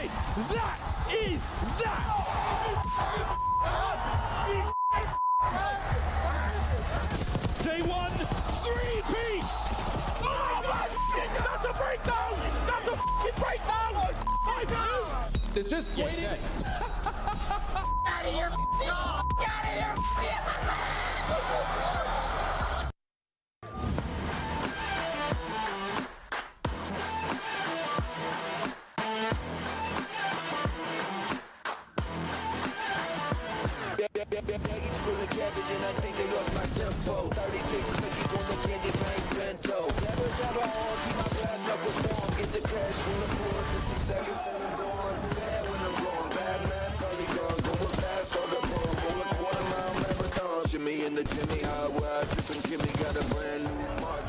did! That is that! Day one, three-piece! Oh my shit! That's a breakdown! That's a fucking breakdown! It's just waiting. Out of here! Out of here! Baggage full of cabbage and I think they lost my tempo. 36 cookies on the candy paint bento. Never jabber on, keep my brass knuckles warm. Get the cash from the pool, 60 seconds and I'm gone. Bad when I'm gone, bad man, probably gone. Going fast, all the ball, roll a quarter-mile marathon. Shimmy in the Jimmy, high wide, sipping Kimmy. Got a brand new mark,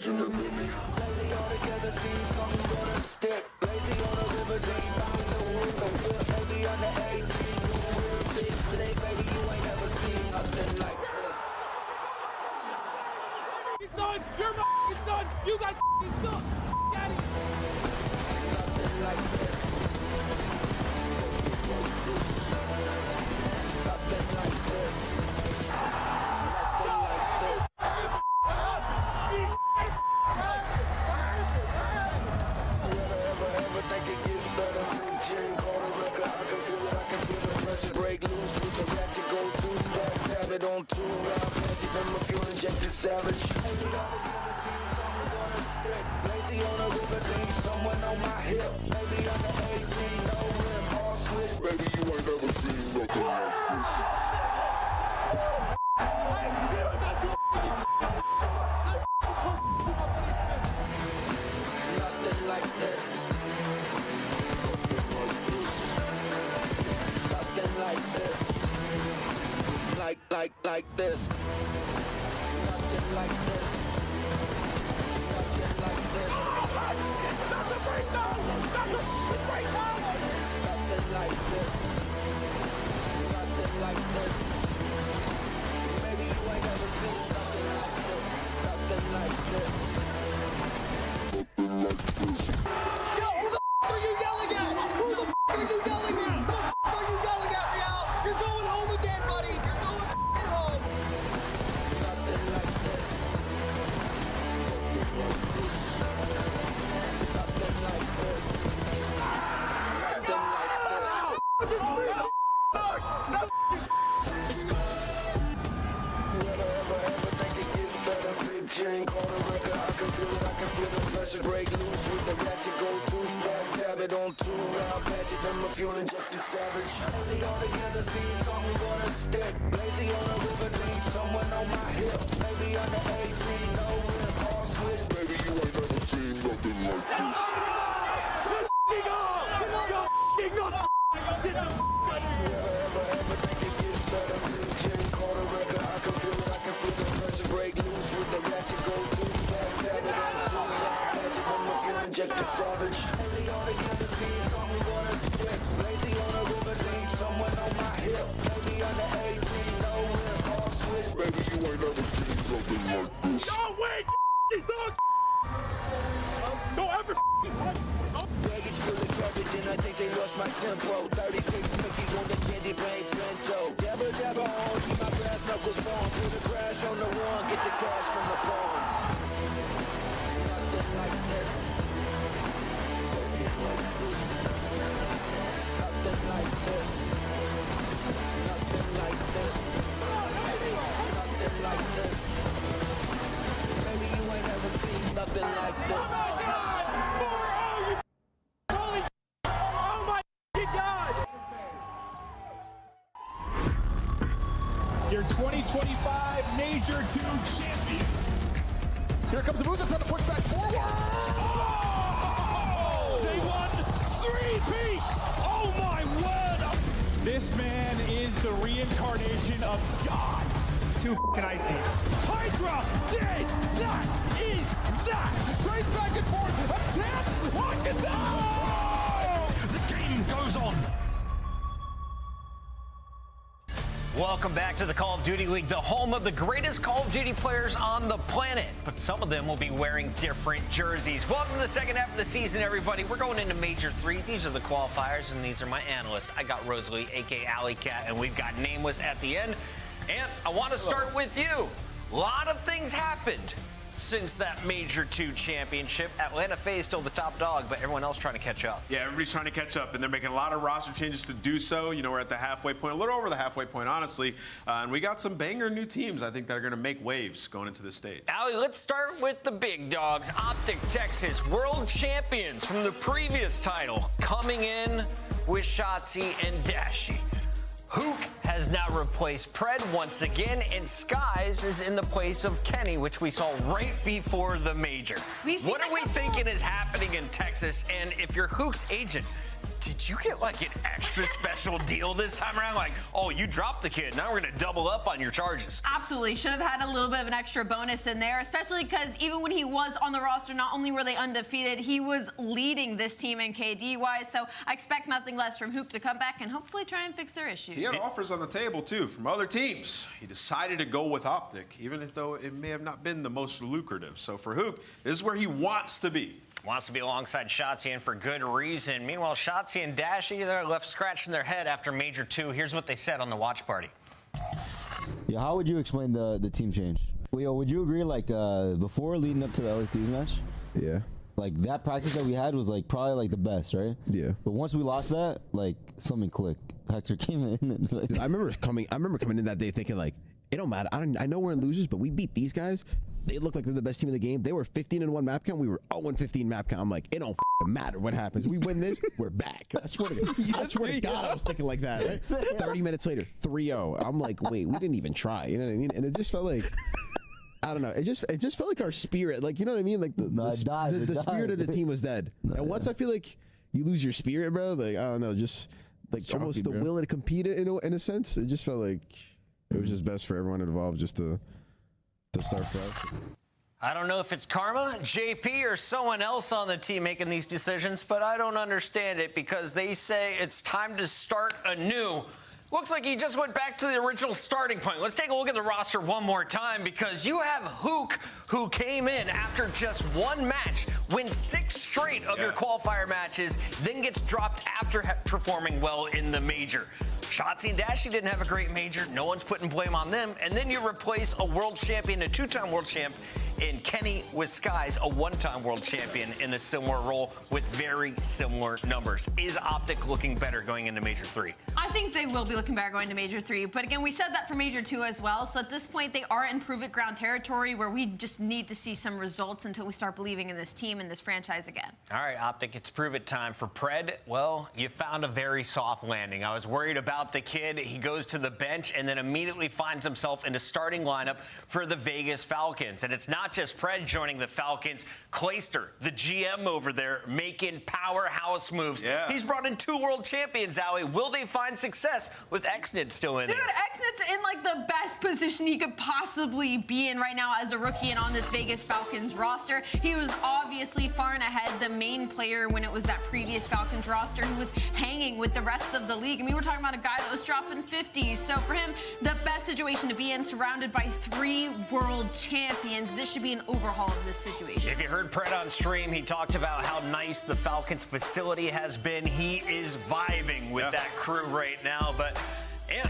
in the Mimi. Lately all together, see something gonna stick. Lazy on the river, deep out the window. Baby on the 18, today, baby, you ain't never seen nothing like this. Son, you're my son! You guys suck! Daddy! Nothing like this. Nothing like this. Nothing like this. Ever think it gets better? Big chain, call the Rokkr. I can feel it, I can feel the pressure. Break loose with the ratchet, go to back, stab it on two round magic. Then my fuel injected savage. Lately all together, see something gonna stick. Lazy on the river, team, someone on my hip. Baby on the 18, no rim, all switch. Baby, you ain't never seen nothing like this. Nothing like this. Nothing like this. Like this. Nothing like this. Nothing like this. That's a breakdown! That's a breakdown! Nothing like this. Nothing like this. Maybe you ain't never seen nothing like this. Nothing like this. Nothing like this. Yo, who the f are you yelling at? Who the f are you yelling at? Who the f are you yelling at, Real? You're going home again, buddy. You're going f***ing home. Nothing like this. Nothing like this. Nothing like this. Whoever ever think it gets better? Big chain, call the Rokkr. I can feel it, I can feel the pressure. Break loose with the ratchet, go to back, stab it on two round magic. Then my fuel injected savage. Lately all together, see something gonna stick. Lazy on the river, deep, someone on my hip. Baby on the 18, no rim, all switch. Baby, you ain't never seen nothing like this. Ever think it gets better? Big chain, call the Rokkr. I can feel it, I can feel the pressure. Break loose with the ratchet, go to back, stab it on two round magic. Then my fuel injected savage. Lately all together, see something gonna stick. Lazy on the river, deep, someone on my hip. Baby on the 18, no rim, all switch. Baby, you ain't never seen something like this. No, wait! Dog! Don't ever touch! Baggage full of cabbage and I think they lost my tempo. 36 cookies on the candy paint bento. Jabber jabber on, keep my brass knuckles warm. Put a crash on the one, get the cash from the pawn. Nothing like this. Nothing like this. Nothing like this. Nothing like this. Nothing like this. Baby, you ain't ever seen nothing like this. Oh my God! More! Oh, you holy! Oh my God! Your 2025 Major 2 champions. Here comes Abuza trying to push back forward. Oh! Day one, three-piece! Oh my word! This man is the reincarnation of God. Too f***ing icy. Hydra did! That is that! Trades back and forth. Attacks. Lock it down. The game goes on. Welcome back to the Call of Duty League, the home of the greatest Call of Duty players on the planet. But some of them will be wearing different jerseys. Welcome to the second half of the season, everybody. We're going into Major 3. These are the qualifiers, and these are my analysts. I got Rosalie, a.k.a. Alley Cat, and we've got Nameless at the end. And I want to start with you. A lot of things happened since that Major 2 championship. Atlanta FaZe still the top dog, but everyone else trying to catch up. Yeah, everybody's trying to catch up, and they're making a lot of roster changes to do so. You know, we're at the halfway point, a little over the halfway point, honestly. And we got some banger new teams, I think, that are going to make waves going into this stage. Allie, let's start with the big dogs. Optic Texas, world champions from the previous title, coming in with Shotzi and Dashi. Hook has now replaced Pred once again, and Skies is in the place of Kenny, which we saw right before the Major. What are we thinking is happening in Texas? And if you're Hook's agent, did you get like an extra special deal this time around? Like, oh, you dropped the kid. Now we're going to double up on your charges. Absolutely. Should have had a little bit of an extra bonus in there, especially because even when he was on the roster, not only were they undefeated, he was leading this team in KD-wise. So I expect nothing less from Hook to come back and hopefully try and fix their issues. He had offers on the table, too, from other teams. He decided to go with Optic, even though it may have not been the most lucrative. So for Hook, this is where he wants to be. Wants to be alongside Shotzi, and for good reason. Meanwhile, Shotzi and Dashi, they're left scratching their head after Major 2. Here's what they said on the watch party. Yeah, how would you explain the team change? Well, yo, would you agree, like, before leading up to the LA Thieves match? Yeah. Like, that practice that we had was, like, probably, like, the best, right? Yeah. But once we lost that, like, something clicked. Hector came in. And, like, I remember coming in that day thinking, like, it don't matter. I know we're losers, but we beat these guys. They look like they're the best team in the game. They were 15-1 map count. We were 0-15 map count. I'm like, it don't matter what happens. We win this, we're back. I swear to God, I was thinking like that. Right? 30 minutes later, 3-0. I'm like, wait, we didn't even try. You know what I mean? And it just felt like, I don't know. It just felt like our spirit, like, you know what I mean? Like the spirit of the team was dead. And once I feel like you lose your spirit, bro, like, I don't know, just like it's almost the will to compete in a sense. It just felt like it was just best for everyone involved just to start fresh. I don't know if it's karma, JP, or someone else on the team making these decisions, but I don't understand it because they say it's time to start anew. Looks like he just went back to the original starting point. Let's take a look at the roster one more time because you have Hook, who came in after just one match, wins 6 straight of your qualifier matches, then gets dropped after performing well in the Major. Shotzi and Dashi didn't have a great Major. No one's putting blame on them. And then you replace a world champion, a 2-time world champ, in Kenny with Skies, a 1-time world champion in a similar role with very similar numbers. Is Optic looking better going into Major 3? I think they will be looking better going to Major 3. But again, we said that for Major 2 as well. So at this point, they are in prove-it-ground territory where we just need to see some results until we start believing in this team and this franchise again. All right, Optic, it's prove-it time for Pred. Well, you found a very soft landing. I was worried about the kid. He goes to the bench and then immediately finds himself in a starting lineup for the Vegas Falcons. And it's not just Pred joining the Falcons. Clayster, the GM over there, making powerhouse moves. Yeah. He's brought in 2 world champions, Allie. Will they find success with Exnid still in Dude, there? Exnid's in like the best position he could possibly be in right now as a rookie and on this Vegas Falcons roster. He was obviously far and ahead the main player when it was that previous Falcons roster who was hanging with the rest of the league. I mean, we're talking about a guy that was dropping 50s. So for him, the best situation to be in, surrounded by 3 world champions. This should be an overhaul of this situation. If you heard Pred on stream, he talked about how nice the Falcons facility has been. He is vibing with that crew right now. But, and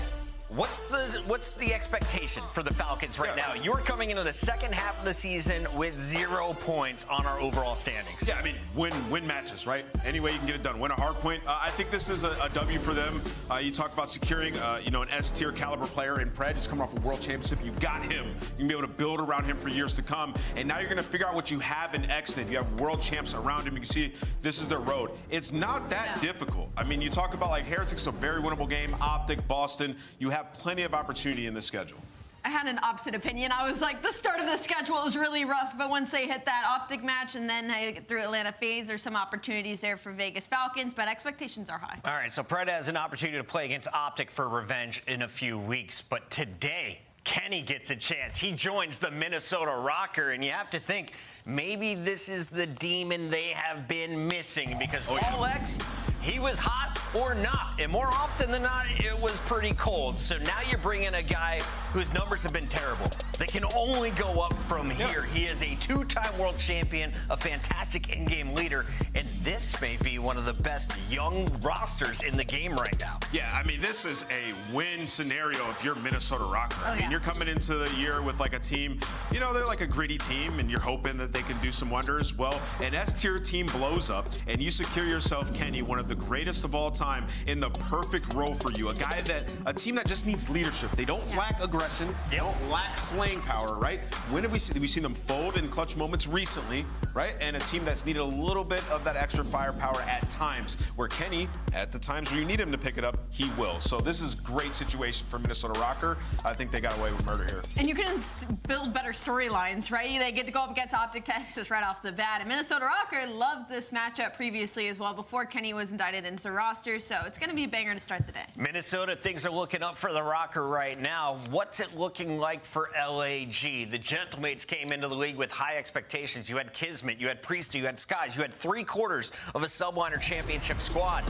what's the expectation for the Falcons right now? You're coming into the second half of the season with 0 points on our overall standings. Yeah, I mean, win matches, right? Any way you can get it done. Win a hard point. I think this is a W for them. You talk about securing, an S-tier caliber player in Pred. He's coming off a world championship. You got him. You can be able to build around him for years to come. And now you're going to figure out what you have in Exnid. You have world champs around him. You can see this is their road. It's not that difficult. I mean, you talk about like Heretic's a very winnable game. Optic, Boston. You have plenty of opportunity in this schedule. I had an opposite opinion. I was like, the start of the schedule is really rough, but once they hit that Optic match and then I get through Atlanta FaZe, there's some opportunities there for Vegas Falcons, but expectations are high. All right, so Pred has an opportunity to play against Optic for revenge in a few weeks, but today, Kenny gets a chance. He joins the Minnesota Rokkr, and you have to think maybe this is the demon they have been missing because Paul X, he was hot or not. And more often than not, it was pretty cold. So now you're bringing a guy whose numbers have been terrible. They can only go up from here. He is a two-time world champion, a fantastic in-game leader, and this may be one of the best young rosters in the game right now. Yeah, I mean, this is a win scenario if you're Minnesota Rokkr. I mean, you're coming into the year with like a team, you know, they're like a gritty team, and you're hoping that they can do some wonders. Well, an S-tier team blows up, and you secure yourself Kenny, one of the greatest of all time, in the perfect role for you. A team that just needs leadership. They don't lack aggression. They don't lack slaying power, right? When have we seen them fold in clutch moments recently, right? And a team that's needed a little bit of that extra firepower at times, where Kenny, at the times where you need him to pick it up, he will. So this is great situation for Minnesota Rokkr. I think they got away with murder here. And you can build better storylines, right? They get to go up against Optic Texas right off the bat. And Minnesota Rokkr loved this matchup previously as well, before Kenny was indicted into the roster. So it's going to be a banger to start the day. Minnesota, things are looking up for the Rokkr right now. What's it looking like for LAG? The Gentlemates came into the league with high expectations. You had Kismet, you had Priesty, you had Skies, you had 3/4 of a subliner championship squad.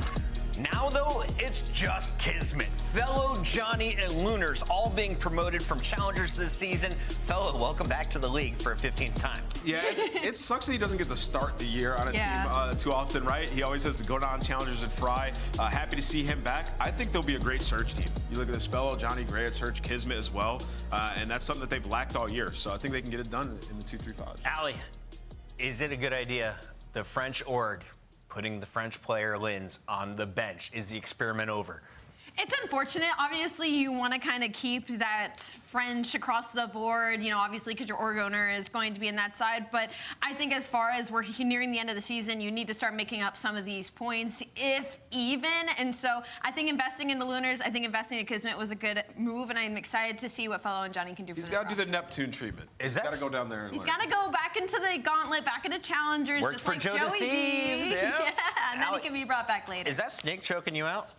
Now, though, it's just Kismet. Fellow Johnny and Lunars all being promoted from challengers this season. Fellow, welcome back to the league for a 15th time. Yeah, it sucks that he doesn't get to start the year on a team too often, right? He always has to go down challengers and fry. Happy to see him back. I think they'll be a great search team. You look at this fellow, Johnny Gray at search, Kismet as well, and that's something that they've lacked all year. So I think they can get it done in the 2-3-5. Allie, is it a good idea, the French org, putting the French player Lins on the bench? Is the experiment over? It's unfortunate. Obviously, you want to kind of keep that French across the board, you know, obviously because your org owner is going to be in that side. But I think as far as we're nearing the end of the season, you need to start making up some of these points, if even. And so I think investing in the Lunars, I think investing in Kismet was a good move, and I'm excited to see what Fellow and Johnny can do for He's got to do the Neptune treatment. He's got to go down there and He's learn. got to go back into the gauntlet, back into challengers, Worked just for like Joe Joey Deceives, D. yeah. And then he can be brought back later. Is that snake choking you out?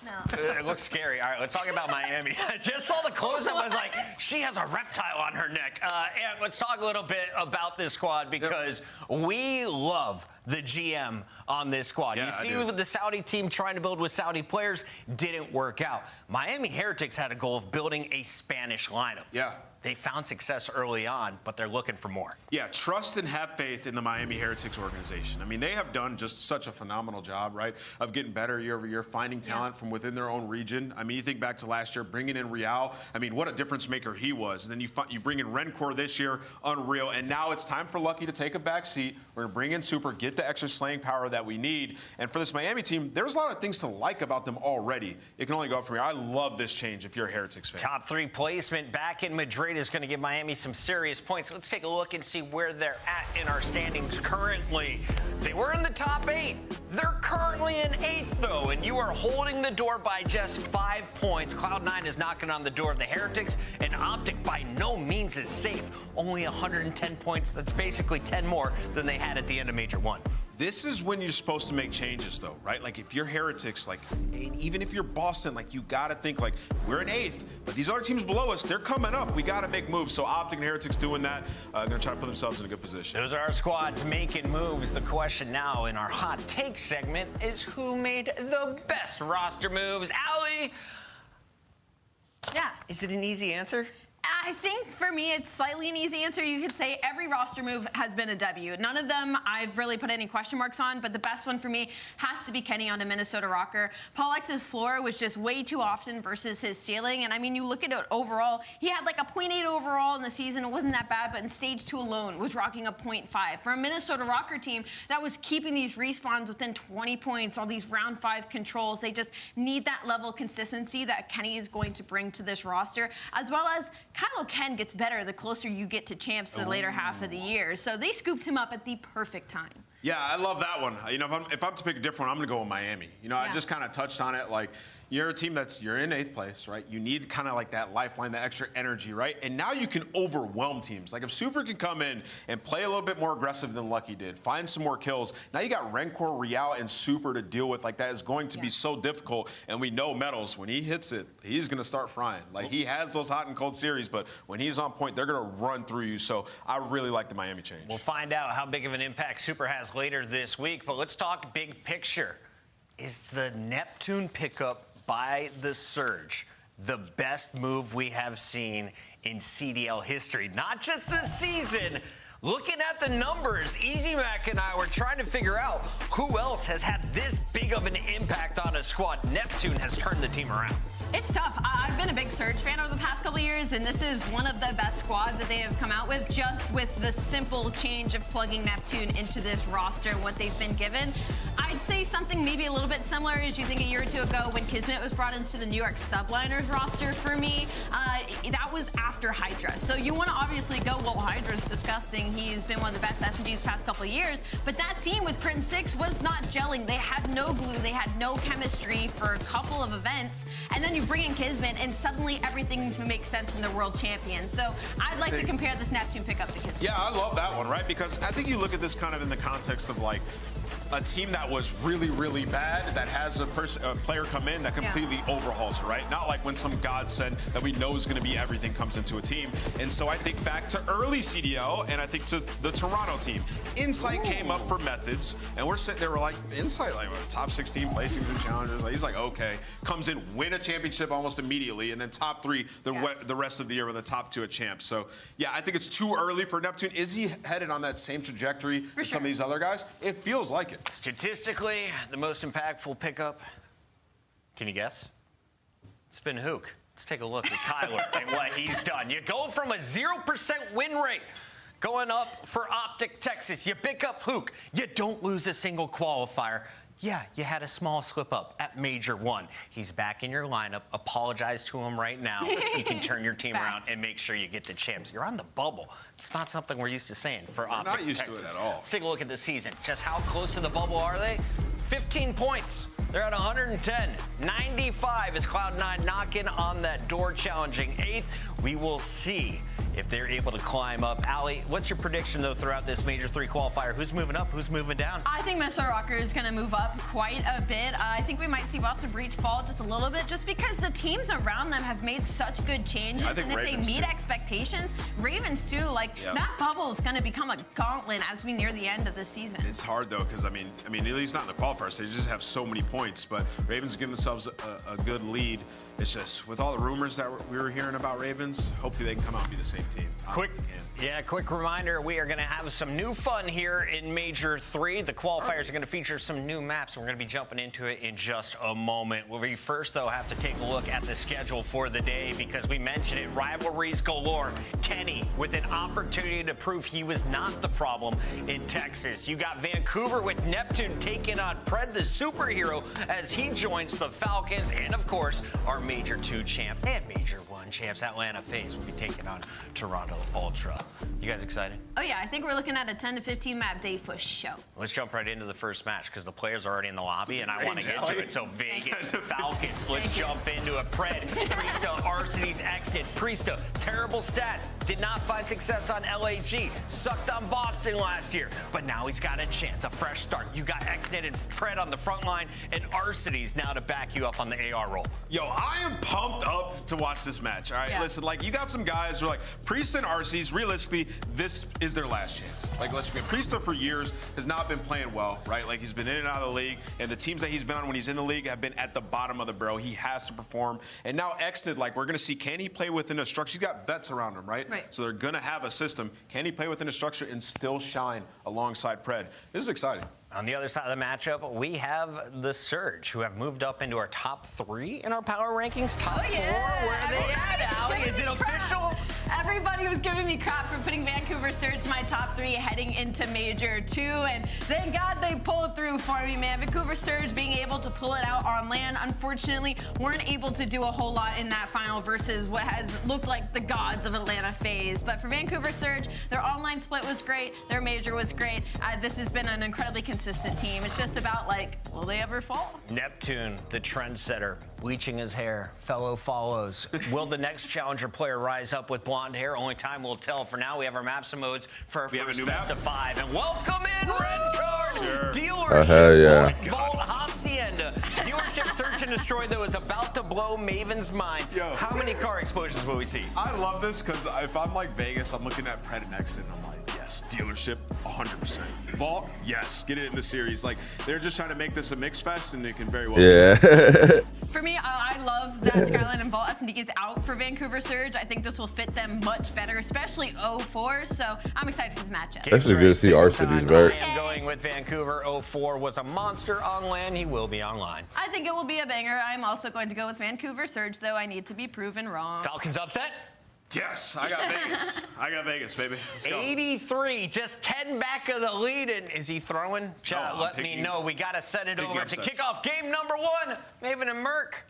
No. It looks scary. All right, let's talk about Miami. I just saw the close-up. I was like, she has a reptile on her neck. And let's talk a little bit about this squad, because we love the GM on this squad. Yeah, you see with the Saudi team trying to build with Saudi players, didn't work out. Miami Heretics had a goal of building a Spanish lineup. Yeah. They found success early on, but they're looking for more. Yeah, trust and have faith in the Miami Heretics organization. I mean, they have done just such a phenomenal job, right, of getting better year over year, finding talent from within their own region. I mean, you think back to last year, bringing in Real. I mean, what a difference maker he was. And then you bring in Renkor this year, unreal. And now it's time for Lucky to take a back seat. We're going to bring in Super, get the extra slaying power that we need. And for this Miami team, there's a lot of things to like about them already. It can only go up from here. I love this change if you're a Heretics fan. Top 3 placement back in Madrid is going to give Miami some serious points. Let's take a look and see where they're at in our standings currently. They were in the top 8. They're currently in 8th, though, and you are holding the door by just 5 points. Cloud9 is knocking on the door of the Heretics, and Optic by no means is safe. Only 110 points. That's basically 10 more than they had at the end of Major 1. This is when you're supposed to make changes, though, right? Like, if you're Heretics, like, even if you're Boston, like, you got to think, like, we're in 8th, but these other teams below us, they're coming up. We got to make moves. So Optic and Heretics doing that, going to try to put themselves in a good position. Those are our squads making moves. The question now in our hot take segment is who made the best roster moves? Allie! Yeah. Is it an easy answer? I think for me, it's slightly an easy answer. You could say every roster move has been a W. None of them I've really put any question marks on, but the best one for me has to be Kenny on the Minnesota Rokkr. Pollex's floor was just way too often versus his ceiling. And I mean, you look at it overall, he had like a 0.8 overall in the season. It wasn't that bad, but in stage 2 alone was rocking a 0.5. For a Minnesota Rokkr team that was keeping these respawns within 20 points, all these round 5 controls, they just need that level of consistency that Kenny is going to bring to this roster, as well as Kylo Ken gets better the closer you get to champs the later half of the year. So they scooped him up at the perfect time. Yeah, I love that one. You know, if I'm to pick a different one, I'm going to go with Miami. You know, I just kind of touched on it. Like, you're a team you're in 8th place, right? You need kind of like that lifeline, that extra energy, right? And now you can overwhelm teams. Like, if Super can come in and play a little bit more aggressive than Lucky did, find some more kills, now you got Renkor, Real, and Super to deal with. Like, that is going to be so difficult. And we know Metals, when he hits it, he's going to start frying. Like, he has those hot and cold series, but when he's on point, they're going to run through you. So I really like the Miami change. We'll find out how big of an impact Super has later this week, but let's talk big picture. Is the Neptune pickup by the Surge the best move we have seen in CDL history? Not just this season. Looking at the numbers, Easy Mac and I were trying to figure out who else has had this big of an impact on a squad. Neptune has turned the team around. It's tough. I've been a big Surge fan over the past couple of years, and this is one of the best squads that they have come out with, just with the simple change of plugging Neptune into this roster and what they've been given. I'd say something maybe a little bit similar as you think a year or two ago when Kismet was brought into the New York Subliners roster for me. That was after Hydra. So you want to obviously go, well, Hydra's disgusting. He's been one of the best SMGs past couple of years. But that team with Crim 6 was not gelling. They had no glue. They had no chemistry for a couple of events. And then you bring in Kismet, and suddenly everything makes sense in the world champion. So I'd like to compare this Neptune pickup to Kismet. Yeah, I love that one, right? Because I think you look at this kind of in the context of like a team that was really, really bad, that has a player come in that completely overhauls it, right? Not like when some godsend that we know is going to be everything comes into a team. And so I think back to early CDL, and I think to the Toronto team. Insight came up for Methods, and we're sitting there, we're like, Insight, like top 16 placings and challenges. Like, he's like, okay. Comes in, win a championship almost immediately, and then top 3 the rest of the year with the top 2 at champs. So yeah, I think it's too early for Neptune. Is he headed on that same trajectory as some of these other guys? It feels like it. Statistically, the most impactful pickup, can you guess? It's been Hook. Let's take a look at Kyler and what he's done. You go from a 0% win rate going up for Optic Texas. You pick up Hook. You don't lose a single qualifier. Yeah, you had a small slip up at Major 1. He's back in your lineup. Apologize to him right now. He can turn your team around and make sure you get the champs. You're on the bubble. It's not something we're used to saying for Optic Texas. Not used Texas. to it at all. Let's take a look at the season. Just how close to the bubble are they? 15 points. They're at 110. 95 is Cloud9 knocking on that door, challenging 8th. We will see if they're able to climb up. Allie, what's your prediction, though, throughout this Major 3 qualifier? Who's moving up? Who's moving down? I think Mr. Rokkr is going to move up quite a bit. I think we might see Boston Breach fall just a little bit, just because the teams around them have made such good changes. Yeah, I think and if Ravens they meet too. Expectations, Ravens too, that bubble is going to become a gauntlet as we near the end of the season. It's hard, though, because, I mean, at least not in the qualifiers. They just have so many points. But Ravens give themselves a good lead. It's just, with all the rumors that we were hearing about Ravens, hopefully they can come out and be the same team. Quick reminder, we are going to have some new fun here in Major 3. The qualifiers are going to feature some new maps, and we're going to be jumping into it in just a moment. We first, though, have to take a look at the schedule for the day, because we mentioned it, rivalries galore. Kenny with an opportunity to prove he was not the problem in Texas. You got Vancouver with Neptune taking on Pred, the superhero, as he joins the Falcons. And, of course, our Major 2 champ and Major 1 champs, Atlanta FaZe, will be taking on Toronto Ultra. You guys excited? Oh, yeah. I think we're looking at a 10 to 15 map day for show. Let's jump right into the first match, because the players are already in the lobby, and I want to get to it. So Vegas to Falcons. Let's jump into it. Pred, Priesta, Arcity's exited. Priesta, terrible stats. Did not find success on LAG. Sucked on Boston last year. But now he's got a chance, a fresh start. You got exited and Pred on the front line, and Arcity's now to back you up on the AR role. Yo, I am pumped up to watch this match. All right, listen, you got some guys who are like, Priesta and Arcity's, realistically, this is their last chance. Let's be Priesta for years has not been playing well, right? He's been in and out of the league, and the teams that he's been on when he's in the league have been at the bottom of the barrel. He has to perform. And now exited, we're going to see, can he play within a structure? He's got vets around him, right? So they're going to have a system. Can he play within a structure and still shine alongside Pred? This is exciting. On the other side of the matchup, we have the Surge, who have moved up into our top 3 in our power rankings. Top 4, where are they at, Allie? Is it official? Everybody was giving me crap for putting Vancouver Surge in my top 3 heading into Major 2, and thank God they pulled through for me, man. Vancouver Surge being able to pull it out on land, unfortunately, weren't able to do a whole lot in that final versus what has looked like the gods of Atlanta FaZe. But for Vancouver Surge, their online split was great, their Major was great. This has been an incredibly consistent team. It's just about, will they ever fall? Neptune, the trendsetter, bleaching his hair, fellow follows. Will the next challenger player rise up with blonde hair? Only time will tell. For now, we have our maps and modes for our first best of 5. And welcome in Red Card dealership. Yeah. Vault Hacienda. Dealership searching and Destroy, though, is about to blow Maven's mind. Yo. How many car explosions will we see? I love this because if I'm like Vegas, I'm looking at Pred and Exit and I'm like, yes, dealership, 100%. Vault, yes, get it in the series. Like, they're just trying to make this a mix fest, and it can very well Yeah. For me, I love that Skyline and Vault S&D is out for Vancouver Surge. I think this will fit them much better, especially 04. So I'm excited for this matchup. Actually good to see our cities back. I am going with Vancouver. 04 was a monster on land. He will be online. I think it will be a banger. I'm also going to go with Vancouver Surge, though I need to be proven wrong. Falcons upset? Yes, I got Vegas. I got Vegas, baby. Let's go. 83, just 10 back of the lead. And is he throwing? Chat, I'm let me picking- know. We got to send it picking over to upsets. kick off game number 1. Maven and Merc.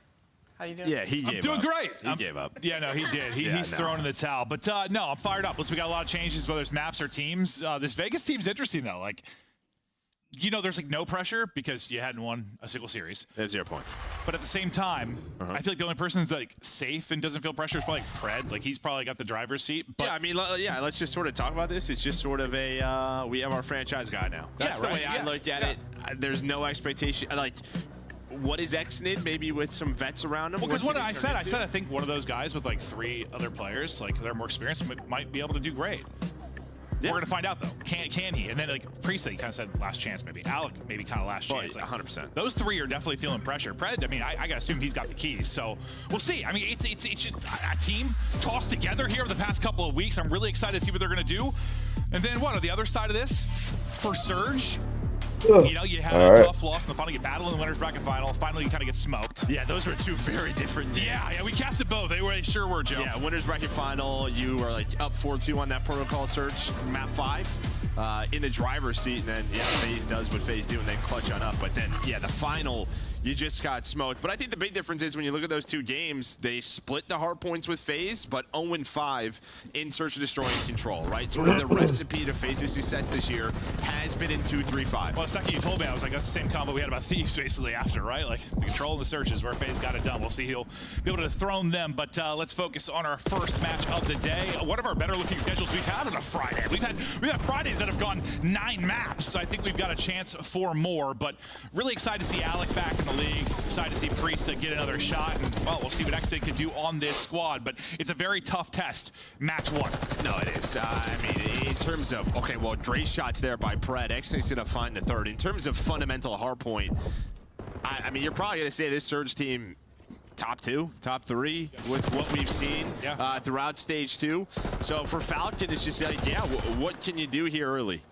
How you doing? Yeah, he gave Doing up. great. He gave up. Yeah, no, he did. He's no. throwing in the towel. But no, I'm fired up. Listen, we got a lot of changes, whether it's maps or teams. This Vegas team's interesting, though. Like, you know, there's like no pressure because you hadn't won a single series. They have 0 points. But at the same time, I feel like the only person who's like safe and doesn't feel pressure is probably Pred. Like, he's probably got the driver's seat. But Yeah, I mean, yeah, let's just sort of talk about this. It's just sort of a, we have our franchise guy now. That's the right. way I looked at it. There's no expectation. Like, what is Exnid? Maybe with some vets around him? Well, because What what can I he said, turn I into? said I think one of those guys with like 3 other players, like they're more experienced, might be able to do great. Yeah. We're gonna find out though. Can he? And then like Priest, he kind of said last chance maybe. Alec maybe kind of last chance. Like, 100%. Those 3 are definitely feeling pressure. Pred, I mean, I gotta assume he's got the keys. So we'll see. I mean, it's just a team tossed together here over the past couple of weeks. I'm really excited to see what they're gonna do. And then what on the other side of this for Surge? You know, you have a tough loss in the final. You battle in the winners bracket final. Finally, you kind of get smoked. Yeah, those were 2 very different games. Yeah, we casted both. They sure were, Joe. Yeah, winners bracket final, you were like up 4-2 on that protocol search, map 5, in the driver's seat, and then yeah, FaZe does what FaZe do and then clutch on up. But then yeah, the final, you just got smoked. But I think the big difference is when you look at those 2 games, they split the hard points with FaZe, but 0-5 in Search and Destroy and Control, right? Sort of the recipe to FaZe's success this year has been in 2-3-5. Well, the second you told me, I was like, that's the same combo we had about Thieves basically after, right? Like the Control and the Searches where FaZe got it done. We'll see he'll be able to dethrone them. But let's focus on our first match of the day. One of our better looking schedules we've had on a Friday. We've had Fridays that have gone 9 maps. So I think we've got a chance for more. But really excited to see Alec back in the league. Excited to see Priest get another shot. And well, we'll see what Exit can do on this squad. But it's a very tough test, match 1. No, it is. I mean, in terms of, okay, well, Dre's shot's there by Pred. Exit's gonna find the 3rd. In terms of fundamental hardpoint, I mean, you're probably gonna say this Surge team top 2, top 3 with what we've seen throughout stage 2. So for Falcon, it's just like, yeah, what can you do here early?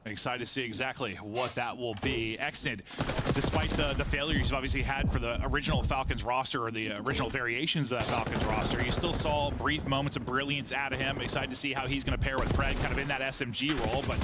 Excited to see exactly what that will be. Exnid, despite the failures you've obviously had for the original Falcons roster or the original variations of that Falcons roster, you still saw brief moments of brilliance out of him. Excited to see how he's going to pair with Pred kind of in that SMG role. But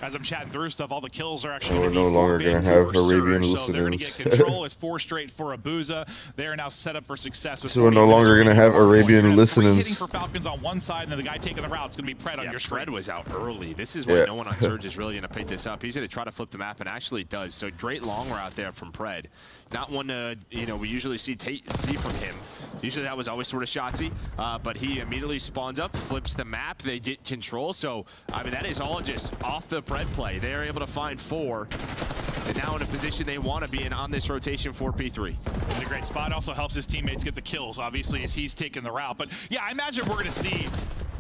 as I'm chatting through stuff, all the kills are actually We're no longer going to have Arabian Surge, so they're going to listeners. get control. It's 4 straight for Abuza. They are now set up for success. With So we're no longer going to have Arabian hitting listeners. for Falcons on one side, and then the guy taking the route is going to be Pred on Yeah, your screen. Pred was out early. This is why no one on Surge is really going to pick this up. He's going to try to flip the map, and actually does. So great long route there from Pred. Not one we usually see from him. Usually that was always sort of shotsy, but he immediately spawns up, flips the map. They get control. So I mean, that is all just off the Pred play. They're able to find 4, and now in a position they want to be in on this rotation 4P3. In a great spot. Also helps his teammates get the kills, obviously, as he's taking the route. But yeah, I imagine we're going to see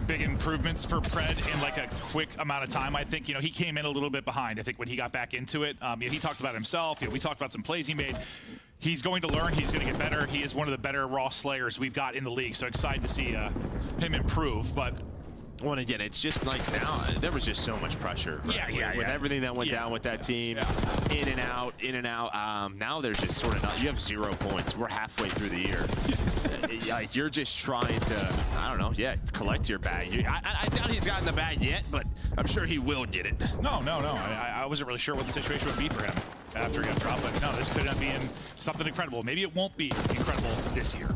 big improvements for Pred in like a quick amount of time. I think, he came in a little bit behind. I think when he got back into it, he talked about himself. We talked about some plays he made. He's going to learn. He's going to get better. He is one of the better raw slayers we've got in the league. So excited to see him improve. But well, again, it's just like now, there was just so much pressure. Right? With everything that went down with that team, in and out, in and out. Now there's just sort of not, you have 0 points. We're halfway through the year. Like, you're just trying to, I don't know, collect your bag. I doubt he's gotten the bag yet, but I'm sure he will get it. No. I wasn't really sure what the situation would be for him after he got dropped. But no, this could end up being something incredible. Maybe it won't be incredible this year.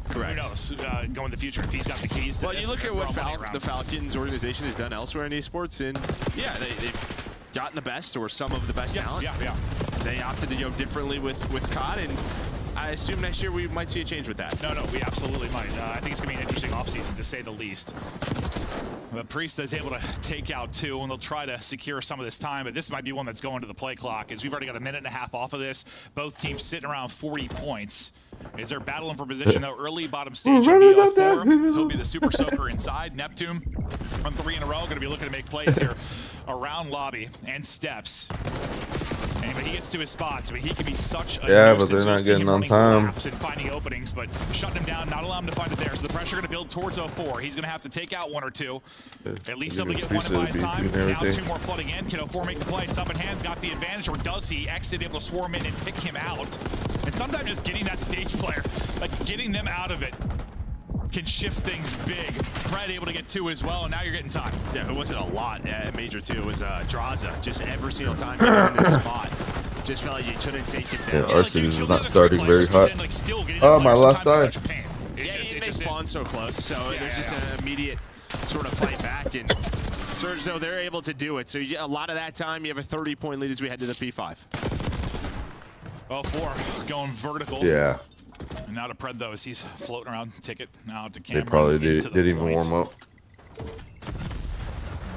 Correct. Who knows? Going in the future, if he's got the keys to well, this, you look at what the the Falcons organization has done elsewhere in esports, and yeah, they've gotten the best or some of the best talent. Yeah. They opted to go differently with COD, and I assume next year we might see a change with that. No, we absolutely might. I think it's going to be an interesting offseason, to say the least. But Priest is able to take out 2, and they'll try to secure some of this time. But this might be one that's going to the play clock, as we've already got a minute and a half off of this. Both teams sitting around 40 points. Is they're battling for position, though. Early bottom stage, he'll be the super soaker inside. Neptune on 3 in a row, going to be looking to make plays here around lobby and steps. And when he gets to his spots, I mean, he can be such a but they're not getting on time. And finding openings, but shutting him down, not allowing him to find it there. So the pressure going to build towards 04. He's going to have to take out 1 or 2. At least able to get 1 in by his time. Now 2 more flooding in. Can 04 make the play? Sub in hands got the advantage, or does he? Exit able to swarm in and pick him out. And sometimes just getting that stage player, like getting them out of it, can shift things big. Fred able to get 2 as well, and now you're getting time. Yeah, it wasn't a lot at Major 2. It was Draza. Just every single time he was in this spot. Just felt like you couldn't take him down. Yeah, Arceus is not starting very hot. Oh, my last die. Yeah, he may spawn so close, so there's just an immediate sort of fight back. And Surge, though, they're able to do it. So a lot of that time, you have a 30-point lead as we head to the P5. 04 going vertical. Yeah. And now to Pred, though, as he's floating around. Ticket now to Cameron. They probably didn't even warm up.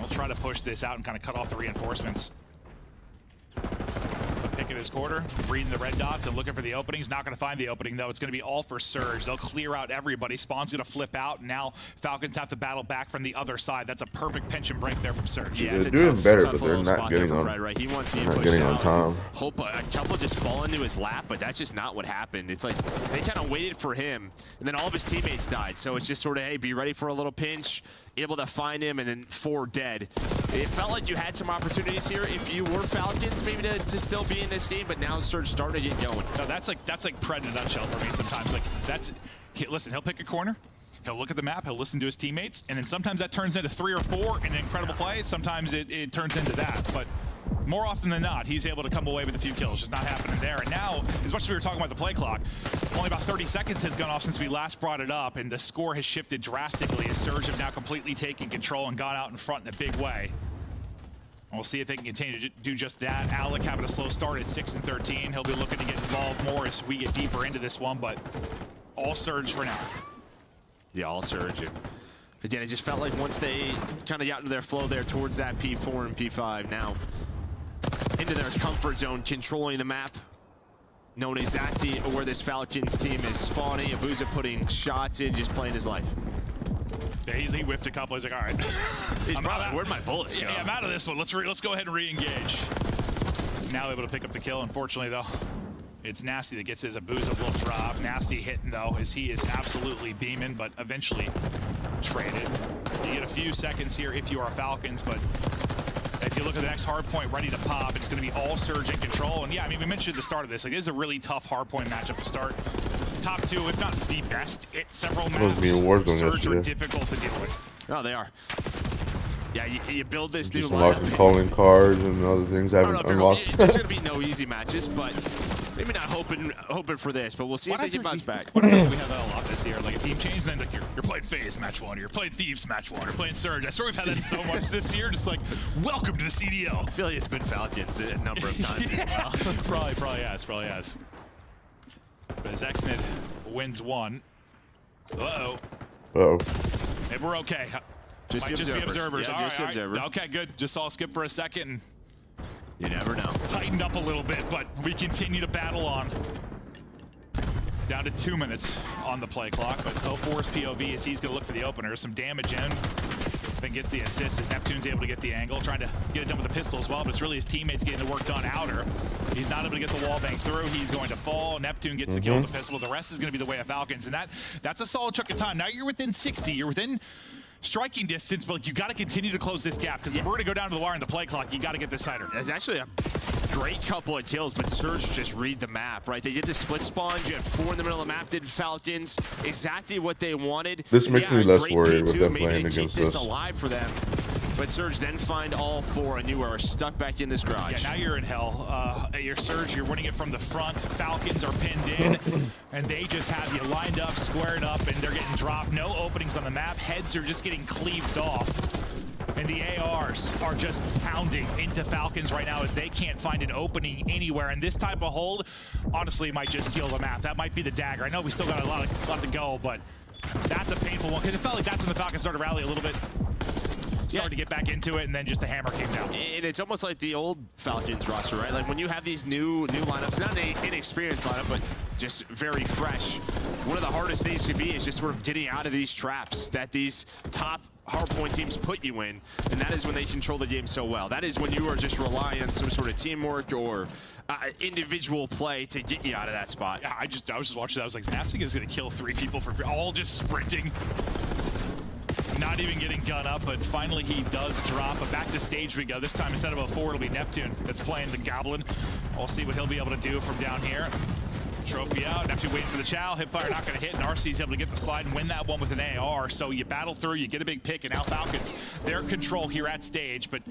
We'll try to push this out and kind of cut off the reinforcements. Picking his quarter, reading the red dots and looking for the openings. Not going to find the opening, though. It's going to be all for Surge. They'll clear out everybody. Spawn's going to flip out. And now Falcons have to battle back from the other side. That's a perfect pinch and break there from Surge. Yeah, they're doing better, but they're not getting on. Right. He wants not getting on time. Hope a couple just fall into his lap, but that's just not what happened. It's like they kind of waited for him, and then all of his teammates died. So it's just sort of, hey, be ready for a little pinch. Able to find him, and then 4 dead. It felt like you had some opportunities here if you were Falcons, maybe to still be in this game, but now Surge started to get going. No, that's like Pred in a nutshell for me sometimes. Like listen, he'll pick a corner, he'll look at the map, he'll listen to his teammates, and then sometimes that turns into 3 or 4 in an incredible play. Sometimes it turns into that, but more often than not, he's able to come away with a few kills. Just not happening there. And now, as much as we were talking about the play clock, only about 30 seconds has gone off since we last brought it up, and the score has shifted drastically as Surge have now completely taken control and gone out in front in a big way. And we'll see if they can continue to do just that. Alec having a slow start at 6 and 13. He'll be looking to get involved more as we get deeper into this one, but all Surge for now. Yeah, all Surge. And again, it just felt like once they kind of got into their flow there towards that P4 and P5, now into their comfort zone, controlling the map, knowing exactly where this Falcons team is spawning. Abuza putting shots in, just playing his life. Yeah, he whiffed a couple. He's like, all right. He's probably, where'd my bullets go? Yeah, I'm out of this one. Let's go ahead and re-engage. Now able to pick up the kill. Unfortunately, though, it's Nasty that gets his Abuza will drop. Nasty hitting, though, as he is absolutely beaming, but eventually traded. You get a few seconds here if you are Falcons, but as you look at the next hard point ready to pop, it's going to be all Surge in control. And yeah, I mean, we mentioned at the start of this, like, this is a really tough hard point matchup to start. Top 2, if not the best, at several maps. Surge are difficult to deal with. Oh, they are. Yeah, you build this just new unlocking calling cards and other things I haven't unlocked. There's going to be no easy matches, but maybe not hoping for this, but we'll see if they can bounce back. What I feel like we have that a lot this year, like a team change, then like you're playing FaZe match 1, or you're playing Thieves match 1, or playing Surge. I swear we've had that so much this year, just like, welcome to the CDL. I feel like it's been Falcons a number of times as well. Probably has. But as Exnid wins 1. Uh-oh. Maybe we're okay. Just be observers. Yeah, all right. Okay, good. Just saw a skip for a second. And you never know. Tightened up a little bit, but we continue to battle on. Down to 2 minutes on the play clock, but 04's POV as he's going to look for the opener. Some damage in. Then gets the assist as Neptune's able to get the angle, trying to get it done with the pistol as well, but it's really his teammates getting the work done outer. He's not able to get the wall bang through. He's going to fall. Neptune gets the kill with the pistol. The rest is going to be the way of Falcons, and that's a solid chunk of time. Now you're within 60. You're within striking distance, but you got to continue to close this gap, because if we're going to go down to the wire in the play clock, you got to get this cider. There's actually a great couple of kills, but Surge just read the map, right? They did the split spawn. You had 4 in the middle of the map, did Falcons. Exactly what they wanted. This makes me less worried with them playing against us. Alive for them. But Surge then find all 4, and you are stuck back in this garage. Yeah, now you're in hell. Your Surge, you're winning it from the front. Falcons are pinned in, and they just have you lined up, squared up, and they're getting dropped. No openings on the map. Heads are just getting cleaved off. And the ARs are just pounding into Falcons right now as they can't find an opening anywhere. And this type of hold, honestly, might just seal the map. That might be the dagger. I know we still got a lot to go, but that's a painful one because it felt like that's when the Falcons started to rally a little bit. Started to get back into it, and then just the hammer came down. And it's almost like the old Falcons roster, right? Like when you have these new lineups, not an inexperienced lineup, but just very fresh. One of the hardest things could be is just sort of getting out of these traps that these top hardpoint teams put you in, and that is when they control the game so well. That is when you are just relying on some sort of teamwork or individual play to get you out of that spot. Yeah, I was just watching that. I was like, Nastic is going to kill 3 people for all just sprinting. Not even getting gun up, but finally he does drop. But back to stage we go. This time, instead of a 4, it'll be Neptune that's playing the Goblin. We'll see what he'll be able to do from down here. Trophy out. Neptune waiting for the chow. Hipfire not going to hit, and RC's able to get the slide and win that one with an AR. So you battle through, you get a big pick, and now Falcons, their control here at stage. But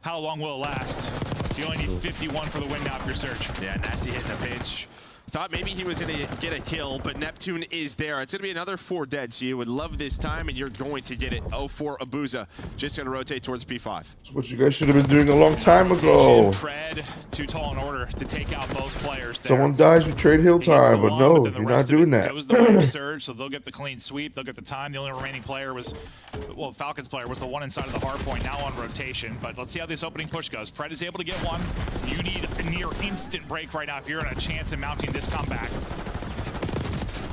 how long will it last? You only need 51 for the win now if you're Surge. Yeah, Nasty hitting the pinch. Thought maybe he was going to get a kill, but Neptune is there. It's going to be another 4 dead, so you would love this time, and you're going to get it. 0-4 Abuza just going to rotate towards P5. That's what you guys should have been doing a long time ago. Pred, too tall in order to take out both players there. Someone dies, you trade hill time, but no, you're not doing that. It was the way of Surge, so they'll get the clean sweep. They'll get the time. The only remaining player was, well, Falcons player was the one inside of the hard point, now on rotation. But let's see how this opening push goes. Pred is able to get one. You need a near instant break right now if you're in a chance in mounting this comeback.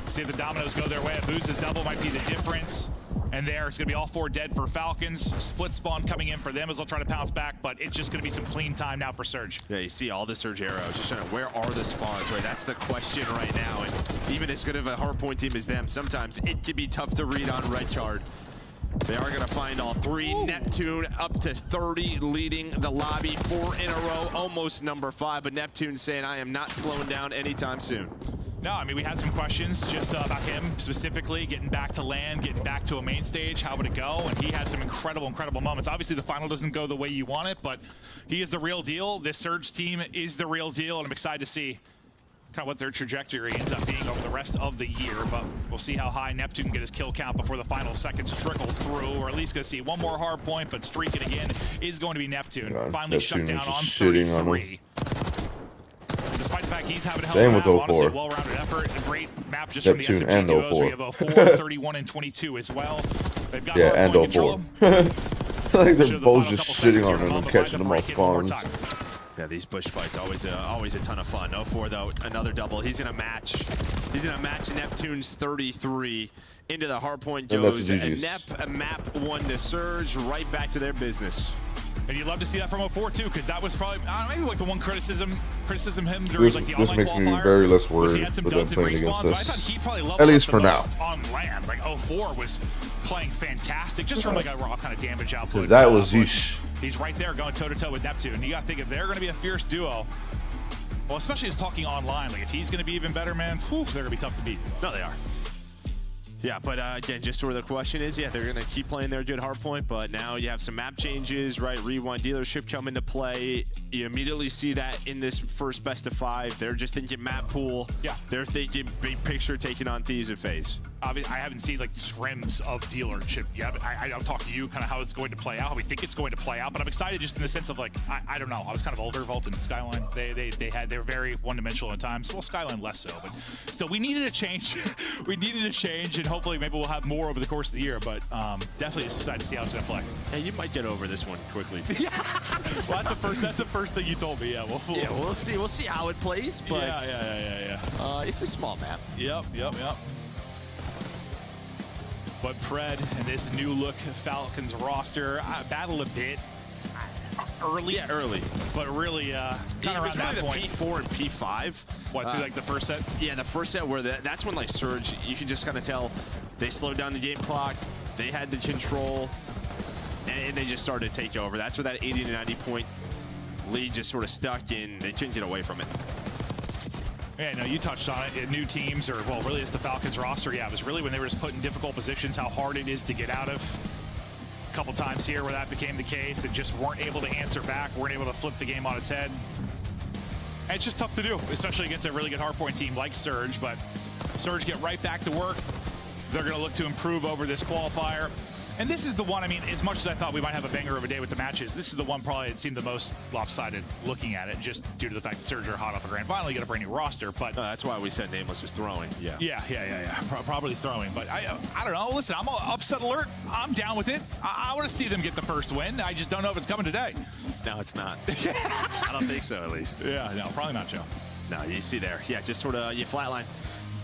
See if the dominoes go their way. Abuza's double might be the difference. And there, it's going to be all 4 dead for Falcons. Split spawn coming in for them as they'll try to pounce back, but it's just going to be some clean time now for Surge. Yeah, you see all the Surge arrows. Just trying to, where are the spawns, right? That's the question right now. And even as good of a hardpoint team as them, sometimes it can be tough to read on red card. They are going to find all 3. Ooh. Neptune up to 30, leading the lobby 4 in a row, almost number 5. But Neptune saying, I am not slowing down anytime soon. No, I mean, we had some questions just about him specifically, getting back to land, getting back to a main stage. How would it go? And he had some incredible moments. Obviously, the final doesn't go the way you want it, but he is the real deal. This Surge team is the real deal, and I'm excited to see kind of what their trajectory ends up being over the rest of the year. But we'll see how high Neptune can get his kill count before the final seconds trickle through, or at least going to see one more hard point, but streaking again is going to be Neptune. Finally shut down on 33. Despite the fact he's having a hell of a honestly, well-rounded effort, a great map just Neptune from the SMG duos. We have a 4, 31, and 22 as well. They've got and 04. I think they're both just shitting on him and catching them all spawns. Yeah, these bush fights always a ton of fun. 0-4 though, another double. He's gonna match Neptune's 33 into the hardpoint goes. And Nep a map 1 to Surge, right back to their business. And you'd love to see that from 04 too, because that was probably maybe like the one criticism him during like the this online makes me qualifier. very less worried with them playing against us. us. I thought he probably loved at least for now. On land, like 04 was playing fantastic, just from like a raw kind of damage output. Because that was yeesh. He's right there going toe to toe with Neptune. You got to think if they're going to be a fierce duo. Well, especially as talking online, like if he's going to be even better, man, whew, they're going to be tough to beat. No, they are. Yeah, but again, just where the question is, yeah, they're going to keep playing their good hardpoint, but now you have some map changes, right? Rewind dealership come into play. You immediately see that in this first best of 5. They're just thinking map pool. Yeah. They're thinking big picture, taking on Thieves at FaZe. Obviously, I haven't seen like the scrims of dealership yet. I'll talk to you kind of how it's going to play out, how we think it's going to play out. But I'm excited just in the sense of like, I don't know. I was kind of older Vault and Skyline. They were very one-dimensional at times. Well, Skyline less so, but still we needed a change. We needed a change, and hopefully maybe we'll have more over the course of the year. But definitely just excited to see how it's going to play. Hey, you might get over this one quickly. Yeah. Well, that's the first thing you told me. Yeah. We'll see. We'll see how it plays. But yeah. It's a small map. Yep. But Pred and this new look Falcons roster battled a bit early. Yeah, early. But really kind of around that point. P4 and P5. What, through like the first set? Yeah, the first set where that's when like Surge, you can just kind of tell they slowed down the game clock. They had the control and they just started to take over. That's where that 80 to 90 point lead just sort of stuck in. They couldn't get away from it. Yeah, no, you touched on it. New teams, or well, really it's the Falcons roster. Yeah, it was really when they were just put in difficult positions, how hard it is to get out of. A couple times here where that became the case and just weren't able to answer back, weren't able to flip the game on its head. And it's just tough to do, especially against a really good hardpoint team like Surge. But Surge get right back to work. They're going to look to improve over this qualifier. And this is the one, I mean, as much as I thought we might have a banger of a day with the matches, this is the one probably it seemed the most lopsided looking at it, just due to the fact that Surge are hot off a grand final. You got a brand new roster, but that's why we said Nameless was throwing. Yeah. Probably throwing, but I don't know. Listen, I'm upset alert. I'm down with it. I want to see them get the first win. I just don't know if it's coming today. No, it's not. I don't think so, at least. Yeah, no, probably not, Joe. No, you see there. Yeah, just sort of you flatline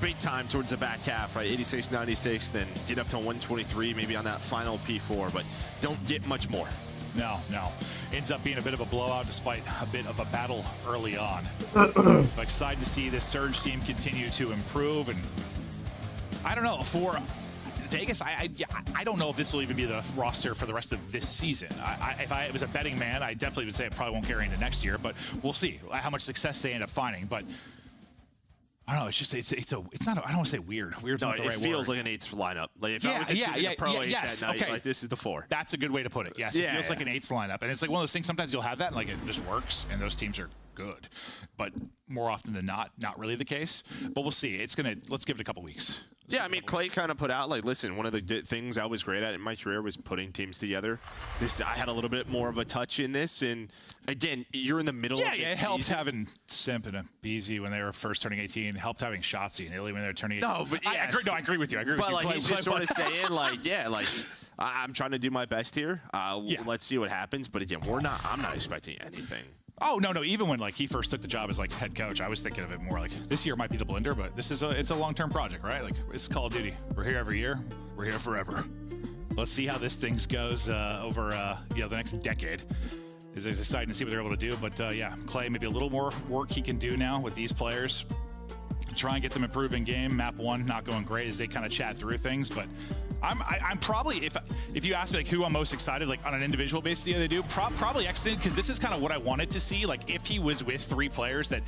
big time towards the back half, right? 86, 96, then get up to 123 maybe on that final P4, but don't get much more. No. Ends up being a bit of a blowout despite a bit of a battle early on. I'm excited to see this Surge team continue to improve, and I don't know, for Vegas, I don't know if this will even be the roster for the rest of this season. If I was a betting man, I definitely would say it probably won't carry into next year, but we'll see how much success they end up finding. But I don't know. It's just it's not. I don't want to say weird. Weird's not the right word. It feels like an eights lineup. Like if I was a pro eights at night, okay. like this is the 4. That's a good way to put it. Yes, it feels like an eights lineup, and it's like one of those things. Sometimes you'll have that, and like it just works, and those teams are good. But more often than not really the case. But we'll see. Let's give it a couple weeks. Yeah, I mean, Clay kind of put out, like, listen, one of the things I was great at in my career was putting teams together. I had a little bit more of a touch in this, and again, you're in the middle of this it helped having Simp and Beezy when they were first turning 18. It helped having Shotzi and Illy when they were turning 18. No, but I agree with you. But like, he's just sort of saying, like, I'm trying to do my best here. Let's see what happens. But again, I'm not expecting anything. Oh, no. Even when he first took the job as head coach, I was thinking of it more like this year might be the blender, but it's a long-term project, right? Like it's Call of Duty. We're here every year. We're here forever. Let's see how this thing goes over the next decade. It's exciting to see what they're able to do. But Clay, maybe a little more work he can do now with these players. Try and get them improving game. Map 1 not going great as they kind of chat through things, but I'm probably, if you ask me who I'm most excited on an individual basis, they do probably Exton, because this is kind of what I wanted to see. If he was with 3 players that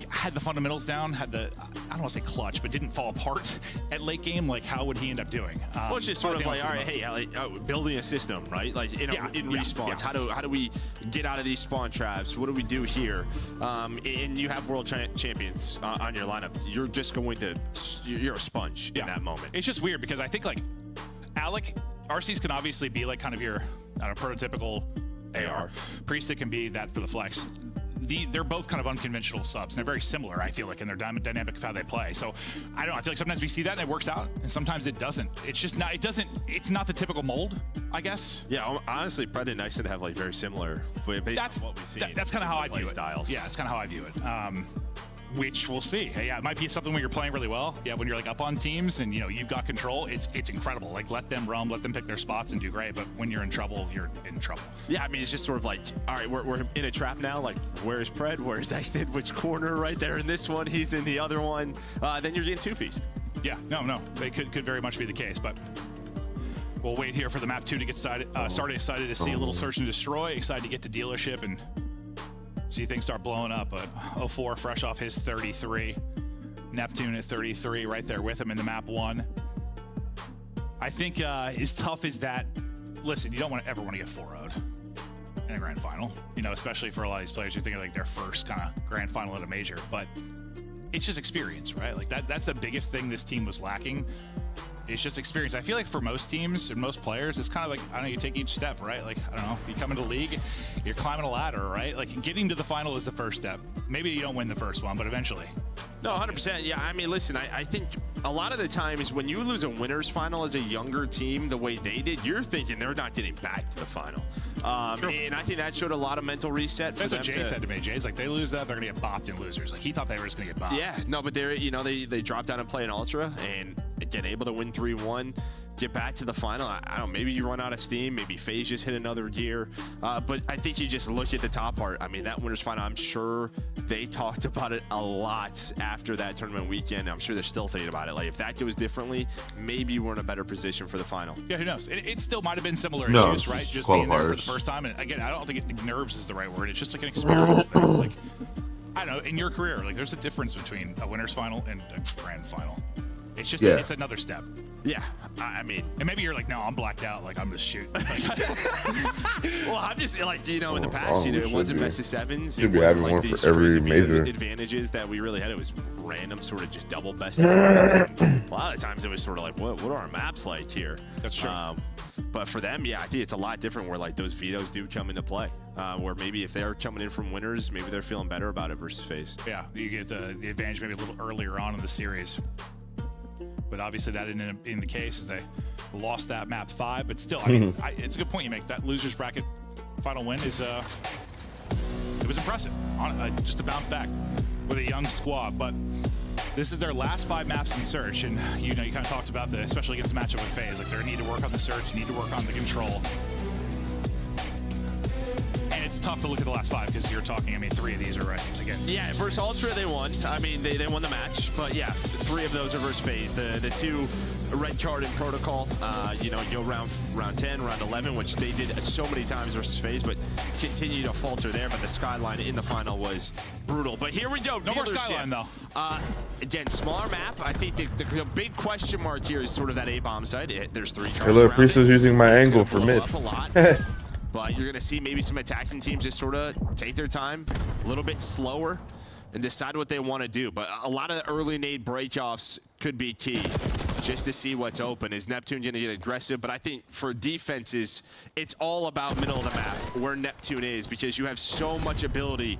had the fundamentals down, had the, I don't want to say clutch, but didn't fall apart at late game, how would he end up doing? Well, it's just sort of all right, hey, building a system, right? In respawns, how do we get out of these spawn traps? What do we do here? And you have world champions on your lineup. You're just going to, you're a sponge in that moment. It's just weird because I think Alec, RCs can obviously be kind of your prototypical AR. Priest can be that for the flex. They're both kind of unconventional subs, and they're very similar, I feel like, in their dynamic of how they play. So I don't know, I feel like sometimes we see that and it works out, and sometimes it doesn't. It's just not, it's not the typical mold, I guess. Yeah, honestly, Pred and Nyson have very similar, based on what we've seen. That's kind of how I view it. Styles. Yeah, that's kind of how I view it. Which we'll see. Hey, it might be something when you're playing really well. Yeah, when you're up on teams and you've got control, it's incredible. Let them roam, let them pick their spots and do great. But when you're in trouble, you're in trouble. Yeah, I mean, it's just sort of all right, we're in a trap now. Where's Pred? Where's Exton? Which corner? Right there in this one. He's in the other one. Then you're getting two-pieced. Yeah, no, they could very much be the case, but. We'll wait here for the map 2 to get started. Excited to see a little search and destroy. Excited to get to dealership and see things start blowing up. But 04 fresh off his 33. Neptune at 33 right there with him in the map 1. I think as tough as that, listen, you don't ever want to get 4-0'd in a grand final, especially for a lot of these players who think of their first kind of grand final at a major. But it's just experience, right? That's the biggest thing this team was lacking. It's just experience. I feel like for most teams and most players, it's kind of I don't know, you take each step, right? I don't know, you come into the league, you're climbing a ladder, right? Getting to the final is the first step. Maybe you don't win the first one, but eventually. No, 100%. Yeah, I mean, listen, I think a lot of the times when you lose a winner's final as a younger team the way they did, you're thinking they're not getting back to the final. And I think that showed a lot of mental reset for them. That's what Jay said to me. Jay's they lose that, they're going to get bopped in losers. He thought they were just going to get bopped. Yeah, no, but they dropped down and play an Ultra, and again, able to win 3-1, get back to the final. I don't know, maybe you run out of steam, maybe FaZe just hit another gear. But I think you just look at the top part. I mean, that winner's final, I'm sure they talked about it a lot after that tournament weekend. I'm sure they're still thinking about it. If that goes differently, maybe we're in a better position for the final. Yeah, who knows? It still might have been similar issues, right? Just being there for the first time. And again, I don't think nerves is the right word. It's just an experience thing. I don't know, in your career, there's a difference between a winner's final and a grand final. It's just Yeah. it's another step. Yeah, I mean, And maybe you're like, no, I'm blacked out. Like I'm just shooting. well, I'm just like, you know, in the Oh, past, you know, it should wasn't be. best of sevens. Should It be wasn't having like one these for every crazy major. advantages that we really had. It was random, sort of just double best of fives. A lot of times it was sort of like, what are our maps like here? That's true. But for them, yeah, I think it's a lot different where like those vetoes do come into play. Where maybe if they're coming in from winners, maybe they're feeling better about it versus FaZe. Yeah, you get the advantage maybe a little earlier on in the series. But obviously that didn't end up being the case as they lost that map 5. But still, I mean, it's a good point you make. That losers bracket final win is it was impressive. Just to bounce back with a young squad. But this is their last 5 maps in search, and you know you kind of talked about that, especially against the matchup with FaZe. Like they need to work on the search, need to work on the control. And it's tough to look at the last 5 because you're talking, I mean, 3 of these are right against. Yeah, versus Ultra they won. I mean, they won the match. But yeah, 3 of those are versus FaZe. The 2 red card in protocol, you know, go round 10, round 11, which they did so many times versus FaZe, but continue to falter there. But the Skyline in the final was brutal. But here we go. No more Skyline, though. Again, smaller map. I think the big question mark here is sort of that A-bomb side. There's 3 cards Hello, around Priest it. is using my It's angle gonna for blow mid. up a lot. But you're going to see maybe some attacking teams just sort of take their time, a little bit slower, and decide what they want to do. But a lot of the early nade breakoffs could be key, just to see what's open. Is Neptune going to get aggressive? But I think for defenses, it's all about middle of the map, where Neptune is, because you have so much ability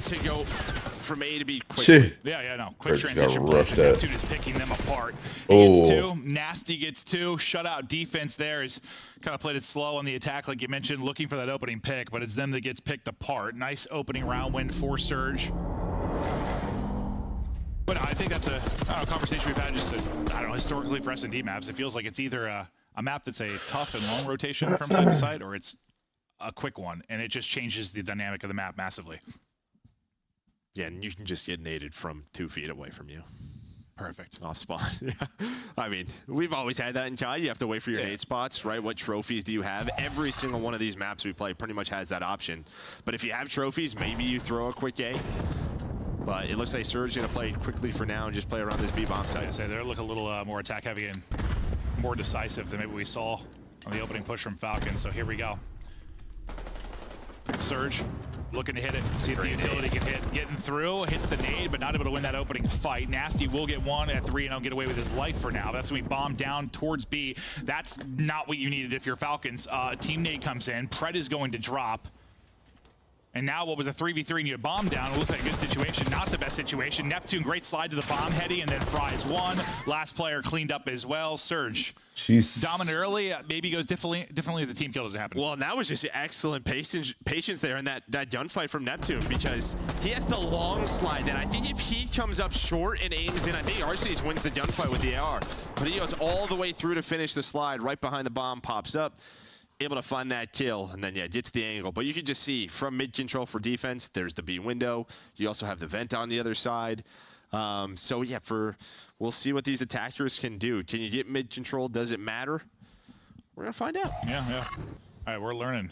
to go from A to B quickly. Yeah, no. Quick Just got transition plays, rushed and at. Neptune is picking them apart. He gets Oh. 2. Nasty gets 2. Shutout defense there is kind of played it slow on the attack, like you mentioned, looking for that opening pick, but it's them that gets picked apart. Nice opening round win for Surge. But I think that's a conversation we've had just, I don't know, historically for S&D maps. It feels like it's either a map that's a tough and long rotation from side to side, or it's a quick one, and it just changes the dynamic of the map massively. Yeah, and you can just get naded from 2 feet away from you. Perfect. Off spot. Yeah. I mean, we've always had that in COD. You have to wait for your nade spots, right? What trophies do you have? Every single one of these maps we play pretty much has that option. But if you have trophies, maybe you throw a quick A. But it looks like Surge is going to play quickly for now and just play around this B-bomb side. I'd say they're looking a little more attack heavy and more decisive than maybe we saw on the opening push from Falcon. So here we go. Surge looking to hit it, see if the utility can hit. Getting through, hits the nade, but not able to win that opening fight. Nasty will get 1 at 3 and get away with his life for now. That's when we bomb down towards B. That's not what you needed if you're Falcons. Team nade comes in. Pred is going to drop. And now what was a 3v3 and you bomb down, it looks like a good situation, not the best situation. Neptune, great slide to the bomb heady, and then Fries 1. Last player cleaned up as well. Surge. Jeez. Dominant early, maybe goes differently if the team kill doesn't happen. Well, and that was just excellent patience there in that gunfight from Neptune, because he has the long slide that I think if he comes up short and aims in, I think Arceus wins the gunfight with the AR. But he goes all the way through to finish the slide, right behind the bomb, pops up, able to find that kill, and then, yeah, gets the angle. But you can just see from mid-control for defense, there's the B window. You also have the vent on the other side. So, yeah, we'll see what these attackers can do. Can you get mid-control? Does it matter? We're going to find out. Yeah. All right, we're learning.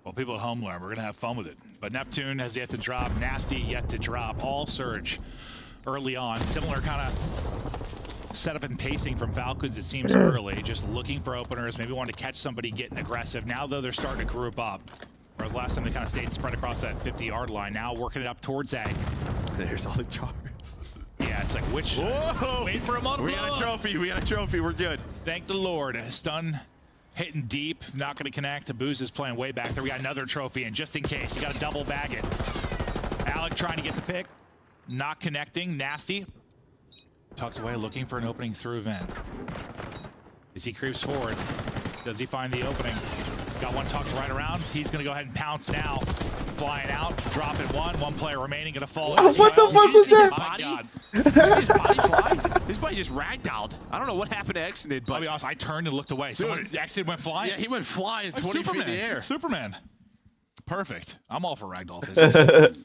Well, people at home learn. We're going to have fun with it. But Neptune has yet to drop. Nasty yet to drop. All Surge early on. Similar kind of setup and pacing from Falcons, it seems early, just looking for openers, maybe wanting to catch somebody getting aggressive. Now, though, they're starting to group up. Whereas last time they kind of stayed spread across that 50-yard line. Now working it up towards A. There's all the jars. Yeah, it's like, which? Whoa! Wait for a moment. We got a trophy. We got a trophy. We're good. Thank the Lord. Stun hitting deep, not going to connect. Booze is playing way back there. We got another trophy, and just in case, you got to double bag it. Alec trying to get the pick, not connecting. Nasty tucked away, looking for an opening through vent. As he creeps forward, does he find the opening? Got one tucked right around. He's going to go ahead and pounce now. Flying out, dropping 1. 1 player remaining, going to fall. Oh, what the fuck was that? My God. Did you see his body fly? His body just ragdolled. I don't know what happened to Exnid, but I'll be honest, I turned and looked away. Someone Exnid went flying. yeah, he went flying 20 Superman. feet in the air. Superman. Perfect. I'm all for ragdoll physics.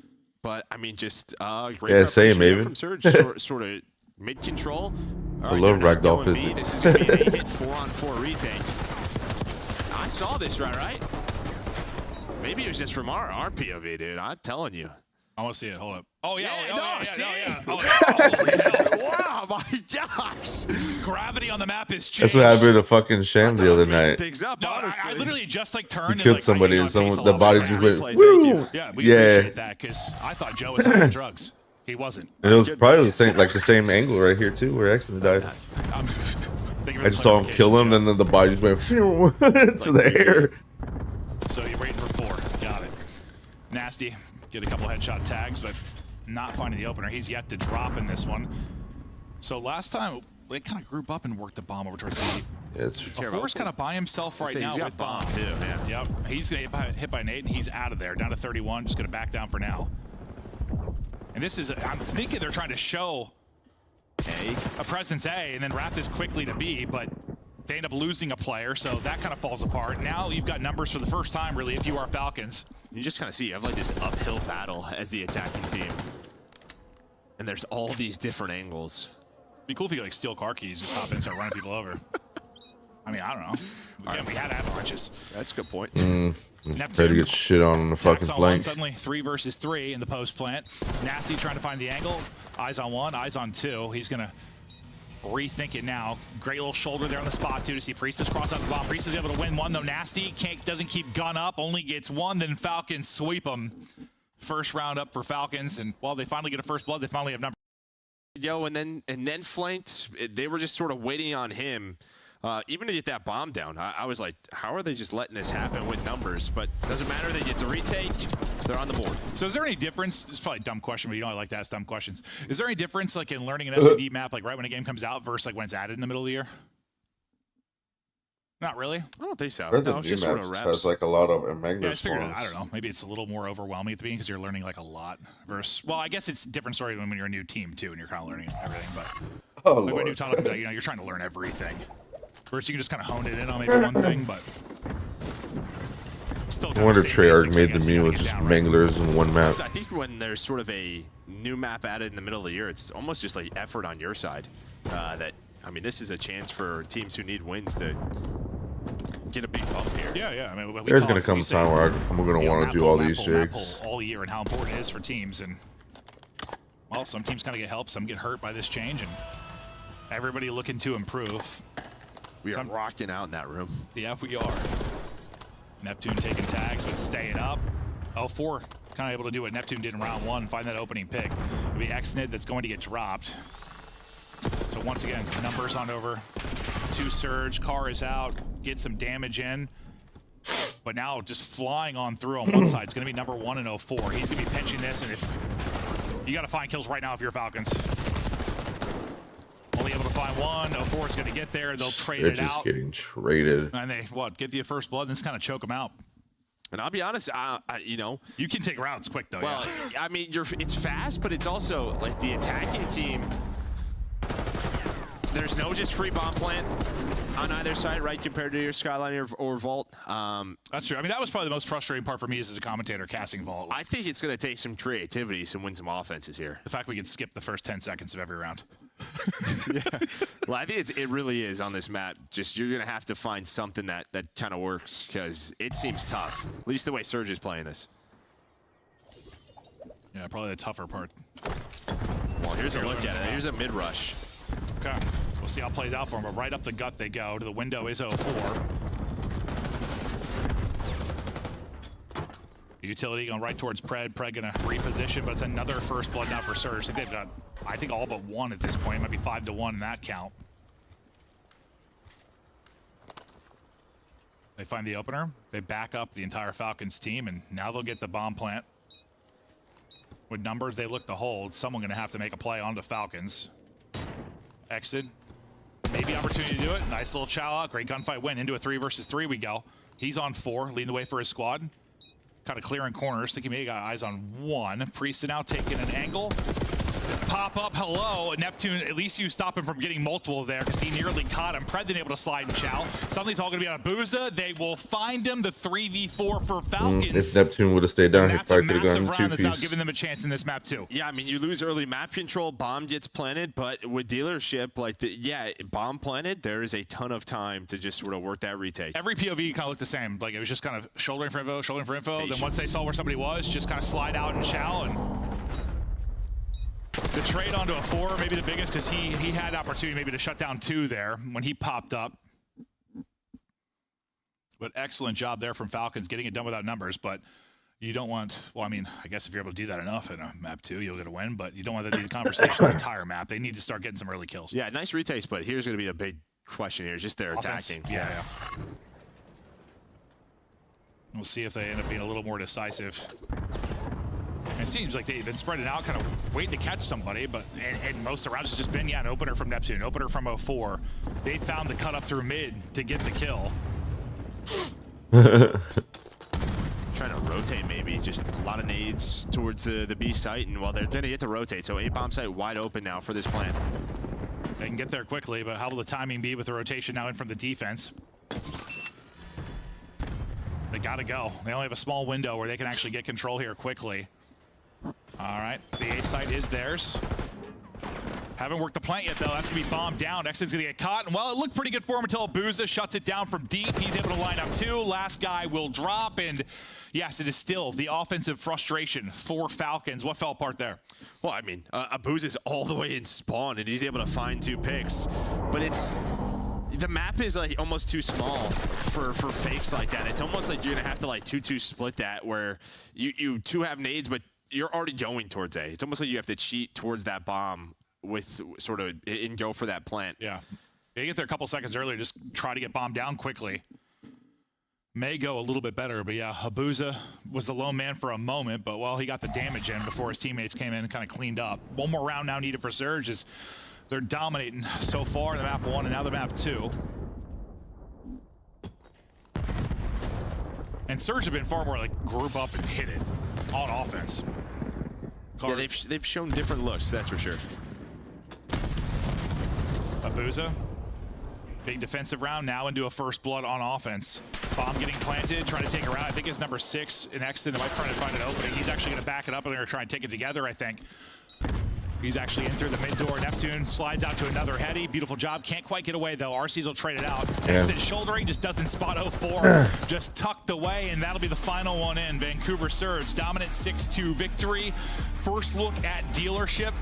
But I mean, just great. Yeah, same, preparation Maven. from Surge, sort of mid control. I love ragdoll physics. This is gonna be an 8-hit 4-on-4 retake. I saw this right? Maybe it was just from our POV, dude. I'm telling you. I want to see it. Hold up. Oh, yeah. Yeah, Oh, no, see? yeah. Wow, my gosh. Gravity on the map is changed. That's what happened to fucking Sham the other night. Up, no, I literally just like turned. He killed and, somebody and the body just went. Woo! Yeah, we appreciate that because I thought Joe was on drugs. He wasn't. And it was probably the same, like the same angle right here too, where Exton died. I just saw him kill him, and then the body just went into the air. So you're waiting for 4. Got it. Nasty. Get a couple headshot tags, but not finding the opener. He's yet to drop in this one. So last time they kind of group up and worked the bomb over towards the. Yeah, it's Four's kind of by himself right now with bomb too. Yeah. Yep. He's gonna get hit by Nate, and he's out of there. Down to 31. Just gonna back down for now. And this is, I'm thinking they're trying to show a presence A and then wrap this quickly to B, but they end up losing a player, so that kind of falls apart. Now you've got numbers for the first time, really, if you are Falcons. You just kind of see you have like this uphill battle as the attacking team. And there's all these different angles. It'd be cool if you could, like, steal car keys, just hop in and start running people over. I mean, I don't know. Again, we had avalanches. That's a good point. Try to get shit on the fucking flank. Suddenly 3 versus 3 in the post plant. Nasty trying to find the angle. Eyes on 1, eyes on 2. He's gonna rethink it now. Great little shoulder there on the spot too to see Priestess cross out the bomb. Priestess able to win 1 though. Nasty doesn't keep gun up, only gets 1. Then Falcons sweep them. First round up for Falcons, and while they finally get a first blood, they finally have number. Yo, and then flanked. They were just sort of waiting on him. Even to get that bomb down, I was like, how are they just letting this happen with numbers? But doesn't matter, they get the retake, they're on the board. So is there any difference, this is probably a dumb question, but you know I like to ask dumb questions. Is there any difference like in learning an SCD map like right when a game comes out versus like when it's added in the middle of the year? Not really? I don't think so. No, it's just sort of reps. Has like a lot of Magnus I don't know, maybe it's a little more overwhelming at the beginning because you're learning like a lot versus, well, I guess it's a different story when you're a new team too and you're kind of learning everything, but like when you talk about, you know, you're trying to learn everything. First, you can just kind of hone it in on maybe one thing, but still. I wonder Treyarch made the meme with just manglers in one map. I think when there's sort of a new map added in the middle of the year, it's almost just like effort on your side. I mean, this is a chance for teams who need wins to get a big bump here. Yeah. I mean, there's going to come a time where I'm going to want to do all these jigs all year, and how important it is for teams. And well, some teams kind of get help, some get hurt by this change, and everybody looking to improve. We are rocking out in that room. Yeah, we are. Neptune taking tags, but staying up. 4 kind of able to do what Neptune did in round 1, find that opening pick. It'll be Xnid that's going to get dropped. So once again, numbers on over 2 Surge. Car is out, get some damage in. But now just flying on through on one side. It's going to be number 1 and 04. He's going to be pinching this, and if you got to find kills right now if you're Falcons. Only able to find 1. 04 is going to get there. They'll trade it out. They're just getting traded. And they, get the first blood and just kind of choke them out. And I'll be honest, you know. You can take rounds quick, though. Well, I mean, it's fast, but it's also, like, the attacking team. There's no just free bomb plant on either side, right, compared to your Skyline or Vault. That's true. I mean, that was probably the most frustrating part for me as a commentator casting Vault. I think it's going to take some creativity to win some offenses here. The fact we could skip the first 10 seconds of every round. Yeah. Well, I think it really is on this map. Just you're going to have to find something that kind of works because it seems tough, at least the way Surge is playing this. Yeah, probably the tougher part. Well, here's a look at it. Here's a mid-rush. Okay. We'll see how it plays out for him, but right up the gut they go. To the window is 04. Utility going right towards Pred. Pred going to reposition, but it's another first blood now for Surge. I think they've got, all but 1 at this point. It might be 5-1 in that count. They find the opener. They back up the entire Falcons team, and now they'll get the bomb plant. With numbers they look to hold, someone going to have to make a play on the Falcons. Exit. Maybe opportunity to do it. Nice little chow out. Great gunfight win. Into a 3 versus 3 we go. He's on 4, leading the way for his squad. Kind of clearing corners. Think he may have got eyes on 1. Priest now taking an angle. Pop up, hello. Neptune, at least you stop him from getting multiple there because he nearly caught him. Pred then able to slide and chow. Suddenly it's all going to be on Booza. They will find him. The 3v4 for Falcons. If Neptune would have stayed down, he probably could have gone 2-piece. That's giving them a chance in this map too. Yeah, I mean, you lose early map control, bomb gets planted, but with dealership, like, bomb planted, there is a ton of time to just sort of work that retake. Every POV kind of looked the same. Like, it was just kind of shouldering for info, shouldering for info. Patience. Then once they saw where somebody was, just kind of slide out and chow and... The trade onto a 4, maybe the biggest, because he had opportunity maybe to shut down 2 there when he popped up. But excellent job there from Falcons getting it done without numbers. But you don't want, well, I mean, I guess if you're able to do that enough in a map 2, you'll get a win. But you don't want that to be the conversation on the entire map. They need to start getting some early kills. Yeah, nice retakes, but here's going to be a big question here. Just their Offense. attacking. Yeah. We'll see if they end up being a little more decisive. It seems like they've been spreading out, kind of waiting to catch somebody, but and most of the rounds has just been, an opener from Neptune, an opener from 04. They found the cut up through mid to get the kill. Trying to rotate maybe, just a lot of nades towards the B site, and they're going to get to rotate, so A-bomb site wide open now for this plan. They can get there quickly, but how will the timing be with the rotation now in from the defense? They got to go. They only have a small window where they can actually get control here quickly. All right, the A site is theirs. Haven't worked the plant yet, though. That's going to be bombed down. X is going to get caught. And, well, it looked pretty good for him until Abuza shuts it down from deep. He's able to line up 2. Last guy will drop. And, yes, it is still the offensive frustration for Falcons. What fell apart there? Well, I mean, Abuza's all the way in spawn, and he's able to find 2 picks. But the map is like almost too small for fakes like that. It's almost like you're going to have to like 2-2 split that, where you 2 have nades, but you're already going towards A. It's almost like you have to cheat towards that bomb with sort of and go for that plant. Yeah. They get there a couple seconds earlier, just try to get bombed down quickly. May go a little bit better, but yeah, Abuza was the lone man for a moment, but well, he got the damage in before his teammates came in and kind of cleaned up. One more round now needed for Surge as they're dominating so far in the map 1 and now the map 2. And Surge have been far more like group up and hit it on offense. Yeah, they've shown different looks, that's for sure. Abuza, big defensive round, now into a first blood on offense. Bomb getting planted, trying to take her out. I think it's number 6 in Exton. They might try to find an opening. He's actually going to back it up and they're going to try and take it together, I think. He's actually in through the mid door. Neptune slides out to another heady. Beautiful job. Can't quite get away, though. RC's will trade it out. Exit shouldering, just doesn't spot 04. Just tucked away, and that'll be the final one in. Vancouver Surge, dominant 6-2 victory. First look at dealership.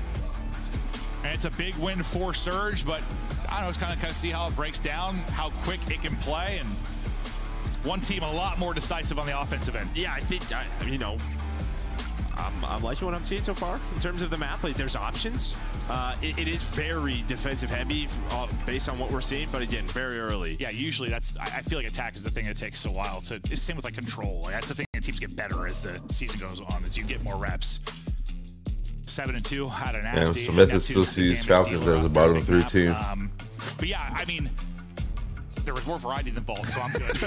And it's a big win for Surge, but I don't know, it's kind of see how it breaks down, how quick it can play, and one team a lot more decisive on the offensive end. Yeah, I think, I'm liking what I'm seeing so far in terms of the map. Like, there's options. It is very defensive heavy based on what we're seeing, but again, very early. Yeah, usually I feel like attack is the thing that takes a while to. It's the same with like control. Like, that's the thing that teams get better as the season goes on, as you get more reps. 7-2 had a nasty. Yeah, so Method still sees Falcons as a bottom 3 team. But yeah, I mean, there was more variety than Vault, so I'm good.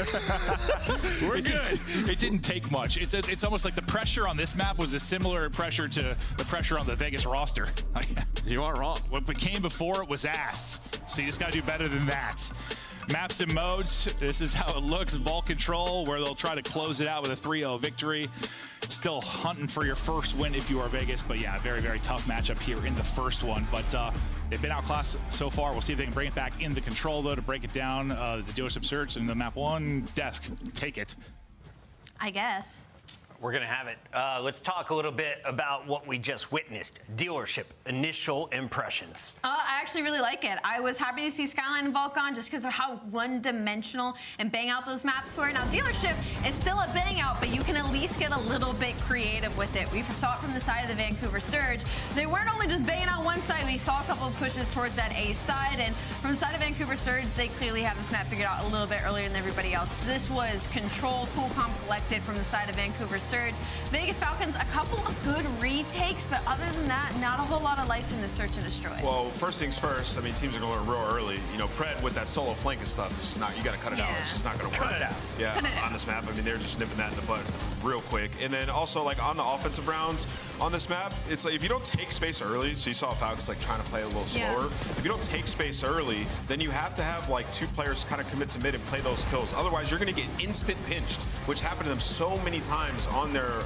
We're good. It didn't take much. It's almost like the pressure on this map was a similar pressure to the pressure on the Vegas roster. You aren't wrong. What came before it was ass. So you just got to do better than that. Maps and modes, this is how it looks. Vault Control, where they'll try to close it out with a 3-0 victory. Still hunting for your first win if you are Vegas, but yeah, very, very tough matchup here in the first one. But they've been outclassed so far. We'll see if they can bring it back in the control, though, to break it down. The dealership search and the map 1 desk. Take it. I guess. We're going to have it. Let's talk a little bit about what we just witnessed. Dealership, initial impressions. I actually really like it. I was happy to see Skyline and Vulcan just because of how one-dimensional and bang out those maps were. Now, Dealership is still a bang out, but you can at least get a little bit creative with it. We saw it from the side of the Vancouver Surge. They weren't only just banging out one side, we saw a couple of pushes towards that A side, and from the side of Vancouver Surge, they clearly have this map figured out a little bit earlier than everybody else. This was controlled, cool, calm, collected from the side of Vancouver Surge. Vegas Falcons, a couple of good retakes, but other than that, not a whole lot of life in the search and destroy. Well, first things first, I mean, teams are going real early. You know, Pred with that solo flank and stuff, it's just not, you got to cut it out. It's just not going to work. Cut it out. Yeah, on this map. I mean, they're just nipping that in the bud real quick. And then also, like, on the offensive rounds on this map, it's like if you don't take space early, so you saw Falcons, like, trying to play a little slower. If you don't take space early, then you have to have, like, 2 players kind of commit to mid and play those kills. Otherwise, you're going to get instant pinched, which happened to them so many times on their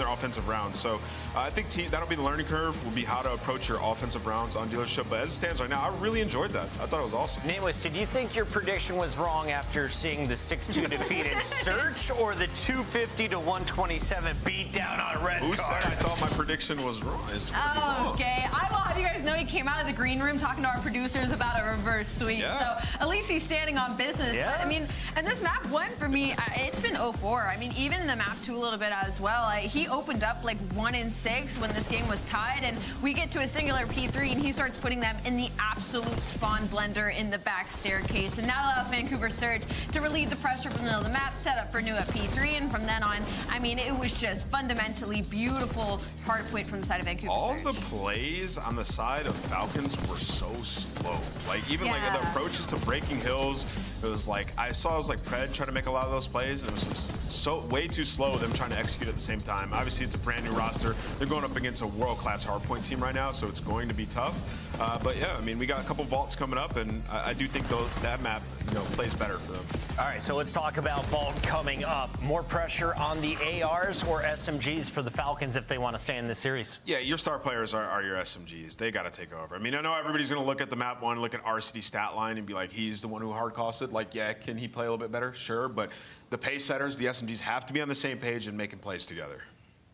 offensive rounds. So I think that'll be the learning curve, will be how to approach your offensive rounds on Dealership. But as it stands right now, I really enjoyed that. I thought it was awesome. Nitwist, did you think your prediction was wrong after seeing the 6-2 defeat in Search or the 250 to 127 beat down on Red Who Card? said I thought my prediction was wrong? Oh, okay. I will have you guys know he came out of the green room talking to our producers about a reverse sweep. Yeah. So at least he's standing on business. Yeah. But, I mean, and this map 1 for me, it's been 0-4. I mean, even the map 2 a little bit as well. He opened up like 1-6 when this game was tied, and we get to a singular P3, and he starts putting them in the absolute spawn blender in the back staircase. And that allows Vancouver Surge to relieve the pressure from the middle of the map, set up for new at P3, and from then on, I mean, it was just fundamentally beautiful hard point from the side of Vancouver All Surge. the plays on the side of Falcons were so slow. Like, even like the approaches to breaking hills, it was like, I saw it was like Pred trying to make a lot of those plays, and it was just so way too slow them trying to execute at the same time. Obviously, it's a brand new roster. They're going up against a world-class hardpoint team right now, so it's going to be tough. But yeah, I mean, we got a couple vaults coming up, and I do think that map, plays better for them. All right, so let's talk about Vault coming up. More pressure on the ARs or SMGs for the Falcons if they want to stay in this series? Yeah, your star players are your SMGs. They got to take over. I mean, I know everybody's going to look at the map 1, look at RCD stat line and be like, he's the one who hard costed. Like, yeah, can he play a little bit better? Sure, but the pace setters, the SMGs have to be on the same page and making plays together.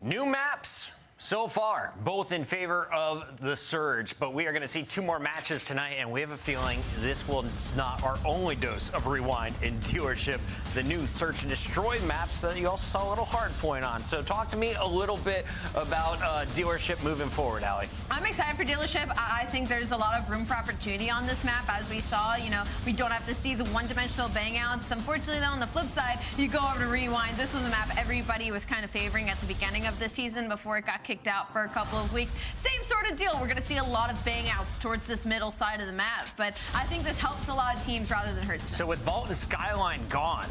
New maps so far, both in favor of the Surge, but we are going to see 2 more matches tonight, and we have a feeling this will not our only dose of Rewind in Dealership, the new Search and Destroy maps that you also saw a little hard point on. So talk to me a little bit about Dealership moving forward, Allie. I'm excited for Dealership. I think there's a lot of room for opportunity on this map. As we saw, we don't have to see the one-dimensional bang-outs. Unfortunately, though, on the flip side, you go over to Rewind. This was a map everybody was kind of favoring at the beginning of the season before it got kicked out for a couple of weeks. Same sort of deal. We're going to see a lot of bang-outs towards this middle side of the map, but I think this helps a lot of teams rather than hurts them. So with Vault and Skyline gone,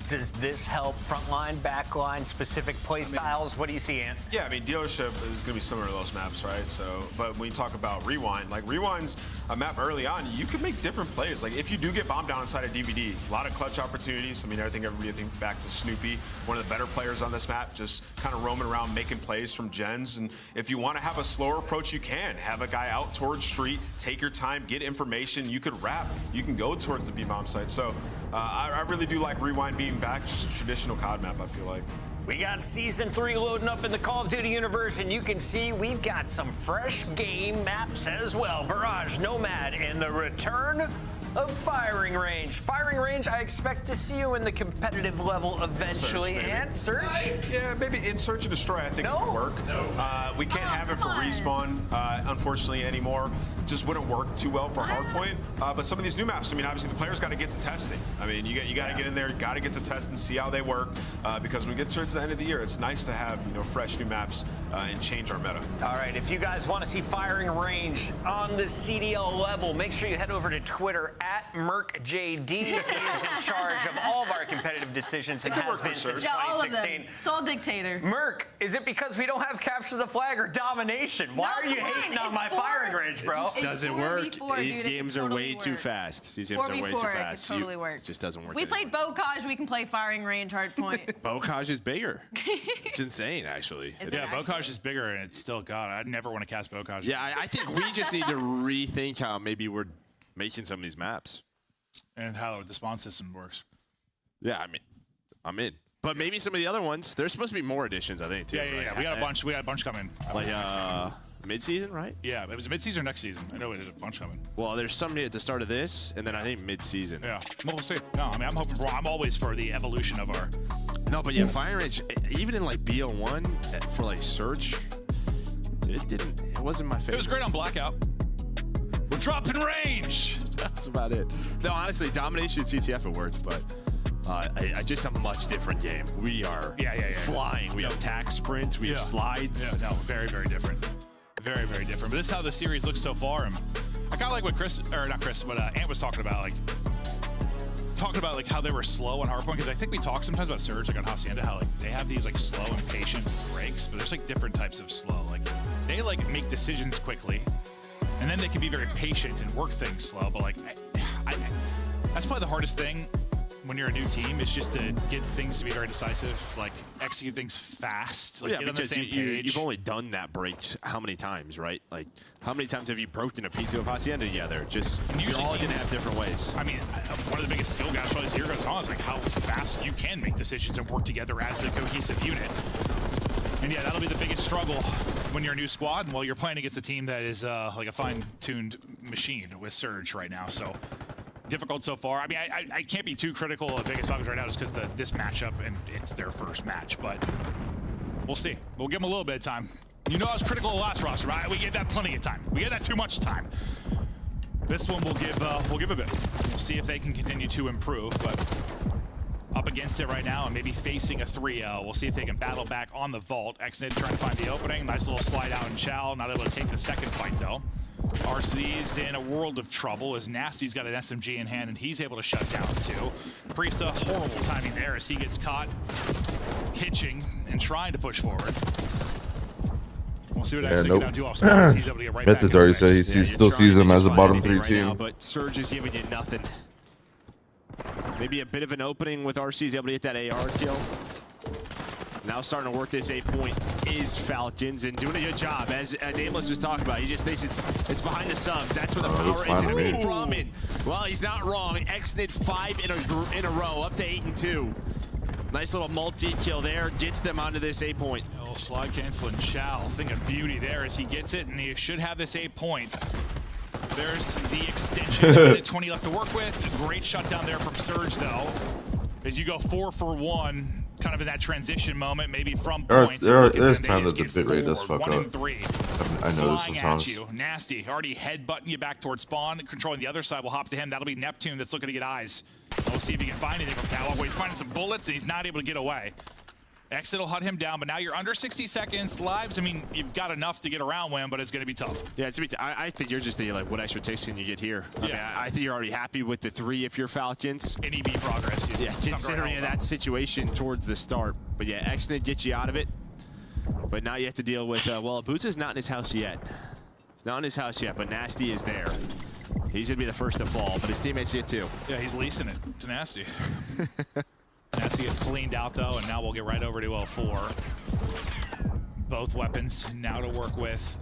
does this help frontline, backline, specific play styles? What do you see, Ant? Yeah, I mean, Dealership is going to be similar to those maps, right? So, but when you talk about Rewind, like Rewind's a map early on, you can make different plays. Like if you do get bombed down inside a DVD, a lot of clutch opportunities. I mean, I think back to Snoopy, one of the better players on this map, just kind of roaming around making plays from gens. And if you want to have a slower approach, you can. Have a guy out towards street, take your time, get information. You could wrap. You can go towards the B-bomb site. So I really do like Rewind being back, just a traditional COD map, I feel like. We got Season 3 loading up in the Call of Duty universe, and you can see we've got some fresh game maps as well. Barrage, Nomad, and the return of Firing Range. Firing Range, I expect to see you in the competitive level eventually. Search, and Search? Yeah, maybe in Search and Destroy, I think it would work. We can't have it for respawn, unfortunately, anymore. Just wouldn't work too well for Hardpoint. But some of these new maps, I mean, obviously the players got to get to testing. I mean, you got to get in there, you got to get to test and see how they work. Because when we get towards the end of the year, it's nice to have fresh new maps and change our meta. All right, if you guys want to see Firing Range on the CDL level, make sure you head over to Twitter @MerkJD. He is in charge of all of our competitive decisions and has been since 2016. Sole dictator. Merk, is it because we don't have Capture the Flag or Domination? Why are you hating on my Firing Range, bro? It just doesn't work. These games are way too fast. These games are way too fast. It totally works. It just doesn't work. We played Bocage, we can play Firing Range Hardpoint. Bocage is bigger. It's insane, actually. Yeah, Bocage is bigger, and it's still God. I'd never want to cast Bocage. Yeah, I think we just need to rethink how maybe we're making some of these maps. And how the spawn system works. Yeah, I mean, I'm in. But maybe some of the other ones, there's supposed to be more additions, I think, too. Yeah. We got a bunch coming. Like mid-season, right? Yeah, it was mid-season or next season. I know there's a bunch coming. Well, there's some at the start of this, and then I think mid-season. Yeah, well, we'll see. No, I mean, I'm always for the evolution of our... No, but yeah, Fire Range, even in like BO1 for like Search, it wasn't my favorite. It was great on Blackout. We're dropping range. That's about it. No, honestly, Domination and CTF it works, but I just a much different game. We are flying. We have attack sprints. We have slides. Yeah, no, very, very different. Very, very different. But this is how the series looks so far. And I kind of like what Ant was talking about, like how they were slow on Hardpoint, because I think we talk sometimes about Surge, like on Hacienda, how like they have these like slow and patient breaks, but there's like different types of slow. Like they like make decisions quickly. And then they can be very patient and work things slow. But like, that's probably the hardest thing when you're a new team is just to get things to be very decisive, like execute things fast, like get on the same page. You've only done that break how many times, right? Like, how many times have you broken a P2 of Hacienda together? Just, you're all going to have different ways. I mean, one of the biggest skill gaps as the year goes on is like how fast you can make decisions and work together as a cohesive unit. And yeah, that'll be the biggest struggle when you're a new squad. Well, you're playing against a team that is like a fine-tuned machine with Surge right now, so difficult so far. I mean, I can't be too critical of Vegas Falcons right now just because this matchup and it's their first match, but we'll see. We'll give them a little bit of time. You know I was critical of last roster, right? We gave that plenty of time. We gave that too much time. This one we'll give a bit. We'll see if they can continue to improve, but up against it right now and maybe facing a 3-0. We'll see if they can battle back on the vault. Exnid trying to find the opening. Nice little slide out in Chow. Not able to take the second fight though. RC's in a world of trouble as Nasty's got an SMG in hand and he's able to shut down too. Priesta, horrible timing there as he gets caught hitching and trying to push forward. We'll see what Exnid can now do off spot. He's able to get right back. Method's already said he still sees them as a bottom 3 team. Now, but Surge is giving you nothing. Maybe a bit of an opening with RC's able to get that AR kill. Now starting to work this 8-point is Falcons and doing a good job. As Nameless was talking about, he just thinks it's behind the subs. That's where the power is going to be from. And, well, he's not wrong. Exnid 5 in a row, up to 8-2. Nice little multi-kill there, gets them onto this 8-point. Oh, slide canceling Chow. Thing of beauty there as he gets it, and he should have this 8-point. There's the extension, a minute 20 left to work with. Great shutdown there from Surge, though. As you go 4 for 1, kind of in that transition moment, maybe from points. There's times that the bit rate does fuck 1 up. and 3. I know this sometimes. At you. Nasty, already headbutting you back towards spawn, controlling the other side. We'll hop to him. That'll be Neptune that's looking to get eyes. We'll see if he can find anything from Cowell. He's finding some bullets, and he's not able to get away. Exit will hunt him down, but now you're under 60 seconds. Lives, I mean, you've got enough to get around win, but it's going to be tough. Yeah, I think you're just thinking, like, what expectation you get here. I mean, I think you're already happy with the 3 if you're Falcons. Any EB progress. Yeah, considering that situation towards the start. But yeah, Exnid gets you out of it. But now you have to deal with, well, Abuza's not in his house yet. He's not in his house yet, but Nasty is there. He's going to be the first to fall, but his teammates get too. Yeah, he's leasing it to Nasty. Nasty gets cleaned out though, and now we'll get right over to 04. Both weapons now to work with.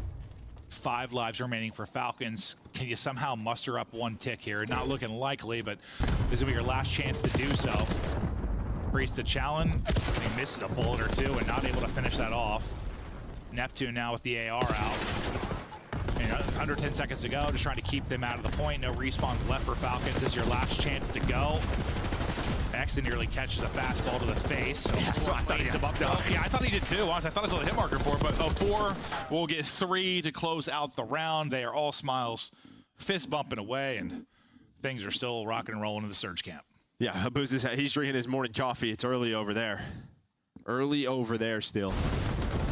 5 lives remaining for Falcons. Can you somehow muster up 1 tick here? Not looking likely, but this will be your last chance to do so. Priesta Challen, he misses a bullet or 2 and not able to finish that off. Neptune now with the AR out. And under 10 seconds to go, just trying to keep them out of the point. No respawns left for Falcons. This is your last chance to go. Exton nearly catches a fastball to the face. So yeah, that's what I thought he got stuck. Yeah, I thought he did too. Honestly, I thought I saw the hit marker for it, but 04 will get 3 to close out the round. They are all smiles, fist bumping away, and things are still rocking and rolling in the Surge camp. Yeah, Abuza's, he's drinking his morning coffee. It's early over there. Early over there still.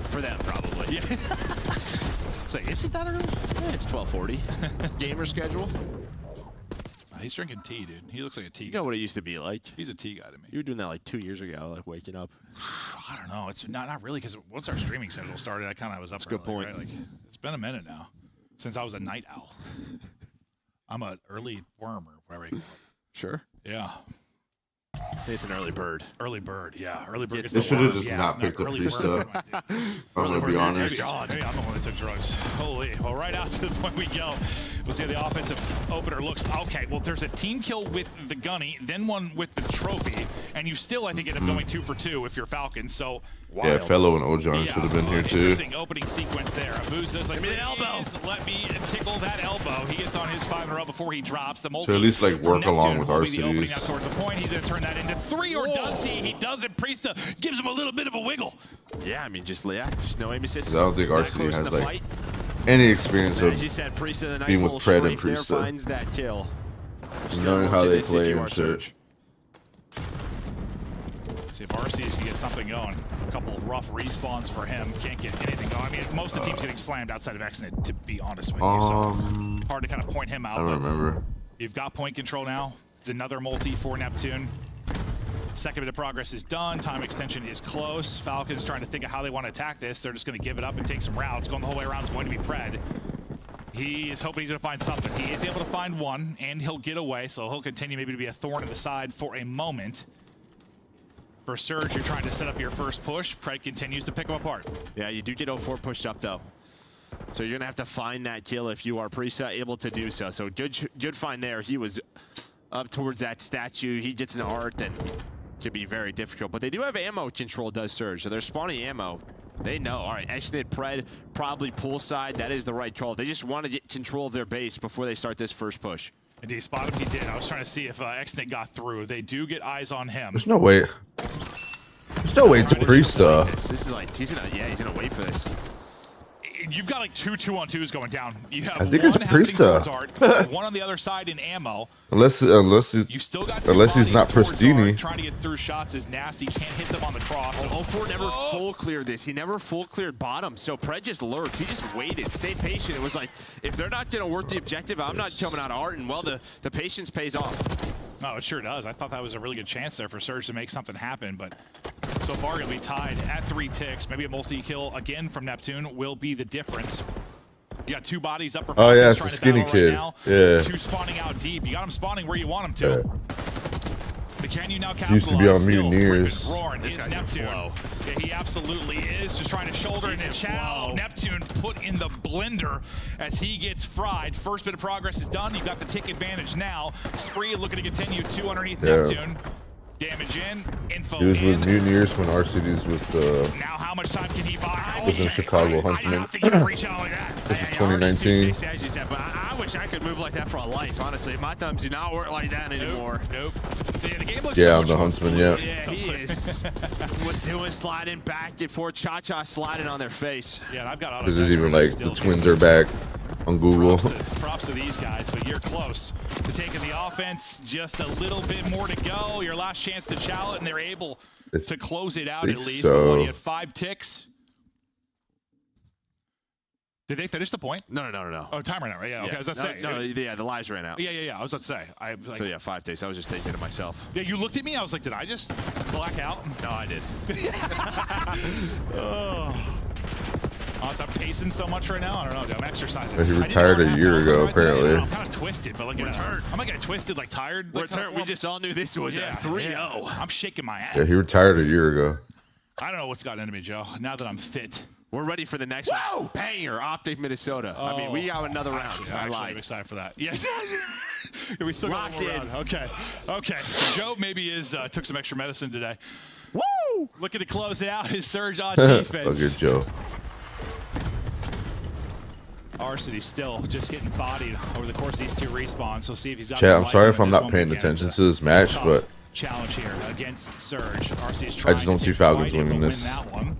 For them, probably. Yeah. Say, is it that early? Yeah, it's 12:40. Gamer schedule. He's drinking tea, dude. He looks like a tea guy. You know what it used to be like. He's a tea guy to me. You were doing that like 2 years ago, like waking up. I don't know. It's not really, because once our streaming schedule started, I kind of was up. That's a good point. Right? Like, it's been a minute now since I was a night owl. I'm an early worm or whatever you call it. Sure. Yeah. It's an early bird. Early bird, yeah. Early bird gets They the should have worm. just not picked up Priesta. I'm going to be honest. Maybe I'm the one that took drugs. Holy. Well, right out to the point we go. We'll see how the offensive opener looks. Okay, well, there's a team kill with the gunny, then one with the trophy, and you still, I think, end up going 2 for 2 if you're Falcons. So, wild. Yeah, Fellow and Ojon should have been here, too. Interesting opening sequence there. Abuza's like, give me the elbow. Let me tickle that elbow. He gets on his 5 in a row before he drops. The multi to at least, like, work along with RC's. The opening RC's. out towards the point. He's going to turn that into 3, or does he? He does it. Priesta gives him a little bit of a wiggle. Yeah, I mean, just no aim assist. I don't think RC has, like, any experience of as you said, Priesta, the nice being with Pred and there Priesta. finds that kill. Knowing how they play and shit. See if RC's can get something going. A couple of rough respawns for him. Can't get anything going. I mean, most of the team's getting slammed outside of Exnid, to be honest with you. So hard to kind of point him out. I don't remember. You've got point control now. It's another multi for Neptune. Second bit of progress is done. Time extension is close. Falcons trying to think of how they want to attack this. They're just going to give it up and take some routes. Going the whole way around is going to be Pred. He is hoping he's going to find something. He is able to find one, and he'll get away, so he'll continue maybe to be a thorn in the side for a moment. For Surge, you're trying to set up your first push. Pred continues to pick him apart. Yeah, you do get 04 pushed up, though. So you're going to have to find that kill if you are able to do so. So good find there. He was up towards that statue. He gets an art, and it could be very difficult. But they do have ammo control, does Surge. So they're spawning ammo. They know. All right, Exnit, Pred, probably poolside. That is the right call. They just want to get control of their base before they start this first push. And he spotted him. He did. I was trying to see if Exnit got through. They do get eyes on him. There's no way. There's no way it's Priesta. This is like, he's gonna wait for this. You've got like 2 2-on-2s going down. You have I think it's Priesta. One on the other side in ammo. Unless he's not Pristini. Trying to get through shots is nasty. Can't hit them on the cross. So 04 never full cleared this. He never full cleared bottom. So Pred just lurked. He just waited, stayed patient. It was like, if they're not going to work the objective, I'm not coming out of art. And well, the patience pays off. No, it sure does. I thought that was a really good chance there for Surge to make something happen, but so far going to be tied at 3 ticks. Maybe a multi-kill again from Neptune will be the difference. You got 2 bodies up. Oh yeah, it's the skinny kid. Right yeah. 2 spawning out deep. You got them spawning where you want them to. But can you now capitalize? Used to be on Mutineers. Roaring is Neptune. Yeah, he absolutely is. Just trying to shoulder into Chow. Neptune put in the blender as he gets fried. First bit of progress is done. You've got the tick advantage now. Spree looking to continue. 2 underneath Neptune. Damage in, info He was in. with Mutineers when RCDs was the. Now how much time can he buy? Was in Chicago Huntsman. This is 2019. As you said, but I wish I could move like that for a life, honestly. My thumbs do not work like that anymore. Nope. Yeah, the game looks Yeah, so I'm the Huntsman, yeah. Yeah, he is. Was doing sliding back before Cha-Cha sliding on their face. Yeah, and I've got auto. This is even like the twins are back on Google. Props to these guys, but you're close to taking the offense. Just a little bit more to go. Your last chance to chow it, and they're able to close it out at least. So. But what, you had 5 ticks? Did they finish the point? No. Oh, timer now, right? Yeah, okay. I was about to say. No, yeah, the lives ran out. Yeah. I was about to say. I was like, so yeah, 5 ticks. I was just thinking to myself. Yeah, you looked at me. I was like, did I just black out? No, I did. Honestly, I'm pacing so much right now. I don't know. I'm exercising. He retired a year ago, apparently. I'm kind of twisted, but like, I'm like twisted, like tired. We're turned. We just all knew this was a 3-0. Yeah. I'm shaking my ass. Yeah, he retired a year ago. I don't know what's gotten into me, Joe. Now that I'm fit. We're ready for the next one. Banger, Optic, Minnesota. I mean, we got another round. I'm excited for that. Yeah. We still got Locked in. Okay. Joe maybe took some extra medicine today. Woo! Looking to close it out. His Surge on defense. Look at Joe. Arcity still just getting bodied over the course of these 2 respawns. So see if he's got. Chat, I'm sorry if I'm not paying attention to this match, but challenge here against Surge. Arcety's I just don't see Falcons winning this. That one.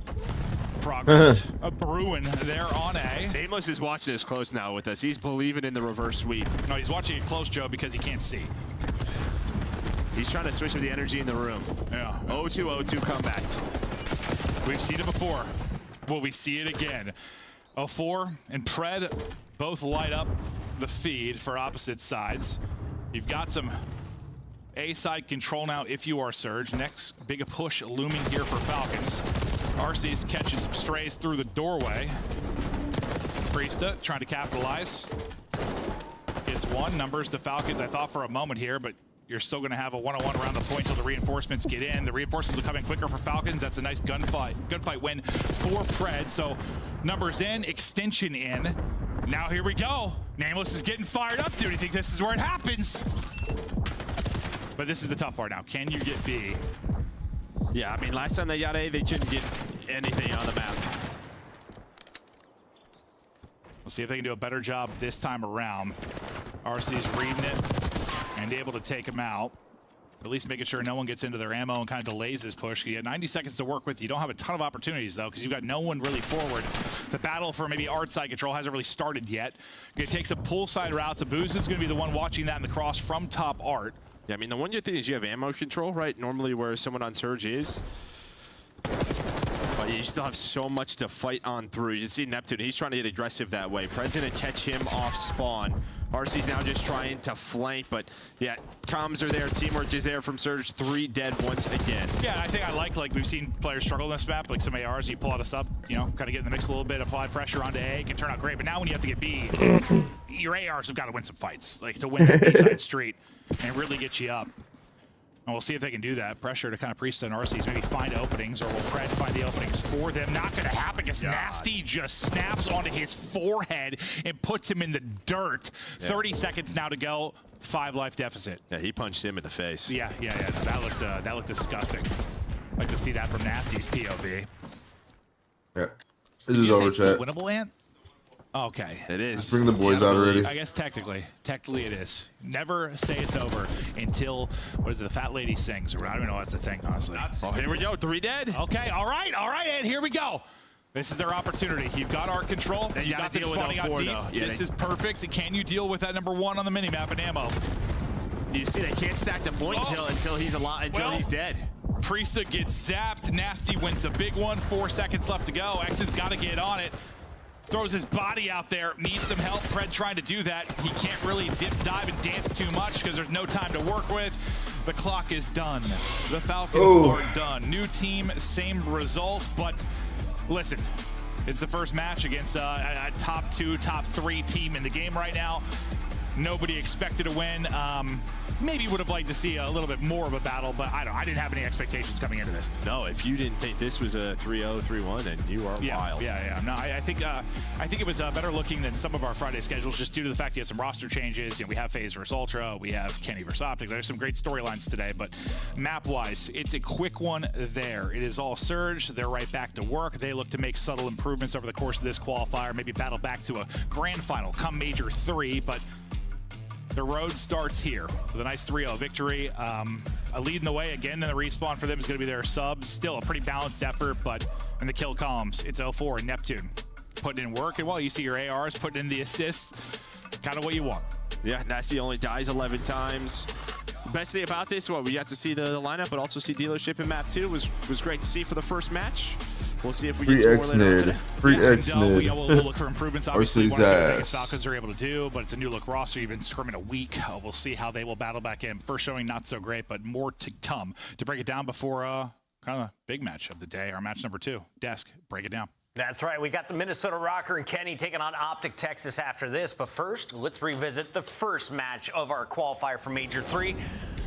Progress a brewing there on A. Nameless is watching this close now with us. He's believing in the reverse sweep. No, he's watching it close, Joe, because he can't see. He's trying to switch with the energy in the room. Yeah. 0-2 comeback. We've seen it before. Will we see it again? 04 and Pred both light up the feed for opposite sides. You've got some A-side control now if you are Surge. Next big push looming here for Falcons. RC's catching some strays through the doorway. Priesta trying to capitalize. Gets 1. Numbers the Falcons, I thought for a moment here, but you're still going to have a 1-on-1 around the point until the reinforcements get in. The reinforcements will come in quicker for Falcons. That's a nice gunfight win for Pred. So numbers in, extension in. Now here we go. Nameless is getting fired up, dude. You think this is where it happens? But this is the tough part now. Can you get B? Yeah, I mean, last time they got A, they couldn't get anything on the map. We'll see if they can do a better job this time around. RC's reading it and able to take him out. At least making sure no one gets into their ammo and kind of delays this push. You have 90 seconds to work with. You don't have a ton of opportunities, though, because you've got no one really forward. The battle for maybe art side control hasn't really started yet. It takes a pull side route. So Booz is going to be the one watching that in the cross from top art. Yeah, I mean, the one good thing is you have ammo control, right? Normally where someone on Surge is. But You still have so much to fight on through. You can see Neptune, he's trying to get aggressive that way. Pred's going to catch him off spawn. RC's now just trying to flank, but yeah, comms are there, teamwork is there from Surge. 3 dead once again. Yeah, I think I like we've seen players struggle in this map, like some ARs, you pull out a sub, you know, kind of get in the mix a little bit, apply pressure onto A, can turn out great, but now when you have to get B, your ARs have got to win some fights, like to win that B-side street and really get you up. And we'll see if they can do that. Pressure to kind of Priest and RCs maybe find openings, or will Pred find the openings for them? Not going to happen because Nasty just snaps onto his forehead and puts him in the dirt. 30 seconds now to go. 5 life deficit. Yeah, he punched him in the face. Yeah. That looked disgusting. Like to see that from Nasty's POV. Yeah. This is over, chat. Winnable, Ant? Okay. It is. Let's bring the boys out already. I guess technically it is. Never say it's over until, what is it, the fat lady sings, or I don't even know what's the thing, honestly. Oh, here we go, 3 dead. Okay, all right, and here we go. This is their opportunity. You've got arc control. And you got things spawning out deep. Yeah, this is perfect. Can you deal with that number 1 on the minimap in ammo? You see, they can't stack the point until he's alive, until he's dead. Priesta gets zapped. Nasty wins a big one. 4 seconds left to go. Exit's got to get on it. Throws his body out there, needs some help. Pred trying to do that. He can't really dip, dive, and dance too much because there's no time to work with. The clock is done. The Falcons are done. New team, same result, but listen, it's the first match against a top 2, top 3 team in the game right now. Nobody expected to win. Maybe would have liked to see a little bit more of a battle, but I didn't have any expectations coming into this. No, if you didn't think this was a 3-0, 3-1, then you are wild. Yeah. No, I think it was better looking than some of our Friday schedules, just due to the fact you had some roster changes. You know, we have FaZe versus Ultra, we have Kenny versus Optic. There's some great storylines today, but map-wise, it's a quick one there. It is all Surge. They're right back to work. They look to make subtle improvements over the course of this qualifier, maybe battle back to a grand final come Major 3, but the road starts here with a nice 3-0 victory. Leading the way again in the respawn for them is going to be their subs. Still a pretty balanced effort, but in the kill columns, it's 0-4 and Neptune putting in work. And while you see your ARs putting in the assists, kind of what you want. Yeah, Nasty only dies 11 times. Best thing about this, we got to see the lineup, but also see dealership in map 2 was great to see for the first match. We'll see if we get some more later on today. We'll look for improvements. Obviously, RC's want to see what the ass. Falcons are able to do, but it's a new look roster. You've been scrimming a week. We'll see how they will battle back in. First showing, not so great, but more to come. To break it down before kind of a big match of the day, our match number 2. Desk, break it down. That's right. We got the Minnesota Rokkr and Kenny taking on Optic Texas after this. But first, let's revisit the first match of our qualifier for Major 3.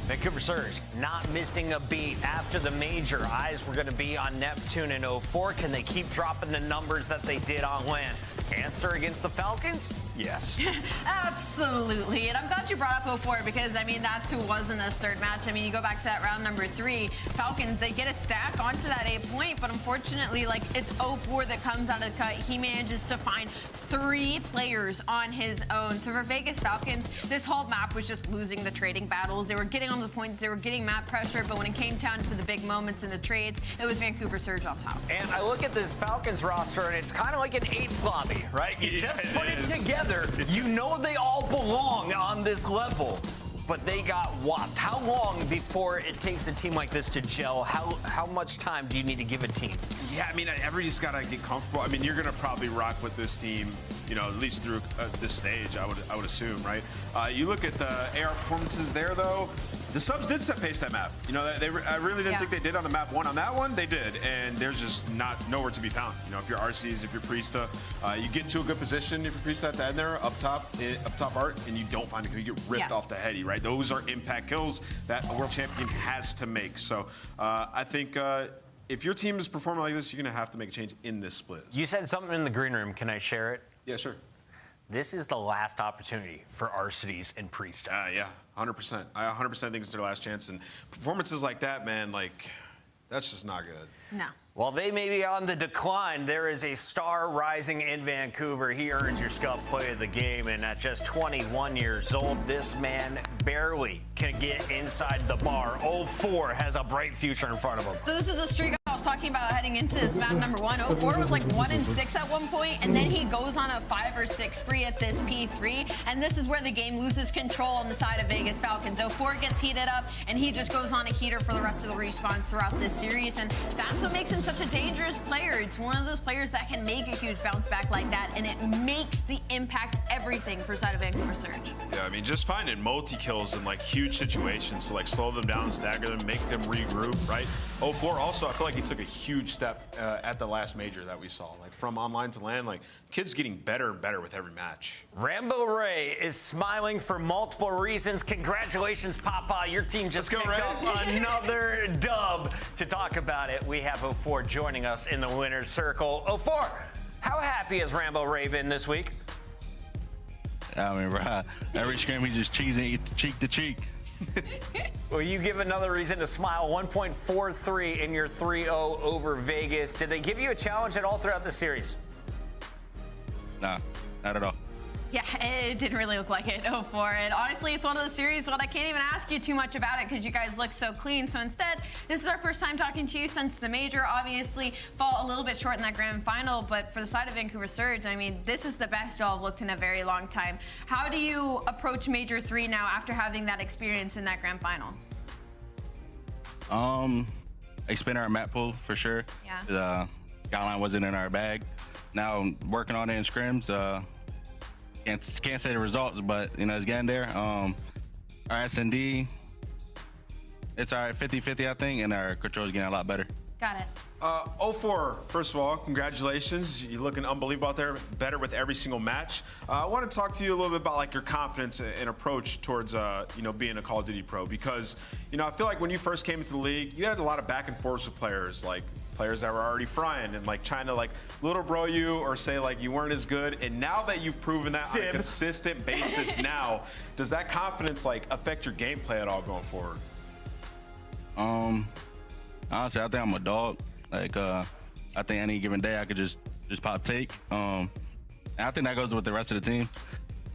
Vancouver Surge not missing a beat after the major. Eyes were going to be on Neptune and 0-4. Can they keep dropping the numbers that they did on LAN? Answer against the Falcons? Yes. Absolutely. And I'm glad you brought up 0-4 because, I mean, that's who was in this third match. I mean, you go back to that round number 3. Falcons, they get a stack onto that 8 point, but unfortunately, like, it's 0-4 that comes out of the cut. He manages to find 3 players on his own. So for Vegas Falcons, this whole map was just losing the trading battles. They were getting on the points, they were getting map pressure, but when it came down to the big moments in the trades, it was Vancouver Surge off top. And I look at this Falcons roster, and it's kind of like an 8 lobby, right? You just put it together. You know they all belong on this level, but they got whopped. How long before it takes a team like this to gel? How much time do you need to give a team? Yeah, I mean, everybody's got to get comfortable. I mean, you're going to probably rock with this team, you know, at least through this stage, I would assume, right? You look at the AR performances there, though. The subs did set pace that map. You know, I really didn't think they did on the map 1. On that one, they did, and there's just nowhere to be found. You know, if you're RCs, if you're Priesta, you get into a good position. If you're Priesta at the end there, up top art, and you don't find it, you get ripped off the heady, right? Those are impact kills that a world champion has to make. So I think if your team is performing like this, you're going to have to make a change in this split. You said something in the green room. Can I share it? Yeah, sure. This is the last opportunity for Arcides and Priest. Yeah, 100%. I 100% think it's their last chance. And performances like that, man, like, that's just not good. No. While they may be on the decline, there is a star rising in Vancouver. He earns your scalp play of the game, and at just 21 years old, this man barely can get inside the bar. 0-4 has a bright future in front of him. So this is a streak I'll talking about heading into this map number 1. 04 was like 1-6 at one point, and then he goes on a 5 or 6 free at this P3, and this is where the game loses control on the side of Vegas Falcons. 04 gets heated up, and he just goes on a heater for the rest of the respawns throughout this series, and that's what makes him such a dangerous player. It's one of those players that can make a huge bounce back like that, and it makes the impact everything for side of Vancouver Surge. Yeah, I mean, just finding multi-kills in like huge situations to like slow them down, stagger them, make them regroup, right? 04 also, I feel like he took a huge step at the last major that we saw. Like from online to LAN, like kid's getting better and better with every match. Rambo Ray is smiling for multiple reasons. Congratulations, Papa. Your team just picked up another dub. To talk about it, we have 04 joining us in the winner's circle. 04, how happy has Rambo Ray been this week? I mean, bro, every scrim he just cheesing cheek to cheek. Well, you give another reason to smile. 1.43 in your 3-0 over Vegas. Did they give you a challenge at all throughout the series? Nah, not at all. Yeah, it didn't really look like it. 04. And honestly, it's one of those series when I can't even ask you too much about it because you guys look so clean. So instead, this is our first time talking to you since the major. Obviously, fall a little bit short in that grand final, but for the side of Vancouver Surge, I mean, this is the best y'all have looked in a very long time. How do you approach Major 3 now after having that experience in that grand final? Expand our map pool for sure. Yeah. Skyline wasn't in our bag. Now working on it in scrims. Can't say the results, but you know it's getting there. Our S&D, it's all right, 50-50 I think, and our control is getting a lot better. Got it. 04, first of all, congratulations. You're looking unbelievable out there, better with every single match. I want to talk to you a little bit about like your confidence and approach towards being a Call of Duty pro, because I feel like when you first came into the league, you had a lot of back and forth with players, like players that were already frying and like trying to like little bro you or say like you weren't as good. And now that you've proven that on a consistent basis now, does that confidence like affect your gameplay at all going forward? Honestly, I think I'm a dog. Like, I think any given day I could just pop take. And I think that goes with the rest of the team.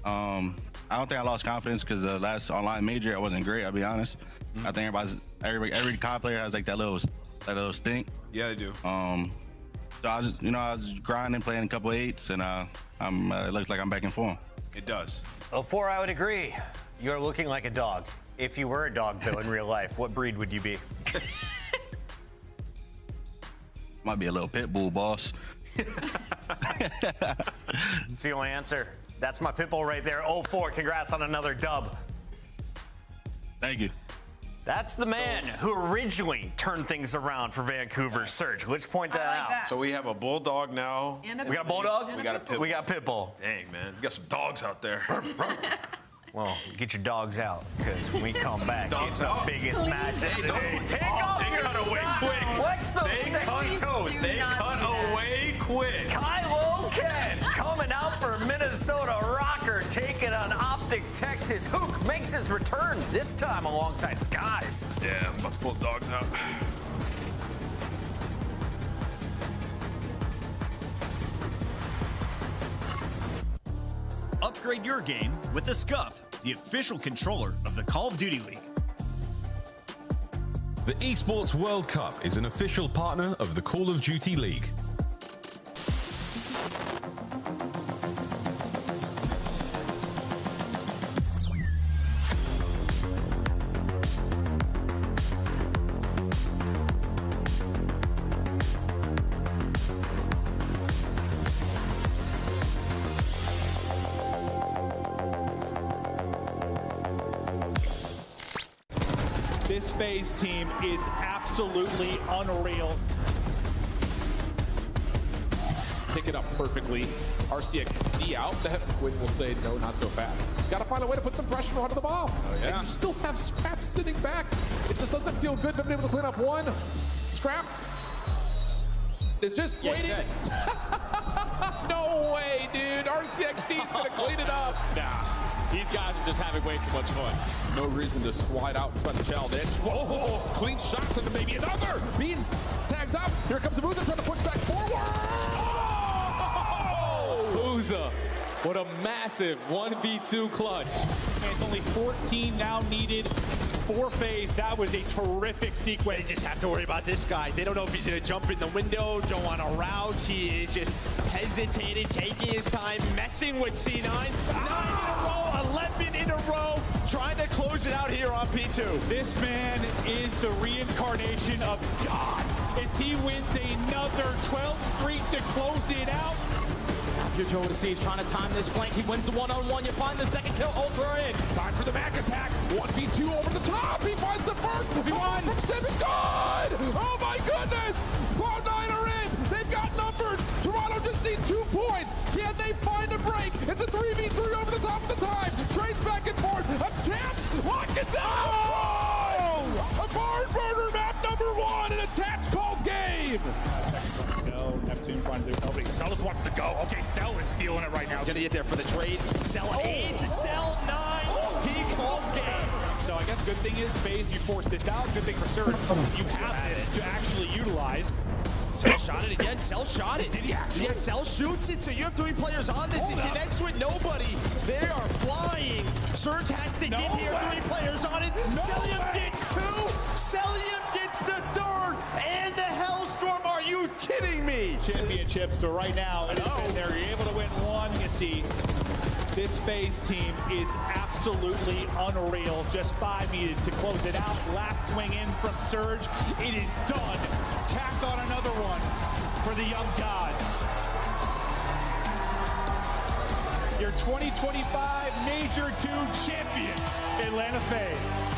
I don't think I lost confidence because the last online major I wasn't great. I'll be honest. I think every COD player has like that little stink. Yeah, they do. So I was grinding, playing a couple 8s, and it looks like I'm back in form. It does. 04, I would agree. You're looking like a dog. If you were a dog, though, in real life, what breed would you be? Might be a little pit bull, boss. It's the only answer. That's my pit bull right there. 04, congrats on another dub. Thank you. That's the man who originally turned things around for Vancouver Surge. Let's point that out. So we have a bulldog now. We got a bulldog? We got a pit bull. We got pit bull. Dang, man. We got some dogs out there. Well, get your dogs out, because when we come back, it's the biggest match of the day. Take off your cut away quick. Flex those sexy toes. They cut away quick. Kylo Ken coming out for Minnesota Rokkr, taking on Optic Texas. Hook makes his return, this time alongside Skies. Yeah, I'm about to pull the dogs out. Upgrade your game with the Scuff, the official controller of the Call of Duty League. The Esports World Cup is an official partner of the Call of Duty League. This FaZe team is absolutely unreal. Pick it up perfectly. RCXD out. The Quinn will say, no, not so fast. Got to find a way to put some pressure onto the ball. Oh, yeah. And you still have Scrap sitting back. It just doesn't feel good to be able to clean up one. Scrap is just waiting. No way, dude. RCXD's going to clean it up. Nah. These guys are just having way too much fun. No reason to slide out and try to challenge this. Whoa, clean shots into maybe another. Beans tagged up. Here comes Abuza trying to push back forward. Oh! Abuza, what a massive 1v2 clutch. this man's only 14 now needed for FaZe. That was a terrific sequence. They just have to worry about this guy. They don't know if he's going to jump in the window, go on a route. He is just hesitating, taking his time, messing with C9. 9 in a row, 11 in a row, trying to close it out here on P2. This man is the reincarnation of God as he wins another 12th streak to close it out. Here Joe to see, he's trying to time this flank. He wins the one-on-one. You find the second kill. Ultra in. Time for the back attack. 1v2 over the top. He finds the first. He won from Sim. It's good. Oh my goodness. Cloud9 are in. They've got numbers. Toronto just needs 2 points. Can they find a break? It's a 3v3 over the top of the time. Trades back and forth. Attacks. Lock it down. Oh! A barn burner map number 1 and Attacks calls game. No, Neptune trying to do helping. Cell just wants to go. Okay, Cell is feeling it right now. Gonna get there for the trade. Cell 8 to Cell 9. He calls game. So I guess good thing is, FaZe, you forced this out. Good thing for Surge, you have this to actually utilize. Cell shot it again. Cell shot it. Did he actually? Yeah, Cell shoots it. So you have 3 players on this. It connects with nobody. They are flying. Surge has to get here. 3 players on it. Celium gets 2. Celium gets the 3rd. And the Hellstorm. Are you kidding me? Championship. So right now, it has been there. You're able to win 1. You see, this FaZe team is absolutely unreal. Just 5 needed to close it out. Last swing in from Surge. It is done. Tack on another one for the Young Gods. Your 2025 Major 2 champions, Atlanta FaZe.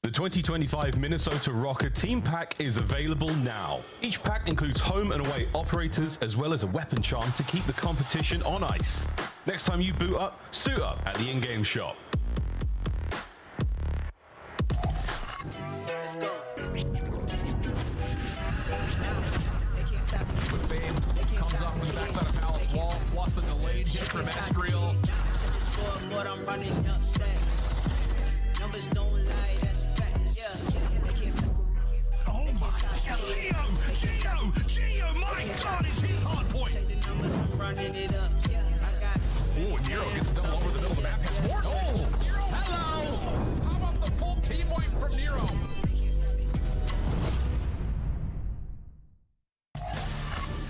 The 2025 Minnesota Rokkr Team Pack is available now. Each pack includes home and away operators as well as a weapon charm to keep the competition on ice. Next time you boot up, suit up at the in-game shop. Let's go. With Fame, comes up from the backside of Palace wall, plus the delayed hit from Estriel. But I'm running up stacks. Numbers don't lie, that's facts. Yeah, they can't. Oh my God, Gio, my God, is his hard point. Take the numbers, I'm running it up. Yeah, I got. Oh, Nero gets a double over the middle of the map. Has more. Oh, Nero, hello. How about the full team wipe from Nero?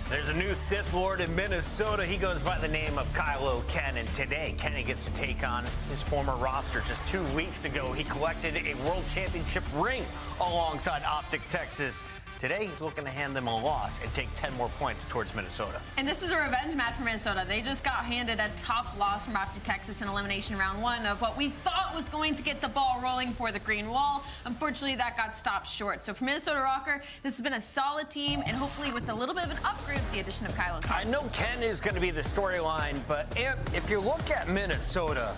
There's a new Sith Lord in Minnesota. He goes by the name of Kylo Ken, and today Kenny gets to take on his former roster. Just 2 weeks ago, he collected a World Championship ring alongside Optic Texas. Today, he's looking to hand them a loss and take 10 more points towards Minnesota. And this is a revenge match for Minnesota. They just got handed a tough loss from Optic Texas in elimination round 1 of what we thought was going to get the ball rolling for the green wall. Unfortunately, that got stopped short. So for Minnesota Rokkr, this has been a solid team, and hopefully with a little bit of an upgrade with the addition of Kylo Ken. I know Ken is going to be the storyline, but if you look at Minnesota,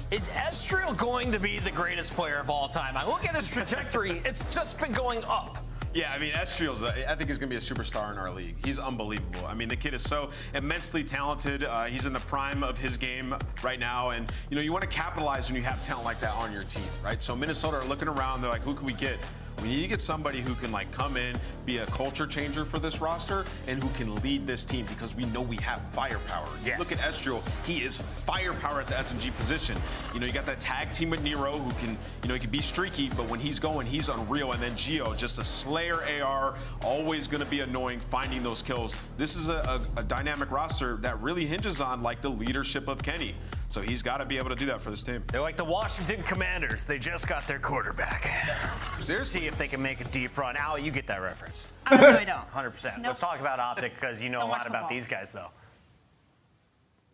is Estriel going to be the greatest player of all time? I look at his trajectory, it's just been going up. Yeah, I mean, Estriel's, I think he's going to be a superstar in our league. He's unbelievable. I mean, the kid is so immensely talented. He's in the prime of his game right now. And, you know, you want to capitalize when you have talent like that on your team, right? So Minnesota are looking around. They're like, who can we get? We need to get somebody who can, like, come in, be a culture changer for this roster, and who can lead this team, because we know we have firepower. Yes. Look at Estriel. He is firepower at the SMG position. You know, you got that tag team with Nero, who can, you know, he can be streaky, but when he's going, he's unreal. And then Gio, just a Slayer AR, always going to be annoying, finding those kills. This is a dynamic roster that really hinges on, like, the leadership of Kenny. So he's got to be able to do that for this team. They're like the Washington Commanders. They just got their quarterback. Seriously? See if they can make a deep run. Al, you get that reference. No, I don't. 100%. Nope. Let's talk about Optic, because you know Don't a watch lot about football. these guys, though.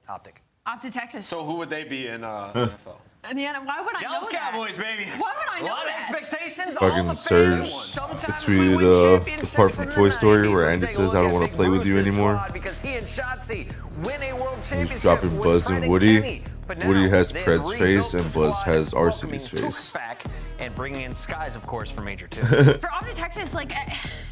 Optic. Optic Texas. So who would they be in NFL? And yeah, why would I know Dallas that? Cowboys, baby. Why would I know A lot of that? expectations. All Fucking the Surge fans. Sometimes tweeted we win the championships part from in Toy the Story 90s where and Andy say, says, "Look "I don't at want to Big play with you Bruce's anymore." squad," because he and Shotzi win a world championship. dropping with Buzz Fred and Woody. Kenny. But now Woody has they Pred's rebuilt face the and Buzz squad, has welcoming Arsenie's Took face. back and bringing in Skies, of course, for Major 2. For Optic Texas, like,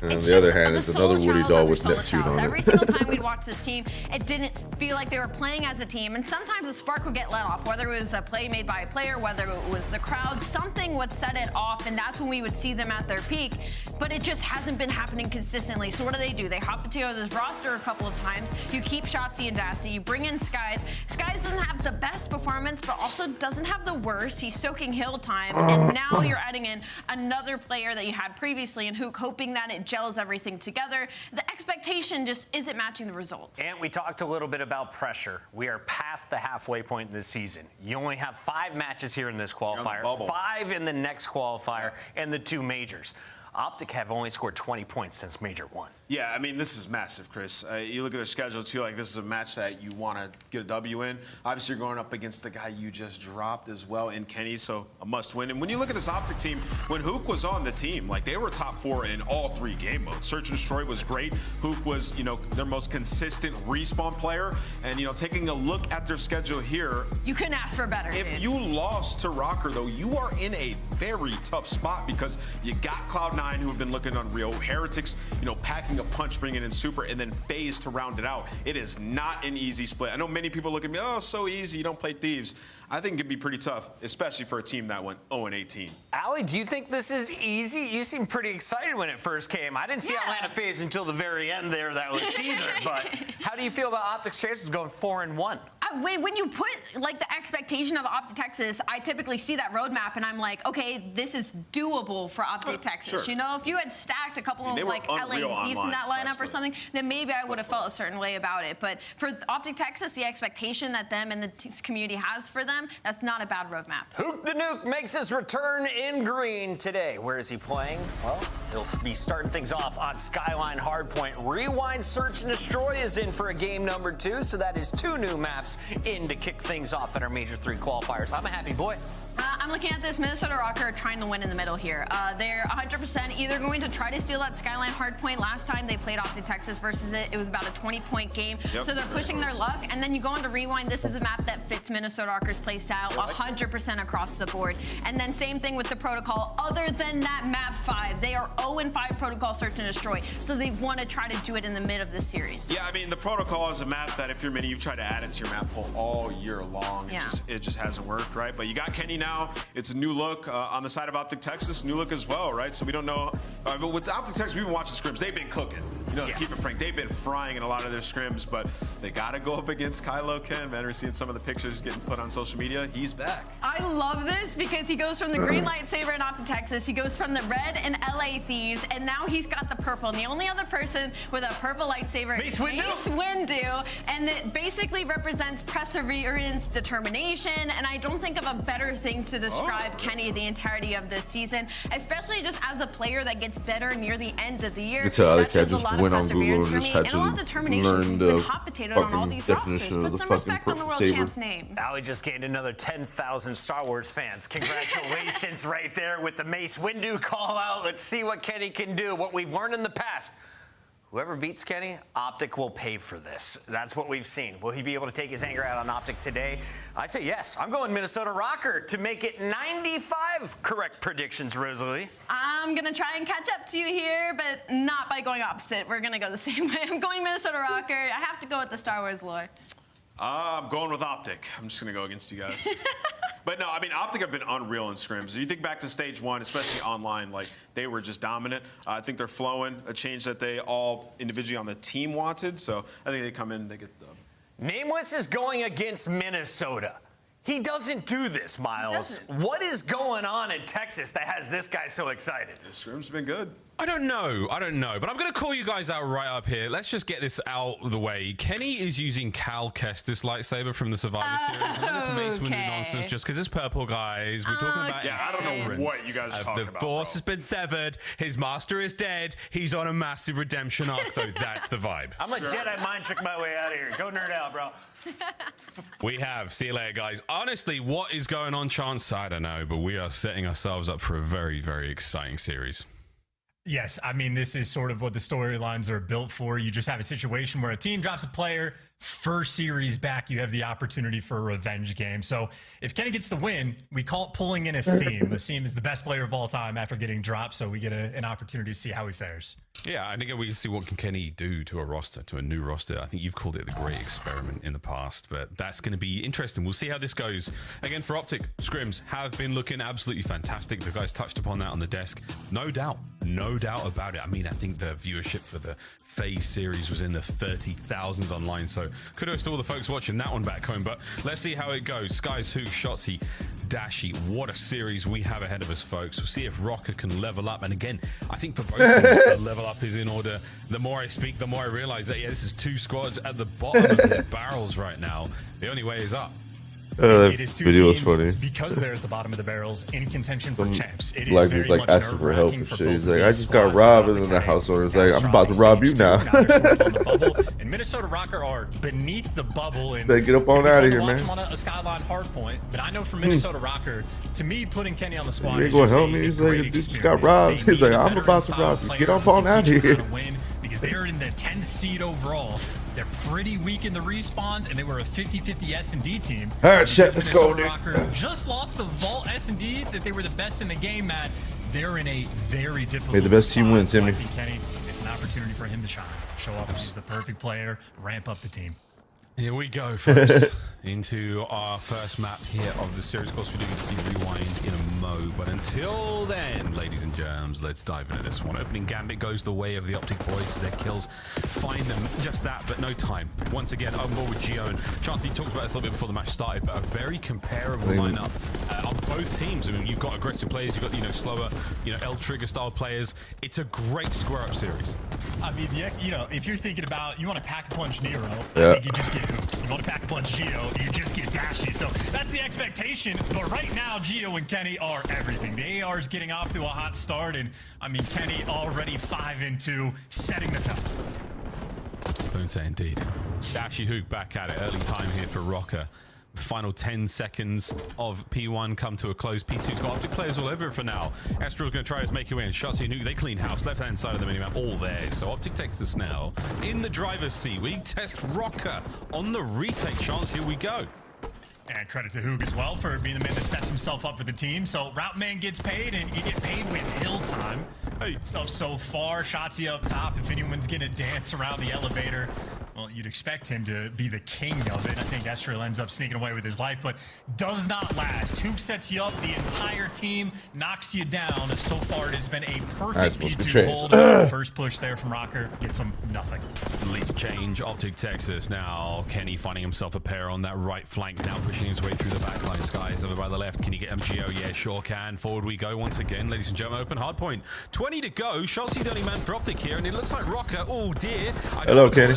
And on it's the other just hand, the it's solo another Woody channels doll over with solo Neptune channels. on Every it. single time we'd watch this team, it didn't feel like they were playing as a team. And sometimes the spark would get let off, whether it was a play made by a player, whether it was the crowd, something would set it off, and that's when we would see them at their peak. But it just hasn't been happening consistently. So what do? They hop potato this roster a couple of times. You keep Shotzi and Dasty. You bring in Skies. Skies doesn't have the best performance, but also doesn't have the worst. He's soaking hill time, and now you're adding in another player that you had previously in Hook, hoping that it gels everything together. The expectation just isn't matching the result. And we talked a little bit about pressure. We are past the halfway point in this season. You only have 5 matches here in this qualifier, 5 in the next qualifier, and the 2 majors. Optic have only scored 20 points since Major 1. Yeah, I mean, this is massive, Chris. You look at their schedule, too, like this is a match that you want to get a W in. Obviously, you're going up against the guy you just dropped as well in Kenny, so a must win. And when you look at this Optic team, when Hook was on the team, like they were top 4 in all 3 game modes. Search and Destroy was great. Hook was, you know, their most consistent respawn player. And, you know, taking a look at their schedule here. You couldn't ask for better. If you lost to Rokkr, though, you are in a very tough spot because you got Cloud9, who have been looking unreal. Heretics, you know, packing a punch, bringing in Super, and then FaZe to round it out. It is not an easy split. I know many people look at me, oh, so easy, you don't play Thieves. I think it could be pretty tough, especially for a team that went 0-18. Allie, do you think this is easy? You seemed pretty excited when it first came. I didn't see Atlanta FaZe until the very end there. That was either. But how do you feel about Optic's chances going 4-1? When you put like the expectation of Optic Texas, I typically see that roadmap and I'm like, okay, this is doable for Optic Texas. Sure. You know, if you had stacked a couple of like LA Thieves in that lineup or something, then maybe I would have felt a certain way about it. But for Optic Texas, the expectation that them and the community has for them, that's not a bad roadmap. Hook the Nuke makes his return in green today. Where is he playing? Well, he'll be starting things off on Skyline Hardpoint. Rewind Search and Destroy is in for a game number 2, so that is 2 new maps in to kick things off at our Major 3 qualifiers. I'm a happy boy. I'm looking at this Minnesota Rokkr trying to win in the middle here. They're 100% either going to try to steal that Skyline Hardpoint. Last time they played Optic Texas versus it was about a 20-point game. Yep. So they're pushing their luck. And then you go on to Rewind. This is a map that fits Minnesota Rokkr's play style 100% across the board. And then same thing with the Protocol. Other than that map 5, they are 0-5 Protocol Search and Destroy. So they want to try to do it in the mid of this series. Yeah, I mean, the Protocol is a map that if you're Mini, you've tried to add it to your map pool all year long. Yeah. It just hasn't worked, right? But you got Kenny now. It's a new look on the side of Optic Texas, new look as well, right? So we don't know. But with Optic Texas, we've been watching scrims. They've been cooking. You know, to keep it frank, they've been frying in a lot of their scrims, but they got to go up against Kylo Ken. Man, we're seeing some of the pictures getting put on social media. He's back. I love this because he goes from the green lightsaber in Optic Texas, he goes from the red in LA Thieves, and now he's got the purple. And the only other person with a purple lightsaber is Mace Windu, and it basically represents perseverance, determination, and I don't think of a better thing to describe Kenny the entirety of this season, especially just as a player that gets better near the end of the year. It's other cat just went on Google and just had to learn the fucking definition of the fucking saber. Allie just gained another 10,000 Star Wars fans. Congratulations right there with the Mace Windu call out. Let's see what Kenny can do. What we've learned in the past. Whoever beats Kenny, Optic will pay for this. That's what we've seen. Will he be able to take his anger out on Optic today? I say yes. I'm going Minnesota Rokkr to make it 95 correct predictions, Rosalie. I'm going to try and catch up to you here, but not by going opposite. We're going to go the same way. I'm going Minnesota Rokkr. I have to go with the Star Wars lore. I'm going with Optic. I'm just going to go against you guys. But no, I mean, Optic have been unreal in scrims. You think back to stage 1, especially online, like they were just dominant. I think they're flowing, a change that they all individually on the team wanted. So I think they come in, they get the... Nameless is going against Minnesota. He doesn't do this, Miles. What is going on in Texas that has this guy so excited? The scrim's been good. I don't know, but I'm going to call you guys out right up here. Let's just get this out of the way. Kenny is using Cal Kestis lightsaber from the Survivor Series. None of this Mace Windu nonsense just because it's purple, guys. We're talking about I don't know what you guys are talking about, The Force has been severed. His master is dead. He's on a massive redemption arc, though. That's the vibe. I'm a Jedi mind trick my way out of here. Go nerd out, bro. We have. See you later, guys. Honestly, what is going on, Chance? I don't know, but we are setting ourselves up for a very, very exciting series. Yes, I mean, this is sort of what the storylines are built for. You just have a situation where a team drops a player, first series back, you have the opportunity for a revenge game. So if Kenny gets the win, we call it pulling in a seam. The seam is the best player of all time after getting dropped, so we get an opportunity to see how he fares. Yeah, and again, we can see what can Kenny do to a roster, to a new roster. I think you've called it the great experiment in the past, but that's going to be interesting. We'll see how this goes. Again, for Optic, scrims have been looking absolutely fantastic. The guys touched upon that on the desk. No doubt about it. I mean, I think the viewership for the FaZe series was in the 30,000s online, so kudos to all the folks watching that one back home. But let's see how it goes. Skies, Hook, Shotzzy, Dashy. What a series we have ahead of us, folks. We'll see if Rokkr can level up. And again, I think for both teams, the level up is in order. The more I speak, the more I realize that, yeah, this is two squads at the bottom of the barrels right now. The only way is up. It is two video teams, was funny. because they're at the bottom of the barrels in contention for champs. It is Like very he's like much asking for help nerve-wracking and for shit. both He's of like, I these just got squads. robbed, and then the house owner's like, I'm about to rob you now. Now they're sort of on the bubble, and Minnesota Rokkr are beneath the bubble. And They get up on out of here, man. Them on a skyline hard point, but I know from Minnesota Rokkr, to me, putting Kenny on the squad You is ain't gonna just help a me. He's great like, dude just experience. got robbed. They He's like, need a I'm about to veteran-style rob you. player Get up who on can out of teach them how here. to win, because they're in the 10th seed overall. They're pretty weak in the respawns, and they were a 50-50 S&D team. All right, chat, let's go, Minnesota dude. Rokkr just lost the Vault S&D that they were the best in the game, Matt. They're in a very difficult May the best team spot. win, Timmy. So I think Kenny, it's an opportunity for him to shine, show up as the perfect player, ramp up the team. Here we go, folks, into our first map here of the series. Of course, we're going to see Rewind in a mo, but until then, ladies and germs, let's dive into this one. Opening Gambit goes the way of the Optic boys. Their kills find them just that, but no time. Once again, on board with Gio, and Chancey talked about this a little bit before the match started, but a very comparable lineup on both teams. I mean, you've got aggressive players, you've got, slower, L trigger style players. It's a great square up series. I mean, if you're thinking about, you want to pack a punch Nero, Yeah. I think you just get Hook. You want to pack a punch Gio, you just get Dashy. So that's the expectation. But right now, Gio and Kenny are everything. The AR is getting off to a hot start, and I mean, Kenny already 5-2, setting the tone. Don't say indeed. Dashy Hook back at it. Early time here for Rokkr. The final 10 seconds of P1 come to a close. P2's got Optic players all over it for now. Astral's going to try to make it in. Shotzzy and Nuke, they clean house. Left-hand side of the minimap, all there. So Optic takes the now. In the driver's seat, we test Rokkr on the retake chance. Here we go. And credit to Hoog as well for being the man that sets himself up for the team. So Route Man gets paid, and you get paid with hill time. Stuff so far. Shotzzy up top. If anyone's going to dance around the elevator, well, you'd expect him to be the king of it. I think Estrel ends up sneaking away with his life, but does not last. Hoog sets you up. The entire team knocks you down. So far, it has been a perfect P2 hold. First push there from Rokkr gets him nothing. Lead change, Optic Texas. Now Kenny finding himself a pair on that right flank. Now pushing his way through the backline. Skies over by the left. Can he get him? Gio? Yeah, sure can. Forward we go once again, ladies and gentlemen. Open hard point. 20 to go. Shotzzy the only man for Optic here, and it looks like Rokkr. Oh dear. Hello, Kenny.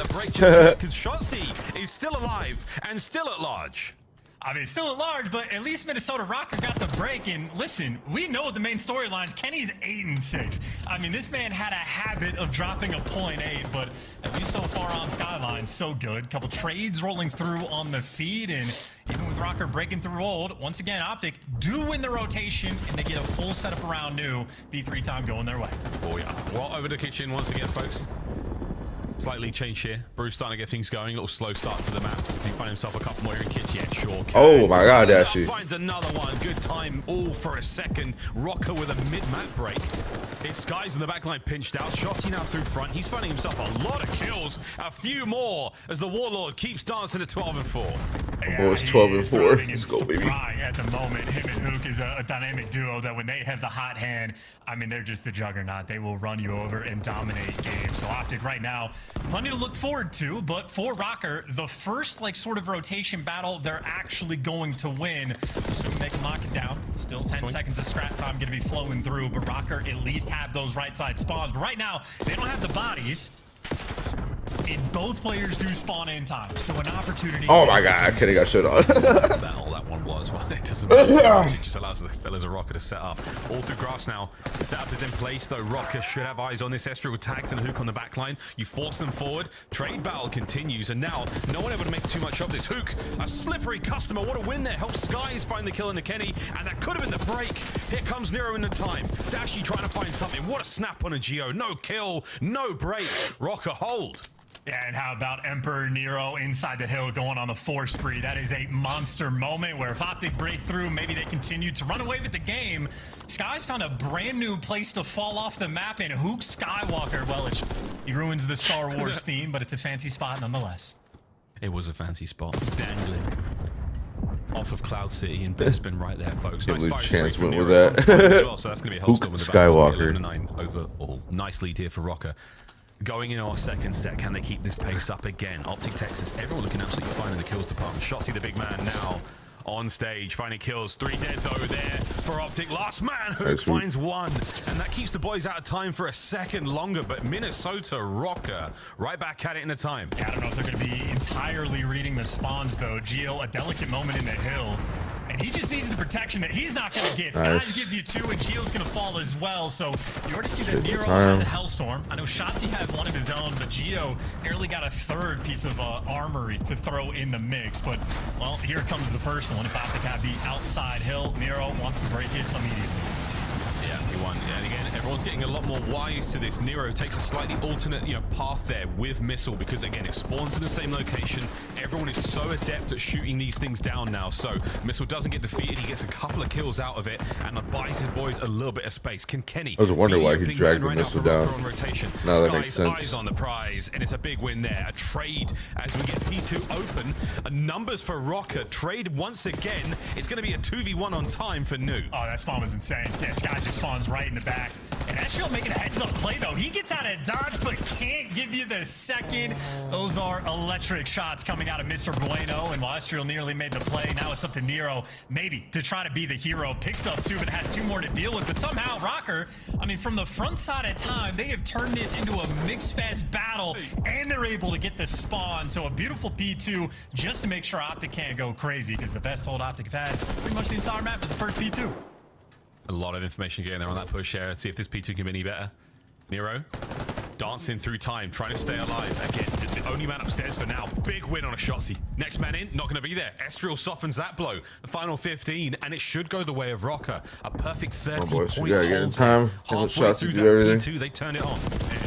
Because Shotzzy is still alive and still at large. I mean, still at large, but at least Minnesota Rokkr got the break. And listen, we know the main storylines. Kenny's 8-6. I mean, this man had a habit of dropping a 0.8, but at least so far on Skyline, so good. Couple trades rolling through on the feed, and even with Rokkr breaking through old, once again, Optic do win the rotation, and they get a full setup around new. B3 time going their way. Oh yeah. Well, over the kitchen once again, folks. Slightly change here. Bruce starting to get things going. A little slow start to the map. Can he find himself a couple more in kitchen? Yeah, sure can. Oh my god, Dashy. Finds another one. Good time all for a second. Rokkr with a mid-map break. His Skies in the backline pinched out. Shotzzy now through front. He's finding himself a lot of kills. A few more as the Warlord keeps dancing to 12-4. Oh, it's 12-4. Let's go, baby. At the moment, him and Hook is a dynamic duo that when they have the hot hand, I mean, they're just the juggernaut. They will run you over and dominate games. So Optic right now, plenty to look forward to, but for Rokkr, the first sort of rotation battle they're actually going to win. Assuming they can lock it down. Still 10 seconds of scrap time going to be flowing through, but Rokkr at least have those right side spawns. But right now, they don't have the bodies. And both players do spawn in time, so an opportunity. Oh my god, I could have got shit on. All that one was. Well, it doesn't matter. It just allows the fellas of Rokkr to set up. All through grass now. The setup is in place, though. Rokkr should have eyes on this. Esther with tags and a Hook on the back line. You force them forward. Trade battle continues, and now no one able to make too much of this. Hook, a slippery customer. What a win there. Helps Skies find the kill in the Kenny, and that could have been the break. Here comes Nero in the time. Dashy trying to find something. What a snap on a Geo. No kill, no break. Rokkr hold. Yeah, and how about Emperor Nero inside the hill going on the 4 spree? That is a monster moment where if Optic break through, maybe they continue to run away with the game. Sky's found a brand new place to fall off the map, and Hook Skywalker, well, he ruins the Star Wars theme, but it's a fancy spot nonetheless. It was a fancy spot. Dangling off of Cloud City and Bespin right there, folks. Can't Nice believe fire Chance straight went from with Nero that. from time as well, so that's going to be a Hellstorm Hook with the back Skywalker. 11-9 overall. Nice lead here for Rokkr. Going in our second set, can they keep this pace up again? Optic, Texas, everyone looking absolutely fine in the kills department. Shotzzy, the big man, now on stage, finding kills. 3 dead though there for Optic. Last man who finds 1, and that keeps the boys out of time for a second longer. But Minnesota Rokkr right back at it in the time. Yeah, I don't know if they're going to be entirely reading the spawns though. Geo, a delicate moment in the hill. And he just needs the protection that he's not going to get. Skies gives you 2, and Geo's going to fall as well. So you already see that Nero has a Hellstorm. I know Shotzzy had one of his own, but Geo nearly got a 3rd piece of armory to throw in the mix. But, well, here comes the first one. If Optic have the outside hill, Nero wants to break it immediately. Yeah, he won. Yeah, and again, everyone's getting a lot more wise to this. Nero takes a slightly alternate, path there with Missile because, again, it spawns in the same location. Everyone is so adept at shooting these things down now. So Missile doesn't get defeated. He gets a couple of kills out of it and buys his boys a little bit of space. Can Kenny? I was wondering why he dragged the Missile down. Now that makes sense. Eyes on the prize, and it's a big win there. A trade as we get P2 open. Numbers for Rokkr. Trade once again. It's going to be a 2v1 on time for Nu. Oh, that spawn was insane. Yeah, Sky just spawns right in the back. And Astral making a heads-up play, though. He gets out of dodge, but can't give you the second. Those are electric shots coming out of Mr. Bueno. And while Astral nearly made the play, now it's up to Nero, maybe, to try to be the hero. Picks up 2, but has 2 more to deal with. But somehow, Rokkr, I mean, from the front side of time, they have turned this into a mixed-fest battle, and they're able to get the spawn. So a beautiful P2 just to make sure Optic can't go crazy, because the best hold Optic have had pretty much the entire map is the first P2. A lot of information getting there on that push here. Let's see if this P2 can be any better. Nero dancing through time, trying to stay alive. Again, the only man upstairs for now. Big win on a Shotzzy. Next man in, not going to be there. Estriel softens that blow. The final 15, and it should go the way of Rokkr. A perfect 30-point hold. Get in time. Halfway through that P2, they turn it on.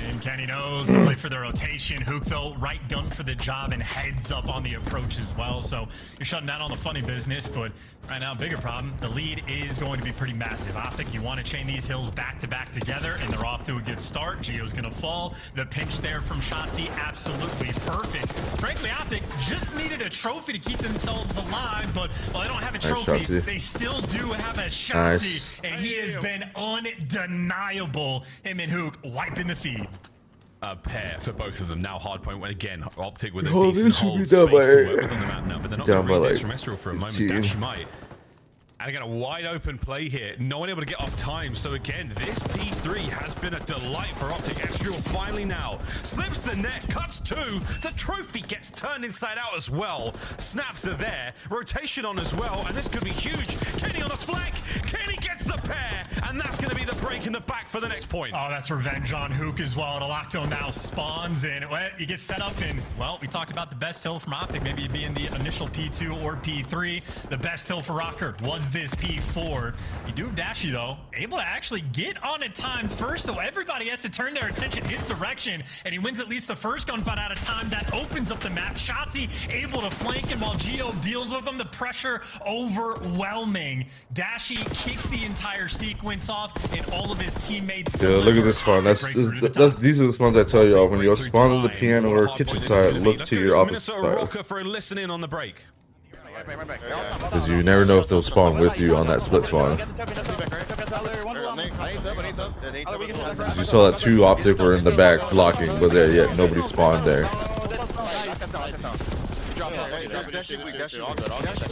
And Kenny knows to play for the rotation. Hook, though, right gun for the job and heads up on the approach as well. So you're shutting down on the funny business, but right now, bigger problem. The lead is going to be pretty massive. Optic, you want to chain these hills back-to-back together, and they're off to a good start. Geo's going to fall. The pinch there from Shotzzy, absolutely perfect. Frankly, Optic just needed a trophy to keep themselves alive, but while they don't have a trophy, they still do have a Shotzzy, and he has been undeniable. Him and Hook wiping the feed. A pair for both of them. Now hardpoint when again Optic with a decent hold space to work with on the map now, but they're not going to read this from Estriel for a moment. 15. Dash might. And again, a wide open play here. No one able to get off time. So again, this P3 has been a delight for Optic. Estriel finally now slips the net, cuts 2. The trophy gets turned inside out as well. Snaps are there. Rotation on as well. And this could be huge. Kenny on the flank. Kenny gets the pair. And that's going to be the break in the back for the next point. Oh, that's revenge on Hook as well. Delacto now spawns in. Well, he gets set up in, well, we talked about the best hill from Optic, maybe it being the initial P2 or P3. The best hill for Rokkr was this P4. You do have Dashy, though, able to actually get on a time first, so everybody has to turn their attention his direction, and he wins at least the first gunfight out of time. That opens up the map. Shotzzy able to flank him while Geo deals with him. The pressure overwhelming. Dashy kicks the entire sequence off, and all of his teammates look at this spawn. These are the spawns I tell y'all. When you spawn on the piano or kitchen side, look to your opposite side. Rokkr for a listen in on the break. Because you never know if they'll spawn with you on that split spawn. You saw that 2 Optic were in the back blocking, but yet nobody spawned there.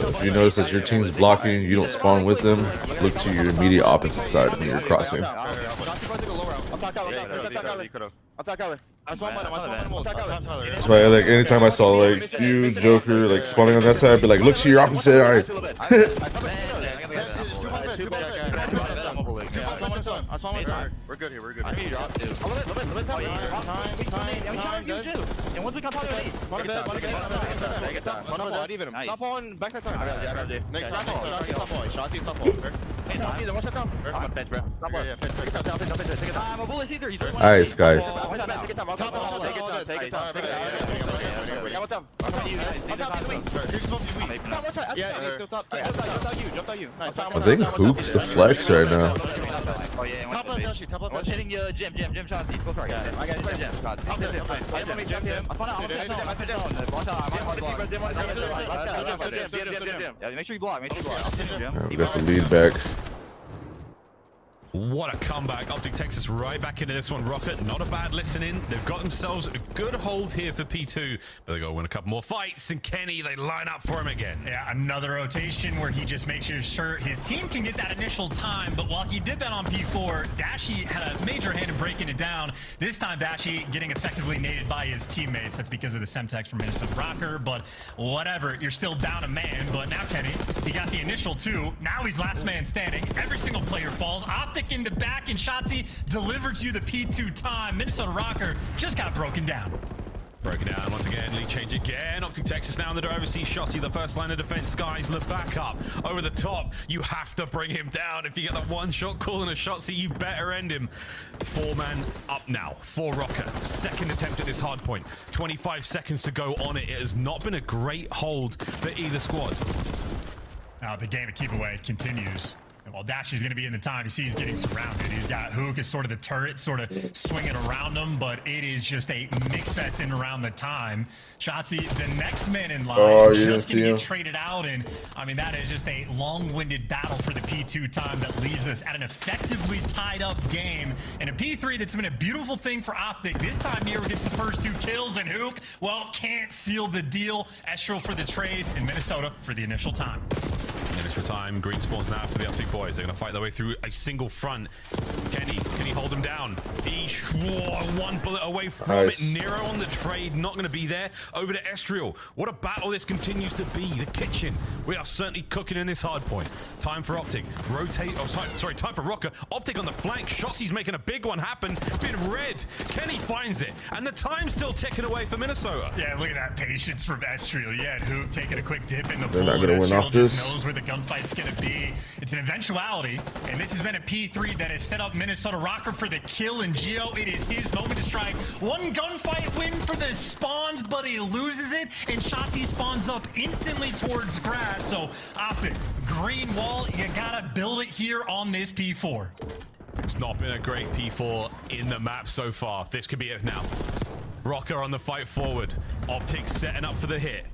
If you notice that your team's blocking, you don't spawn with them, look to your immediate opposite side when you're crossing. That's why, like, anytime I saw like you, Joker, like spawning on that side, I'd be like, look to your opposite side. one more. We're good here. We're good. I need you drop too. A little bit. Oh yeah. Time. Good. And once we come talk to me. Stop on backside turn. I got you. Next stop on. Stop on. Hey, no, either. Watch that down. I'm a bench, bro. Stop on. Yeah, take it down. A bullet either. Nice, guys. Take it down. Take it down. Yeah, what's up? I think Hook's the flex right now. Oh yeah, top left Dashi, top left. Hitting Jim shots. Go for it. I got Jim shots. Let me jump him. Yeah, make sure you block. We got the lead back. What a comeback. Optic takes us right back into this one. Rokkr, not a bad listen in. They've got themselves a good hold here for P2, but they got to win a couple more fights, and Kenny, they line up for him again. Yeah, another rotation where he just makes sure his team can get that initial time, but while he did that on P4, Dashi had a major hand in breaking it down. This time, Dashi getting effectively naded by his teammates. That's because of the Semtex from Minnesota Rokkr, but whatever, you're still down a man, but now Kenny, he got the initial 2. Now he's last man standing. Every single player falls. Optic in the back, and Shotzi delivers you the P2 time. Minnesota Rokkr just got broken down. Broken down once again, lead change again. Optic Texas now in the driver's seat. Shotzi, the first line of defense. Skies the backup over the top. You have to bring him down. If you get that one shot call and a Shotzi, you better end him. 4-man up now for Rokkr. Second attempt at this hard point. 25 seconds to go on it. It has not been a great hold for either squad. Now the game of keep away continues. Well, Dashi's going to be in the time. You see he's getting surrounded. He's got Hook as sort of the turret, sort of swinging around him, but it is just a mix fest in around the time. Shotzi, the next man in line, just going to get traded out, and I mean, that is just a long-winded battle for the P2 time that leaves us at an effectively tied-up game. And a P3 that's been a beautiful thing for Optic. This time, Nero gets the first 2 kills, and Hook, well, can't seal the deal. Estro for the trades, and Minnesota for the initial time. Initial time, green spawns now for the Optic boys. They're going to fight their way through a single front. Can he hold him down? He one bullet away from it. Nero on the trade, not going to be there. Over to Estriel. What a battle this continues to be. The kitchen. We are certainly cooking in this hard point. Time for Optic. Rotate. Oh, sorry. Time for Rokkr. Optic on the flank. Shotzi's making a big one happen. Been red. Kenny finds it. And the time's still ticking away for Minnesota. Yeah, look at that patience from Estriel. Yeah, Hook taking a quick dip in the pool. They're not going to win off this. Knows where the gunfight's going to be. It's an eventuality, and this has been a P3 that has set up Minnesota Rokkr for the kill, and Geo, it is his moment to strike. One gunfight win for the spawns, but he loses it, and Shotzi spawns up instantly towards grass. So Optic, green wall, you gotta build it here on this P4. It's not been a great P4 in the map so far. This could be it now. Rokkr on the fight forward. Optic setting up for the hit.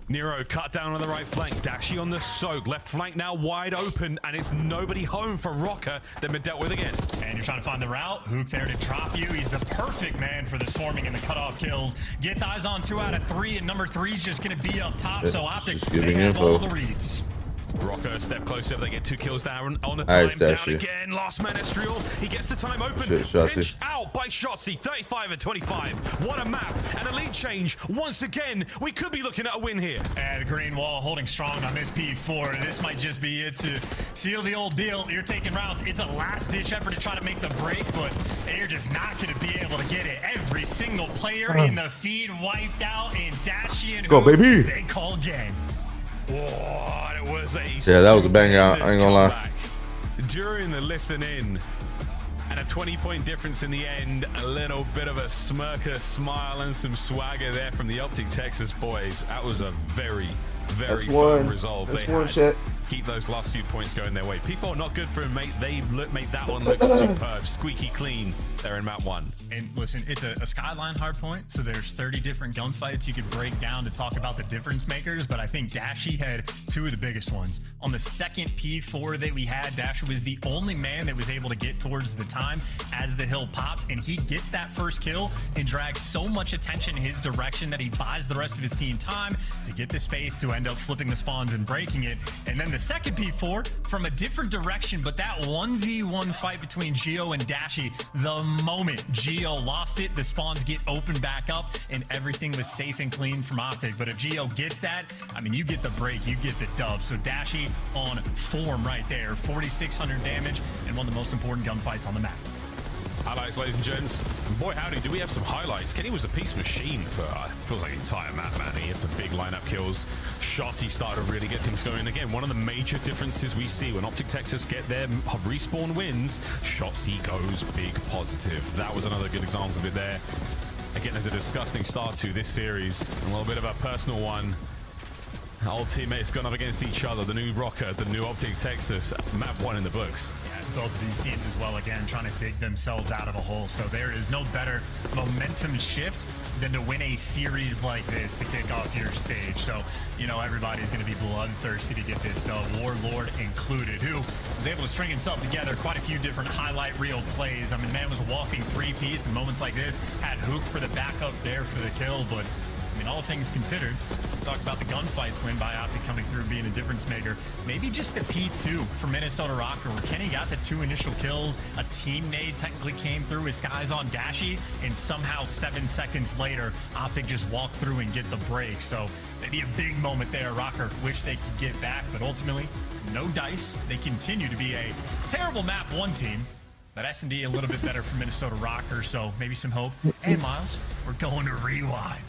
Nero cut down on the right flank. Dashi on the soak. Left flank now wide open, and it's nobody home for Rokkr. They've been dealt with again. And you're trying to find the route. Hook there to drop you. He's the perfect man for the swarming and the cutoff kills. Gets eyes on 2 out of 3, and number 3 is just going to be up top. So Optic, they have all the reads. Rokkr a step closer. They get 2 kills down on the time. Down again. Last man Estriel. He gets the time open. Pinched out by Shotzi. 35 and 25. What a map. And a lead change. Once again, we could be looking at a win here. And the green wall holding strong on this P4. This might just be it to seal the old deal. You're taking rounds. It's a last-ditch effort to try to make the break, but they're just not going to be able to get it. Every single player in the feed wiped out, and Dashi and Hook, they call game. Whoa, it was a that was a bang out. I ain't gonna lie. During the listen in, and a 20-point difference in the end, a little bit of a smirker smile and some swagger there from the Optic Texas boys. That was a very fun result. That's one shit. Keep those last few points going their way. P4 not good for him, mate. They made that one look superb, squeaky clean there in map 1. And listen, it's a Skyline hardpoint, so there's 30 different gunfights you could break down to talk about the difference makers, but I think Dashi had 2 of the biggest ones. On the second P4 that we had, Dashi was the only man that was able to get towards the time as the hill pops, and he gets that first kill and drags so much attention in his direction that he buys the rest of his team time to get the space to end up flipping the spawns and breaking it. And then the second P4 from a different direction, but that 1v1 fight between Geo and Dashi, the moment Geo lost it, the spawns get opened back up, and everything was safe and clean from Optic. But if Geo gets that, I mean, you get the break, you get the dub. So Dashi on form right there, 4,600 damage, and one of the most important gunfights on the map. Highlights, ladies and gents. Boy, howdy, do we have some highlights. Kenny was a piece machine for, feels like the entire map, man. He had some big lineup kills. Shotzi started to really get things going. Again, one of the major differences we see when Optic Texas get their respawn wins, Shotzi goes big positive. That was another good example of it there. Again, there's a disgusting start to this series. A little bit of a personal one. Old teammates gone up against each other. The new Rokkr, the new Optic Texas. Map 1 in the books. Both of these teams as well, again, trying to dig themselves out of a hole. So there is no better momentum shift than to win a series like this to kick off your stage. So, you know, everybody's going to be bloodthirsty to get this done, Warlord included, who was able to string himself together quite a few different highlight reel plays. I mean, the man was a walking three-piece in moments like this, had Hook for the backup there for the kill, but I mean, all things considered, talk about the gunfights win by Optic coming through being a difference maker. Maybe just the P2 for Minnesota Rokkr, where Kenny got the 2 initial kills. A team nade technically came through with Skies on Dashi, and somehow 7 seconds later, Optic just walked through and get the break. So maybe a big moment there. Rokkr wish they could get back, but ultimately, no dice. They continue to be a terrible map 1 team. But S&D a little bit better for Minnesota Rokkr, so maybe some hope. Hey, Miles, we're going to rewind.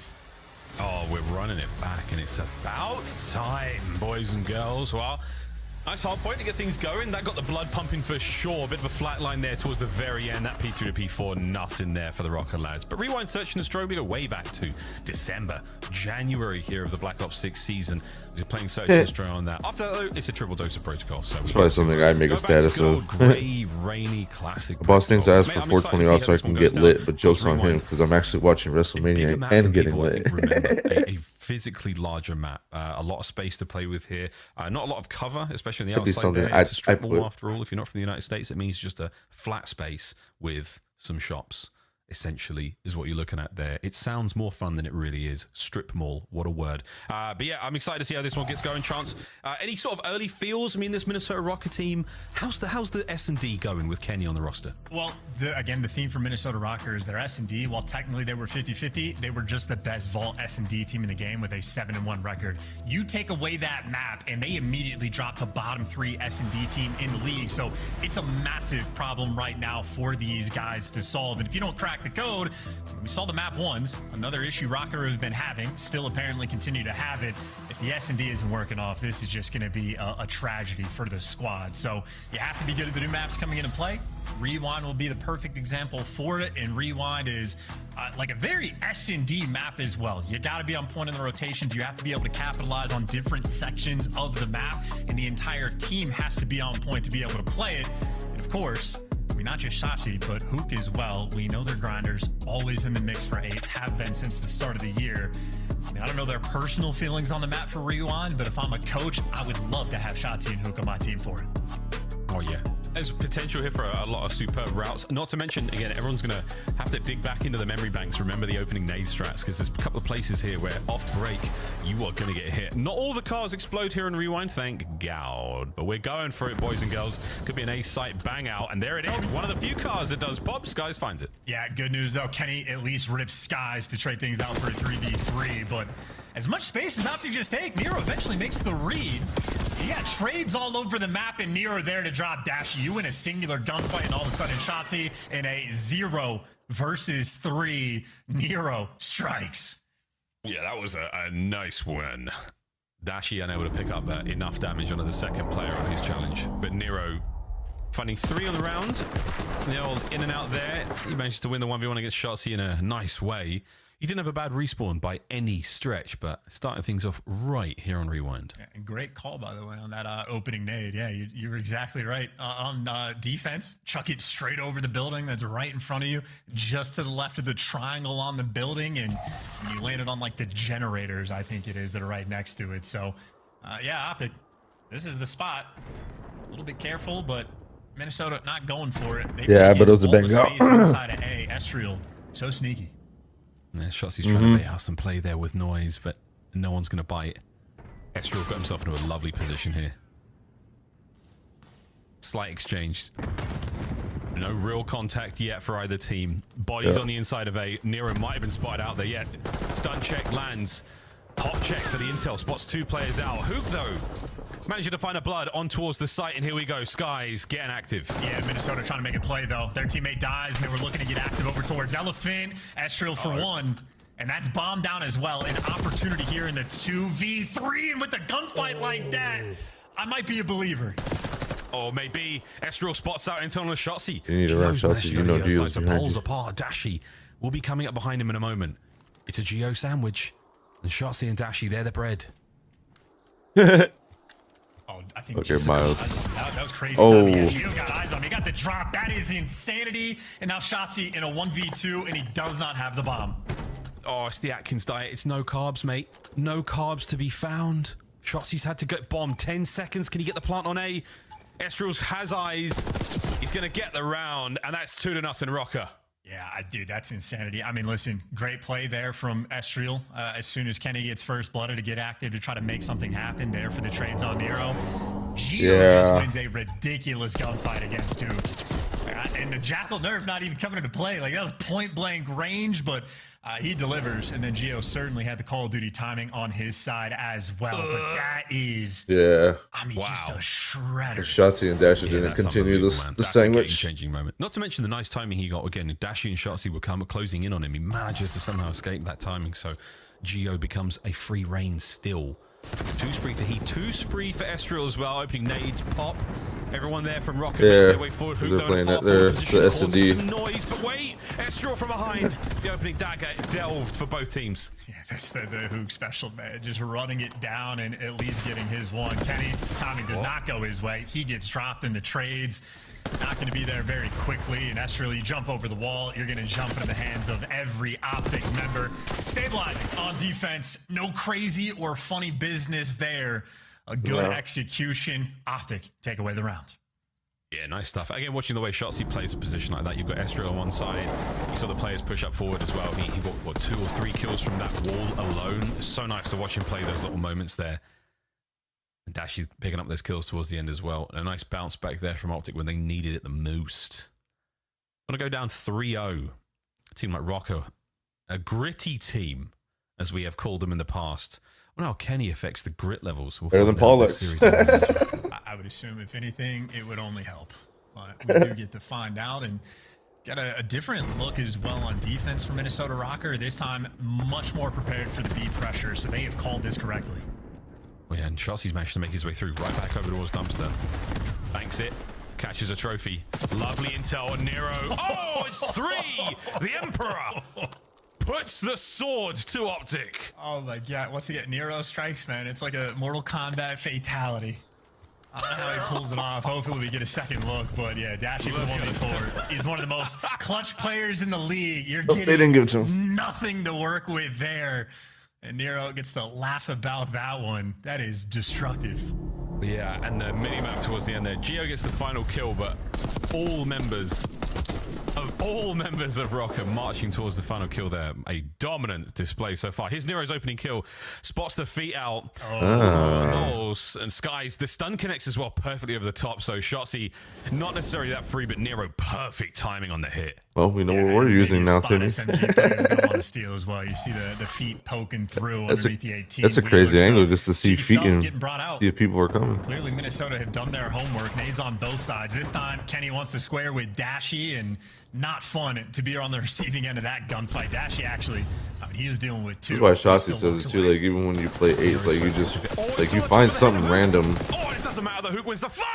Oh, we're running it back, and it's about time, boys and girls. Well, nice hard point to get things going. That got the blood pumping for sure. Bit of a flat line there towards the very end. That P3 to P4, nothing there for the Rokkr lads. But Rewind, Search, and Strobe go way back to December, January here of the Black Ops 6 season. Just playing Search and Strobe on that. After that, though, it's a triple dose of protocol. So it's probably something I make a status of. Gray, rainy, classic. The boss thinks I asked for 420 off so I can get lit, but joke's on him because I'm actually watching WrestleMania and getting lit. A physically larger map, a lot of space to play with here, not a lot of cover, especially on the outside there. It's a strip mall after all. If you're not from the United States, it means just a flat space with some shops, essentially, is what you're looking at there. It sounds more fun than it really is. Strip mall, what a word. But yeah, I'm excited to see how this one gets going. Chance, any sort of early feels? I mean, this Minnesota Rokkr team, how's the S&D going with Kenny on the roster? Well, again, the theme for Minnesota Rokkr is their S&D. While technically they were 50-50, they were just the best vault S&D team in the game with a 7-1 record. You take away that map, and they immediately drop to bottom 3 S&D team in the league. So it's a massive problem right now for these guys to solve. And if you don't crack the code, we saw the map ones, another issue Rokkr has been having, still apparently continue to have it. If the S&D isn't working off, this is just going to be a tragedy for the squad. So you have to be good at the new maps coming into play. Rewind will be the perfect example for it, and Rewind is like a very S&D map as well. You got to be on point in the rotations. You have to be able to capitalize on different sections of the map, and the entire team has to be on point to be able to play it. And of course, not just Shotzi, but Hook as well. We know they're grinders, always in the mix for 8, have been since the start of the year. I mean, I don't know their personal feelings on the map for Rewind, but if I'm a coach, I would love to have Shotzi and Hook on my team for it. Oh, yeah. There's potential here for a lot of superb routes. Not to mention, again, everyone's going to have to dig back into the memory banks. Remember the opening nade strats, because there's a couple of places here where off break, you are going to get hit. Not all the cars explode here in Rewind, thank God. But we're going for it, boys and girls. Could be an A-site bang out, and there it is. One of the few cars that does pop. Skies finds it. Yeah, good news, though. Kenny at least rips Skies to trade things out for a 3v3, but as much space as Optic just take, Nero eventually makes the read. You got trades all over the map, and Nero there to drop Dashi. You in a singular gunfight, and all of a sudden Shotzi in a 0 versus 3. Nero strikes. Yeah, that was a nice win. Dashi unable to pick up enough damage onto the second player on his challenge, but Nero finding 3 on the round. The old in and out there. He managed to win the 1v1 against Shotzi in a nice way. He didn't have a bad respawn by any stretch, but starting things off right here on Rewind. Yeah, and great call, by the way, on that opening nade. Yeah, you were exactly right. On defense, chuck it straight over the building that's right in front of you, just to the left of the triangle on the building, and you landed on, like, the generators, I think it is, that are right next to it. So, yeah, Optic, this is the spot. A little bit careful, but Minnesota not going for it. Yeah, but it was a bang out. Inside of A, Estriel, so sneaky. Yeah, Shotzi's trying to bait out some play there with noise, but no one's going to bite. Estriel got himself into a lovely position here. Slight exchange. No real contact yet for either team. Bodies on the inside of A. Nero might have been spotted out there yet. Stun check lands. Hot check for the intel. Spots 2 players out. Hook, though, Managing to find a blood on towards the site, and here we go. Skies getting active. Yeah, Minnesota trying to make a play, though. Their teammate dies, and they were looking to get active over towards Elephant. Estriel for one, and that's bombed down as well. An opportunity here in the 2v3, and with a gunfight like that, I might be a believer. Or maybe Estriel spots out internal Shotzzy. You need to run Shotzzy. You know Gio's so behind pulls you. apart. Dashy will be coming up behind him in a moment. It's a Gio sandwich. And Shotzzy and Dashy, they're the bread. Oh, I think okay, Miles. That was crazy. Oh. Tommy. Yeah, Gio got eyes on me. He got the drop. That is insanity. And now Shotzzy in a 1v2, and he does not have the bomb. Oh, it's the Atkins diet. It's no carbs, mate. No carbs to be found. Shotzi's had to get bombed. 10 seconds. Can he get the plant on A? Estriel has eyes. He's going to get the round, and that's 2-0 Rokkr. Yeah, dude, that's insanity. I mean, listen, great play there from Estriel. As soon as Kenny gets first blooded to get active to try to make something happen there for the trades on Nero. Gio just wins a ridiculous gunfight against two. And the Jackal Nerf not even coming into play. Like, that was point blank range, but he delivers. And then Gio certainly had the Call of Duty timing on his side as well. But that is, I mean, just a shredder. Shotzzy and Dashy didn't continue the sandwich. Changing moment. Not to mention the nice timing he got again. Dashy and Shotzzy were closing in on him. He manages to somehow escape that timing. So Gio becomes a free reign still. 2 spree for he, 2 spree for Estriel as well. Opening nades, pop. Everyone there from Rokkr makes their way forward. They're playing that there. The S&D. Noise, but wait, Estriel from behind. The opening dagger delved for both teams. Yeah, that's the Hook special, man. Just running it down and at least getting his one. Kenny, timing does not go his way. He gets dropped in the trades. Not going to be there very quickly. And Estriel, you jump over the wall. You're going to jump into the hands of every Optic member. Stabilizing on defense. No crazy or funny business there. A good execution. Optic take away the round. Yeah, nice stuff. Again, watching the way Shotzzy plays a position like that, you've got Estriel on one side. You saw the players push up forward as well. He got, what, 2 or 3 kills from that wall alone. It's so nice to watch him play those little moments there. And Dashy picking up those kills towards the end as well. And a nice bounce back there from Optic when they needed it the most. Want to go down 3-0. A team like Rokkr, a gritty team, as we have called them in the past. I wonder how Kenny affects the grit levels. Better than Pollux. I would assume, if anything, it would only help. But we do get to find out and get a different look as well on defense for Minnesota Rokkr. This time, much more prepared for the B pressure, so they have called this correctly. Well, yeah, and Shotzi's managed to make his way through, right back over towards Dumpster. Banks it, catches a trophy. Lovely intel on Nero. Oh, it's 3! The Emperor puts the sword to Optic. Oh my god, once you get Nero strikes, man, it's like a Mortal Kombat fatality. I don't know how he pulls it off. Hopefully we get a second look, but yeah, Dashy for 1v4. He's one of the most clutch players in the league. You're getting they didn't give it to him. Nothing to work with there. And Nero gets to laugh about that one. That is destructive. Yeah, and the mini-map towards the end there. Gio gets the final kill, but all members of Rokkr marching towards the final kill there. A dominant display so far. Here's Nero's opening kill. Spots the feet out. And Skies. The stun connects as well perfectly over the top. So Shotzzy, not necessarily that free, but Nero, perfect timing on the hit. Well, we know what we're using now, Timmy. SMG player going to want to steal as well. You see the feet poking through underneath the 18. That's a crazy angle just to see feet and getting brought out. see if people are coming. Clearly, Minnesota have done their homework. Nades on both sides. This time, Kenny wants to square with Dashy, and not fun to be on the receiving end of that gunfight. Dashy actually, I mean, he was dealing with 2. That's why Shotzzy says it too. Like, even when you play 8s, like, you just, like, you find something random. Oh, it doesn't matter. The Hook wins the fight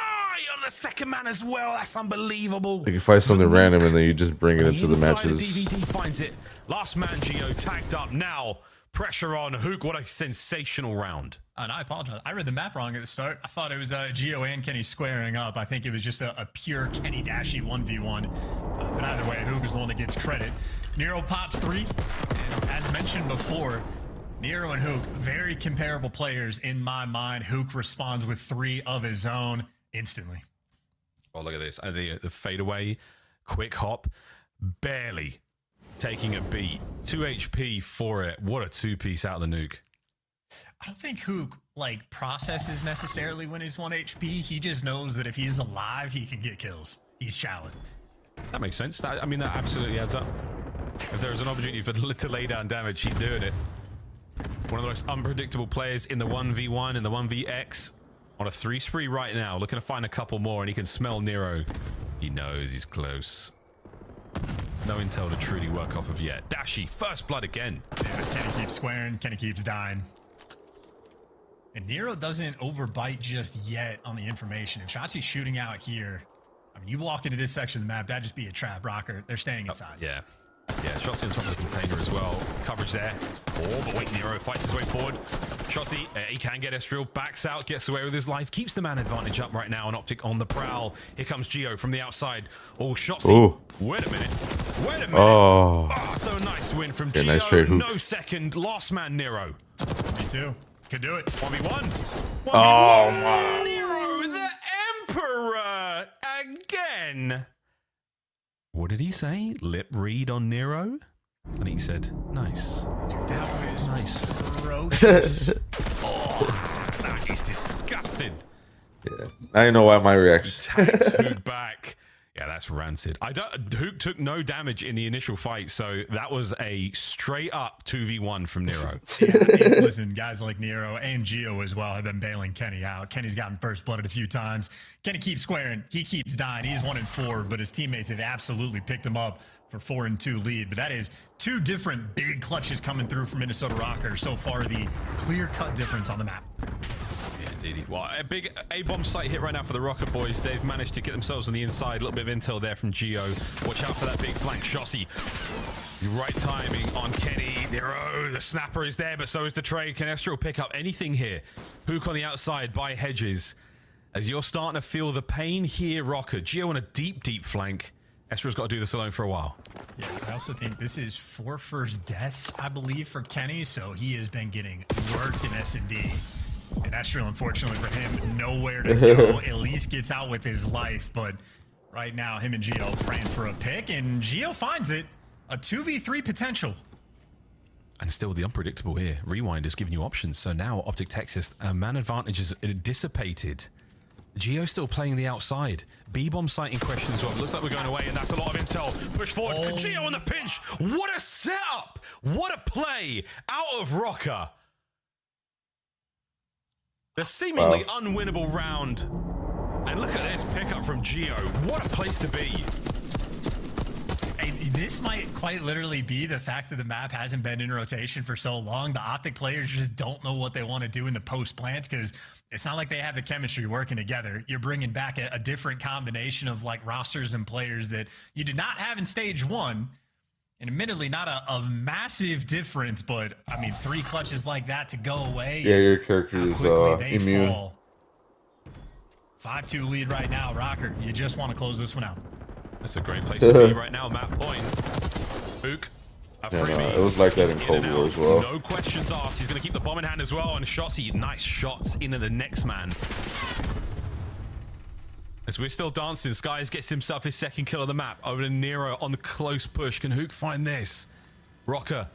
on the second man as well. That's unbelievable. Like, you find something random and then you just bring it into the matches. DVD finds it. Last man, Gio, tagged up now. Pressure on Hook. What a sensational round. And I apologize. I read the map wrong at the start. I thought it was Gio and Kenny squaring up. I think it was just a pure Kenny Dashy 1v1. But either way, Hook is the one that gets credit. Nero pops 3. And as mentioned before, Nero and Hook, very comparable players in my mind. Hook responds with 3 of his own instantly. Oh, look at this. The fadeaway, quick hop, barely taking a beat. 2 HP for it. What a 2-piece out of the nuke. I don't think Hook like processes necessarily when he's 1 HP. He just knows that if he's alive, he can get kills. He's challenged. That makes sense. I mean, that absolutely adds up. If there was an opportunity to lay down damage, he's doing it. One of the most unpredictable players in the 1v1 and the 1vx On a 3 spree right now, looking to find a couple more, and he can smell Nero. He knows he's close. No intel to truly work off of yet. Dashy, first blood again. Yeah, Kenny keeps squaring, Kenny keeps dying. And Nero doesn't overbite just yet on the information. If Shotzzy's shooting out here, I mean, you walk into this section of the map, that'd just be a trap. Rokkr, they're staying inside. Yeah. Yeah, Shotzzy on top of the container as well. Coverage there. Oh, but wait, Nero fights his way forward. Shotzzy, he can get Estriel, backs out, gets away with his life, keeps the man advantage up right now, and Optic on the prowl. Here comes Gio from the outside. Oh, Shotzzy. Ooh. Wait a minute. Wait a minute. Oh. So a nice win from Yeah, Gio. nice trade, No second. Last man, Nero. Me too. Could do it. 1v1. Oh, wow. Nero, the Emperor, again. What did he say? Lip read on Nero? I think he said, nice. Dude, that was nice. Ferocious. That is disgusting. Yeah. Now you know why my reaction. Takes Hook back. Yeah, that's rancid. Hook took no damage in the initial fight, so that was a straight up 2v1 from Nero. Yeah, I mean, listen, guys like Nero and Gio as well have been bailing Kenny out. Kenny's gotten first blooded a few times. Kenny keeps squaring. He keeps dying. He's 1-4, but his teammates have absolutely picked him up for 4-2 lead. But that is 2 different big clutches coming through from Minnesota Rokkr. So far, the clear-cut difference on the map. Indeed. Well, a big A-bomb site hit right now for the Rokkr boys. They've managed to get themselves on the inside. A little bit of intel there from Gio. Watch out for that big flank. Shotzzy. Right timing on Kenny. Nero, the snapper is there, but so is the trade. Can Estriel pick up anything here? Hook on the outside by Hedges. As you're starting to feel the pain here, Rokkr. Gio on a deep, deep flank. Estriel's got to do this alone for a while. Yeah, I also think this is 4 first deaths, I believe, for Kenny. So he has been getting worked in S&D. And Estriel, unfortunately for him, nowhere to go. At least gets out with his life. But right now, him and Gio praying for a pick. And Gio finds it. A 2v3 potential. And still the unpredictable here. Rewind is giving you options. So now Optic Texas, man advantage is dissipated. Gio still playing the outside. B-bomb site in question as well. Looks like we're going away, and that's a lot of intel. Push forward. Oh. Gio on the pinch. What a setup. What a play out of Rokkr. The seemingly unwinnable round. And look at this pickup from Gio. What a place to be. And this might quite literally be the fact that the map hasn't been in rotation for so long. The Optic players just don't know what they want to do in the post plants because it's not like they have the chemistry working together. You're bringing back a different combination of like rosters and players that you did not have in stage 1. And admittedly, not a massive difference, but I mean, 3 clutches like that to go away. Yeah, your character is immune. Fall. 5-2 lead right now, Rokkr. You just want to close this one out. That's a great place to be right now, map point. Hook. Yeah, no, it was like that in Cold War as well. No questions asked. He's going to keep the bomb in hand as well. And Shotzzy, nice shots into the next man. As we're still dancing, Skies gets himself his second kill of the map. Over to Nero on the close push. Can Hook find this? Rokkr,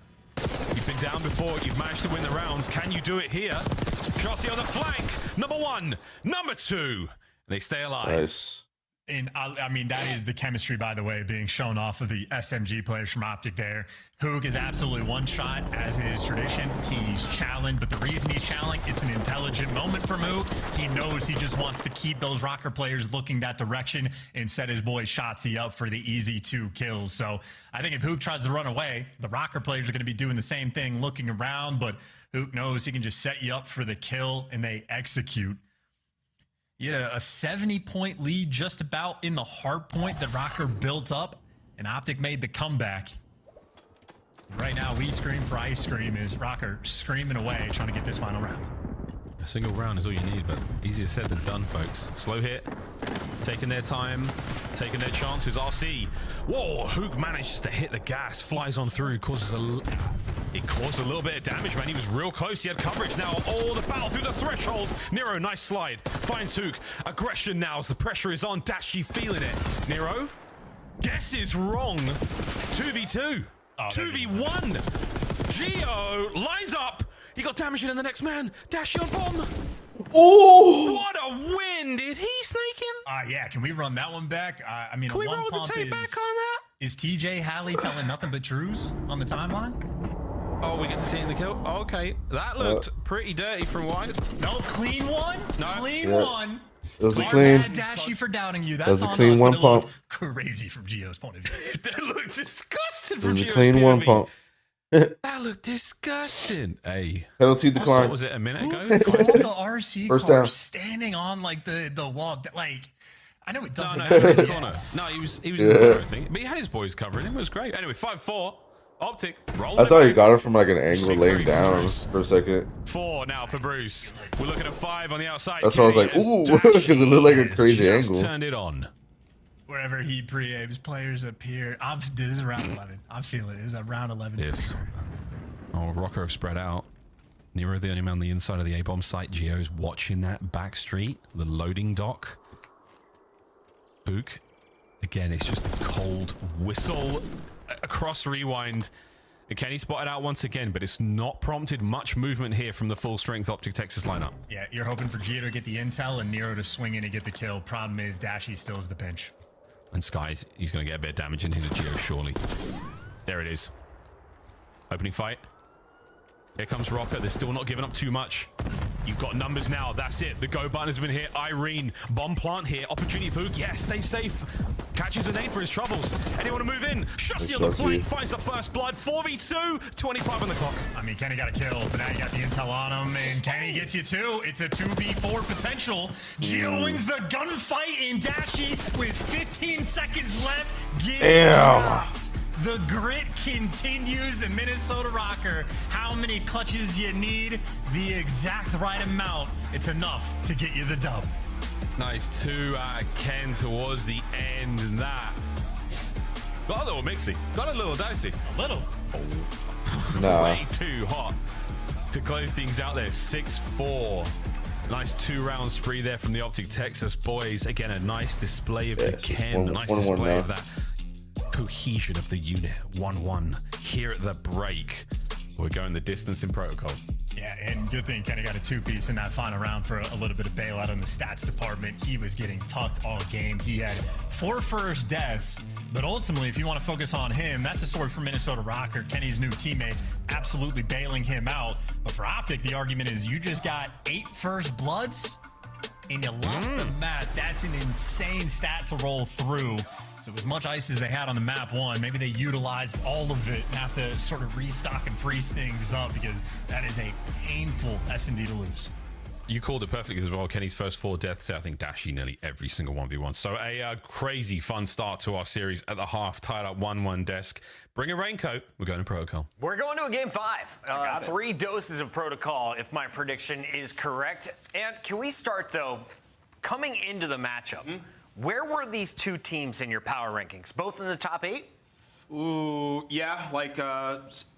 you've been down before. You've managed to win the rounds. Can you do it here? Shotzzy on the flank. Number 1. Number 2. And they stay alive. Nice. And I mean, that is the chemistry, by the way, being shown off of the SMG players from Optic there. Hook is absolutely one shot, as is tradition. He's challenged, but the reason he's challenged, it's an intelligent moment from Hook. He knows he just wants to keep those Rokkr players looking that direction and set his boy Shotzzy up for the easy 2 kills. So I think if Hook tries to run away, the Rokkr players are going to be doing the same thing, looking around, but Hook knows he can just set you up for the kill, and they execute. You had a 70-point lead just about in the hard point that Rokkr built up, and Optic made the comeback. Right now, we scream for ice cream is Rokkr screaming away, trying to get this final round. A single round is all you need, but easier said than done, folks. Slow hit, taking their time, taking their chances. RC, whoa, Hook manages to hit the gas, flies on through, causes a little bit of damage, man. He was real close. He had coverage now. Oh, the battle through the threshold. Nero, nice slide. Finds Hook. Aggression now as the pressure is on. Dashy feeling it. Nero, guess is wrong. 2v2. 2v1. Gio lines up. He got damage in the next man. Dashy on bomb. Oh! What a win. Did he snake him? Yeah, can we run that one back? I mean, can we one roll the pump tape back on that? Is TJ Halley telling nothing but truths on the timeline? Oh, we get to see it in the kill. Okay, that looked pretty dirty from White. No, clean one. No. Clean one. It was a Our clean. bad, Dashy, for doubting you. That was That's a on clean us, one but it looked pump. crazy from Gio's point of view. That looked disgusting It from was a Gio's clean one POV. pump. That looked disgusting. Hey. Penalty decline. What was it, a minute Who ago? called the RC First car down. standing on like the wall? Like, I know it doesn't. No, in the corner. No, he was in the corner, I think. But he had his boys covering him. It was great. Anyway, 5-4. Optic. Rolling I thought he back. got it from like an angle laying down for a second. 4 now for Bruce. We're looking at 5 on the outside. That's why I was like, ooh, because it looked like a crazy Just angle. turned it on. Wherever he pre-aims, players appear. This is round 11. I'm feeling it. This is a round 11. Yes. Oh, Rokkr have spread out. Nero the only man on the inside of the A-bomb site. Gio's watching that back street, the loading dock. Ook. Again, it's just a cold whistle across rewind. Kenny spotted out once again, but it's not prompted much movement here from the full-strength Optic Texas lineup. Yeah, you're hoping for Gio to get the intel and Nero to swing in and get the kill. Problem is, Dashy still is the pinch. And Skies, he's going to get a bit of damage into Gio, surely. There it is. Opening fight. Here comes Rokkr. They're still not giving up too much. You've got numbers now. That's it. The go button has been hit. Irene. Bomb plant here. Opportunity for Ook. Yes, stay safe. Catches a nade for his troubles. Anyone to move in? Shotzi on the flank. Finds the first blood. 4v2. 25 on the clock. I mean, Kenny got a kill, but now you got the intel on him, and Kenny gets you too. It's a 2v4 potential. Gio wins the gunfight in Dashy with 15 seconds left. Shots. The grit continues in Minnesota Rokkr. How many clutches you need? The exact right amount. It's enough to get you the dub. Nice 2 Ken towards the end, and that got a little mixy, got a little dicey. A little. Nah. Way too hot to close things out there. 6-4. Nice 2-round spree there from the Optic Texas boys. Again, a nice display of the Ken. A nice display of that cohesion of the unit. 1-1 here at the break. We're going the distance in protocol. Yeah, and good thing Kenny got a 2-piece in that final round for a little bit of bailout in the stats department. He was getting tucked all game. He had 4 first deaths, but ultimately, if you want to focus on him, that's the story for Minnesota Rokkr. Kenny's new teammates absolutely bailing him out. But for Optic, the argument is you just got 8 first bloods and you lost the map. That's an insane stat to roll through. So as much ice as they had on the map 1, maybe they utilized all of it and have to sort of restock and freeze things up because that is a painful S&D to lose. You called it perfectly as well. Kenny's first 4 deaths. I think Dashy nearly every single 1v1. So a crazy fun start to our series at the half. Tied up 1-1 desk. Bring a raincoat. We're going to protocol. We're going to a game 5. 3 doses of protocol, if my prediction is correct. And can we start, though, coming into the matchup? Where were these 2 teams in your power rankings? Both in the top 8? Ooh, yeah, like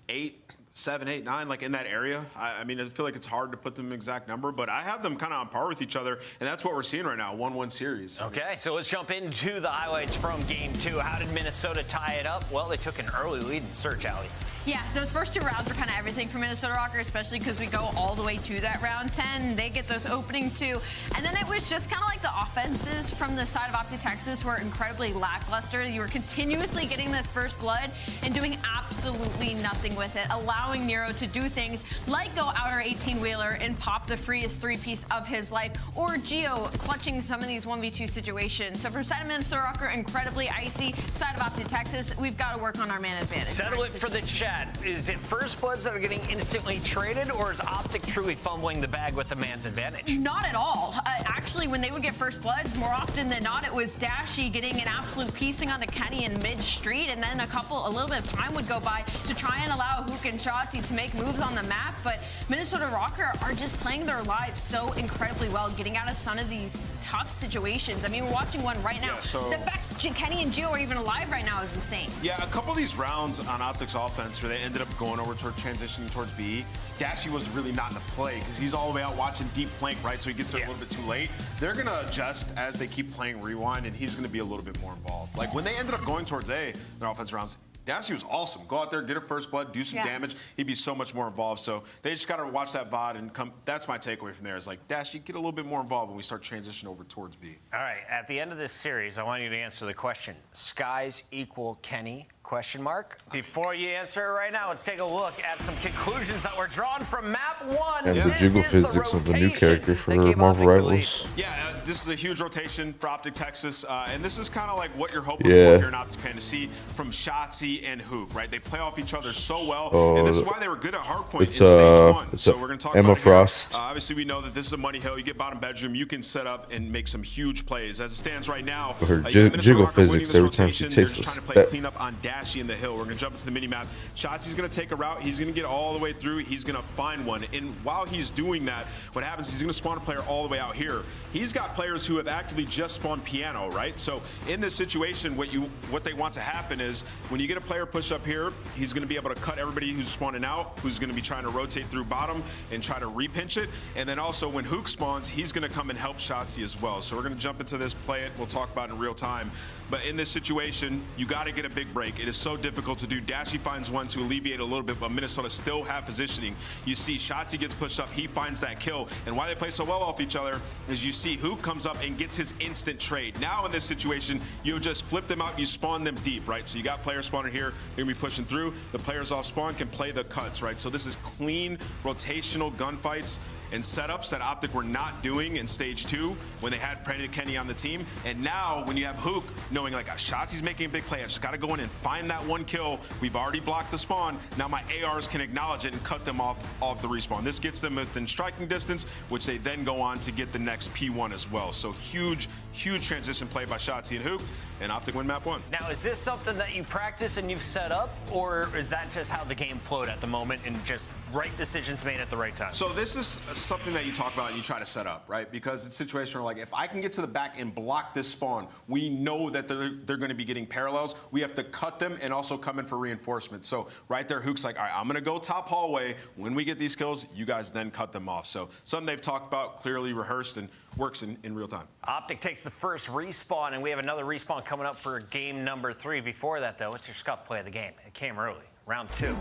8, 7, 8, 9, like in that area. I mean, I feel like it's hard to put them exact number, but I have them kind of on par with each other, and that's what we're seeing right now, 1-1 series. Okay, so let's jump into the highlights from game 2. How did Minnesota tie it up? Well, they took an early lead in Search Alley. Yeah, those first 2 rounds were kind of everything for Minnesota Rokkr, especially because we go all the way to that round 10. They get those opening 2. And then it was just kind of like the offenses from the side of Optic Texas were incredibly lackluster. You were continuously getting this first blood and doing absolutely nothing with it, allowing Nero to do things like go outer 18-wheeler and pop the freest 3-piece of his life, or Gio clutching some of these 1v2 situations. So from side of Minnesota Rokkr, incredibly icy. Side of Optic Texas, we've got to work on our man advantage. Settle it for the chat. Is it first bloods that are getting instantly traded, or is Optic truly fumbling the bag with the man's advantage? Not at all. Actually, when they would get first bloods, more often than not, it was Dashy getting an absolute piecing on the Kenny in mid-street, and then a little bit of time would go by to try and allow Ook and Shotzi to make moves on the map. But Minnesota Rokkr are just playing their lives so incredibly well, getting out of some of these tough situations. I mean, we're watching one right now. Yeah, so the fact Kenny and Gio are even alive right now is insane. Yeah, a couple of these rounds on Optic's offense where they ended up going over toward transitioning towards B, Dashy was really not in the play because he's all the way out watching deep flank, right? So he gets there a little bit too late. They're going to adjust as they keep playing rewind, and he's going to be a little bit more involved. Like when they ended up going towards A, their offense rounds, Dashy was awesome. Go out there, get a first blood, do some damage. He'd be so much more involved. So they just got to watch that VOD and come. That's my takeaway from there is like, Dashy, get a little bit more involved when we start transitioning over towards B. All right, at the end of this series, I want you to answer the question. Skies equal Kenny? ? Question mark? Before you answer it right now, let's take a look at some conclusions that were drawn from map 1. And the jiggle physics of the new character for Marvel Rivals. Yeah, this is a huge rotation for Optic Texas, and this is kind of like what you're hoping for here in Optic fan to see from Shotzzy and Hook, right? They play off each other so well, and this is why they were good at hardpoint in stage 1. So we're going to talk Emma about Frost. Obviously, we know that this is a money hill. You get bottom bedroom, you can set up and make some huge plays. As it stands right now, her jiggle physics every time she takes a step. Trying to play clean up on Dashy in the hill. We're going to jump into the mini map. Shotzzy's going to take a route. He's going to get all the way through. He's going to find one. And while he's doing that, what happens is he's going to spawn a player all the way out here. He's got players who have actively just spawned piano, right? So in this situation, what they want to happen is when you get a player push up here, he's going to be able to cut everybody who's spawning out, who's going to be trying to rotate through bottom and try to repinch it. And then also when Hook spawns, he's going to come and help Shotzzy as well. So we're going to jump into this, play it. We'll talk about it in real time. But in this situation, you got to get a big break. It is so difficult to do. Dashy finds one to alleviate a little bit, but Minnesota still have positioning. You see Shotzzy gets pushed up. He finds that kill. And why they play so well off each other is you see Hook comes up and gets his instant trade. Now in this situation, you just flip them out. You spawn them deep, right? So you got players spawning here. They're going to be pushing through. The players off spawn can play the cuts, right? So this is clean, rotational gunfights and setups that Optic were not doing in stage 2 when they had Brandon Kenny on the team. And now when you have Hook knowing like Shotzzy's making a big play, I just got to go in and find that one kill. We've already blocked the spawn. Now my ARs can acknowledge it and cut them off the respawn. This gets them within striking distance, which they then go on to get the next P1 as well. So huge transition play by Shotzzy and Hook, and Optic win map 1. Now, is this something that you practice and you've set up, or is that just how the game flowed at the moment and just right decisions made at the right time? So this is something that you talk about and you try to set up, right? Because it's a situation where, like, if I can get to the back and block this spawn, we know that they're going to be getting parallels. We have to cut them and also come in for reinforcement. So right there, Hook's like, all right, I'm going to go top hallway. When we get these kills, you guys then cut them off. So something they've talked about, clearly rehearsed, and works in real time. Optic takes the first respawn, and we have another respawn coming up for game number 3. Before that, though, what's your scuff play of the game? It came early. Round 2,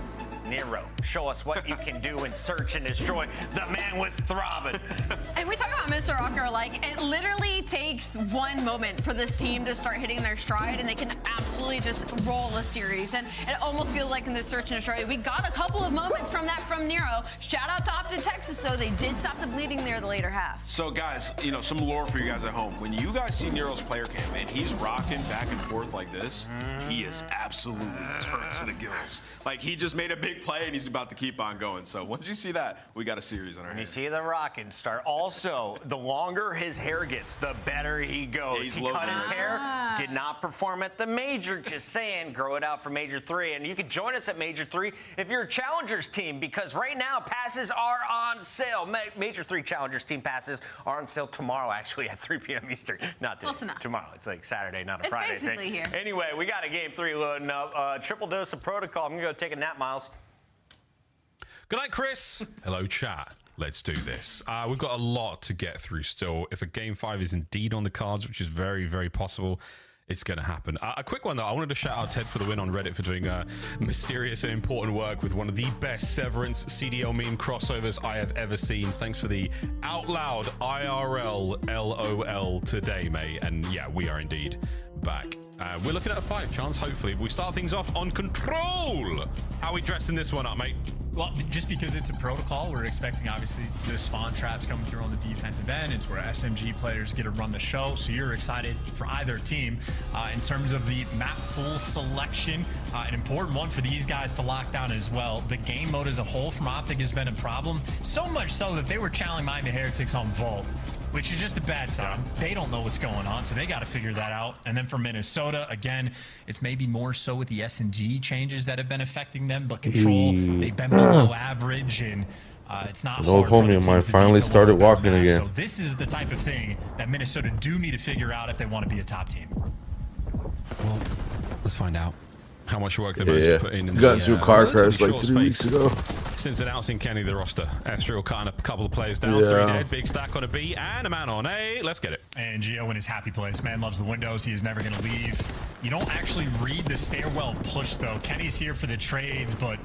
Nero. Show us what you can do and search and destroy. The man was throbbing. And we talk about Mr. Rokkr, like, it literally takes one moment for this team to start hitting their stride, and they can absolutely just roll a series. And it almost feels like in the search and destroy, we got a couple of moments from that from Nero. Shout out to Optic Texas, though. They did stop the bleeding there the later half. So, guys, you know, some lore for you guys at home. When you guys see Nero's player cam and he's rocking back and forth like this, he is absolutely turned to the gills. Like, he just made a big play, and he's about to keep on going. So once you see that, we got a series on our hands. You see the rocking start. Also, the longer his hair gets, the better he goes. He cut his hair, did not perform at the Major. Just saying, grow it out for Major 3. And you can join us at Major 3 if you're a Challengers team, because right now, passes are on sale. Major 3 Challengers team passes are on sale tomorrow, actually, at 3 p.m. Eastern. Not today, tomorrow. It's like Saturday, not a Friday thing. Here. Anyway, we got a game 3 loading up. Triple dose of protocol. I'm going to go take a nap, Miles. Good night, Chris. Hello, chat. Let's do this. We've got a lot to get through still. If a game 5 is indeed on the cards, which is very, very possible, it's going to happen. A quick one, though. I wanted to shout out Ted for the win on Reddit for doing mysterious and important work with one of the best Severance CDL meme crossovers I have ever seen. Thanks for the out loud IRL LOL today, mate. And yeah, we are indeed back. We're looking at a 5 chance, hopefully. We start things off on Control. How are we dressing this one up, mate? Well, just because it's a protocol, we're expecting, obviously, the spawn traps coming through on the defensive end. It's where SMG players get to run the show, so you're excited for either team. In terms of the map pool selection, an important one for these guys to lock down as well. The game mode as a whole from Optic has been a problem, so much so that they were challenging Miami Heretics on Vault, which is just a bad sign. They don't know what's going on, so they got to figure that out. And then for Minnesota, again, it's maybe more so with the S&G changes that have been affecting them, but Control, they've been below average, and it's not An old homie of mine finally started walking again. So this is the type of thing that Minnesota do need to figure out if they want to be a top team. Well, let's find out how much work they're going to put in. Got into a car crash like 3 weeks ago. Since announcing Kenny the roster, Astral cutting a couple of players down, 3 dead, big stack on a B, and a man on A. Let's get it. And Gio in his happy place. Man loves the windows. He is never going to leave. You don't actually read the stairwell push, though. Kenny's here for the trades, but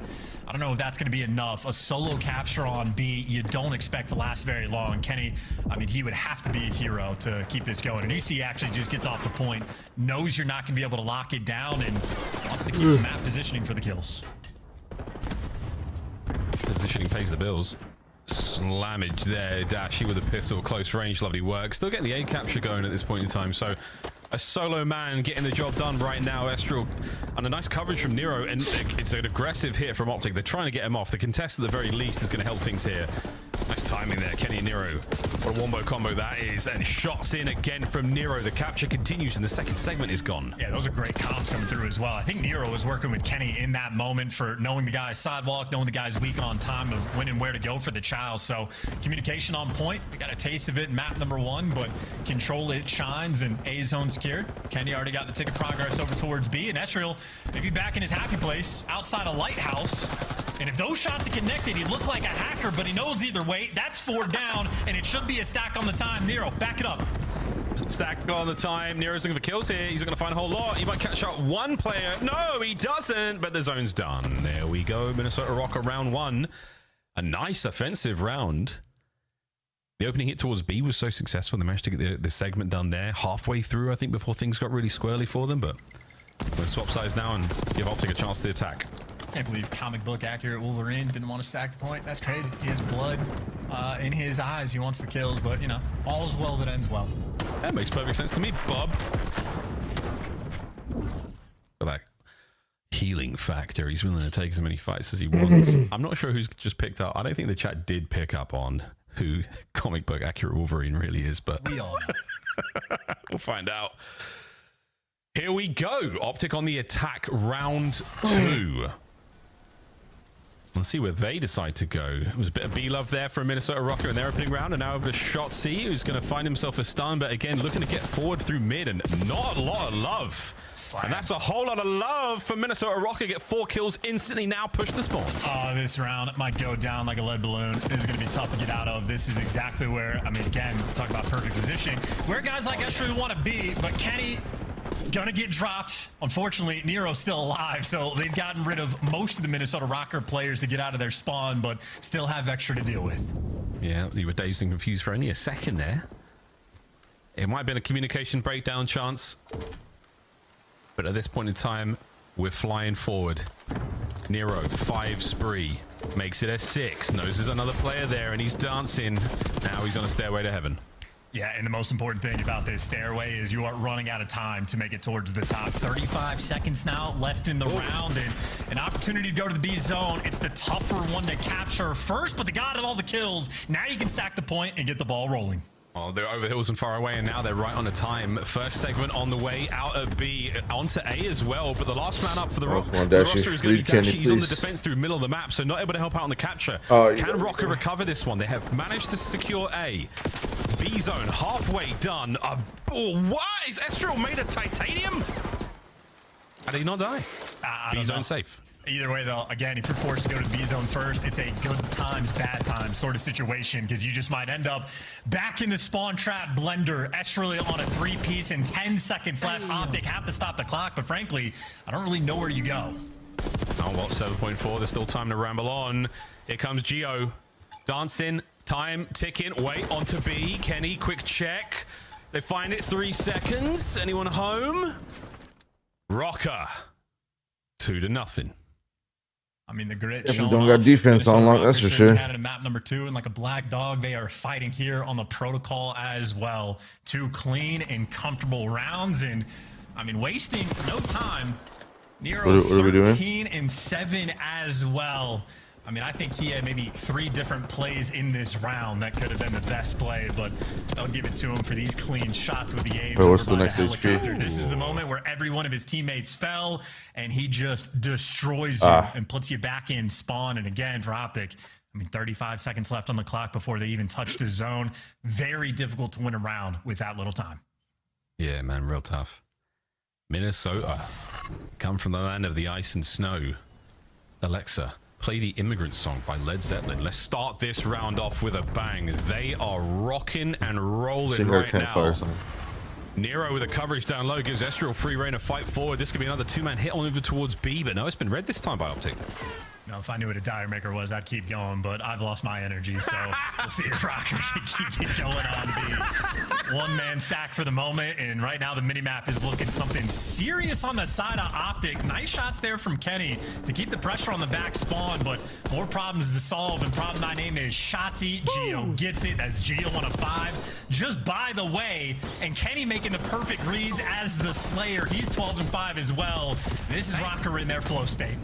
I don't know if that's going to be enough. A solo capture on B, you don't expect to last very long. Kenny, I mean, he would have to be a hero to keep this going. And UC actually just gets off the point, knows you're not going to be able to lock it down, and wants to keep some map positioning for the kills. Positioning pays the bills. Slammage there. Dashy with a pistol, close range, lovely work. Still getting the A capture going at this point in time. So a solo man getting the job done right now. Estral, and a nice coverage from Nero, and it's an aggressive hit from Optic. They're trying to get him off. The contest at the very least is going to help things here. Nice timing there, Kenny and Nero. What a wombo combo that is, and shots in again from Nero. The capture continues, and the second segment is gone. Yeah, those are great comps coming through as well. I think Nero was working with Kenny in that moment for knowing the guy's sidewalk, knowing the guy's weak on time of when and where to go for the chow. So communication on point. We got a taste of it in map number 1, but control it shines, and A zone secured. Kenny already got the tick of progress over towards B, and Esriel maybe back in his happy place outside a lighthouse. And if those shots are connected, he looked like a hacker, but he knows either way. That's 4 down, and it should be a stack on the time. Nero, back it up. Stack on the time. Nero's looking for kills here. He's going to find a whole lot. He might catch out one player. No, he doesn't, but the zone's done. There we go. Minnesota Rokkr round 1. A nice offensive round. The opening hit towards B was so successful. They managed to get the segment done there. Halfway through, I think, before things got really squirrely for them, but we're going to swap sides now and give Optic a chance to attack. Can't believe comic book accurate Wolverine didn't want to stack the point. That's crazy. He has blood in his eyes. He wants the kills, but, you know, all's well that ends well. That makes perfect sense to me, Bob. For that healing factor, he's willing to take as many fights as he wants. I'm not sure who's just picked up. I don't think the chat did pick up on who comic book accurate Wolverine really is, but we all know. We'll find out. Here we go. Optic on the attack, round 2. Let's see where they decide to go. It was a bit of B-love there for Minnesota Rokkr in their opening round, and now over to Shot C, who's going to find himself a stun, but again, looking to get forward through mid, and not a lot of love. Slam. And that's a whole lot of love for Minnesota Rokkr. Get 4 kills instantly now, push the spawns. Oh, this round might go down like a lead balloon. This is going to be tough to get out of. This is exactly where, I mean, again, talk about perfect positioning, where guys like Escher want to be, but Kenny gonna get dropped. Unfortunately, Nero's still alive, so they've gotten rid of most of the Minnesota Rokkr players to get out of their spawn, but still have extra to deal with. Yeah, you were dazed and confused for only a second there. It might have been a communication breakdown chance, but at this point in time, we're flying forward. Nero, 5 spree, makes it a 6, knows there's another player there, and he's dancing. Now he's on a stairway to heaven. Yeah, and the most important thing about this stairway is you are running out of time to make it towards the top. 35 seconds now left in the round, and an opportunity to go to the B zone. It's the tougher one to capture first, but they got all the kills. Now you can stack the point and get the ball rolling. Oh, they're over hills and far away, and now they're right on the time. First segment on the way out of B, onto A as well, but the last man up for the roster is going to be Dashi. He's on the defense through middle of the map, so not able to help out on the capture. Can Rokkr recover this one? They have managed to secure A. B zone halfway done. What? Is Esriel made of titanium? How did he not die? B zone safe. Either way, though, again, if you're forced to go to the B zone first, it's a good times, bad times sort of situation, because you just might end up back in the spawn trap blender. Esriel on a 3-piece and 10 seconds left. Optic have to stop the clock, but frankly, I don't really know where you go. Oh, well, 7.4. There's still time to ramble on. Here comes Geo. Dancing. Time ticking. Wait, onto B. Kenny, quick check. They find it. 3 seconds. Anyone home? Rokkr. 2-0. I mean, the grit. If we don't got defense on lock, that's for sure. Added a map number 2, and like a black dog, they are fighting here on the protocol as well. 2 clean and comfortable rounds, and I mean, wasting no time. Nero, what are we doing? 13 and 7 as well. I mean, I think he had maybe 3 different plays in this round that could have been the best play, but I'll give it to him for these clean shots with the aim. Wait, what's the next HP? This is the moment where every one of his teammates fell, and he just destroys you and puts you back in spawn. And again, for Optic, I mean, 35 seconds left on the clock before they even touched his zone. Very difficult to win a round with that little time. Yeah, man, real tough. Minnesota, come from the land of the ice and snow. Alexa, play the Immigrant Song by Led Zeppelin. Let's start this round off with a bang. They are rocking and rolling right now. Nero with a coverage down low gives Esriel free reign to fight forward. This could be another 2-man hit on over towards B, but no, it's been read this time by Optic. You know, if I knew what a Dire Maker was, I'd keep going, but I've lost my energy, so we'll see if Rokkr can keep it going on the one-man stack for the moment. And right now, the minimap is looking something serious on the side of Optic. Nice shots there from Kenny to keep the pressure on the back spawn, but more problems to solve. And problem 9 name is Shotzi. Geo gets it as Geo 1 of 5. Just by the way, and Kenny making the perfect reads as the Slayer. He's 12 and 5 as well. This is Rokkr in their flow state.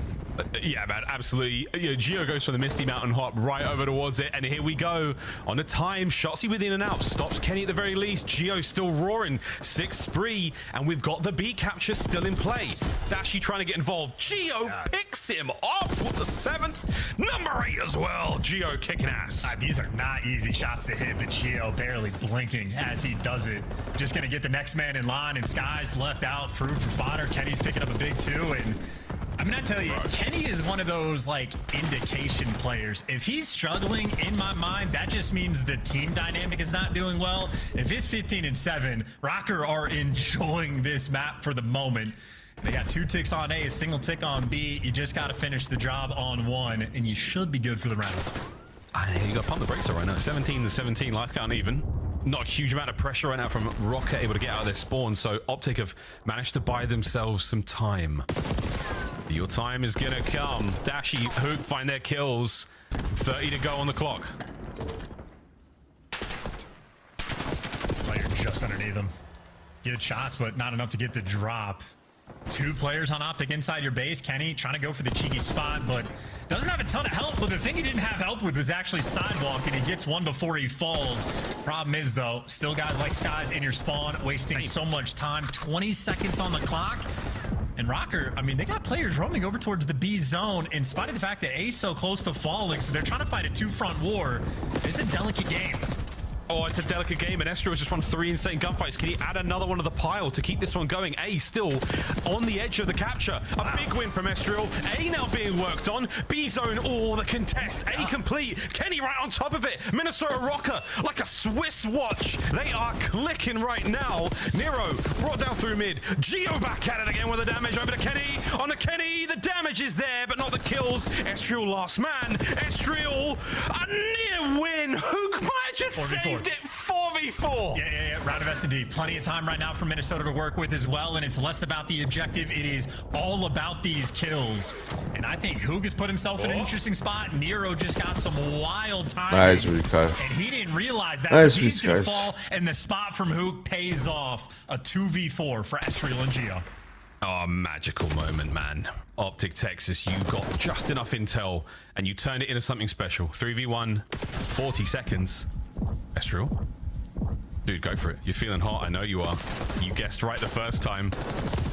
Yeah, man, absolutely. You know, Geo goes for the Misty Mountain hop right over towards it, and here we go. On a time, Shotzi with in and out. Stops Kenny at the very least. Geo still roaring. 6 spree, and we've got the B capture still in play. Dashy trying to get involved. Geo picks him off with the 7th. Number 8 as well. Geo kicking ass. These are not easy shots to hit, but Geo barely blinking as he does it. Just going to get the next man in line, and Sky's left out. Fruit for fodder. Kenny's picking up a big 2, and I mean, I tell you, Kenny is one of those, like, indication players. If he's struggling, in my mind, that just means the team dynamic is not doing well. If it's 15 and 7, Rokkr are enjoying this map for the moment. They got 2 ticks on A, a single tick on B. You just got to finish the job on 1, and you should be good for the round. You got to pump the brakes right now. 17 to 17, life count even. Not a huge amount of pressure right now from Rokkr, able to get out of their spawn, so Optic have managed to buy themselves some time. Your time is gonna come. Dashy, Hook find their kills. 30 to go on the clock. Player just underneath them. Good shots, but not enough to get the drop. 2 players on Optic inside your base. Kenny trying to go for the cheeky spot, but doesn't have a ton of help. But the thing he didn't have help with was actually sidewalk, and he gets 1 before he falls. Problem is, though, still guys like Skies in your spawn, wasting so much time. 20 seconds on the clock. And Rokkr, I mean, they got players roaming over towards the B zone in spite of the fact that A's so close to falling, so they're trying to fight a 2-front war. It's a delicate game. Oh, it's a delicate game, and Estro has just won 3 insane gunfights. Can he add another one to the pile to keep this one going? A still on the edge of the capture. A big win from Estriel. A now being worked on. B zone, all the contest. A complete. Kenny right on top of it. Minnesota Rokkr like a Swiss watch. They are clicking right now. Nero brought down through mid. Geo back at it again with the damage over to Kenny. On the Kenny, the damage is there, but not the kills. Estriel last man. Estriel, a near win. Hook might have just saved it. 4v4. Yeah. Round of S&D. Plenty of time right now for Minnesota to work with as well, and it's less about the objective. It is all about these kills. And I think Hook has put himself in an interesting spot. Nero just got some wild time. Nice recon. And he didn't realize that. Nice so he's going to guys. fall, and the spot from Hook pays off. A 2v4 for Estriel and Geo. Oh, magical moment, man. Optic Texas, you got just enough intel, and you turned it into something special. 3v1, 40 seconds. Estriel, dude, go for it. You're feeling hot. I know you are. You guessed right the first time.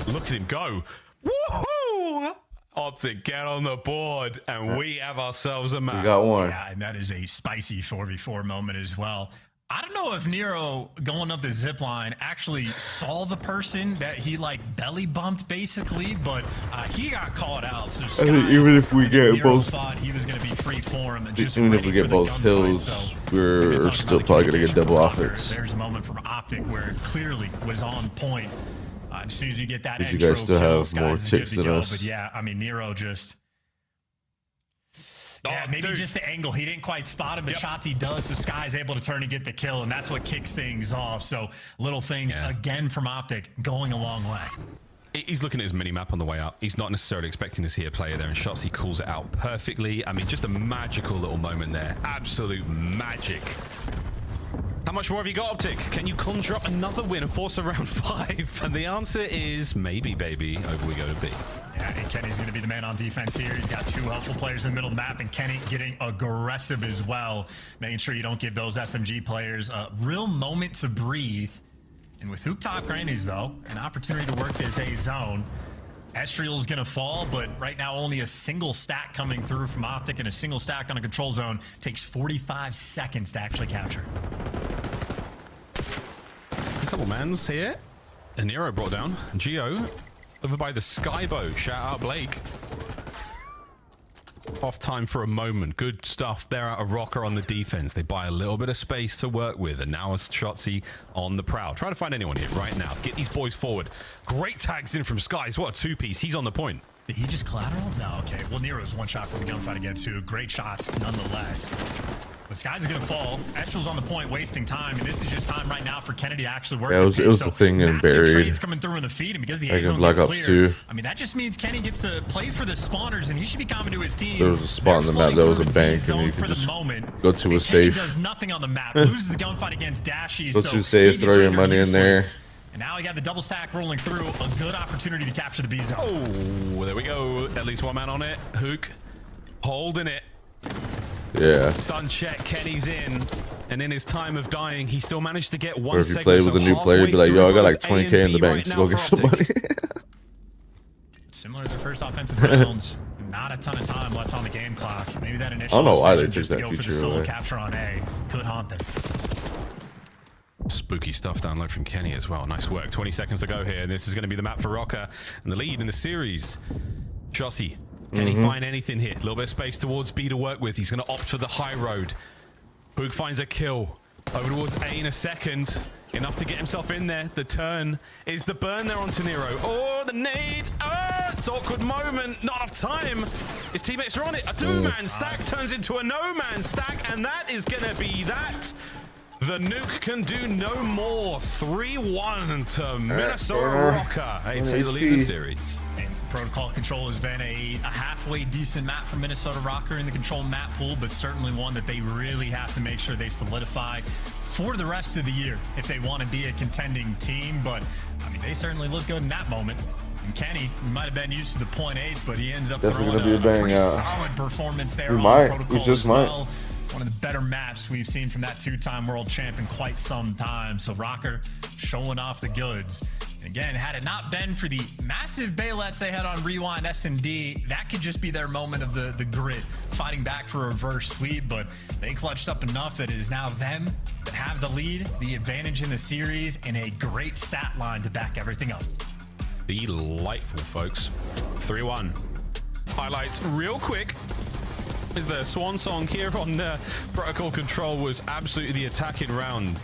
Look at him go. Woohoo! Optic, get on the board, and we have ourselves a map. We got one. Yeah, and that is a spicy 4v4 moment as well. I don't know if Nero going up the zip line actually saw the person that he like belly bumped basically, but he got called out. So Skies, I think even if we get Nero both, thought he was going to be free form, and just even if we ready get for the both gunfight. hills, So we're still probably gonna get double offense. There's a moment from Optic where it clearly was on point. As soon as you get that, But you guys still kill, have Skies more is good ticks to than go. us. But yeah, I mean Nero just. Yeah, maybe just the angle. He didn't quite spot him, but shots he does, so Sky's able to turn and get the kill, and that's what kicks things off. So little things, again, from Optic, going a long way. He's looking at his mini-map on the way up. He's not necessarily expecting to see a player there, and Shotzi calls it out perfectly. I mean, just a magical little moment there. Absolute magic. How much more have you got, Optic? Can you conjure up another win and force a round 5? And the answer is maybe, baby. Over we go to B. Yeah, and Kenny's going to be the man on defense here. He's got 2 helpful players in the middle of the map, and Kenny getting aggressive as well, making sure you don't give those SMG players a real moment to breathe. And with Hook top grannies, though, an opportunity to work this A zone. Estriel's going to fall, but right now only a single stack coming through from Optic, and a single stack on a control zone takes 45 seconds to actually capture. A couple mans here. And Nero brought down. Geo over by the Skyboat. Shout out Blake. Off time for a moment. Good stuff there out of Rokkr on the defense. They buy a little bit of space to work with, and now it's Shotzi on the prowl. Try to find anyone here right now. Get these boys forward. Great tags in from Skies. What a 2-piece. He's on the point. Did he just collateral? No, okay. Well, Nero's one shot from the gunfight again, too. Great shots, nonetheless. The Skies are going to fall. Estrel's on the point, wasting time, and this is just time right now for Kennedy to actually work. Yeah, it was the thing in Buried. Trades coming through in the feed, and because the A zone Black gets Ops clear, 2. I mean, that just means Kenny gets to play for the spawners, and he should be coming to his team. There was a spot on the map that was a bank, and you could just go to a safe. Does nothing on the map. Loses the gunfight against Dashy. Go to a safe, throw your money in there. And now we got the double stack rolling through. A good opportunity to capture the B zone. Oh, there we go. At least one man on it. Hook holding it. Yeah. Stun check. Kenny's in. And in his time of dying, he still managed to get one Or if you segment. play with a new player, you'd be like, yo, I got like 20K in the bank. Just go get some money. Similar to their first offensive rounds. Not a ton of time left on the game clock. Maybe that initial I don't know why they decision took just to that go for the feature solo away. capture on A could haunt them. Spooky stuff down low from Kenny as well. Nice work. 20 seconds to go here. And this is going to be the map for Rokkr and the lead in the series. Chossie, can he find anything here? A little bit of space towards B to work with. He's going to opt for the high road. Boog finds a kill. Over towards A in a second. Enough to get himself in there. The turn is the burn there onto Nero. Oh, the nade. Oh, it's an awkward moment. Not enough time. His teammates are on it. A two-man stack turns into a no-man stack, and that is going to be that. The nuke can do no more. 3-1 to Minnesota Rokkr. Hey, say the lead of the series. And Protocol Control has been a halfway decent map for Minnesota Rokkr in the control map pool, but certainly one that they really have to make sure they solidify for the rest of the year if they want to be a contending team. But, I mean, they certainly look good in that moment. And Kenny might have been used to the .8s, but he ends up Definitely throwing gonna be a pretty bang, solid performance there He on might. Protocol He just as might. well. One of the better maps we've seen from that two-time world champ in quite some time. So Rokkr showing off the goods. Again, had it not been for the massive baylets they had on Rewind S&D, that could just be their moment of the grit, fighting back for a reverse sweep, but they clutched up enough that it is now them that have the lead, the advantage in the series, and a great stat line to back everything up. Delightful, folks. 3-1. Highlights real quick. Is the swan song here on Protocol Control was absolutely the attacking round.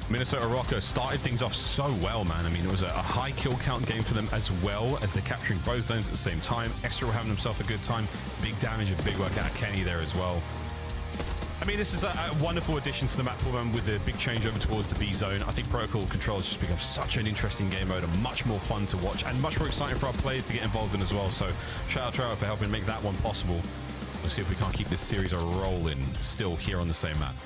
Minnesota Rokkr started things off so well, man. I mean, it was a high kill count game for them as well as they're capturing both zones at the same time. Extra having himself a good time. Big damage and big work out of Kenny there as well. I mean, this is a wonderful addition to the map for them with a big change over towards the B zone. I think Protocol Control has just become such an interesting game mode and much more fun to watch and much more exciting for our players to get involved in as well. So shout out to Trevor for helping make that one possible. We'll see if we can't keep this series a rolling still here on the same map.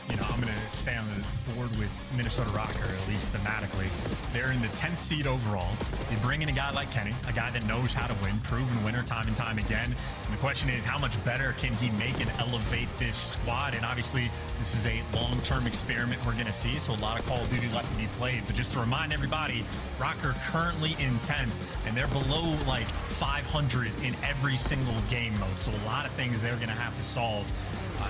You know, I'm going to stay on the board with Minnesota Rokkr, at least thematically. They're in the 10th seed overall. They bring in a guy like Kenny, a guy that knows how to win, proven winner time and time again. And the question is, how much better can he make and elevate this squad? And obviously, this is a long-term experiment we're going to see, so a lot of Call of Duty left to be played. But just to remind everybody, Rokkr currently in 10th, and they're below like 500 in every single game mode. So a lot of things they're going to have to solve.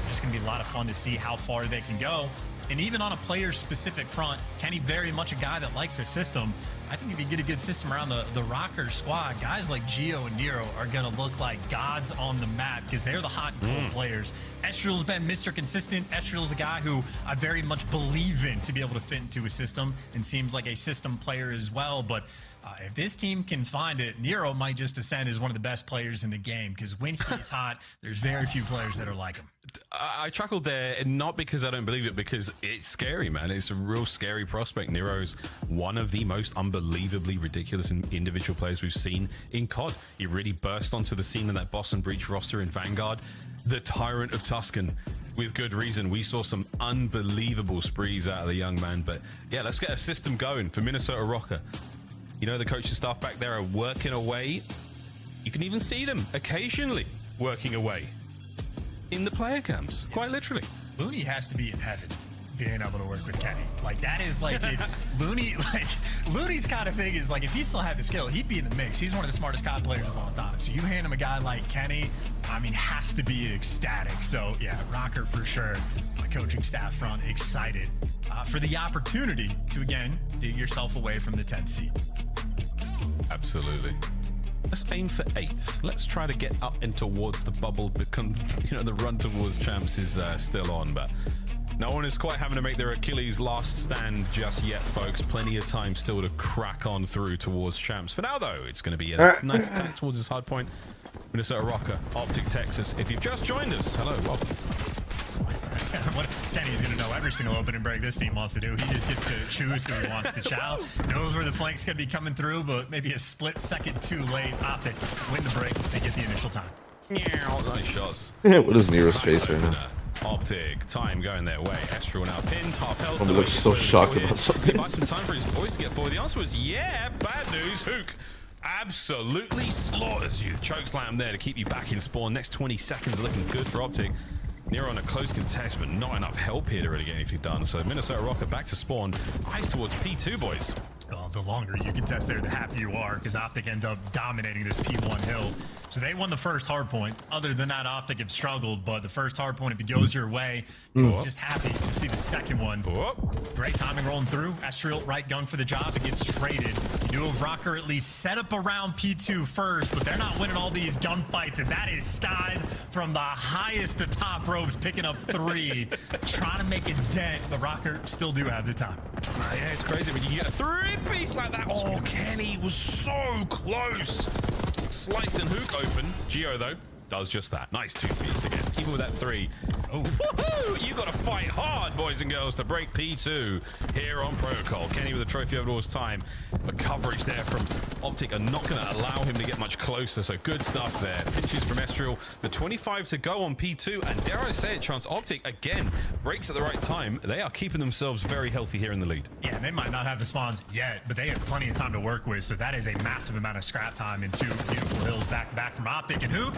Just going to be a lot of fun to see how far they can go. And even on a player-specific front, Kenny very much a guy that likes a system. I think if you get a good system around the Rokkr squad, guys like Geo and Nero are going to look like gods on the map because they're the hot and cold players. Estriel's been Mr. Consistent. Estriel's a guy who I very much believe in to be able to fit into a system and seems like a system player as well. But if this team can find it, Nero might just ascend as one of the best players in the game because when he's hot, there's very few players that are like him. I chuckled there, not because I don't believe it, because it's scary, man. It's a real scary prospect. Nero's one of the most unbelievably ridiculous individual players we've seen in COD. He really burst onto the scene in that Boss and Breach roster in Vanguard. The Tyrant of Tuscan. With good reason. We saw some unbelievable sprees out of the young man. But yeah, let's get a system going for Minnesota Rokkr. You know, the coaching staff back there are working away. You can even see them occasionally working away in the player camps, quite literally. Looney has to be in heaven being able to work with Kenny. Like, that is like, if Looney's kind of thing is like, if he still had the skill, he'd be in the mix. He's one of the smartest COD players of all time. So you hand him a guy like Kenny, I mean, has to be ecstatic. So yeah, Rokkr for sure. My coaching staff front excited for the opportunity to, again, dig yourself away from the 10th seed. Absolutely. Let's aim for 8th. Let's try to get up and towards the bubble. Become, you know, the run towards champs is still on, but No one is quite having to make their Achilles last stand just yet, folks. Plenty of time still to crack on through towards champs. For now, though, it's going to be a nice attack towards this hard point. Minnesota Rokkr, Optic, Texas. If you've just joined us, hello, welcome. What Kenny's going to know every single opening break this team wants to do. He just gets to choose who he wants to chow. Knows where the flank's going to be coming through, but maybe a split second too late. Optic win the break. They get the initial time. Nice shots. What is Nero's face right now? Optic, time going their way. Estral now pinned, half health. He looks so shocked about something. He buys some time for his boys to get forward. The answer was yeah. Bad news. Hook absolutely slaughters you. Chokeslam there to keep you back in spawn. Next 20 seconds looking good for Optic. Nero on a close contest, but not enough help here to really get anything done. So Minnesota Rokkr back to spawn. Eyes towards P2, boys. Well, the longer you contest there, the happier you are, because Optic end up dominating this P1 hill. So they won the first hard point. Other than that, Optic have struggled, but the first hard point, if it goes your way, you're just happy to see the second one. Great timing rolling through. Estriel, right gun for the job. It gets traded. You do have Rokkr at least set up around P2 first, but they're not winning all these gunfights, and that is Skies from the highest of top ropes, picking up 3, trying to make a dent, but Rokkr still do have the time. Yeah, it's crazy when you get a 3-piece like that. Oh, Kenny was so close. Slice and Hook open. Geo, though, does just that. Nice 2-piece again. Even with that 3. Oh, woohoo! You got to fight hard, boys and girls, to break P2 here on Protocol. Kenny with a trophy over all his time. The coverage there from Optic are not going to allow him to get much closer, so good stuff there. Pinches from Estriel. The 25 to go on P2, and dare I say it, Chance, Optic, again, breaks at the right time. They are keeping themselves very healthy here in the lead. Yeah, they might not have the spawns yet, but they have plenty of time to work with, so that is a massive amount of scrap time in 2 beautiful hills back-to-back from Optic. And Hook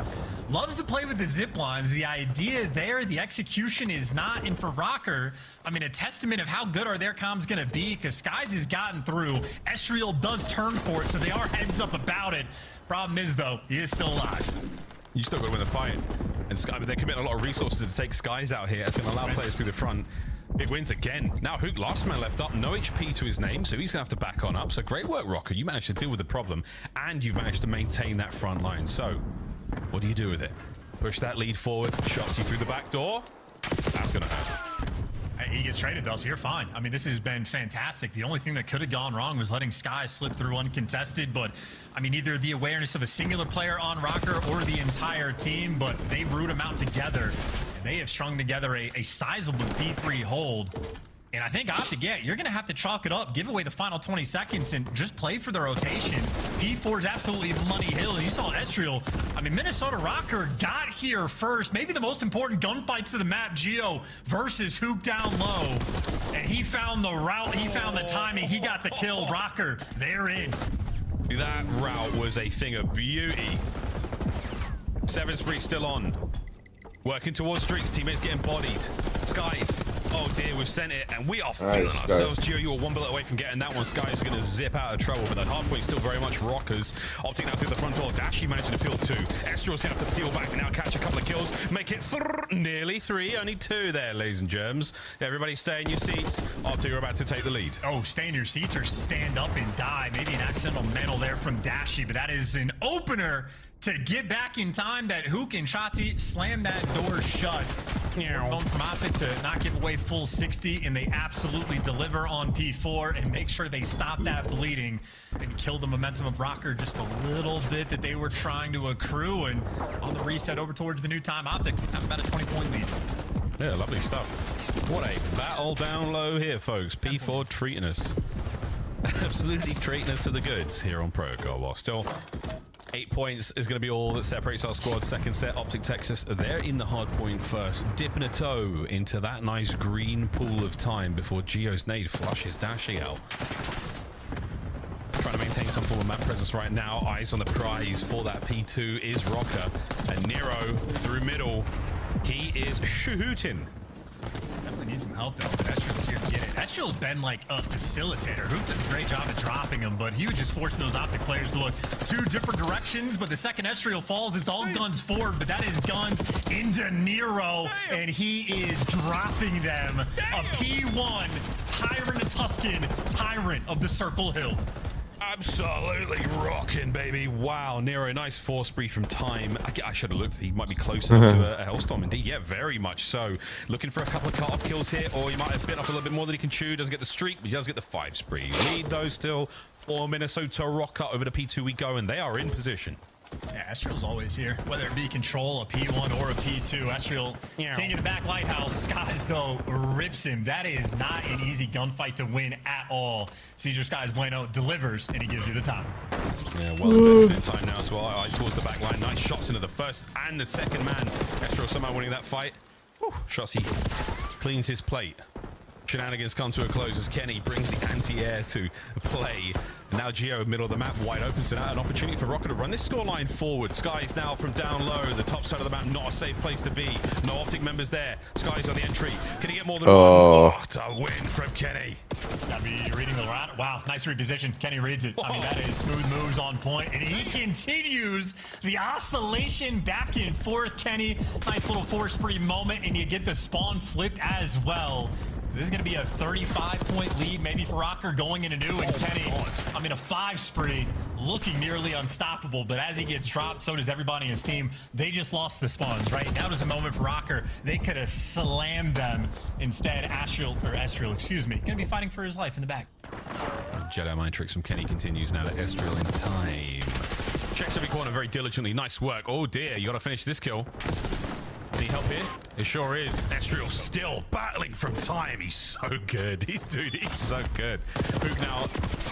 loves to play with the zip lines. The idea there, the execution is not, and for Rokkr, I mean, a testament of how good are their comms going to be, because Skies has gotten through. Estriel does turn for it, so they are heads up about it. Problem is, though, he is still alive. You still got to win the fight. And Sky, but they're committing a lot of resources to take Skies out here. It's going to allow players through the front. Big wins again. Now Hook, last man left up, no HP to his name, so he's gonna have to back on up. So great work, Rokkr. You managed to deal with the problem, and you've managed to maintain that front line. So what do you do with it? Push that lead forward, shots you through the back door. That's gonna hurt. He gets traded, though, so you're fine. I mean, this has been fantastic. The only thing that could have gone wrong was letting Skies slip through uncontested, but I mean, either the awareness of a singular player on Rokkr or the entire team, but they root them out together. They have strung together a sizable P3 hold. And I think Optic, yeah, you're going to have to chalk it up, give away the final 20 seconds, and just play for the rotation. P4 is absolutely money hill. And you saw Estriel. I mean, Minnesota Rokkr got here first. Maybe the most important gunfights of the map, Geo versus Hook down low. And he found the route, he found the timing, he got the kill. Rokkr, they're in. That route was a thing of beauty. 7 spree still on. Working towards streaks, teammates getting bodied. Skies, oh dear, we've sent it, and we are feeling ourselves. Gio, you were 1 bullet away from getting that one. Skies is going to zip out of trouble, but that hard point is still very much Rokkr's. Optic now through the front door. Dashy managing to peel 2. Estriel's going to have to peel back and now catch a couple of kills. Make it nearly 3, only 2 there, ladies and germs. Everybody stay in your seats. Optic are about to take the lead. Oh, stay in your seats or stand up and die. Maybe an accidental mantle there from Dashy, but that is an opener to get back in time. That Hook and Shotzi slam that door shut. Phone from Optic to not give away full 60, and they absolutely deliver on P4 and make sure they stop that bleeding and kill the momentum of Rokkr just a little bit that they were trying to accrue. And on the reset over towards the new time, Optic have about a 20-point lead. Yeah, lovely stuff. What a battle down low here, folks. P4 treating us. Absolutely treating us to the goods here on Protocol. While still 8 points is going to be all that separates our squad. Second set, Optic Texas, they're in the hard point first. Dipping a toe into that nice green pool of time before Geo's nade flushes Dashy out. Trying to maintain some form of map presence right now. Eyes on the prize for that P2 is Rokkr. And Nero through middle. He is shooting. Definitely needs some help, though, but Estriel's here to get it. Estriel's been like a facilitator. Hook does a great job at dropping him, but he was just forcing those Optic players to look 2 different directions. But the second Estriel falls, it's all guns forward, but that is guns into Nero, and he is dropping them. A P1 Tyrant of Tuscan, Tyrant of the Circle Hill. Absolutely rocking, baby. Wow, Nero, nice force spree from Time. I should have looked. He might be closer to a Hellstorm, indeed. Yeah, very much so. Looking for a couple of cut-off kills here, or he might have bitten off a little bit more than he can chew. Doesn't get the streak, but he does get the 5 spree. Lead, though, still for Minnesota Rokkr. Over to P2 we go, and they are in position. Yeah, Estriel's always here, whether it be control, a P1 or a P2. Estriel, king of the back lighthouse. Skies, though, rips him. That is not an easy gunfight to win at all. Caesar Skies Bueno delivers, and he gives you the time. Yeah, well invested in time now as well. Eyes towards the back line. Nice shots into the first and the second man. Estriel somehow winning that fight. Shotzi cleans his plate. Shenanigans come to a close as Kenny brings the anti-air to play. And now Geo, middle of the map, wide open, so now an opportunity for Rokkr to run this scoreline forward. Skies now from down low, the top side of the map, not a safe place to be. No Optic members there. Skies on the entry. Can he get more than one? What a win from Kenny. Gotta be reading the route. Wow, nice reposition. Kenny reads it. I mean, that is smooth moves on point, and he continues the oscillation back and forth. Kenny, nice little force spree moment, and you get the spawn flipped as well. So this is going to be a 35-point lead, maybe for Rokkr going into new, and Kenny, I mean, a 5 spree, looking nearly unstoppable, but as he gets dropped, so does everybody in his team. They just lost the spawns, right? Now there's a moment for Rokkr. They could have slammed them. Instead, Estriel, excuse me, going to be fighting for his life in the back. Jedi mind tricks from Kenny continues now to Estriel in time. Checks every corner very diligently. Nice work. Oh dear, you got to finish this kill. Any help here? It sure is. Estriel still battling from Time. He's so good. Dude, he's so good. Hook now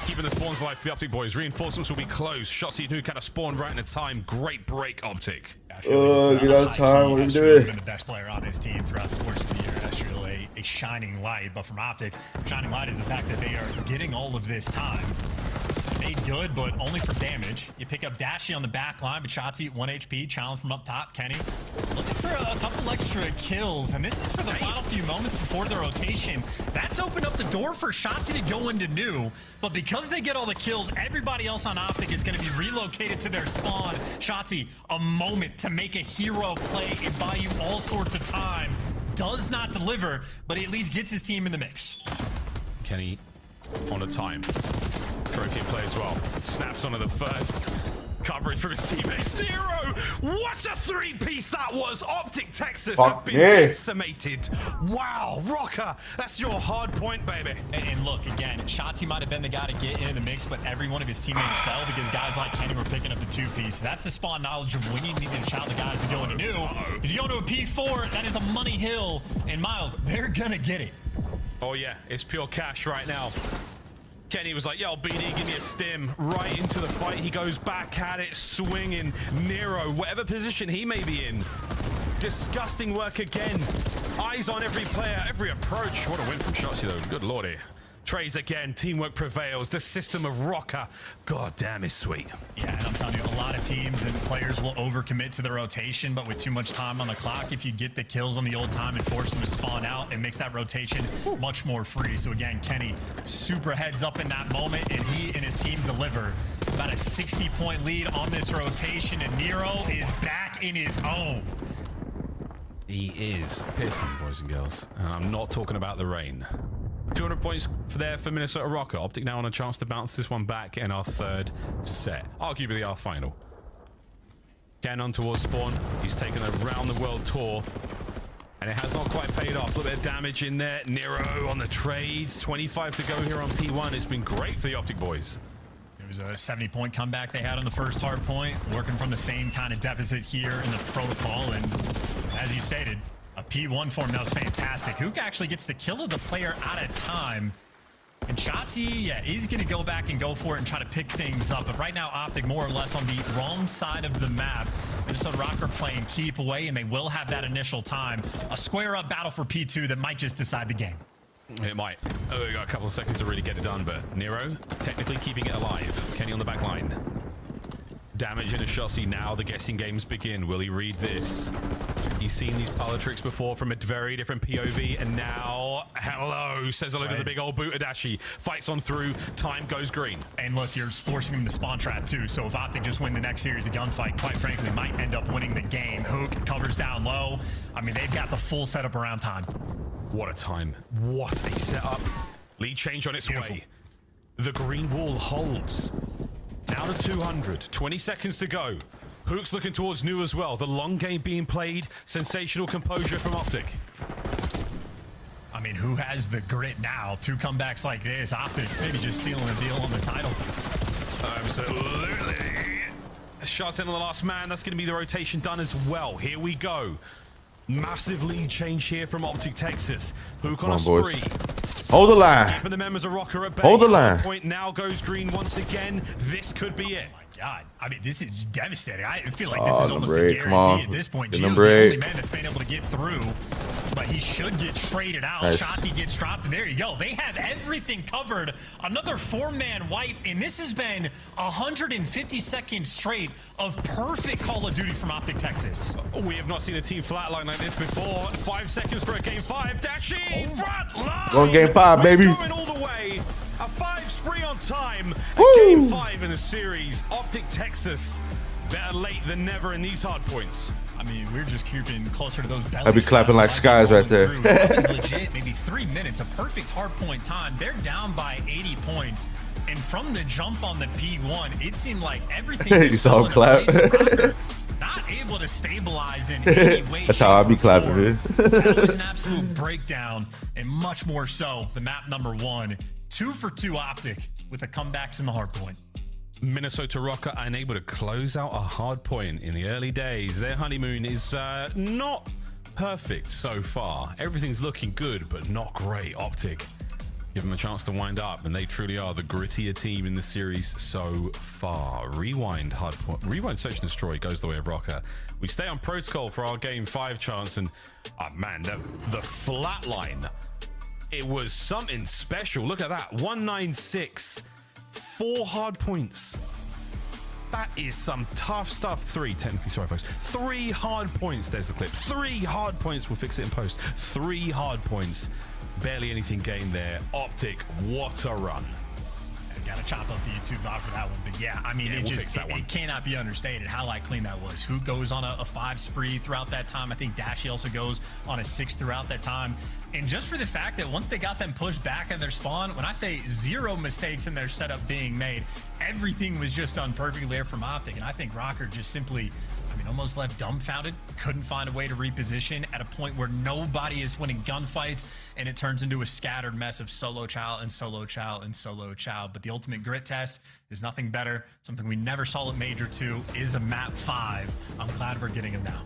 keeping the spawns alive for the Optic boys. Reinforcements will be close. Shotzi Nuke kind of spawned right in the Time. Great break, Optic. Oh, get out of time. What are you doing? Been the best player on his team throughout the course of the year. Estriel, a shining light. But from Optic, shining light is the fact that they are getting all of this time. Made good, but only for damage. You pick up Dashi on the back line, but Shotzi 1 HP. Challenge from up top. Kenny looking for a couple extra kills, and this is for the final few moments before the rotation. That's opened up the door for Shotzi to go into new, but because they get all the kills, everybody else on Optic is going to be relocated to their spawn. Shotzi, a moment to make a hero play and buy you all sorts of time. Does not deliver, but he at least gets his team in the mix. Kenny on a time. Trophy play as well. Snaps onto the first. Coverage from his teammates. Nero! What a 3-piece that was! Optic Texas have been decimated. Wow, Rokkr, that's your hard point, baby. And look, again, Shotzi might have been the guy to get in the mix, but every one of his teammates fell because guys like Kenny were picking up the 2-piece. That's the spawn knowledge of when you need to shout the guys to go into new. If you go into a P4, that is a money hill. And Miles, they're gonna get it. Oh yeah, it's pure cash right now. Kenny was like, yo, BD, give me a stim. Right into the fight. He goes back at it, swinging. Nero, whatever position he may be in. Disgusting work again. Eyes on every player, every approach. What a win from Shotzi, though. Good lordy. Trades again. Teamwork prevails. The system of Rokkr, god damn, is sweet. Yeah, and I'm telling you, a lot of teams and players will overcommit to the rotation, but with too much time on the clock, if you get the kills on the old time and force them to spawn out, it makes that rotation much more free. So again, Kenny, super heads up in that moment, and he and his team deliver. About a 60-point lead on this rotation, and Nero is back in his own. He is piercing, boys and girls. And I'm not talking about the rain. 200 points for Minnesota Rokkr. Optic now on a chance to bounce this one back in our third set. Arguably our final. Ken on towards spawn. He's taken a round-the-world tour. And it has not quite paid off. A little bit of damage in there. Nero on the trades. 25 to go here on P1. It's been great for the Optic boys. It was a 70-point comeback they had on the first hard point. Working from the same kind of deficit here in the protocol. And as you stated, a P1 form that was fantastic. Hook actually gets the kill of the player at a time. And Shotzi, yeah, he's going to go back and go for it and try to pick things up. But right now, Optic more or less on the wrong side of the map. Minnesota Rokkr playing keep away, and they will have that initial time. A square-up battle for P2 that might just decide the game. It might. Oh, we got a couple of seconds to really get it done, but Nero technically keeping it alive. Kenny on the back line. Damage in a Shotzi. Now the guessing games begin. Will he read this? He's seen these parlor tricks before from a very different POV, and now, hello, says hello to the big old Butadashi. Fights on through, time goes green. And look, you're forcing him to spawn trap too, so if Optic just win the next series of gunfight, quite frankly, might end up winning the game. Hook covers down low. I mean, they've got the full setup around time. What a time. What a setup. Lead change on its way. The green wall holds. Down to 200. 20 seconds to go. Hook's looking towards new as well. The long game being played. Sensational composure from Optic. I mean, who has the grit now? 2 comebacks like this. Optic maybe just sealing a deal on the title. Absolutely. Shots in on the last man. That's going to be the rotation done as well. Here we go. Massive lead change here from Optic Texas. Hook on a spree. Hold the line. Keeping the members of Rokkr at bay. Hold the line. Point now goes green once again. This could be it. God, I mean, this is devastating. I feel like this is almost a Come on. guarantee at this point. Get Gio's number the 8. only man that's been able to get through, but he should get traded out. Nice. Shotzi gets dropped, and there you go. They have everything covered. Another 4-man wipe, and this has been 150 seconds straight of perfect Call of Duty from Optic Texas. We have not seen a team flatline like this before. 5 seconds for a game 5. Dashi, front line. Going game 5, baby. Going all the way. A 5 spree on time. Game 5 in the series. Optic Texas. Better late than never in these hard points. I mean, we're just creeping closer to those belly I'd be clapping like skies right there. That was legit. Maybe 3 minutes, a perfect hard point time. They're down by 80 points. And from the jump on the P1, it seemed like everything You saw him clap. Not able to stabilize in any way. That's how I'd be clapping, dude. That was an absolute breakdown, and much more so the map number 1. 2 for 2 Optic with the comebacks in the hard point. Minnesota Rokkr unable to close out a hard point in the early days. Their honeymoon is not perfect so far. Everything's looking good, but not great. Optic give them a chance to wind up, and they truly are the grittier team in the series so far. Rewind hard point. Rewind search and destroy goes the way of Rokkr. We stay on protocol for our game 5 chance, and oh man, the flatline. It was something special. Look at that. 196. 4 hard points. That is some tough stuff. 3 technically, sorry folks. 3 hard points. There's the clip. 3 hard points. We'll fix it in post. 3 hard points. Barely anything gained there. Optic, what a run. Gotta chop up the YouTube bot for that one, but yeah, I mean, it cannot be understated how clean that was. Who goes on a 5 spree throughout that time? I think Dashi also goes on a 6 throughout that time. And just for the fact that once they got them pushed back in their spawn, when I say 0 mistakes in their setup being made, everything was just done perfectly there from Optic. And I think Rokkr just simply, almost left dumbfounded, couldn't find a way to reposition at a point where nobody is winning gunfights, and it turns into a scattered mess of solo chow and solo chow and solo chow. But the ultimate grit test is nothing better. Something we never saw at Major 2 is a map 5. I'm glad we're getting him now.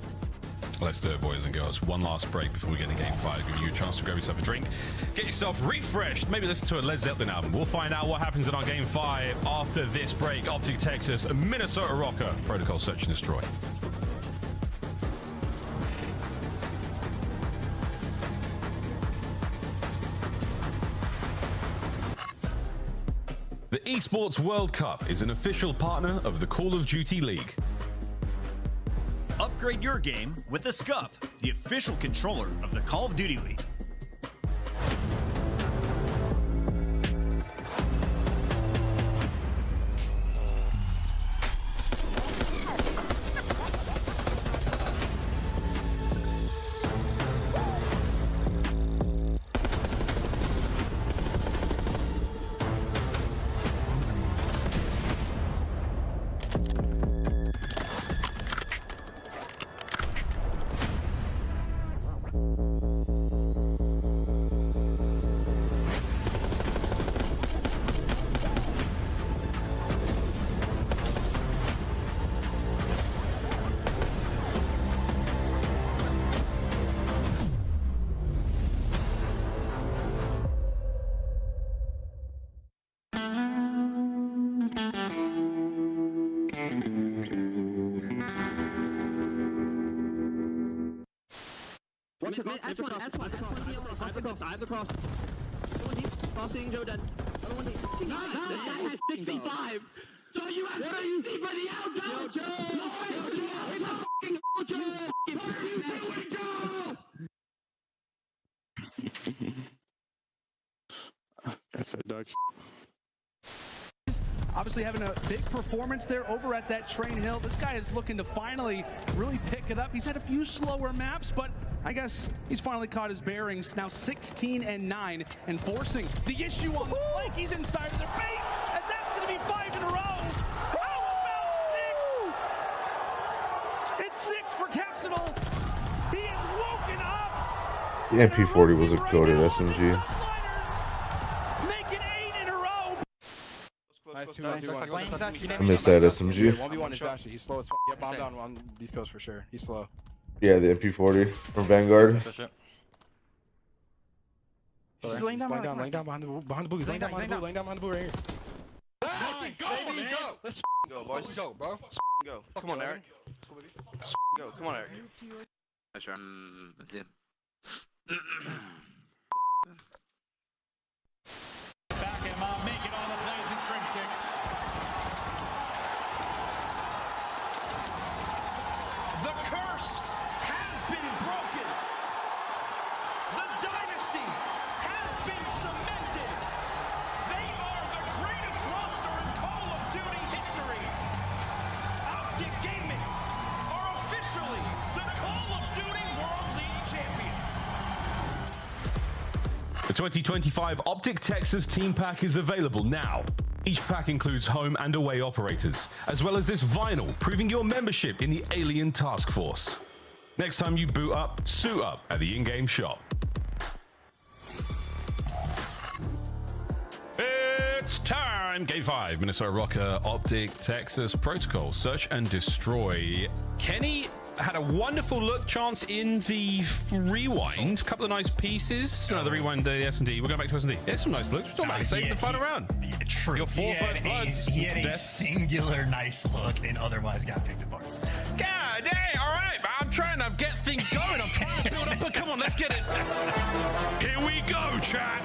Let's do it, boys and girls. One last break before we get into game 5. Give you a chance to grab yourself a drink, get yourself refreshed, maybe listen to a Led Zeppelin album. We'll find out what happens in our game 5 after this break. Optic Texas, Minnesota Rokkr, protocol search and destroy. The Esports World Cup is an official partner of the Call of Duty League. Upgrade your game with the Scuff, the official controller of the Call of Duty League. Across. Crossing Joe dead. Other one deep. Nice. 65. Joe, you have 60 for the outro. Joe. Joe. What are you doing, Joe? That's a dog. obviously having a big performance there over at that Train Hill. This guy is looking to finally really pick it up. He's had a few slower maps, but I guess he's finally caught his bearings. Now 16-9 and forcing the issue on the flank. He's inside of their face, as that's going to be 5 in a row. How about 6? It's 6 for Capsule. He is woken up. The MP40 was a goated SMG. Make it 8 in a row. Nice, 2-1. I missed that SMG. 1v1 is Dashy. He's slow as f. Get bomb down on these coasts for sure. He's slow. Yeah, the MP40 from Vanguard. He's laying down behind the blue. He's laying down behind the blue right here. Let's go, baby, go. Let's go, boys. Let's go, bro. Let's go. Come on, Eric. Let's go. Come on, Eric. Nice try. Back him up, make it on the plays, it's Grim 6. The curse has been broken. The dynasty has been cemented. They are the greatest roster in Call of Duty history. Optic Gaming are officially the Call of Duty World League champions. The 2025 Optic Texas Team Pack is available now. Each pack includes home and away operators, as well as this vinyl proving your membership in the Alien Task Force. Next time you boot up, suit up at the in-game shop. It's time! Game 5, Minnesota Rokkr, Optic, Texas, Protocol, Search and Destroy. Kenny had a wonderful look chance in the rewind. A couple of nice pieces. No, the rewind, the S&D. We're going back to S&D. Yeah, some nice looks. We're talking about saving the final round. True. Your 4 first bloods. He had a singular nice look and otherwise got picked apart. God dang, all right, man. I'm trying to get things going. I'm trying to build up, but come on, let's get it. Here we go, chat.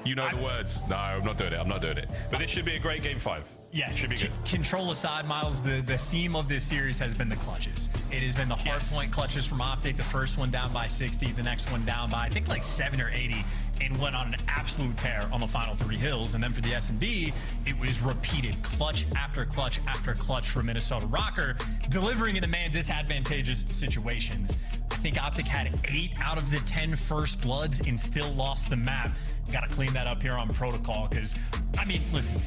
You know the words. No, I'm not doing it. I'm not doing it. But this should be a great game 5. Yes, should be good. Control aside, Miles, the theme of this series has been the clutches. It has been the hardpoint clutches from Optic. The first one down by 60, the next one down by, I think, like 7 or 80, and went on an absolute tear on the final 3 hills. And then for the S&D, it was repeated clutch after clutch after clutch for Minnesota Rokkr, delivering in the man disadvantageous situations. I think Optic had 8 out of the 10 first bloods and still lost the map. Got to clean that up here on Protocol because, I mean, listen,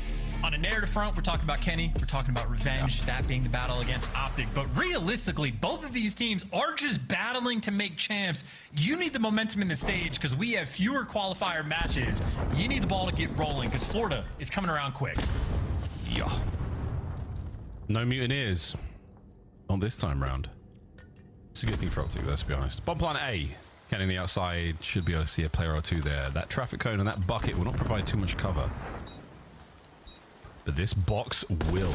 on a narrative front, we're talking about Kenny. We're talking about revenge, that being the battle against Optic. But realistically, both of these teams are just battling to make champs. You need the momentum in the stage because we have fewer qualifier matches. You need the ball to get rolling because Florida is coming around quick. Yeah. No mutineers. Not this time round. It's a good thing for Optic, let's be honest. Bomb plan A. Getting the outside, should be able to see a player or two there. That traffic cone and that bucket will not provide too much cover. But this box will.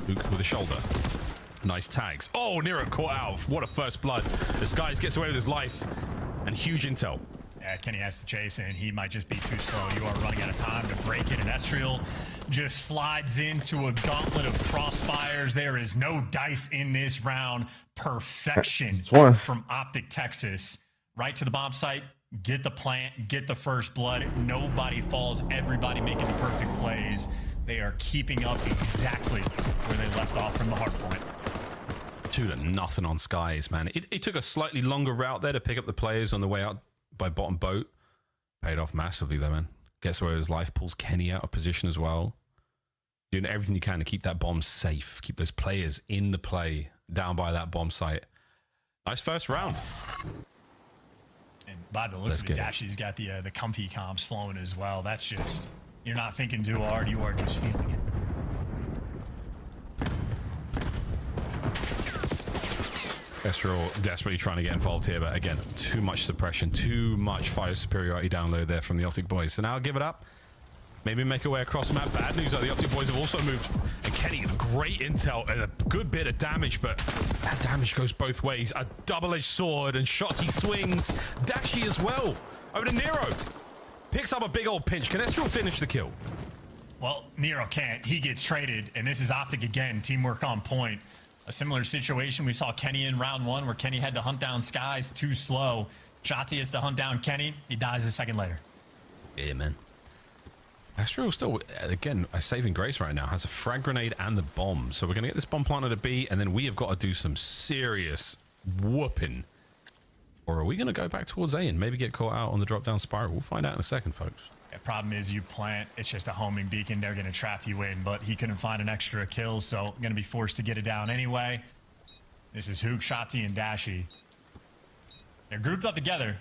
Luke with a shoulder. Nice tags. Oh, Nero caught out. What a first blood. The Skies gets away with his life. And huge intel. Yeah, Kenny has to chase, and he might just be too slow. You are running out of time to break it, and Estriel just slides into a gauntlet of crossfires. There is no dice in this round. Perfection from Optic Texas. Right to the bomb site, get the plant, get the first blood. Nobody falls, everybody making the perfect plays. They are keeping up exactly where they left off from the hard point. 2-0 on Skies, man. It took a slightly longer route there to pick up the players on the way out by bottom boat. Paid off massively though, man. Gets away with his life, pulls Kenny out of position as well. Doing everything you can to keep that bomb safe, keep those players in the play down by that bomb site. Nice first round. And by the looks of it, Dashy's got the comfy comps flowing as well. That's just, you're not thinking too hard, you are just feeling it. Estriel desperately trying to get involved here, but again, too much suppression, too much fire superiority download there from the Optic boys. So now I'll give it up. Maybe make our way across the map. Bad news, though, the Optic boys have also moved. And Kenny, great intel and a good bit of damage, but that damage goes both ways. A double-edged sword and shots he swings. Dashy as well. Over to Nero. Picks up a big old pinch. Can Estriel finish the kill? Well, Nero can't. He gets traded, and this is Optic again. Teamwork on point. A similar situation we saw Kenny in round 1 where Kenny had to hunt down Skies too slow. Shotzi has to hunt down Kenny. He dies a second later. Yeah, man. Astro still, again, a saving grace right now. Has a frag grenade and the bomb. So we're going to get this bomb planted at B, and then we have got to do some serious whooping. Or are we going to go back towards A and maybe get caught out on the drop-down spiral? We'll find out in a second, folks. The problem is you plant, it's just a homing beacon. They're going to trap you in, but he couldn't find an extra kill, so going to be forced to get it down anyway. This is Hook, Shotzi, and Dashy. They're grouped up together.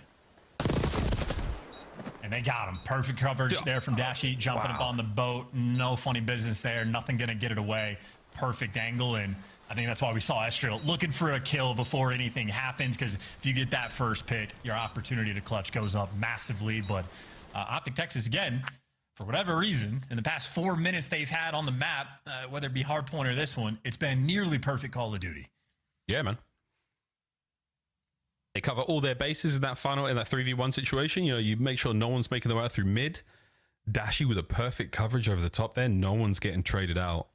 And they got him. Perfect coverage there from Dashy, jumping up on the boat. No funny business there. Nothing going to get it away. Perfect angle, and I think that's why we saw Estriel looking for a kill before anything happens, because if you get that first pick, your opportunity to clutch goes up massively. But Optic Texas, again, for whatever reason, in the past 4 minutes they've had on the map, whether it be Hardpoint or this one, it's been nearly perfect Call of Duty. Yeah, man. They cover all their bases in that 3v1 situation. You know, you make sure no one's making their way out through mid. Dashy with a perfect coverage over the top there. No one's getting traded out.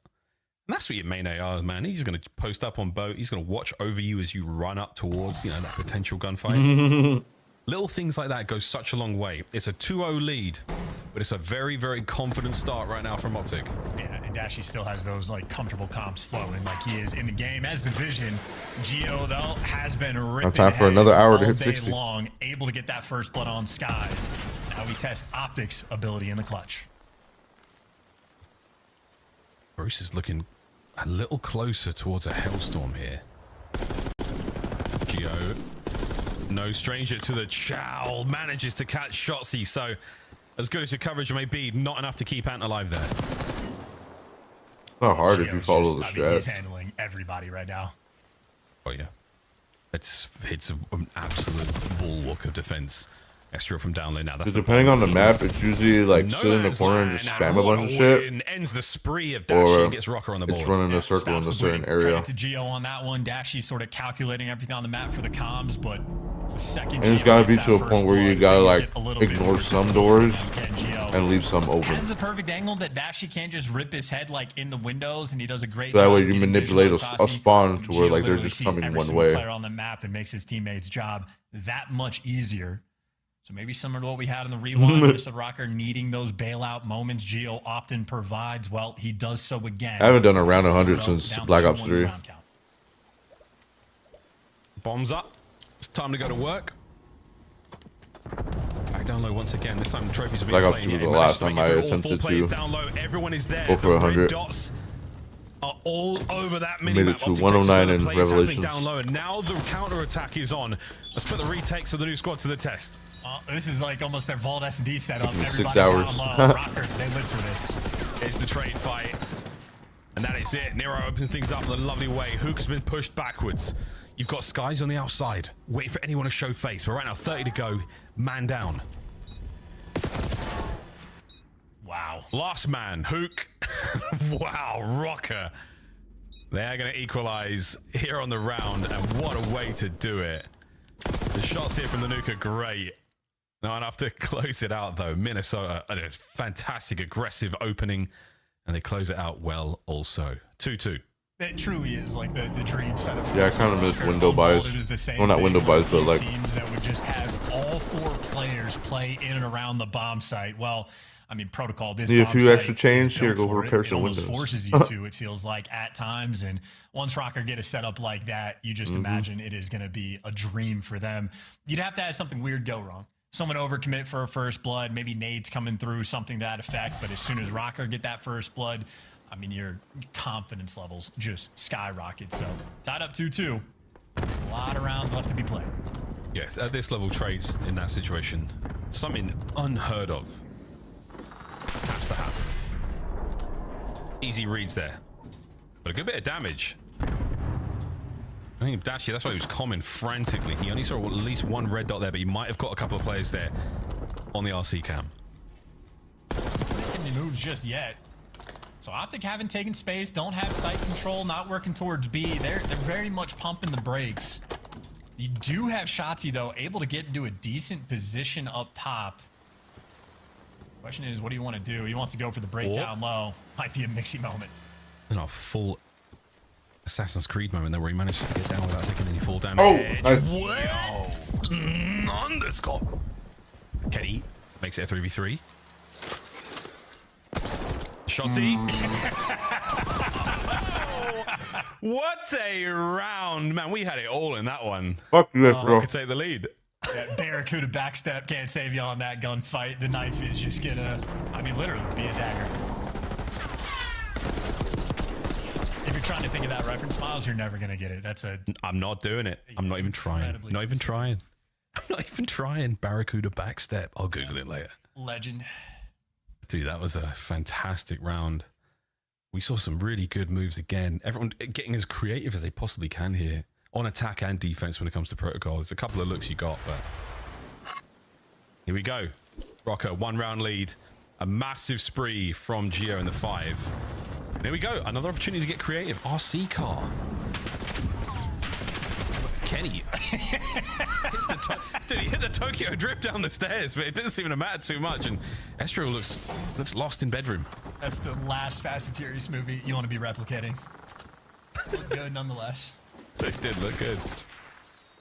And that's what your main AR is, man. He's going to post up on boat. He's going to watch over you as you run up towards, you know, that potential gunfight. Little things like that go such a long way. It's a 2-0 lead, but it's a very, very confident start right now from Optic. Yeah, and Dashy still has those like comfortable comps flowing like he is in the game as the Vision. Geo though has been ripping time for another hour to hit day 60. long, able to get that first blood on Skies. Now we test Optic's ability in the clutch. Bruce is looking a little closer towards a Hellstorm here. Geo, no stranger to the chow, manages to catch Shotzi, so as good as your coverage may be, not enough to keep Ant alive there. Not hard Geo's if you follow the I mean, he's strat. handling everybody right now. Oh yeah, it's an absolute bulwark of defense. Estriel from down lane now. Because depending on the map, it's usually like sit in the corner and just spam a bunch of shit, ends the spree of Dashy and gets Rokkr on the board. it's running a circle in a certain area. Credit to Geo on that one. Dashy sort of calculating everything on the map for the comms, but the second And it's gotta be to a point where you gotta like ignore some doors and leave some open. Has the perfect angle that Dashy can't just rip his head like in the windows, and he does a great That job way you getting manipulate visual on a Tasi. spawn to where Geo like they're literally just sees coming every one single way. player on the map and makes his teammates' job that much easier. So maybe similar to what we had in the rewind, just a Rokkr needing those bailout moments Geo often provides. Well, he does so again. I haven't done a round 100 since Black Ops 3. Bombs up. It's time to go to work. Back down low once again. This time the trophies will be Black Ops 2 was the last time I attempted to down low. Everyone is there. go for 100. Dots are all over that mini Made it map. to Optic 109 Texas in plays happening Revelations. down low, and now the counter attack is on. Let's put the retakes of the new squad to the test. This is like almost their Vault SD setup. In 6 Everybody hours. down low. Rokkr, they live for this. It's the trade fight. And that is it. Nero opens things up in a lovely way. Hook has been pushed backwards. You've got Skies on the outside, waiting for anyone to show face. But right now, 30 to go. Man down. Wow. Last man, Hook. Wow, Rokkr. They are going to equalize here on the round, and what a way to do it. The shots here from the nuke are great. Not enough to close it out, though. Minnesota, a fantastic, aggressive opening, and they close it out well also. 2-2. It truly is like the dream setup. Yeah, I kind of miss window buys. Well, not window buys, but like teams that would just have all 4 players play in and around the bomb site. Well, I mean, protocol. This need a bomb few site extra chains. is Here, built go for repair it. some It almost windows. forces you to. It feels like at times, and once Rokkr get a setup like that, you just imagine it is going to be a dream for them. You'd have to have something weird go wrong. Someone overcommit for a first blood, maybe nades coming through, something to that effect. But as soon as Rokkr get that first blood, I mean, your confidence levels just skyrocket. So tied up 2-2. A lot of rounds left to be played. Yes, at this level, trades in that situation, something unheard of has to happen. Easy reads there, but a good bit of damage. I think Dashy, that's why he was common frantically. He only saw at least one red dot there, but he might have got a couple of players there on the RC cam. Making moves just yet. So Optic haven't taken space, don't have sight control, not working towards B. They're very much pumping the brakes. You do have Shotzi, though, able to get into a decent position up top. Question is, what do you want to do? He wants to go for the breakdown low. Might be a mixy moment. You know, full Assassin's Creed moment there where he manages to get down without taking any full damage. Oh, nice. What? Underscore. Kenny makes it a 3v3. Shotzi. What a round, man. We had it all in that one. Fuck you, bro. I could take the lead. Yeah, Barracuda backstep can't save you on that gunfight. The knife is just gonna, I mean, literally be a dagger. If you're trying to think of that reference, Miles, you're never gonna get it. That's a. I'm not doing it. I'm not even trying. Not even trying. I'm not even trying. Barracuda backstep. I'll Google it later. Legend. Dude, that was a fantastic round. We saw some really good moves again. Everyone getting as creative as they possibly can here on attack and defense when it comes to protocol. There's a couple of looks you got, but here we go. Rokkr, 1 round lead. A massive spree from Gio in the 5. And here we go. Another opportunity to get creative. RC car. Kenny. Dude, he hit the Tokyo drift down the stairs, but it didn't seem to matter too much. And Estro looks lost in bedroom. That's the last Fast and Furious movie you want to be replicating. Look good nonetheless. It did look good.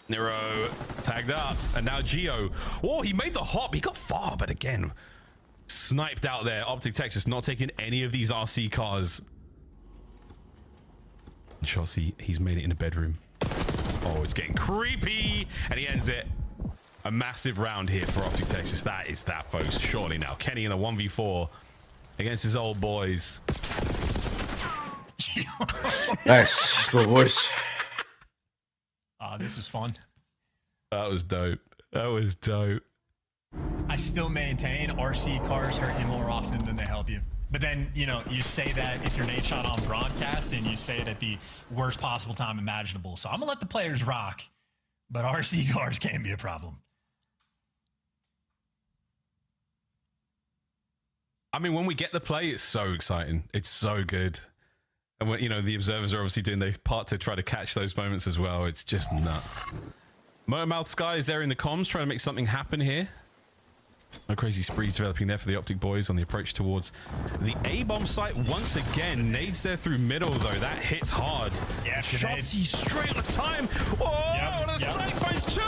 Nero tagged up, and now Gio. Oh, he made the hop. He got far, but again, sniped out there. Optic Texas not taking any of these RC cars. Chelsea, he's made it in the bedroom. Oh, it's getting creepy, and he ends it. A massive round here for Optic Texas. That is that, folks. Surely now. Kenny in a 1v4 against his old boys. Nice. Let's go, boys. This is fun. That was dope. That was dope. I still maintain RC cars hurt you more often than they help you. But then, you know, you say that if you're Nate Shot on broadcast, and you say it at the worst possible time imaginable. So I'm going to let the players rock, but RC cars can be a problem. I mean, when we get the play, it's so exciting. It's so good. And when, you know, the observers are obviously doing their part to try to catch those moments as well. It's just nuts. Motormouth Sky is there in the comms trying to make something happen here. No crazy sprees developing there for the Optic boys on the approach towards the A-bomb site once again. Nades there through middle, though. That hits hard. Yeah, Shotzi straight on time. Oh, the site finds 2.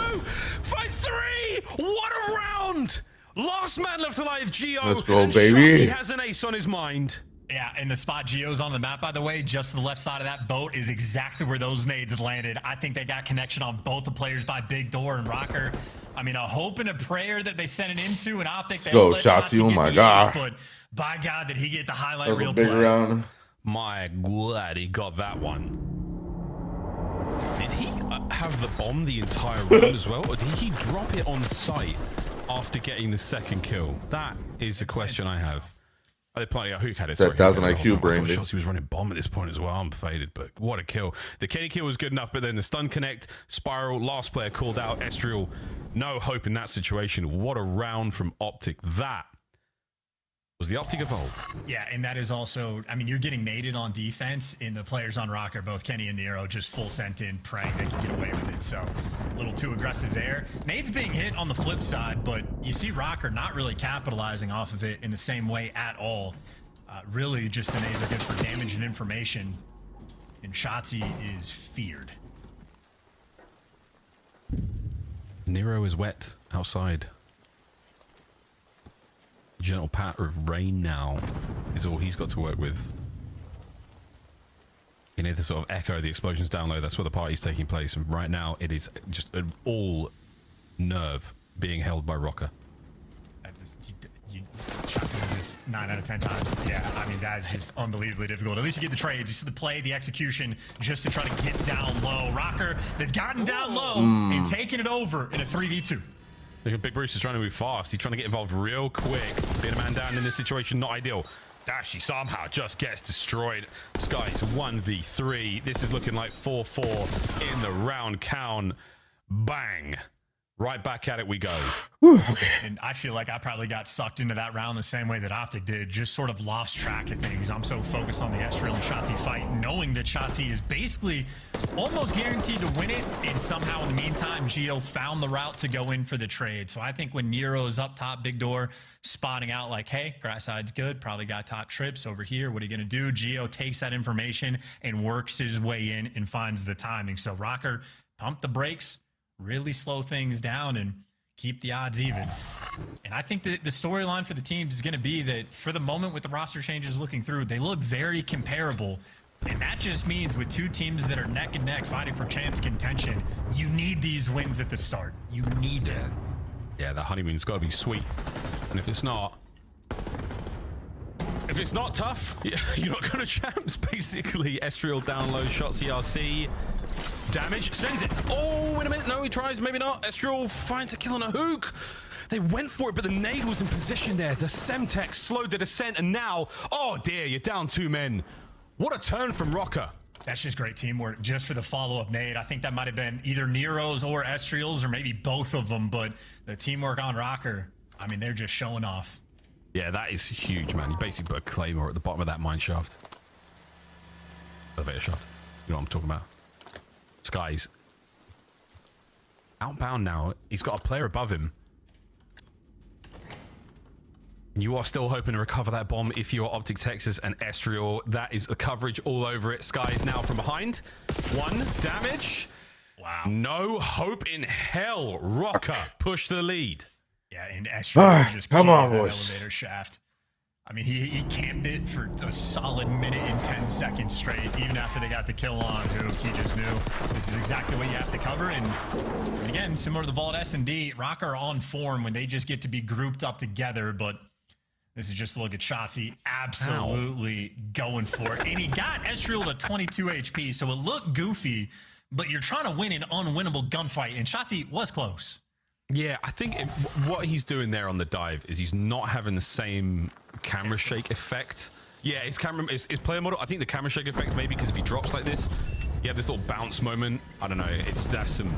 Finds 3. What a round. Last man left alive, Gio. Let's go, and baby. Shotzi has an ace on his mind. Yeah, and the spot Gio's on the map, by the way, just to the left side of that boat is exactly where those nades landed. I think they got connection on both the players by Big Door and Rokkr. I mean, a hope and a prayer that they sent it into an Optic. Let's go, Shotzi. Oh, my God. But by God, did he get the highlight That was reel a big play. round. My God, he got that one. Did he have the bomb the entire round as well? Or did he drop it on site after getting the second kill? That is a question I have. Oh, they planted Hook had it. It's that 1,000 IQ brain. I thought Shotzi was running bomb at this point as well. I'm faded, but what a kill. The Kenny kill was good enough, but then the stun connect, Spiral, last player called out, Estriel. No hope in that situation. What a round from Optic. That was the Optic Evolve. Yeah, and that is also, I mean, you're getting naded on defense, and the players on Rokkr, both Kenny and Nero, just full sent in, praying they can get away with it. So a little too aggressive there. Nade's being hit on the flip side, but you see Rokkr not really capitalizing off of it in the same way at all. Really, just the nades are good for damage and information, and Shotzi is feared. Nero is wet outside. Gentle patter of rain now is all he's got to work with. You need to sort of echo the explosions down low. That's where the party's taking place. And right now, it is just an all nerve being held by Rokkr. Shotzi wins this 9 out of 10 times. Yeah, I mean, that is unbelievably difficult. At least you get the trades. You see the play, the execution, just to try to get down low. Rokkr, they've gotten down low and taken it over in a 3v2. Look at Big Bruce is trying to move fast. He's trying to get involved real quick. Being a man down in this situation, not ideal. Dashy somehow just gets destroyed. Sky's 1v3. This is looking like 4-4 in the round count. Bang. Right back at it we go. And I feel like I probably got sucked into that round the same way that Optic did. Just sort of lost track of things. I'm so focused on the Estriel and Shotzi fight, knowing that Shotzi is basically almost guaranteed to win it. And somehow in the meantime, Gio found the route to go in for the trade. So I think when Nero is up top, Big Door, spotting out like, hey, grass side's good. Probably got top trips over here. What are you going to do? Gio takes that information and works his way in and finds the timing. So Rokkr pumped the brakes, really slow things down, and keep the odds even. And I think that the storyline for the teams is going to be that for the moment with the roster changes looking through, they look very comparable. And that just means with two teams that are neck and neck fighting for champs contention, you need these wins at the start. You need it. Yeah, the honeymoon's got to be sweet. And if it's not tough, you're not going to champs, basically. Estriel down low, shot CRC. Damage, sends it. Oh, wait a minute. No, he tries, maybe not. Estriel finds a kill on a hook. They went for it, but the nade was in position there. The Semtex slowed the descent, and now, oh dear, you're down 2 men. What a turn from Rokkr. That's just great teamwork just for the follow-up nade. I think that might have been either Nero's or Estriel's or maybe both of them, but the teamwork on Rokkr, I mean, they're just showing off. Yeah, that is huge, man. You basically put a claymore at the bottom of that mine shaft. Elevator shaft. You know what I'm talking about. Skies. Outbound now. He's got a player above him. You are still hoping to recover that bomb if you are Optic Texas and Estriel. That is the coverage all over it. Skies now from behind. 1 damage. Wow. No hope in hell. Rokkr push the lead. Yeah, and Estriel just come on, that boys. elevator shaft. I mean, he camped it for a solid minute and 10 seconds straight. Even after they got the kill on Hook, he just knew this is exactly what you have to cover. And again, similar to the Vault S&D, Rokkr are on form when they just get to be grouped up together, but this is just a look at Shotzi absolutely going for it. And he got Estriel to 22 HP, so it looked goofy, but you're trying to win an unwinnable gunfight, and Shotzi was close. Yeah, I think what he's doing there on the dive is he's not having the same camera shake effect. Yeah, his player model, I think the camera shake effect maybe because if he drops like this, you have this little bounce moment. I don't know, that's some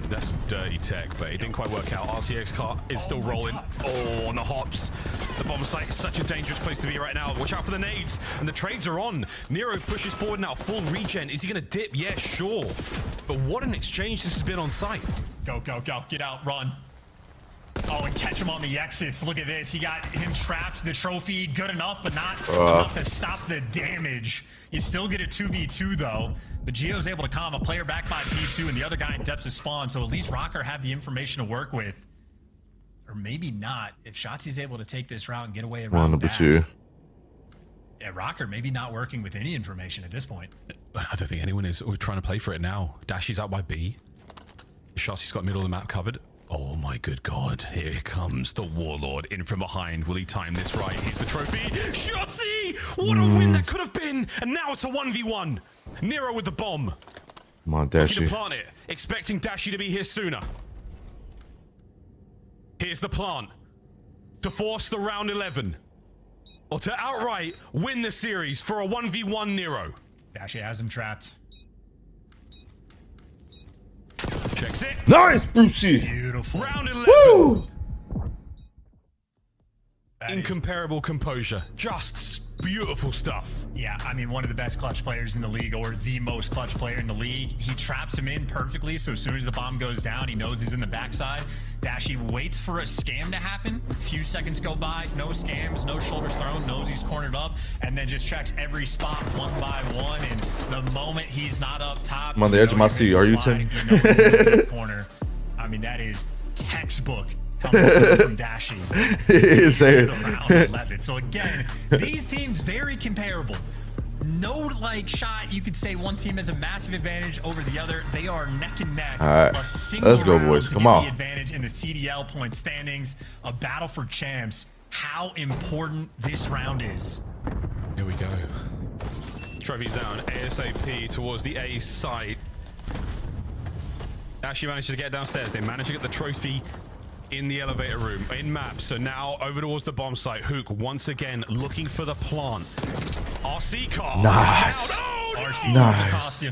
dirty tech, but it didn't quite work out. RCX car is still rolling. Oh, on the hops. The bomb site is such a dangerous place to be right now. Watch out for the nades, and the trades are on. Nero pushes forward now, full regen. Is he gonna dip? Yeah, sure. But what an exchange this has been on site. Go, go, go, get out, run. Oh, and catch him on the exits. Look at this. He got him trapped. The trophy, good enough, but not enough to stop the damage. You still get a 2v2, though. But Gio's able to calm a player back by P2 and the other guy in depths of spawn, so at least Rokkr have the information to work with. Or maybe not, if Shotzi's able to take this route and get away around number that. 2. Yeah, Rokkr maybe not working with any information at this point. I don't think anyone is. We're trying to play for it now. Dashy's out by B. Shotzi's got middle of the map covered. Oh my good god, here comes the Warlord in from behind. Will he time this right? Here's the trophy. Shotzi! What a win that could have been! And now it's a 1v1. Nero with the bomb. Come on, Looking Dashy. to plant it, expecting Dashy to be here sooner. Here's the plant. To force the round 11. Or to outright win the series for a 1v1 Nero. Dashy has him trapped. Checks it. Nice, Brucey. Beautiful. Round 11. Woo! Incomparable composure. Just beautiful stuff. Yeah, I mean, one of the best clutch players in the league, or the most clutch player in the league. He traps him in perfectly, so as soon as the bomb goes down, he knows he's in the backside. Dashy waits for a scam to happen. A few seconds go by, no scams, no shoulders thrown, knows he's cornered up, and then just checks every spot one by one, and the moment he's not up top... I'm on the edge of my seat. Are you, Tim? Corner. I mean, that is textbook coming from Dashy. Same. Round 11. So again, these teams very comparable. No shot you could say one team has a massive advantage over the other. They are neck and neck. All right, A single let's go, round boys. to Come get on. the advantage in the CDL point standings. A battle for champs. How important this round is. Here we go. Trophies down ASAP towards the A site. Dashy manages to get downstairs. They manage to get the trophy in the elevator room, in map. So now over towards the bomb site. Hook once again looking for the plant. RC car. Nice. RC Nice. cost you.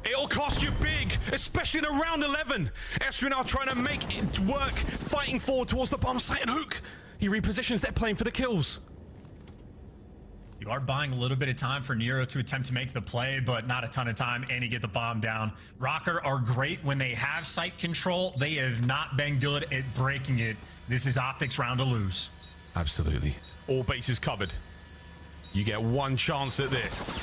It'll cost you big, especially in a round 11. Estra now trying to make it work, fighting forward towards the bomb site, and Hook, he repositions. They're playing for the kills. You are buying a little bit of time for Nero to attempt to make the play, but not a ton of time, and you get the bomb down. Rokkr are great when they have site control. They have not been good at breaking it. This is Optic's round to lose. Absolutely. All bases covered. You get one chance at this.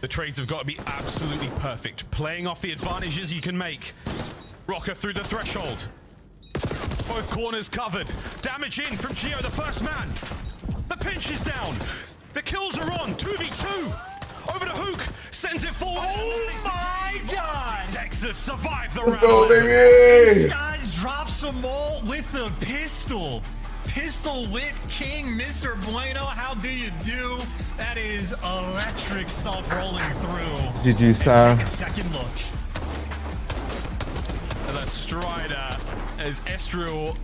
The trades have got to be absolutely perfect. Playing off the advantages you can make. Rokkr through the threshold. Both corners covered. Damage in from Gio, the first man. The pinch is down. The kills are on. 2v2. Over to Hook. Sends it forward. Oh my God! Texas survived the round. Go, baby! These guys drop some more with the pistol. Pistol whip king, Mr. Bueno. How do you do? That is electric stuff rolling through. GG's time. Take a second look. And the Strider as Estriel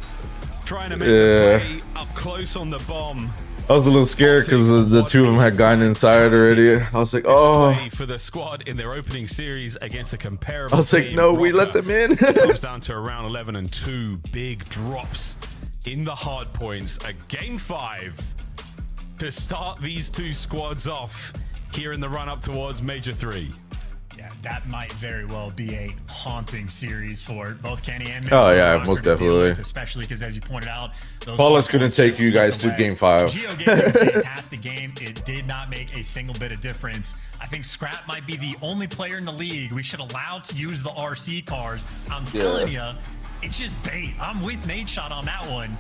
trying to make their way up close on the bomb. I was a little scared because the two of them had gone inside already. I was like, oh. For the squad in their opening series against a comparable I was like, team, no, we Rokkr let them in. comes down to around 11 and 2 big drops in the hard points. A game 5 to start these two squads off here in the run up towards Major 3. Yeah, that might very well be a haunting series for both Kenny and Oh, Minnesota yeah, Rokkr most to deal definitely. with, especially because, as you pointed out, those Paulus couldn't points take just you guys slip to away. game 5. Gio gave you a fantastic game. It did not make a single bit of difference. I think Scrap might be the only player in the league we should allow to use the RC cars. I'm telling you, it's just bait. I'm with Nate Shot on that one.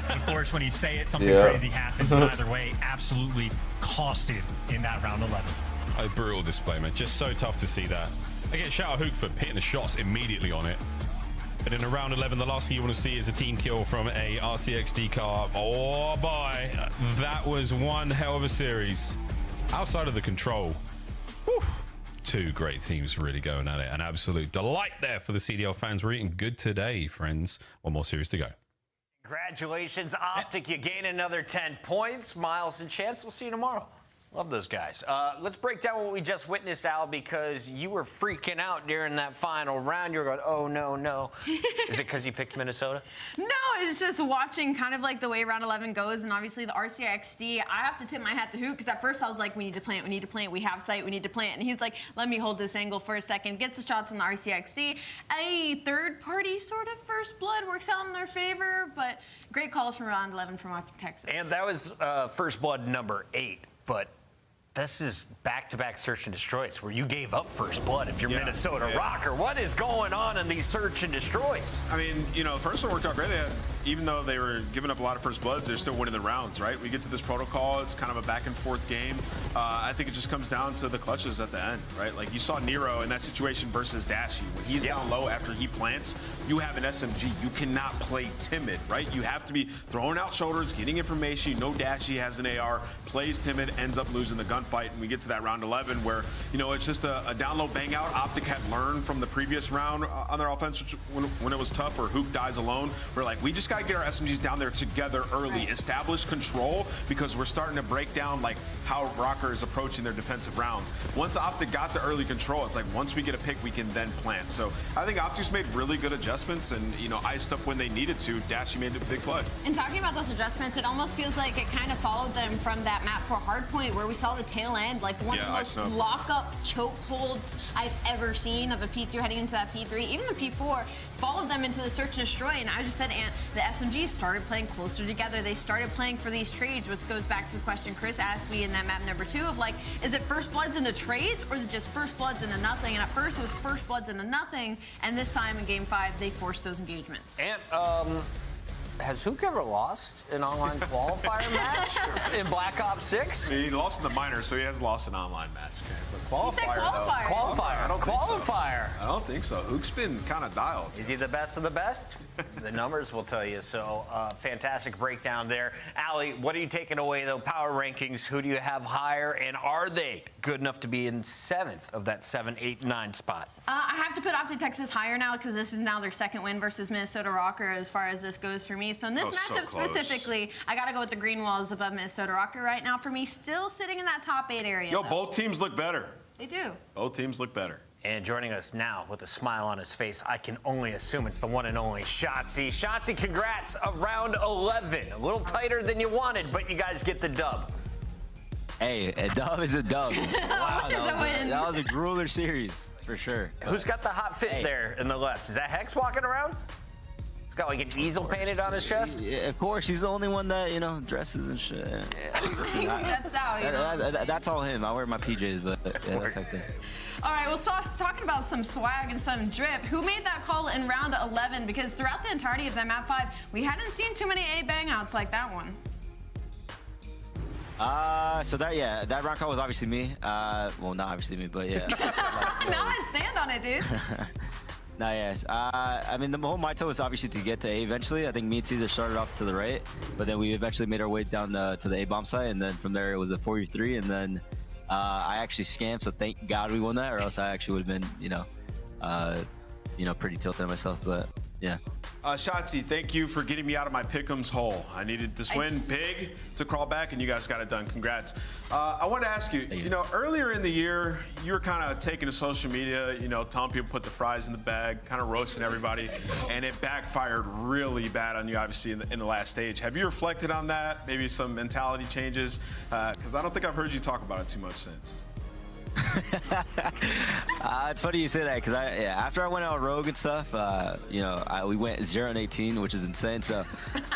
Of course, when you say it, something crazy happens. But either way, absolutely costed in that round 11. A brutal display, man. Just so tough to see that. Again, shout out Hook for hitting the shots immediately on it. But in a round 11, the last thing you want to see is a team kill from a RCXD car. Oh boy, that was one hell of a series. Outside of the control, whew, two great teams really going at it. An absolute delight there for the CDL fans. We're eating good today, friends. One more series to go. Congratulations, Optic. You gain another 10 points. Miles and Chance, we'll see you tomorrow. Love those guys. Let's break down what we just witnessed, Al, because you were freaking out during that final round. You were going, oh, no, no. Is it because you picked Minnesota? No, it's just watching kind of like the way round 11 goes, and obviously the RCXD. I have to tip my hat to Hook, because at first I was like, we need to plant, we need to plant, we have sight, we need to plant. And he's like, let me hold this angle for a second. Gets the shots on the RCXD. A third-party sort of first blood works out in their favor, but great calls from round 11 from Optic, Texas. And that was first blood number 8, but this is back-to-back search and destroys where you gave up first blood if you're Minnesota Rokkr. What is going on in these search and destroys? I mean, you know, the first one worked out great. They had, even though they were giving up a lot of first bloods, they're still winning the rounds, right? We get to this protocol, it's kind of a back-and-forth game. I think it just comes down to the clutches at the end, right? Like you saw Nero in that situation versus Dashy. When he's down low after he plants, you have an SMG. You cannot play timid, right? You have to be throwing out shoulders, getting information. You know Dashy has an AR, plays timid, ends up losing the gunfight, and we get to that round 11 where, you know, it's just a down low bang out. Optic had learned from the previous round on their offense, which when it was tough, where Hook dies alone. We're like, we just got to get our SMGs down there together early, establish control, because we're starting to break down like how Rokkr is approaching their defensive rounds. Once Optic got the early control, it's like once we get a pick, we can then plant. So I think Optic's made really good adjustments and, you know, iced up when they needed to. Dashy made a big play. And talking about those adjustments, it almost feels like it kind of followed them from that map for Hardpoint, where we saw the tail end, like one of the most lock-up choke holds I've ever seen of a P2 heading into that P3. Even the P4 followed them into the search and destroy, and as you said, Ant, the SMGs started playing closer together. They started playing for these trades, which goes back to the question Chris asked me in that map number 2 of like, is it first bloods into trades, or is it just first bloods into nothing? And at first it was first bloods into nothing, and this time in game 5 they forced those engagements. And has Hook ever lost an online qualifier match in Black Ops 6? He lost in the minors, so he has lost an online match. But qualifier, qualifier. though. Qualifier. I don't Qualifier. think so. I don't think so. Hook's been kind of dialed. Is he the best of the best? The numbers will tell you. So fantastic breakdown there. Allie, what are you taking away, though? Power rankings, who do you have higher, and are they good enough to be in 7th of that 7, 8, 9 spot? I have to put Optic Texas higher now, because this is now their second win versus Minnesota Rokkr as far as this goes for me. So in this matchup specifically, I got to go with the Green Walls above Minnesota Rokkr right now for me. Still sitting in that top 8 area. Yo, both teams look better. They do. Both teams look better. And joining us now with a smile on his face, I can only assume it's the one and only Shotzzy. Shotzzy, congrats, a round 11. A little tighter than you wanted, but you guys get the dub. Hey, a dub is a dub. Wow, that was a grueler series, for sure. Who's got the hot fit there in the left? Is that Hex walking around? He's got like an easel painted on his chest. Yeah, of course, he's the only one that, you know, dresses and shit. He steps out, you know? That's all him. I wear my PJs, but yeah, that's Hector. All right, well, talking about some swag and some drip, who made that call in round 11? Because throughout the entirety of that map 5, we hadn't seen too many A bang-outs like that one. So that round call was obviously me. Well, not obviously me, but yeah. Now I stand on it, dude. Nah, yes. I mean, the whole motto was obviously to get to A eventually. I think me and Caesar started off to the right, but then we eventually made our way down to the A bomb site, and then from there it was a 4v3, and then I actually scammed, so thank God we won that, or else I actually would have been, you know, pretty tilted on myself, but yeah. Shotzi, thank you for getting me out of my pick'ems hole. I needed this win big to crawl back, and you guys got it done. Congrats. I wanted to ask you, you know, earlier in the year, you were kind of taking to social media, you know, telling people put the fries in the bag, kind of roasting everybody, and it backfired really bad on you, obviously, in the last stage. Have you reflected on that? Maybe some mentality changes? Because I don't think I've heard you talk about it too much since. It's funny you say that because after I went out rogue and stuff, you know, we went 0-18, which is insane. So,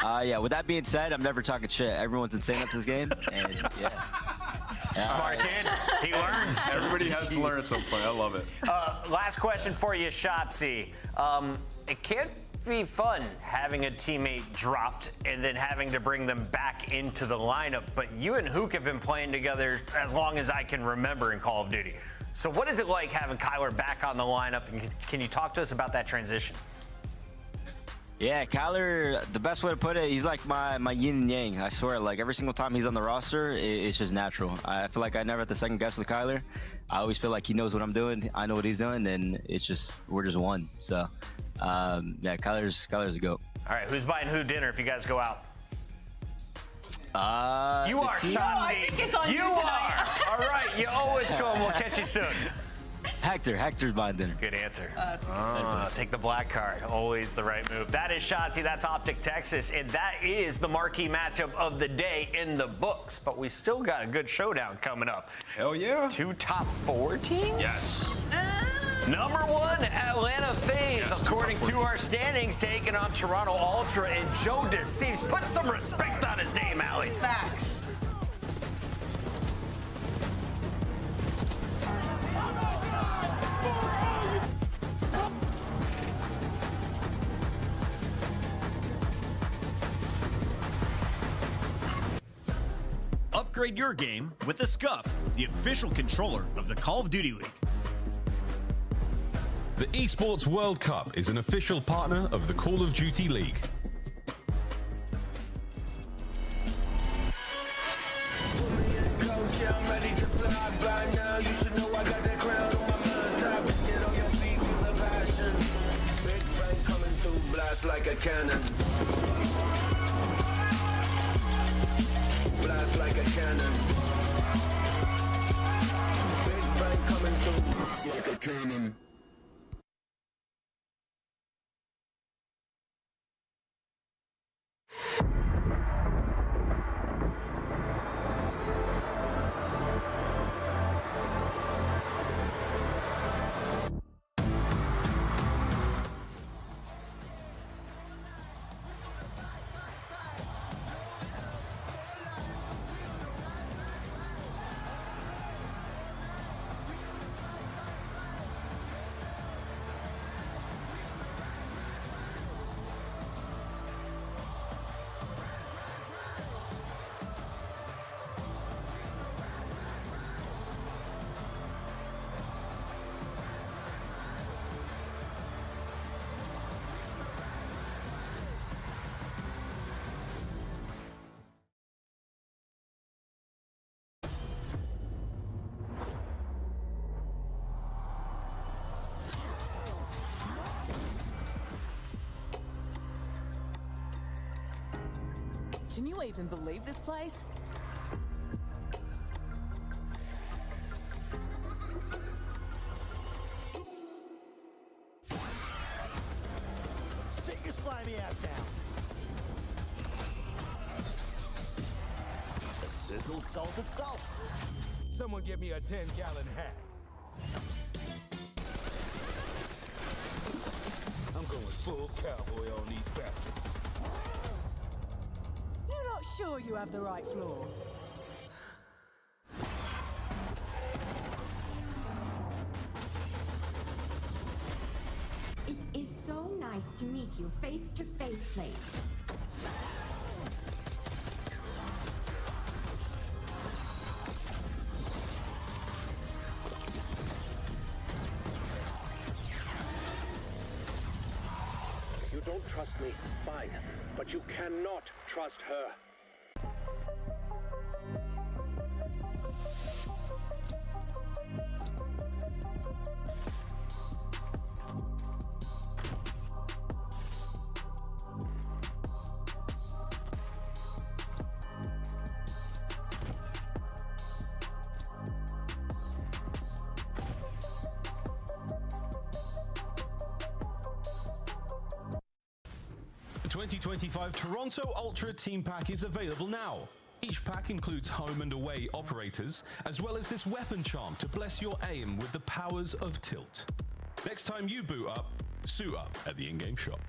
yeah. With that being said, I'm never talking shit. Everyone's insane up this game, and Smart kid. He learns. Everybody has to learn at some point. I love it. Last question for you, Shotzi. It can't be fun having a teammate dropped and then having to bring them back into the lineup, but you and Hook have been playing together as long as I can remember in Call of Duty. So what is it like having Kyler back on the lineup, and can you talk to us about that transition? Yeah, Kyler, the best way to put it, he's like my yin and yang. I swear, like every single time he's on the roster, it's just natural. I feel like I never have to second guess with Kyler. I always feel like he knows what I'm doing, I know what he's doing, and we're just one. So yeah, Kyler's a goat. All right, who's buying who dinner if you guys go out? You are, Shotzi. I think it's on you tonight. All right, you owe it to him. We'll catch you soon. Hector's buying dinner. Good answer. Take the black card. Always the right move. That is Shotzi. That's Optic Texas. And that is the marquee matchup of the day in the books. But we still got a good showdown coming up. Hell yeah. 2 top 4 teams? Yes. Number 1, Atlanta FaZe, according to our standings, taking on Toronto Ultra, and Joe Deceives. Put some respect on his name, Allie. Facts. Upgrade your game with the Scuff, the official controller of the Call of Duty League. The Esports World Cup is an official partner of the Call of Duty League. Like a cannon. Blast like a cannon. Big bang coming through. Like a cannon. Can you even believe this place? Sit your slimy ass down. The sizzle sells itself. Someone give me a 10-gallon hat. I'm Going full cowboy on these bastards. You're not sure you have the right floor? It is so nice to meet you face to face, Plate. You don't trust me, fine. But you cannot trust her. The 2025 Toronto Ultra Team Pack is available now. Each pack includes home and away operators, as well as this weapon charm to bless your aim with the powers of tilt. Next time you boot up, suit up at the in-game shop.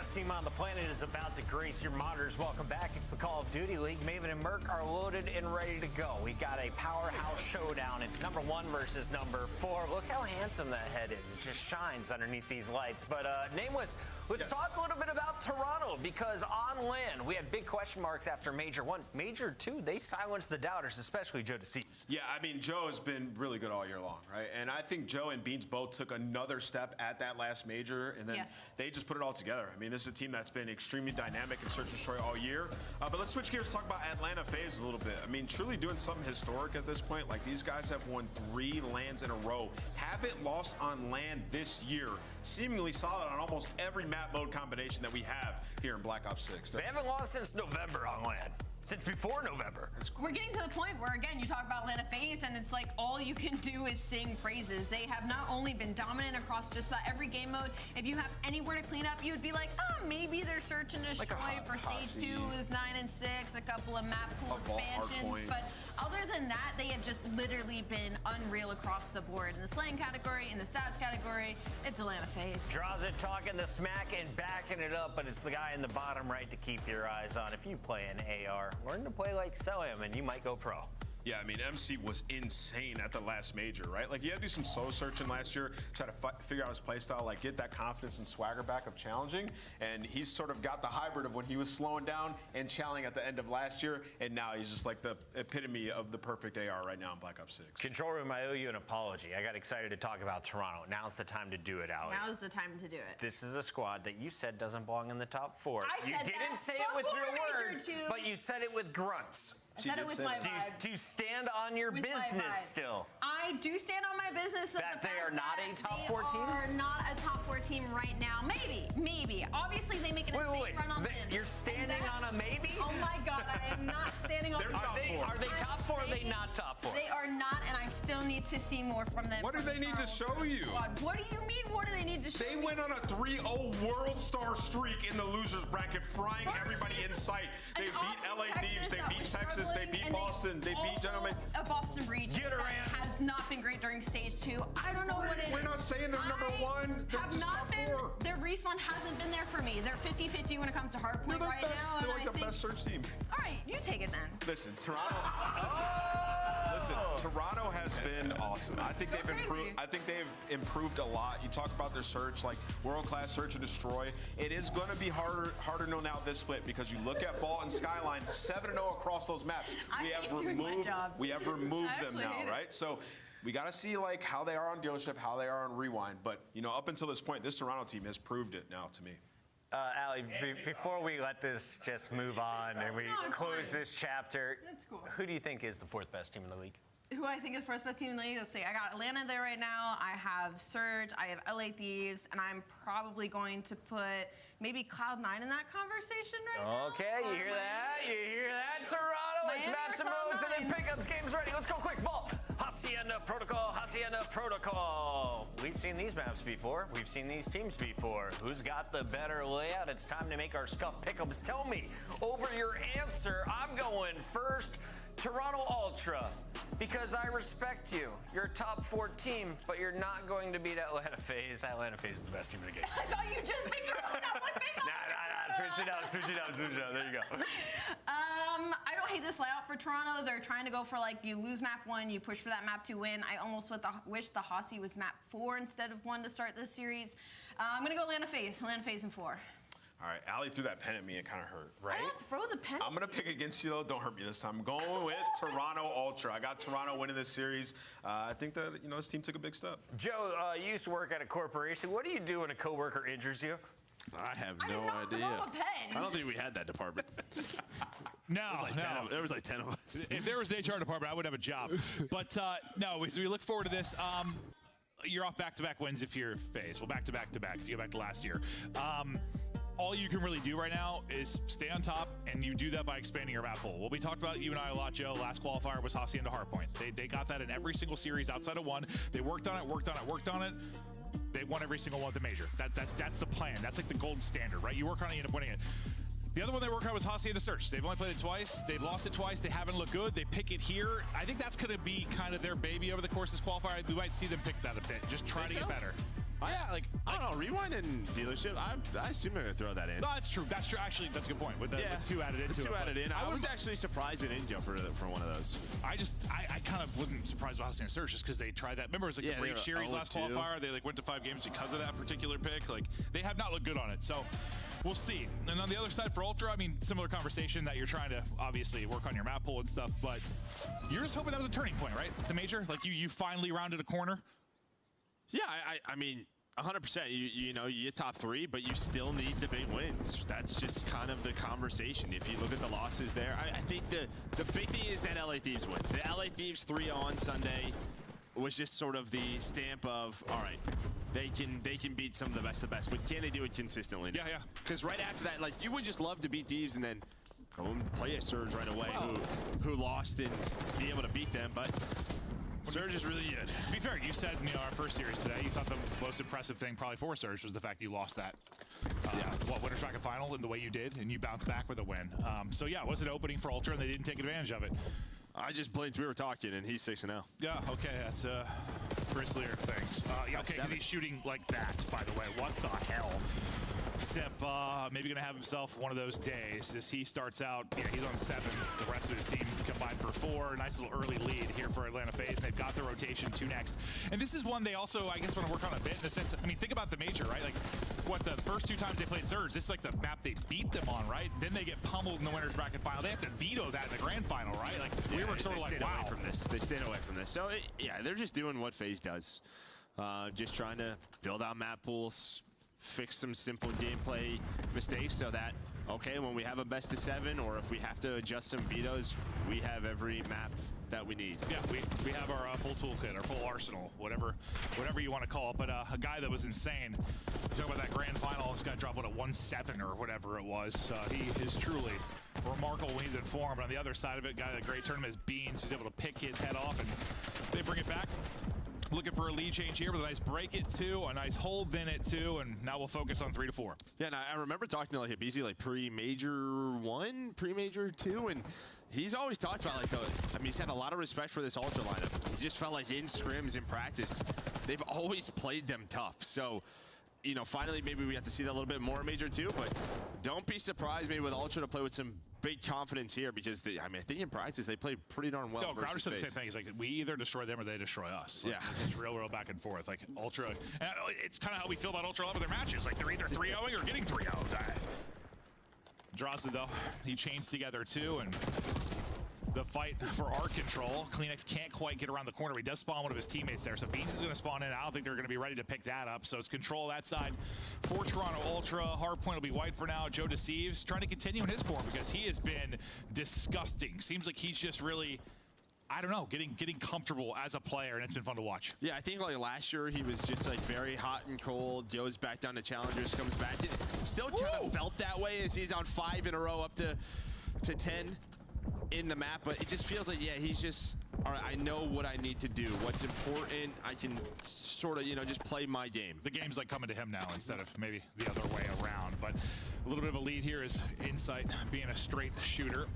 Team on the planet is about to grace your monitors. Welcome back. It's the Call of Duty League. Maven and Merc are loaded and ready to go. We got a powerhouse showdown. It's number 1 versus number 4. Look how handsome that head is. It just shines underneath these lights. But Nameless, let's talk a little bit about Toronto, because on land we had big question marks after Major 1. Major 2, they silenced the doubters, especially Joe Deceives. Yeah, I mean, Joe has been really good all year long, right? And I think Joe and Beans both took another step at that last Major, and then they just put it all together. I mean, this is a team that's been extremely dynamic and search and destroy all year. But let's switch gears and talk about Atlanta FaZe a little bit. I mean, truly doing something historic at this point. Like, these guys have won 3 lands in a row. Haven't lost on land this year. Seemingly solid on almost every map mode combination that we have here in Black Ops 6. They haven't lost since November on land. Since before November. We're getting to the point where, again, you talk about Atlanta FaZe, and it's like all you can do is sing praises. They have not only been dominant across just about every game mode. If you have anywhere to clean up, you would be like, oh, maybe their search and destroy for stage 2 is 9 and 6, a couple of map pool expansions. But other than that, they have just literally been unreal across the board. In the slaying category, in the stats category, it's Atlanta FaZe. Draws it, talking the smack and backing it up, but it's the guy in the bottom right to keep your eyes on. If you play an AR, learn to play like Soham and you might go pro. Yeah, I mean, MC was insane at the last Major, right? Like, he had to do some soul searching last year, try to figure out his play style, like get that confidence and swagger back of challenging. And he's sort of got the hybrid of when he was slowing down and challenging at the end of last year. And now he's just like the epitome of the perfect AR right now in Black Ops 6. Control Room, I owe you an apology. I got excited to talk about Toronto. Now's the time to do it, Allie. Now's the time to do it. This is a squad that you said doesn't belong in the top 4. You didn't say it with your words, but you said it with grunts. I said it with my vibe. Do you stand on your business still? I do stand on my business. That they are not a top 4 team? They are not a top 4 team right now. Maybe. Obviously, they make an insane run on land. You're standing on a maybe? Oh my God, I am not standing on Are they top 4 or are they not top 4? They are not, and I need to see more from them. What do they need to show you? Squad. What do you mean? What do they need to show They me? went on a 3-0 World Star streak in the losers bracket, frying everybody in sight. They beat LA Thieves, they beat Texas, they beat Boston, they beat Gentlemen. A Boston region that has not been great during stage 2. I don't know what it is. We're not saying they're number 1. They're just top 4. Their respawn hasn't been there for me. They're 50-50 when it comes to hardpoint right now. They're like the best search team. All right, you take it then. Listen, Toronto. Listen, Toronto has been awesome. I think they've improved. I think they've improved a lot. You talk about their search, like world-class search and destroy. It is going to be harder to know now this split because you look at Ball and Skyline, 7-0 across those maps. We have removed them now, right? So we got to see like how they are on dealership, how they are on rewind. But you know, up until this point, this Toronto team has proved it now to me. Ali, before we let this just move on and we close this chapter, who do you think is the 4th best team in the league? Who I think is first best team in the league? Let's see. I got Atlanta there right now. I have Surge. I have LA Thieves, and I'm probably going to put maybe Cloud9 in that conversation right now. Okay, you hear that? You hear that, Toronto? It's maps and modes and then pickups. Game's ready. Let's go quick. Vault. Hacienda Protocol. Hacienda Protocol. We've seen these maps before. We've seen these teams before. Who's got the better layout? It's time to make our scuff pickups. Tell me over your answer. I'm going first. Toronto Ultra. Because I respect you. You're a top 4 team, but you're not going to beat Atlanta FaZe. Atlanta FaZe is the best team in the game. I thought you just picked Toronto. Nah. Switch it up. There you go. I don't hate this layout for Toronto. They're trying to go for like you lose map 1, you push for that map to win. I almost wish the Hossie was map 4 instead of 1 to start this series. I'm gonna go Atlanta FaZe in 4. All right, Ali threw that pen at me. It kind of hurt. Right? I don't throw the pen. I'm going to pick against you, though. Don't hurt me this time. I'm going with Toronto Ultra. I got Toronto winning this series. I think that, this team took a big step. Joe, you used to work at a corporation. What do you do when a coworker injures you? I have no idea. I don't think we had that department. No, there was like 10 of us. If there was an HR department, I would have a job. But no, so we look forward to this. You're off back-to-back wins if you're FaZe. Well, back-to-back if you go back to last year. All you can really do right now is stay on top, and you do that by expanding your map pool. What we talked about, you and I a lot, Joe, last qualifier was Hacienda Hardpoint. They got that in every single series outside of 1. They worked on it. They won every single one at the major. That's the plan. That's like the golden standard, right? You work on it, you end up winning it. The other one they worked on was Hacienda Search. They've only played it twice. They've lost it twice. They haven't looked good. They pick it here. I think that's going to be kind of their baby over the course of this qualifier. We might see them pick that a bit. Just try to get better. I don't know. Rewind and dealership. I assume they're gonna throw that in. No, that's true. Actually, that's a good point. With 2 added into it. I was actually surprised it didn't go for one of those. I kind of wasn't surprised about Hacienda Search just because they tried that. Remember, it was like the Rage series last qualifier. They went to 5 games because of that particular pick. Like they have not looked good on it. So we'll see. And on the other side for Ultra, I mean, similar conversation that you're trying to obviously work on your map pool and stuff, but you're just hoping that was a turning point, right? The major, like you finally rounded a corner. Yeah, I mean, 100%. You know, you get top 3, but you still need the big wins. That's just kind of the conversation. If you look at the losses there, I think the big thing is that LA Thieves win. The LA Thieves 3-0 on Sunday was just sort of the stamp of, all right, they can beat some of the best, but can they do it consistently? Yeah. Because right after that, like, you would just love to beat Thieves and then go and play a Surge right away who lost and be able to beat them, but Surge is really good. To be fair, you said our first series today, you thought the most impressive thing probably for Surge was the fact you lost that winners bracket final in the way you did, and you bounced back with a win. So yeah, it was an opening for Ultra, and they didn't take advantage of it. I just blinked. We were talking, and he's 6-0. Yeah, okay, that's Bristlier. Thanks. Yeah, okay, because he's shooting like that. By the way, what the hell? Sip maybe gonna have himself one of those days as he starts out. Yeah, he's on 7. The rest of his team combined for 4. Nice little early lead here for Atlanta FaZe. They've got the rotation 2 next, and this is one they also, I guess, want to work on a bit in the sense. I mean, think about the major, right? Like, what the first 2 times they played Surge, this is like the map they beat them on, right? Then they get pummeled in the winners bracket final. They have to veto that in the grand final, right? Like we were sort of like, wow. They stayed away from this. So yeah, they're just doing what FaZe does, just trying to build out map pools, fix some simple gameplay mistakes so that, okay, when we have a best of 7 or if we have to adjust some vetoes, we have every map that we need. Yeah, we have our full toolkit, our full arsenal, whatever you want to call it. But a guy that was insane, talk about that grand final, this guy dropped, what, a 1-7 or whatever it was. He is truly remarkable when he's in form. But on the other side of it, guy that great tournament is Beans, who's able to pick his head off, and they bring it back. Looking for a lead change here with a nice break it 2, a nice hold then it 2, and now we'll focus on 3 to 4. Yeah, and I remember talking to like Habizi like pre-major 1, pre-major 2, and he's always talked about like he's had a lot of respect for this Ultra lineup. He just felt like in scrims, in practice, they've always played them tough. So, you know, finally maybe we have to see that a little bit more in Major 2, but don't be surprised maybe with Ultra to play with some big confidence here, because I think in practice they played pretty darn well. No, Crowder said the same thing. He's like, we either destroy them or they destroy us. Like, yeah, it's real back and forth. Like Ultra, it's kind of how we feel about Ultra a lot of their matches. Like they're either 3-0ing or getting 3-0'd. Draws it though. He chains together too, and the fight for art control. Kleenex can't quite get around the corner. He does spawn one of his teammates there, so Beans is going to spawn in. I don't think they're going to be ready to pick that up, so it's control that side for Toronto Ultra. Hardpoint will be white for now. Joe Deceives trying to continue in his form because he has been disgusting. Seems like he's just really, I don't know, getting comfortable as a player, and it's been fun to watch. Yeah, I think like last year he was just like very hot and cold. Joe's back down to challengers, comes back. Still kind of felt that way as he's on 5 in a row up to 10 in the map, but it just feels like, yeah, he's just, all right, I know what I need to do. What's important, I can sort of, you know, just play my game. The game's like coming to him now instead of maybe the other way around, but a little bit of a lead here is Insight being a straight shooter.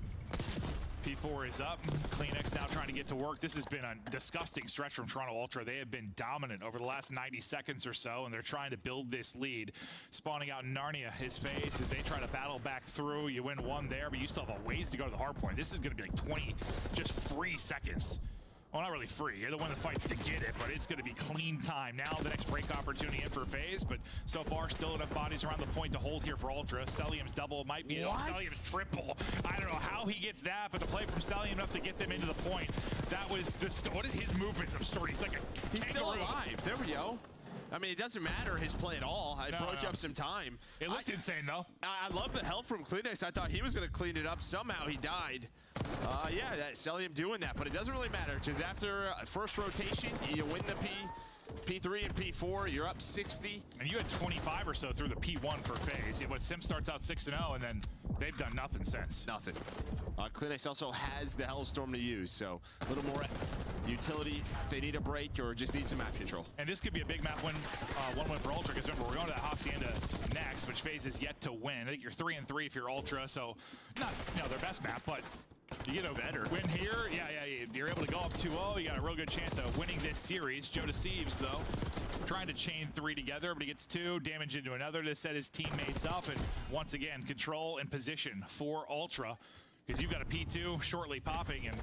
P4 is up. Kleenex now trying to get to work. This has been a disgusting stretch from Toronto Ultra. They have been dominant over the last 90 seconds or so, and they're trying to build this lead. Spawning out Narnia, his face, as they try to battle back through. You win 1 there, but you still have a ways to go to the hard point. This is going to be like 20, just free seconds. Well, not really free. You're the one that fights to get it, but it's going to be clean time. Now the next break opportunity in for FaZe, but so far still enough bodies around the point to hold here for Ultra. Celium's double might be Celium's triple. I don't know how he gets that, but the play from Celium enough to get them into the point. That was just, what is his movements absurd? He's like a He's still alive. There we go. I mean, it doesn't matter his play at all. I broke up some time. It looked insane, though. I love the help from Kleenex. I thought he was going to clean it up. Somehow he died. Yeah, that Celium doing that, but it doesn't really matter, because after first rotation, you win the P3 and P4, you're up 60. And you had 25 or so through the P1 for FaZe. But Sim starts out 6-0, and then they've done nothing since. Nothing. Kleenex also has the Hellstorm to use, so a little more utility if they need a break or just need some map control. And this could be a big map win, 1 win for Ultra, because remember, we're going to that Hacienda next, which FaZe is yet to win. I think you're 3-3 if you're Ultra, so not, you know, their best map, but you get a better win here. Yeah, you're able to go up 2-0. You got a real good chance of winning this series. Joe Deceives, though, trying to chain 3 together, but he gets 2, damage into another to set his teammates up, and once again, control and position for Ultra, because you've got a P2 shortly popping, and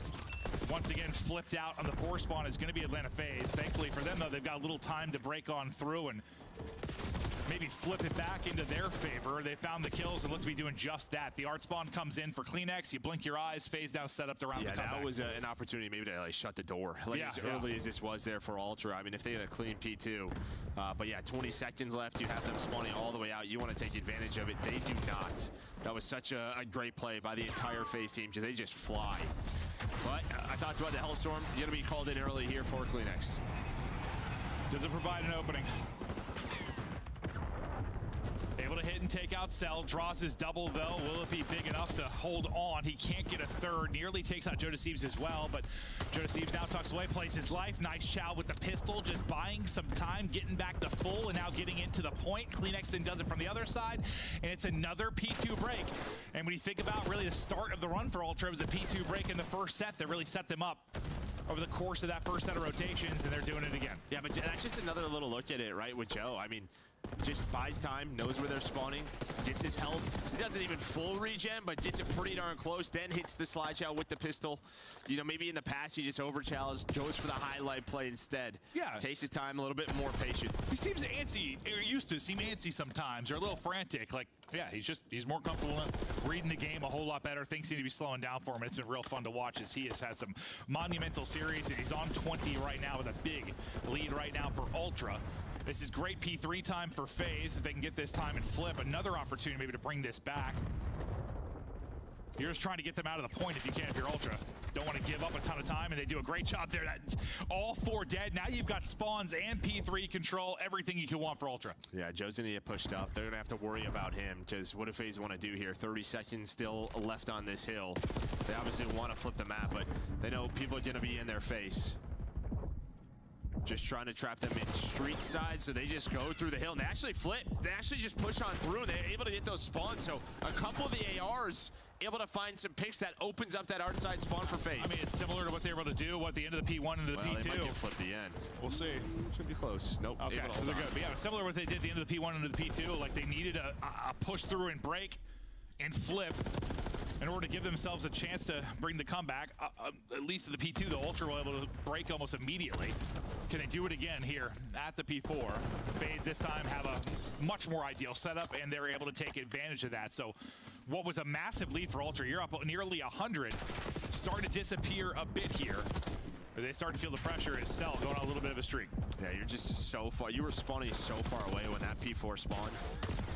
once again flipped out on the poor spawn is going to be Atlanta FaZe. Thankfully for them, though, they've got a little time to break on through and maybe flip it back into their favor. They found the kills and look to be doing just that. The art spawn comes in for Kleenex. You blink your eyes, FaZe now set up the round. Yeah, that was an opportunity maybe to like shut the door. Like as early as this was there for Ultra. I mean, if they had a clean P2, but yeah, 20 seconds left. You have them spawning all the way out. You want to take advantage of it. They do not. That was such a great play by the entire FaZe team, because they just fly. But I talked about the Hellstorm. You're going to be called in early here for Kleenex. Does it provide an opening? Able to hit and take out Cell, draws his double though. Will it be big enough to hold on? He can't get a third, nearly takes out Joe Deceives as well, but Joe Deceives now tucks away, plays his life. Nice chow with the pistol, just buying some time, getting back to full, and now getting into the point. Kleenex then does it from the other side, and it's another P2 break. And when you think about really the start of the run for Ultra, it was the P2 break in the first set that really set them up over the course of that first set of rotations, and they're doing it again. Yeah, but that's just another little look at it, right, with Joe. I mean, just buys time, knows where they're spawning, gets his health. He doesn't even full regen, but gets it pretty darn close, then hits the slide chow with the pistol. You know, maybe in the past he just overchallenged, goes for the highlight play instead. Yeah. Takes his time, a little bit more patient. He seems antsy, or used to seem antsy sometimes, or a little frantic. Like, yeah, he's more comfortable reading the game a whole lot better. Things seem to be slowing down for him. It's been real fun to watch as he has had some monumental series, and he's on 20 right now with a big lead right now for Ultra. This is great P3 time for FaZe. If they can get this time and flip, another opportunity maybe to bring this back. You're just trying to get them out of the point if you can, if you're Ultra. Don't want to give up a ton of time, and they do a great job there. All 4 dead. Now you've got spawns and P3 control, everything you can want for Ultra. Yeah, Joe's going to get pushed up. They're going to have to worry about him, because what do FaZe want to do here? 30 seconds still left on this hill. They obviously want to flip the map, but they know people are going to be in their face. Just trying to trap them in street side, so they just go through the hill, and they actually flip. They actually just push on through, and they're able to get those spawns. So a couple of the ARs able to find some picks that opens up that art side spawn for FaZe. I mean, it's similar to what they were able to do at the end of the P1 into the P2. They might get flipped again. We'll see. Should be close. Nope. Okay, so they're good. But yeah, similar to what they did at the end of the P1 into the P2. Like, they needed a push through and break and flip in order to give themselves a chance to bring the comeback. At least at the P2, the Ultra were able to break almost immediately. Can they do it again here at the P4? FaZe this time have a much more ideal setup, and they're able to take advantage of that. So what was a massive lead for Ultra, you're up nearly 100, start to disappear a bit here. They start to feel the pressure as Cell going on a little bit of a streak. Yeah, you're just so far. You were spawning so far away when that P4 spawned.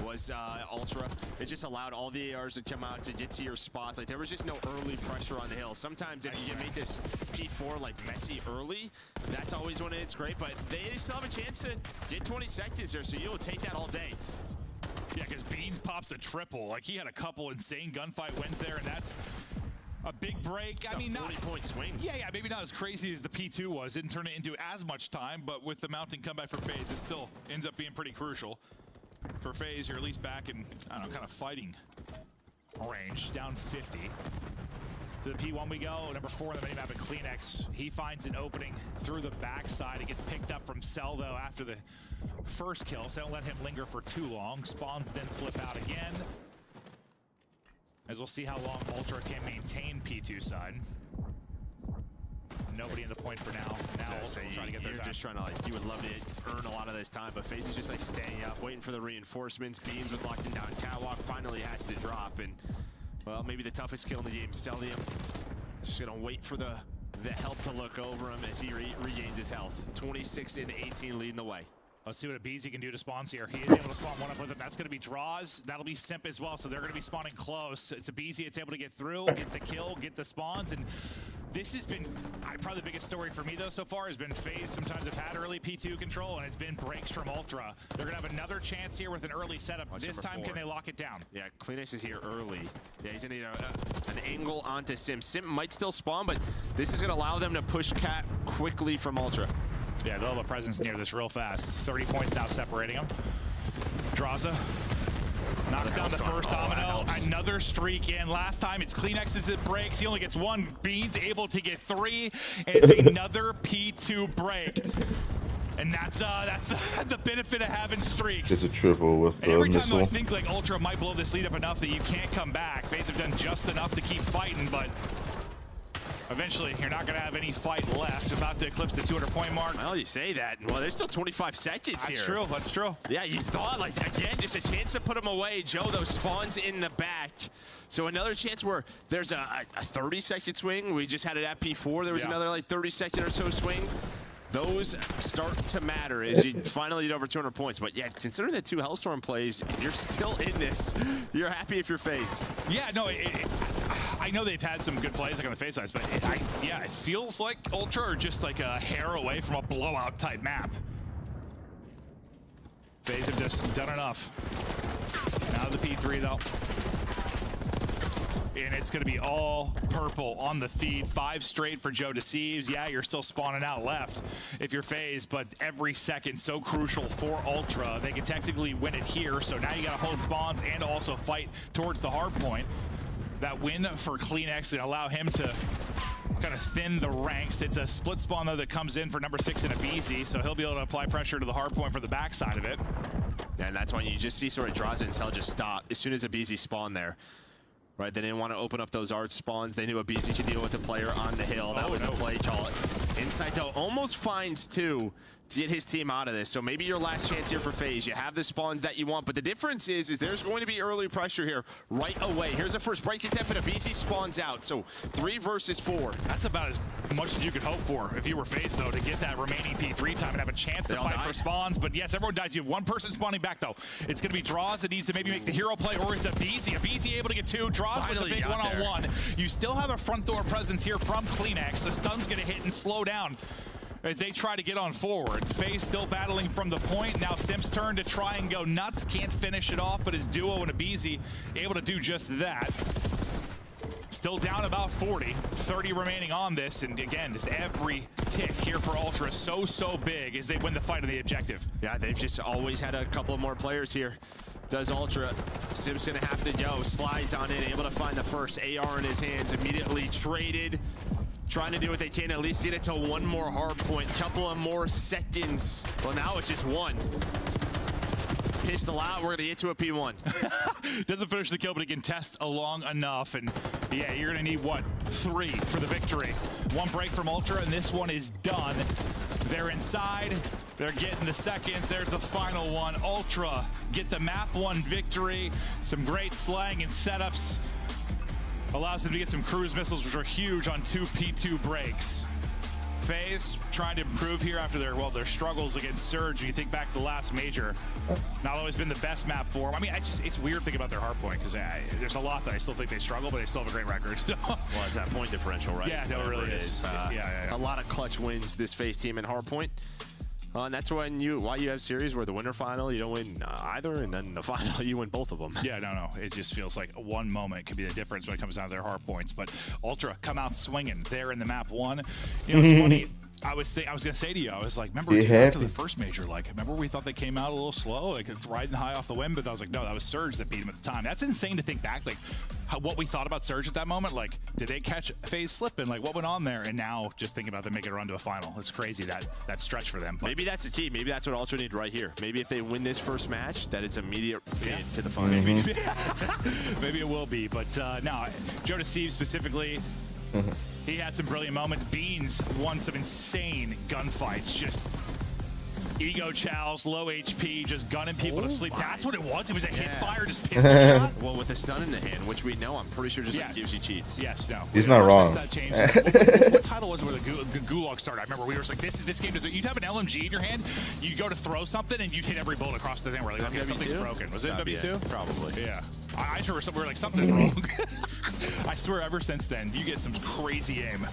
Was Ultra. It just allowed all the ARs to come out to get to your spots. Like, there was just no early pressure on the hill. Sometimes if you make this P4 like messy early, that's always when it's great. But they still have a chance to get 20 seconds here, so you'll take that all day. Yeah, because Beans pops a triple. Like, he had a couple insane gunfight wins there, and that's a big break. I mean, 40-point swing. Yeah, maybe not as crazy as the P2 was. Didn't turn it into as much time, but with the mounting comeback for FaZe, it still ends up being pretty crucial. For FaZe, you're at least back in, I don't know, kind of fighting range, down 50. To the P1 we go, number 4 on the minimap at Kleenex. He finds an opening through the backside. It gets picked up from Cell, though, after the first kill, so don't let him linger for too long. Spawns then flip out again. As we'll see how long Ultra can maintain P2 side. Nobody in the point for now. Now Ultra trying to get their time. You're just trying to, like, you would love to earn a lot of this time, but FaZe is just, like, staying up, waiting for the reinforcements. Beans with locking down Catwalk finally has to drop, and, well, maybe the toughest kill in the game, Cellium. Just gonna wait for the help to look over him as he regains his health. 26 and 18 leading the way. Let's see what aBeZy can do to spawns here. He is able to spawn one up with him. That's going to be draws. That'll be Simp as well, so they're going to be spawning close. It's aBeZy. It's able to get through, get the kill, get the spawns, and this has been probably the biggest story for me, though, so far has been FaZe sometimes have had early P2 control, and it's been breaks from Ultra. They're going to have another chance here with an early setup. This time, can they lock it down? Yeah, Kleenex is here early. Yeah, he's going to need an angle onto Sim. Sim might still spawn, but this is going to allow them to push Cat quickly from Ultra. Yeah, they'll have a presence near this real fast. 30 points now separating them. Draza knocks down the first domino. Another streak in. Last time it's Kleenex as it breaks. He only gets 1. Beans able to get 3. And it's another P2 break. And that's the benefit of having streaks. It's a triple with the Every time missile. though, I think like Ultra might blow this lead up enough that you can't come back. FaZe have done just enough to keep fighting, but eventually, you're not going to have any fight left. About to eclipse the 200-point mark. Well, you say that. Well, there's still 25 seconds here. That's true. That's true. Yeah, you thought, like, again, just a chance to put him away. Joe, those spawns in the back. So another chance where there's a 30-second swing. We just had it at P4. There was another, like, 30-second or so swing. Those start to matter as you finally get over 200 points. But yeah, considering the 2 Hellstorm plays, you're still in this. You're happy if you're FaZe. Yeah, no, I know they've had some good plays like on the FaZe sides, but it feels like Ultra are just like a hair away from a blowout type map. FaZe have just done enough. Now the P3 though. And it's going to be all purple on the feed. 5 straight for Joe Deceives. Yeah, you're still spawning out left if you're FaZe, but every second so crucial for Ultra. They can technically win it here, so now you got to hold spawns and also fight towards the hard point. That win for Kleenex and allow him to kind of thin the ranks. It's a split spawn, though, that comes in for number 6 in aBeZy, so he'll be able to apply pressure to the hard point for the backside of it. And that's why you just see sort of Draza and Cell just stop as soon as aBeZy spawned there. Right, they didn't want to open up those art spawns. They knew aBeZy could deal with the player on the hill. That was the play call. Insight, though, almost finds 2. to get his team out of this. So maybe your last chance here for FaZe. You have the spawns that you want, but the difference is there's going to be early pressure here right away. Here's the first break attempt, and Abizi spawns out. So 3 versus 4. That's about as much as you could hope for if you were FaZe, though, to get that remaining P3 time and have a chance to fight for spawns. But yes, everyone dies. You have one person spawning back, though. It's going to be Draws that needs to maybe make the hero play, or is Abizi? Abizi able to get 2. Draws with a big one-on-one. You still have a front door presence here from CleanX. The stun's going to hit and slow down as they try to get on forward. FaZe still battling from the point. Now Sim's turn to try and go nuts. Can't finish it off, but his duo and Abizi able to do just that. Still down about 40, 30 remaining on this, and again, this every tick here for Ultra is so big as they win the fight on the objective. Yeah, they've just always had a couple more players here. Does Ultra. Sim's gonna have to go. Slides on in, able to find the first AR in his hands, immediately traded. Trying to do what they can, at least get it to one more hard point. Couple of more seconds. Well, now it's just 1. Pistol out, we're gonna get to a P1. Doesn't finish the kill, but he can test along enough. And yeah, you're gonna need, what, 3 for the victory. 1 break from Ultra, and this one is done. They're inside, they're getting the seconds. There's the final one. Ultra get the map 1 victory. Some great slang and setups. Allows them to get some cruise missiles, which are huge on 2 P2 breaks. FaZe trying to improve here after their struggles against Surge. When you think back to the last major, not always been the best map for them. I mean, it's weird thinking about their hard point, because there's a lot that I still think they struggle, but they still have a great record. Well, it's that point differential, right? Yeah, no, it really is. A lot of clutch wins this FaZe team in hard point. And that's when why you have series where the winter final, you don't win either, and then the final, you win both of them. Yeah, no. It just feels like one moment could be the difference when it comes down to their hard points. But Ultra come out swinging there in the map 1. You know, it's funny. I was gonna say to you, I was like, remember after the first major, like, remember we thought they came out a little slow, like riding high off the wind, but I was like, no, that was Surge that beat him at the time. That's insane to think back, like what we thought about Surge at that moment. Like, did they catch FaZe slipping? Like, what went on there? And now just thinking about them making a run to a final. It's crazy that stretch for them. But maybe that's the key. Maybe that's what Ultra need right here. Maybe if they win this first match, that it's immediate to the final. Maybe it will be, but no, Joe Deceive specifically. He had some brilliant moments. Beans won some insane gunfights. Just ego chows, low HP, just gunning people to sleep. That's what it was. It was a hip fire, just pistol shot. Well, with the stun in the hand, which we know, I'm pretty sure just gives you cheats. Yes, no. He's not wrong. What title was it where the Gulag started? I remember we were like, this game does. You'd have an LMG in your hand, you go to throw something, and you'd hit every bullet across the thing. We're like, okay, something's broken. Was it W2? Probably. Yeah. I sure we were like, something's wrong. I swear, ever since then, you get some crazy aim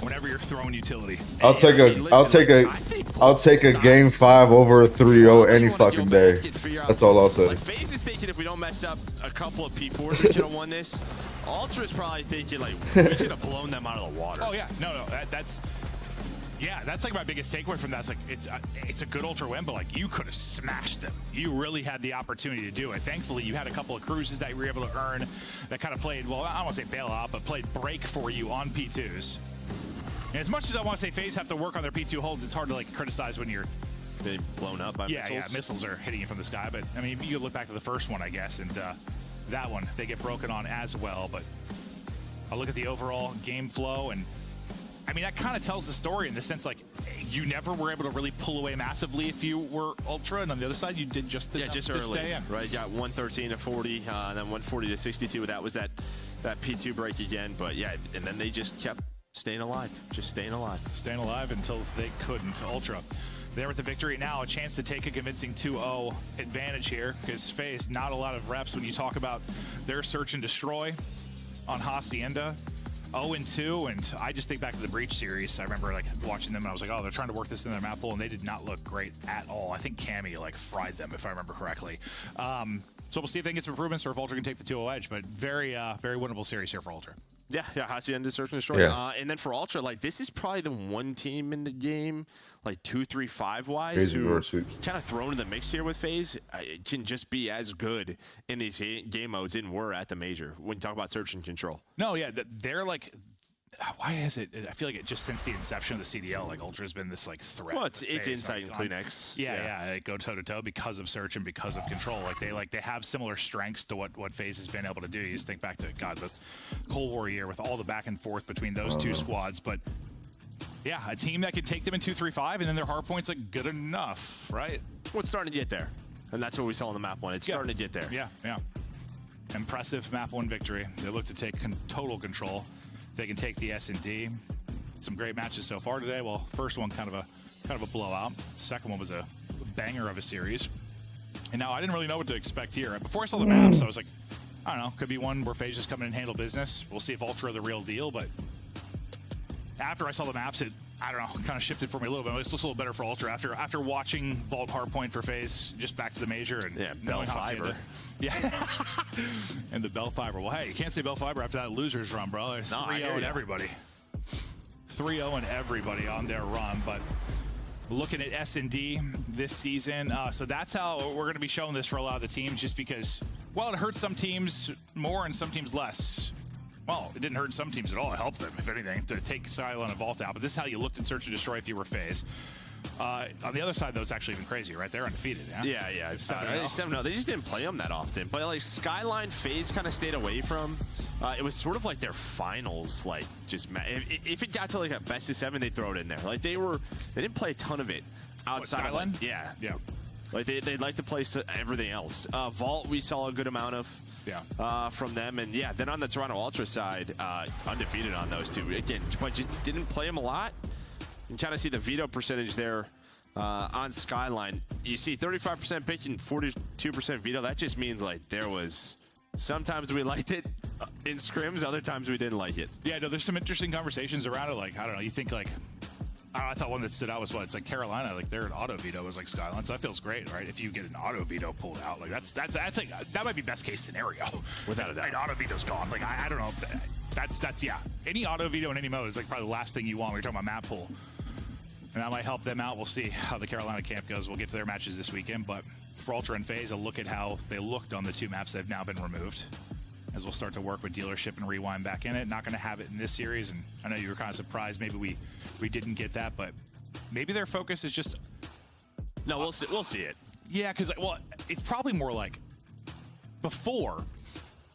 whenever you're throwing utility. I'll take a game 5 over a 3-0 any fucking day. That's all I'll say. Like, FaZe is thinking if we don't mess up a couple of P4s, we could have won this. Ultra's probably thinking like we could have blown them out of the water. Oh yeah, no, that's like my biggest takeaway from that. It's like it's a good Ultra win, but like you could have smashed them. You really had the opportunity to do it. Thankfully, you had a couple of cruises that you were able to earn that kind of played, well, I don't want to say bail out, but played break for you on P2s. And as much as I want to say FaZe have to work on their P2 holds, it's hard to like criticize when you're blown up by missiles. Yeah, missiles are hitting you from the sky. But I mean, you look back to the first one, I guess, and that one they get broken on as well. But I look at the overall game flow, and I mean that kind of tells the story in the sense like you never were able to really pull away massively if you were Ultra, and on the other side you did just enough just to early, stay in. Right? You got 113 to 40, and then 140 to 62. That was that P2 break again. But yeah, and then they just kept staying alive, staying alive until they couldn't. Ultra there with the victory now, a chance to take a convincing 2-0 advantage here, because FaZe not a lot of reps when you talk about their search and destroy on Hacienda. 0-2, and I just think back to the Breach series. I remember like watching them and I was like, oh, they're trying to work this in their map pool, and they did not look great at all. I think Cammy like fried them, if I remember correctly. So we'll see if they can get some improvements or if Ultra can take the 2-0 edge, but very winnable series here for Ultra. Yeah, Hacienda search and destroy. Yeah. And then for Ultra, like this is probably the one team in the game, like 2, 3, 5 wise, who kind of thrown in the mix here with FaZe. It can just be as good in these game modes and were at the major when you talk about search and control. No, yeah, they're like. Why is it? I feel like it just since the inception of the CDL, like Ultra's been this like threat. Well, it's Insight and CleanX. Yeah, they go toe to toe because of search and because of control. Like they have similar strengths to what FaZe has been able to do. You just think back to this Cold War year with all the back and forth between those two squads, but Yeah, a team that could take them in 2-3-5, and then their hard point's like good enough, right? Well, it's starting to get there. And that's what we saw on the map one. It's starting to get there. Yeah, yeah. Impressive map one victory. They look to take total control. They can take the S&D. Some great matches so far today. Well, first one kind of a blowout. Second one was a banger of a series. And now I didn't really know what to expect here. Before I saw the maps, I was like, I don't know, could be one where FaZe just come in and handle business. We'll see if Ultra are the real deal, but after I saw the maps, it, I don't know, kind of shifted for me a little bit. It looks a little better for Ultra after watching Vault Hardpoint for FaZe just back to the major and knowing Bellfiber. Yeah, and the Bellfiber. Well, hey, you can't say Bellfiber after that losers run, bro. There's 3-0 and everybody. 3-0 and everybody on their run, but looking at S&D this season, so that's how we're going to be showing this for a lot of the teams, just because, well, it hurts some teams more and some teams less. Well, it didn't hurt some teams at all. It helped them, if anything, to take Silent and Vault out. But this is how you looked in Search and Destroy if you were FaZe. On the other side, though, it's actually even crazier, right? They're undefeated, yeah? Yeah. 7-0. They just didn't play them that often. But, like, Skyline FaZe kind of stayed away from. It was sort of like their finals, like, just if it got to, like, a best of 7, they'd throw it in there. Like, they didn't play a ton of it outside Skyline? of, yeah. Like, they'd like to play everything else. Vault, we saw a good amount of. From them, and then on the Toronto Ultra side, undefeated on those two again, but just didn't play them a lot. You can kind of see the veto percentage there on Skyline. You see 35% pick and 42% veto. That just means like there was sometimes we liked it in scrims, other times we didn't like it. Yeah, no, there's some interesting conversations around it. Like, I don't know, you think like, I thought one that stood out was it's like Carolina, like their auto veto was like Skyline, so that feels great, right? If you get an auto veto pulled out, like that's like that might be best case scenario. Without a doubt, an auto veto's gone. Like I don't know. That's yeah. Any auto veto in any mode is like probably the last thing you want when you're talking about map pool, and that might help them out. We'll see how the Carolina camp goes. We'll get to their matches this weekend, but for Ultra and FaZe, a look at how they looked on the 2 maps that have now been removed, as we'll start to work with Dealership and Rewind back in it. Not going to have it in this series, and I know you were kind of surprised maybe we didn't get that, but maybe their focus is just... No, we'll see it. Yeah, because, well, it's probably more like before,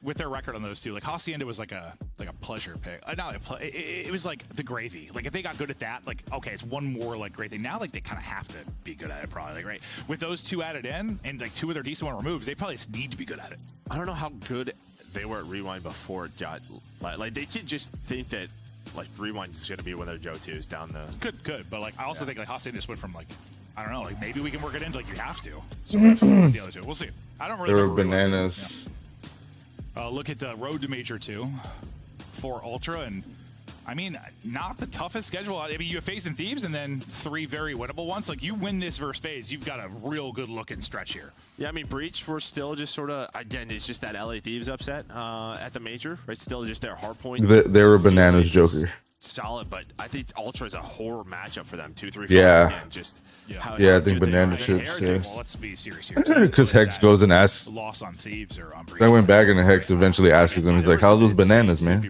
with their record on those two, like Hacienda was like a pleasure pick. It was like the gravy. Like if they got good at that, like okay, it's one more like great thing. Now like they kind of have to be good at it, probably. Like, right? With those 2 added in and like 2 of their decent one removes, they probably just need to be good at it. I don't know how good they were at Rewind before it got like they could just think that like Rewind is going to be one of their go-tos down the good, but like I also think like Hacienda just went from like I don't know, like maybe we can work it into like you have to. So the other 2, we'll see. I don't really. There were bananas. Look at the road to Major 2 for Ultra, and I mean, not the toughest schedule. I mean, you have FaZe and Thieves, and then 3 very winnable ones. Like, you win this versus FaZe, you've got a real good-looking stretch here. Yeah, I mean, Breach, we're still just sort of, again, it's just that LA Thieves upset at the Major, right? Still just their hard point. They were bananas, Joker. Solid, but I think Ultra is a horror matchup for them. 2-3-5. Yeah. Again, just how I think banana shits. Well, let's be serious here. Because Hex goes and asks. Loss on Thieves or on Breach. I went back and Hex eventually asks him. He's like, "How are those bananas, man?"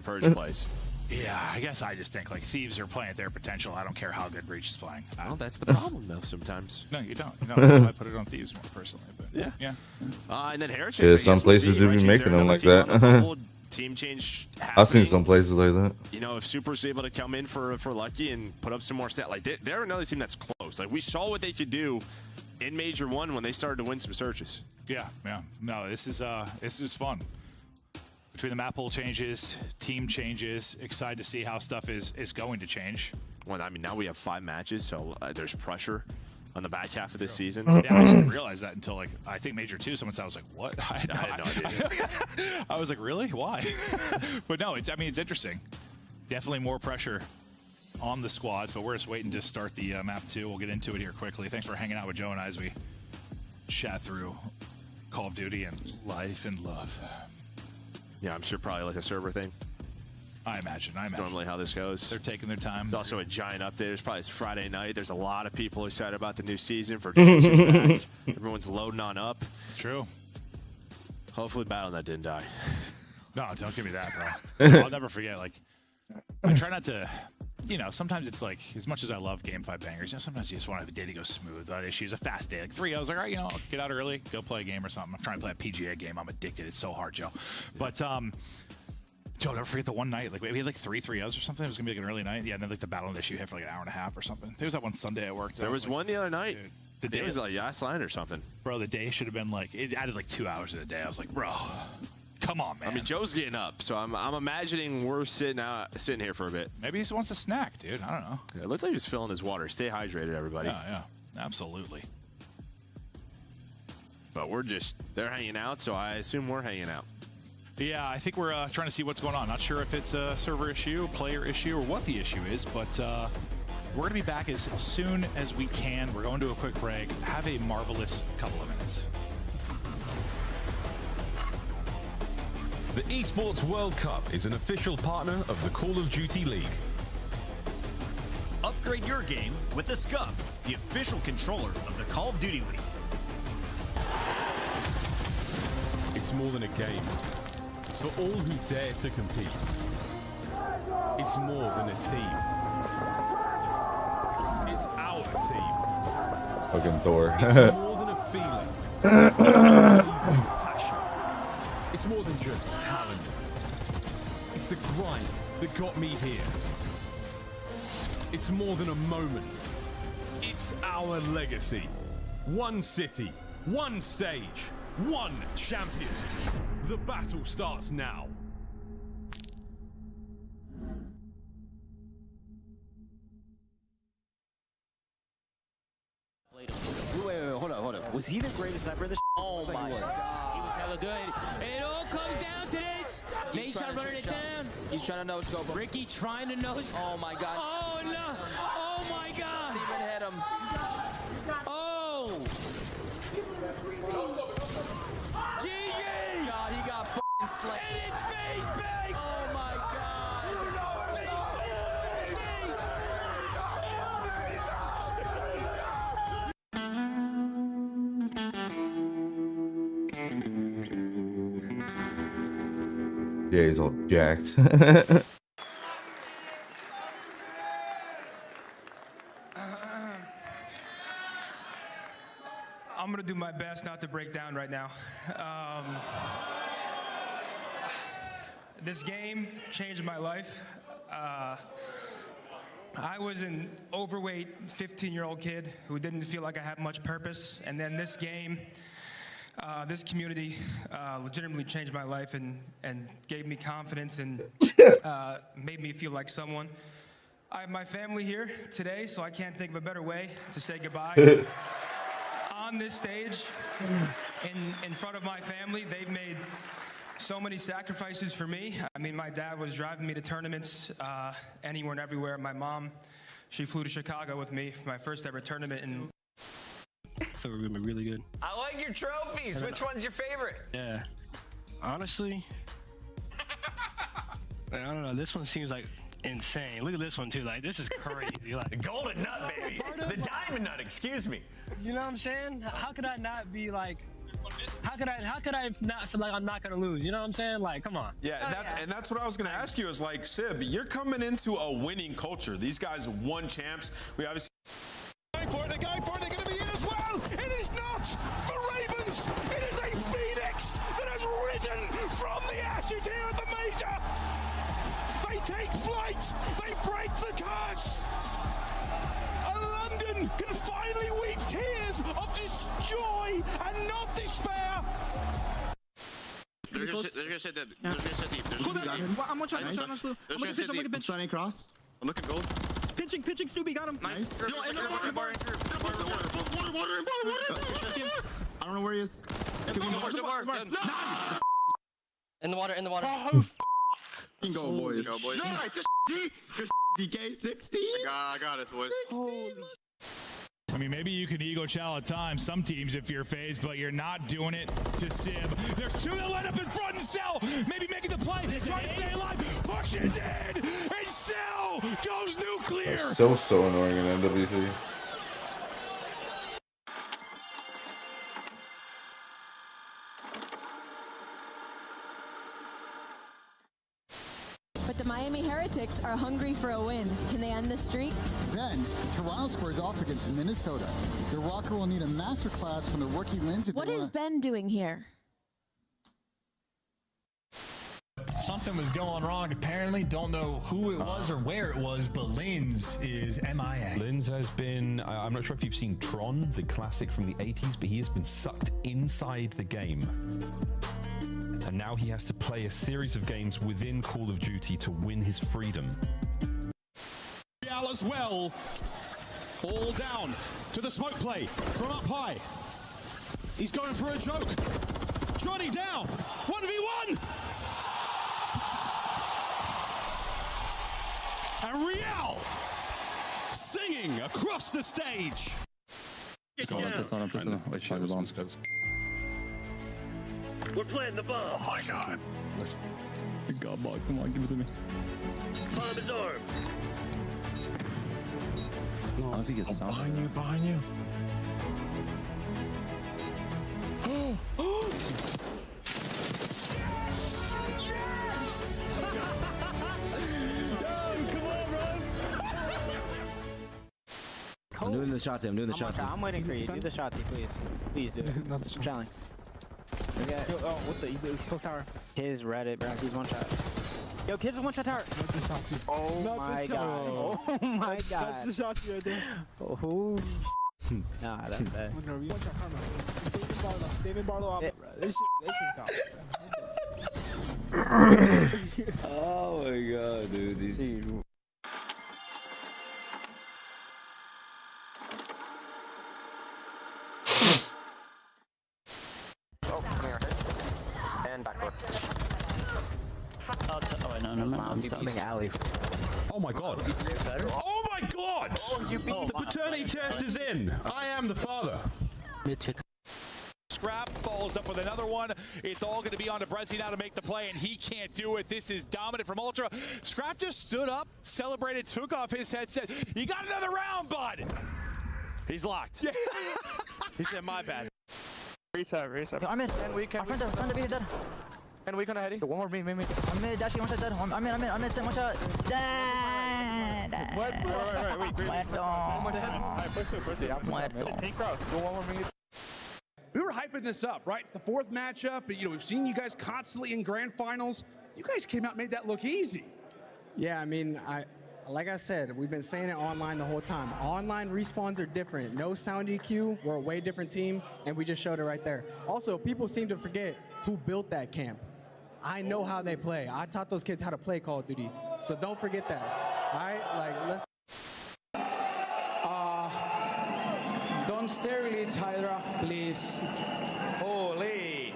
Yeah, I guess I just think like Thieves are playing at their potential. I don't care how good Breach is playing. Well, that's the problem though. Sometimes. No, you don't. No, that's why I put it on Thieves more personally. But yeah. And then Heritage. Yeah, some places do be making them like that. Team change happening. I've seen some places like that. You know, if Super's able to come in for Lucky and put up some more stat, like they're another team that's close. Like we saw what they could do in Major 1 when they started to win some searches. Yeah. No, this is fun. Between the map pool changes, team changes, excited to see how stuff is going to change. Well, I mean, now we have 5 matches, so there's pressure on the back half of this season. Yeah, I didn't realize that until like I think Major 2. Someone said, I was like, what? I had no idea. I was like, really? Why? But no, it's interesting. Definitely more pressure on the squads, but we're just waiting to start the map 2. We'll get into it here quickly. Thanks for hanging out with Joe and I as we chat through Call of Duty and life and love. Yeah, I'm sure probably like a server thing. I imagine. That's normally how this goes. They're taking their time. There's also a giant update. It's probably Friday night. There's a lot of people excited about the new season for Dancers back. Everyone's loading on up. True. Hopefully Battle.net didn't die. No, don't give me that, bro. I'll never forget. Like, I try not to, sometimes it's like, as much as I love Game 5 bangers, sometimes you just want to have the day to go smooth. Without issues, a fast day. Like 3 hours, like, all right, I'll get out early, go play a game or something. I'm trying to play a PGA game. I'm addicted. It's so hard, Joe. But, Joe, I'll never forget the one night. Like we had like 3 3-0s or something. It was gonna be like an early night. Yeah, and then like the battle of the issue hit for like an hour and a half or something. There was that one Sunday at work. There was one the other night. Dude, the day it was like last line or something. Bro, the day should have been like, it added like 2 hours to the day. I was like, bro, come on, man. I mean, Joe's getting up, so I'm imagining we're sitting here for a bit. Maybe he wants a snack, dude. I don't know. Yeah, it looked like he was filling his water. Stay hydrated, everybody. Yeah, absolutely. But they're hanging out, so I assume we're hanging out. Yeah, I think we're trying to see what's going on. Not sure if it's a server issue, player issue, or what the issue is, but we're going to be back as soon as we can. We're going to a quick break. Have a marvelous couple of minutes. The Esports World Cup is an official partner of the Call of Duty League. Upgrade your game with the Scuff, the official controller of the Call of Duty League. It's more than a game. It's for all who dare to compete. It's more than a team. It's our team. Fucking Thor. It's more than a feeling. It's passion. It's more than just talent. It's the grind that got me here. It's more than a moment. It's our legacy. One city, one stage, one champion. The battle starts now. Wait, hold up. Was he the greatest sniper in this? Oh my god. He was hella good. It all comes down to this. Nation running it down. He's trying to no-scope him. Ricky trying to no-scope. Oh my god. Oh no. Oh my god. Didn't even hit him. Oh. GG. God, he got f***ing slayed. And it's face bakes. Oh my god. Yeah, he's all jacked. I'm gonna do my best not to break down right now. This game changed my life. I was an overweight 15-year-old kid who didn't feel like I had much purpose, and then this game, this community legitimately changed my life and gave me confidence and made me feel like someone. I have my family here today, so I can't think of a better way to say goodbye. On this stage, in front of my family, they've made so many sacrifices for me. I mean, my dad was driving me to tournaments anywhere and everywhere. My mom, she flew to Chicago with me for my first ever tournament. And we're gonna be really good. I like your trophies. Which one's your favorite? Yeah, honestly, I don't know. This one seems like insane. Look at this one too. Like, this is crazy. Like the golden nut, baby. The diamond nut. Excuse me. You know what I'm saying? How could I not be like? How could I not feel like I'm not gonna lose? You know what I'm saying? Like, come on. Yeah, and that's what I was gonna ask you. Is like, Sib, you're coming into a winning culture. These guys won champs. We obviously. They're going for it, they're going to be in as well! It is not the Ravens! It is a Phoenix that has risen from the ashes here at the Major! They take flight! They break the curse! London can finally weep tears of joy and not despair! They're gonna sit deep. They're gonna sit deep. I'm watching. I'm starting cross. I'm looking gold. Pitching, Snoopy got him. Nice. Yo, in the water. I don't know where he is. In the water. Oh, go, boys. Go, boys. Nice. Good DK 16. I got us, boys. I mean, maybe you can ego chow at times, some teams if you're phased, but you're not doing it to Sib. There's two that line up in front and Cell, maybe making the play, trying to stay alive, pushes in, and Cell goes nuclear. That's so annoying in NWC. But the Miami Heretics are hungry for a win. Can they end the streak? Then, Toronto squares off against Minnesota. The Rokkr will need a masterclass from the rookie Linz. What is Ben doing here? Something something was going wrong. Apparently, don't know who it was or where it was, but Linz is MIA. Linz has been, I'm not sure if you've seen Tron, the classic from the 80s, but he has been sucked inside the game. And now he has to play a series of games within Call of Duty to win his freedom. Real as well. All down to the smoke play from up high. He's going for a joke. Johnny down. 1v1. And Real singing across the stage. We're playing the bomb. Oh my god. God, ball, come on, give it to me. Bomb is armed. I don't know if he gets some. Behind you. I'm doing the shot. I'm doing the shot. I'm waiting for you. Do the shot, please. Please do it. Not the shot. Challenge. Oh, what the? He's post tower. His Reddit, bro. He's one shot. Yo, kids, one shot tower. Oh my god. Oh my god. That's the shot right there. Oh. Nah, that's bad. David Barlow. This shit Oh my god, dude. These. Oh my god. Oh my god! The paternity test is in. I am the father. Scrap follows up with another one. It's all going to be on to Brezzy now to make the play, and he can't do it. This is dominant from Ultra. Scrap just stood up, celebrated, took off his headset. You got another round, bud. He's locked. He said, my bad. Reset. I'm in. And we can. Front of me, dead. And we gonna head. One more me. I'm mid, dashing, one shot dead. I'm in, one shot. Dead. We were hyping this up, right? It's the fourth matchup. You know, we've seen you guys constantly in grand finals. You guys came out and made that look easy. Yeah, I mean, like I said, we've been saying it online the whole time. Online respawns are different. No sound EQ, we're a way different team, and we just showed it right there. Also, people seem to forget who built that camp. I know how they play. I taught those kids how to play Call of Duty, so don't forget that. All right, like let's. Don't stare at it, Hydra, please. Holy.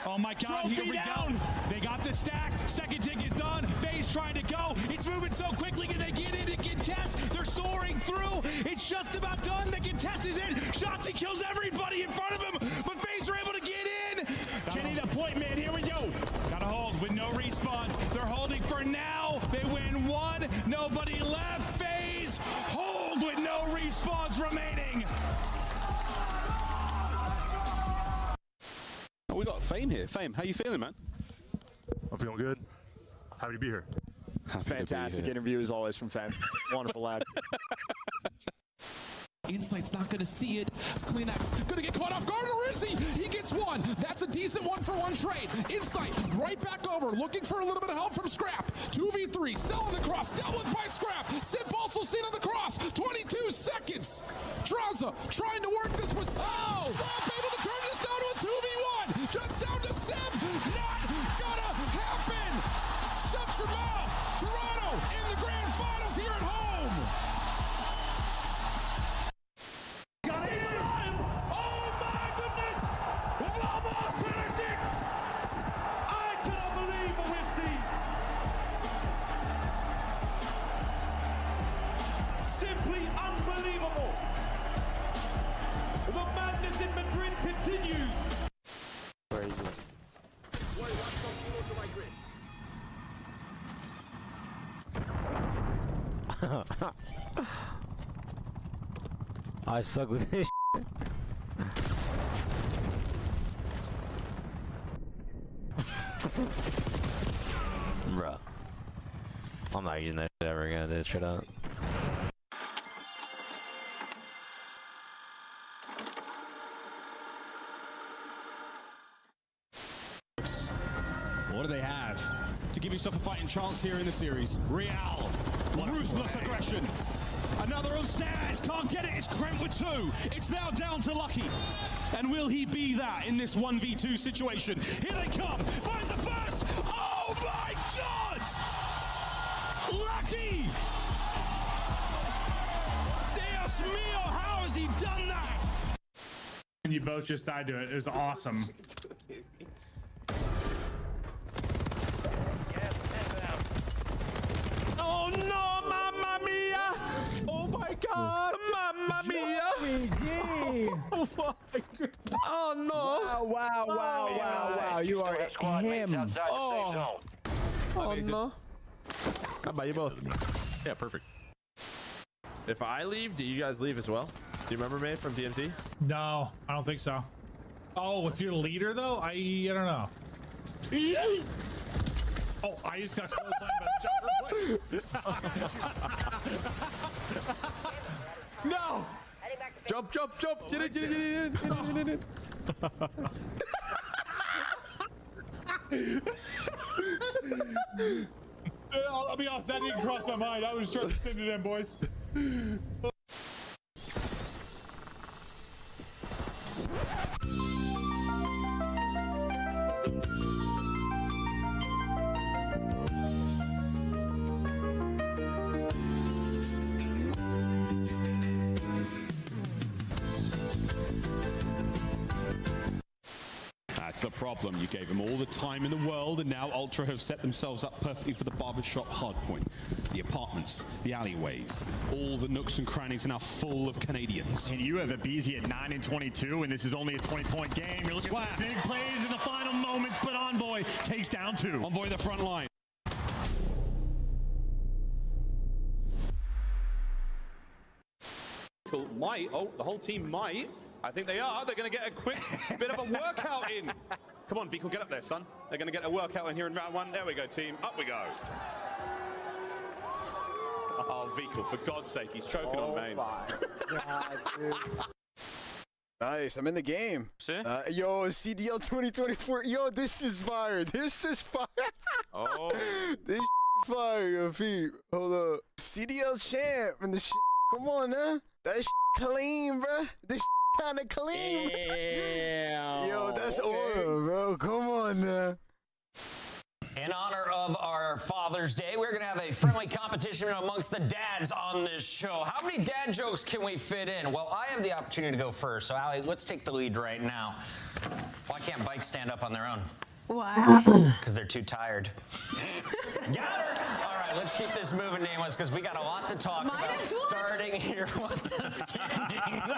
Oh my god, here we go. They got the stack. Second tick is done. FaZe trying to go. It's moving so quickly. Can they get in and get Tess? They're soaring through. It's just about done. The Contest is in. Shotzzy kills everybody in front of him, but FaZe are able to get in. Getting a point, man. Here we go. Gotta hold with no respawns. They're holding for now. They win one. Nobody left. FaZe hold with no respawns remaining. Oh, we got Fame here. Fame, how you feeling, man? I'm feeling good. Happy to be here. Fantastic interview as always from Fame. Wonderful lad. Insight's not going to see it. Kleenex going to get caught off guard, or is he? He gets one. That's a decent one-for-one trade. Insight right back over, looking for a little bit of help from Scrap. 2v3, selling the cross, dealt with by Scrap. Sip also seen on the cross. 22 seconds. Draza trying to work this with Scrap able to turn this down to a 2v1. Just down to Sip. Not gonna happen. Shut your mouth. Toronto in the grand finals here at home. Simply unbelievable. The madness in Madrid continues. Where is it? I suck with this. Bruh. I'm not using that shit ever again. This shit out. to give yourself a fighting chance here in the series. Real, ruthless aggression. Another upstairs, can't get it, it's Kremp with 2. It's now down to Lucky. And will he be that in this 1v2 situation? Here they come, finds the first! Oh my God! Lucky! Dios mio, how has he done that? And you both just died to it. It was awesome. Oh no, mamma mia! Oh my God, mamma mia! Oh my God! Oh no! Wow! You are him. Oh no! How about you both? Yeah, perfect. If I leave, do you guys leave as well? Do you remember me from DMT? No, I don't think so. Oh, if you're leader though, I don't know. Oh, I just got clotheslined by the No! Jump! Get in! I'll be honest, that didn't cross my mind. I was trying to send it in, boys. That's the problem. You gave them all the time in the world, and now Ultra have set themselves up perfectly for the barbershop hardpoint. The apartments, the alleyways, all the nooks and crannies are now full of Canadians. And you have a BZ at 9 and 22, and this is only a 20-point game. You're looking at big plays in the final moments, but Envoy takes down 2. Envoy the front line. Might. Oh, the whole team might. I think they are. They're going to get a quick bit of a workout in. Come on, Vico, get up there, son. They're going to get a workout in here in round 1. There we go, team. Up we go. Oh, Vico, for God's sake, he's choking on main. God, dude. Nice, I'm in the game. Yo, CDL 2024. Yo, this is fire. This is fire. Oh. This fire, yo, Pete. Hold up. CDL champ and the come on, huh? That clean, bro. This kind of clean. Yo, that's aura, bro. Come on, now. In honor of our Father's Day, we're going to have a friendly competition amongst the dads on this show. How many dad jokes can we fit in? Well, I have the opportunity to go first. So, Allie, let's take the lead right now. Why can't bikes stand up on their own? Why? Because they're too tired. Got her! All right, let's keep this moving, Nameless, because we got a lot to talk about. Starting here with the standings.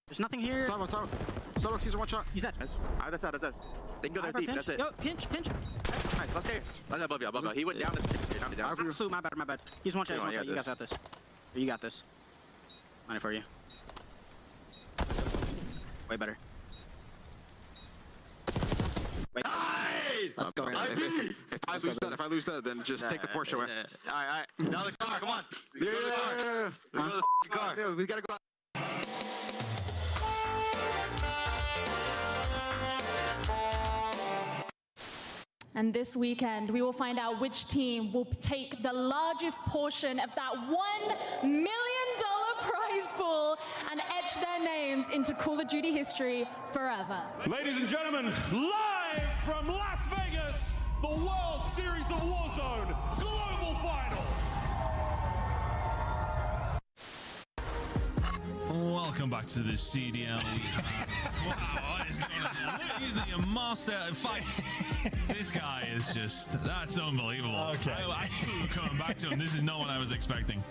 There's nothing here. Starbucks, he's a one shot. He's dead. That's it. They can go there deep. That's it. Yo, pinch. Nice, let's get it. That's above you. He went down. Down. Absolute, my bad. He's one shot. You guys got this. You got this. Money for you. Way better. Nice! Let's go. If I lose that, then just take the Porsche away. All right. Now the car, come on. Yeah. Go to the car. Yeah, we gotta go out. And this weekend, we will find out which team will take the largest portion of that $1 million prize pool and etch their names into Call of Duty history forever. Ladies and gentlemen, live from Las Vegas, the World Series of Warzone Global Final. Welcome back to the CDL. Wow, what is going on? He's the master fight. This guy is just, that's unbelievable. Okay. I knew we were coming back to him. This is not what I was expecting.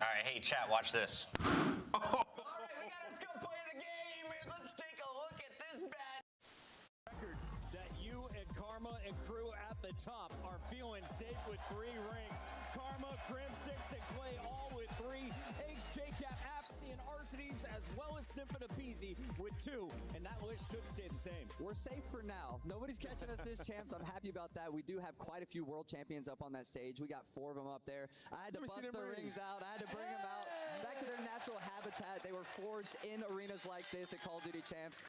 All right, hey, chat, watch this. All right, we gotta just go play the game. Let's take a look at this bad record that you and Karma and crew at the top are feeling safe with 3 rings. Karma, Crim 6, and Clay all with 3. Eggs, JCap, Apathy, and Arsities, as well as Symphona Peasy with 2. And that list should stay the same. We're safe for now. Nobody's catching us this champ, so I'm happy about that. We do have quite a few world champions up on that stage. We got 4 of them up there. I had to bust the rings out. I had to bring them out back to their natural habitat. They were forged in arenas like this at Call of Duty Champs.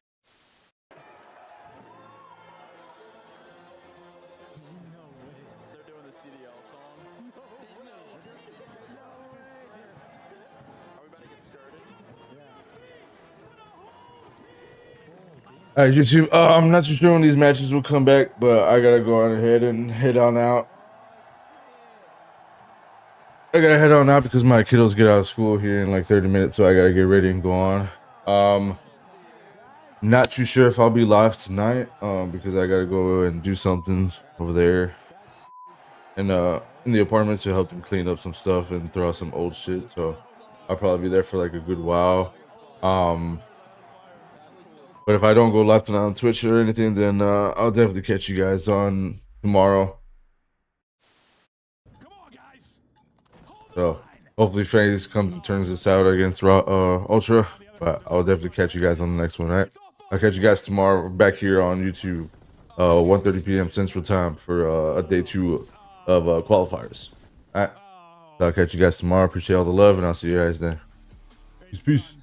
They're doing the CDL song. Are we about to get started? Alright, YouTube. I'm not too sure when these matches will come back, but I gotta go on ahead and head on out. I gotta head on out because my kiddos get out of school here in like 30 minutes, so I gotta get ready and go on. Not too sure if I'll be live tonight, because I gotta go and do something over there in the apartment to help them clean up some stuff and throw out some old shit. So I'll probably be there for like a good while. But if I don't go live tonight on Twitch or anything, then I'll definitely catch you guys on tomorrow. So hopefully FaZe comes and turns this out against Ultra. But I'll definitely catch you guys on the next one, all right? I'll catch you guys tomorrow. We're back here on YouTube, 1:30 p.m. Central Time for a day 2 of qualifiers. All right? So I'll catch you guys tomorrow. Appreciate all the love, and I'll see you guys then. Peace, peace.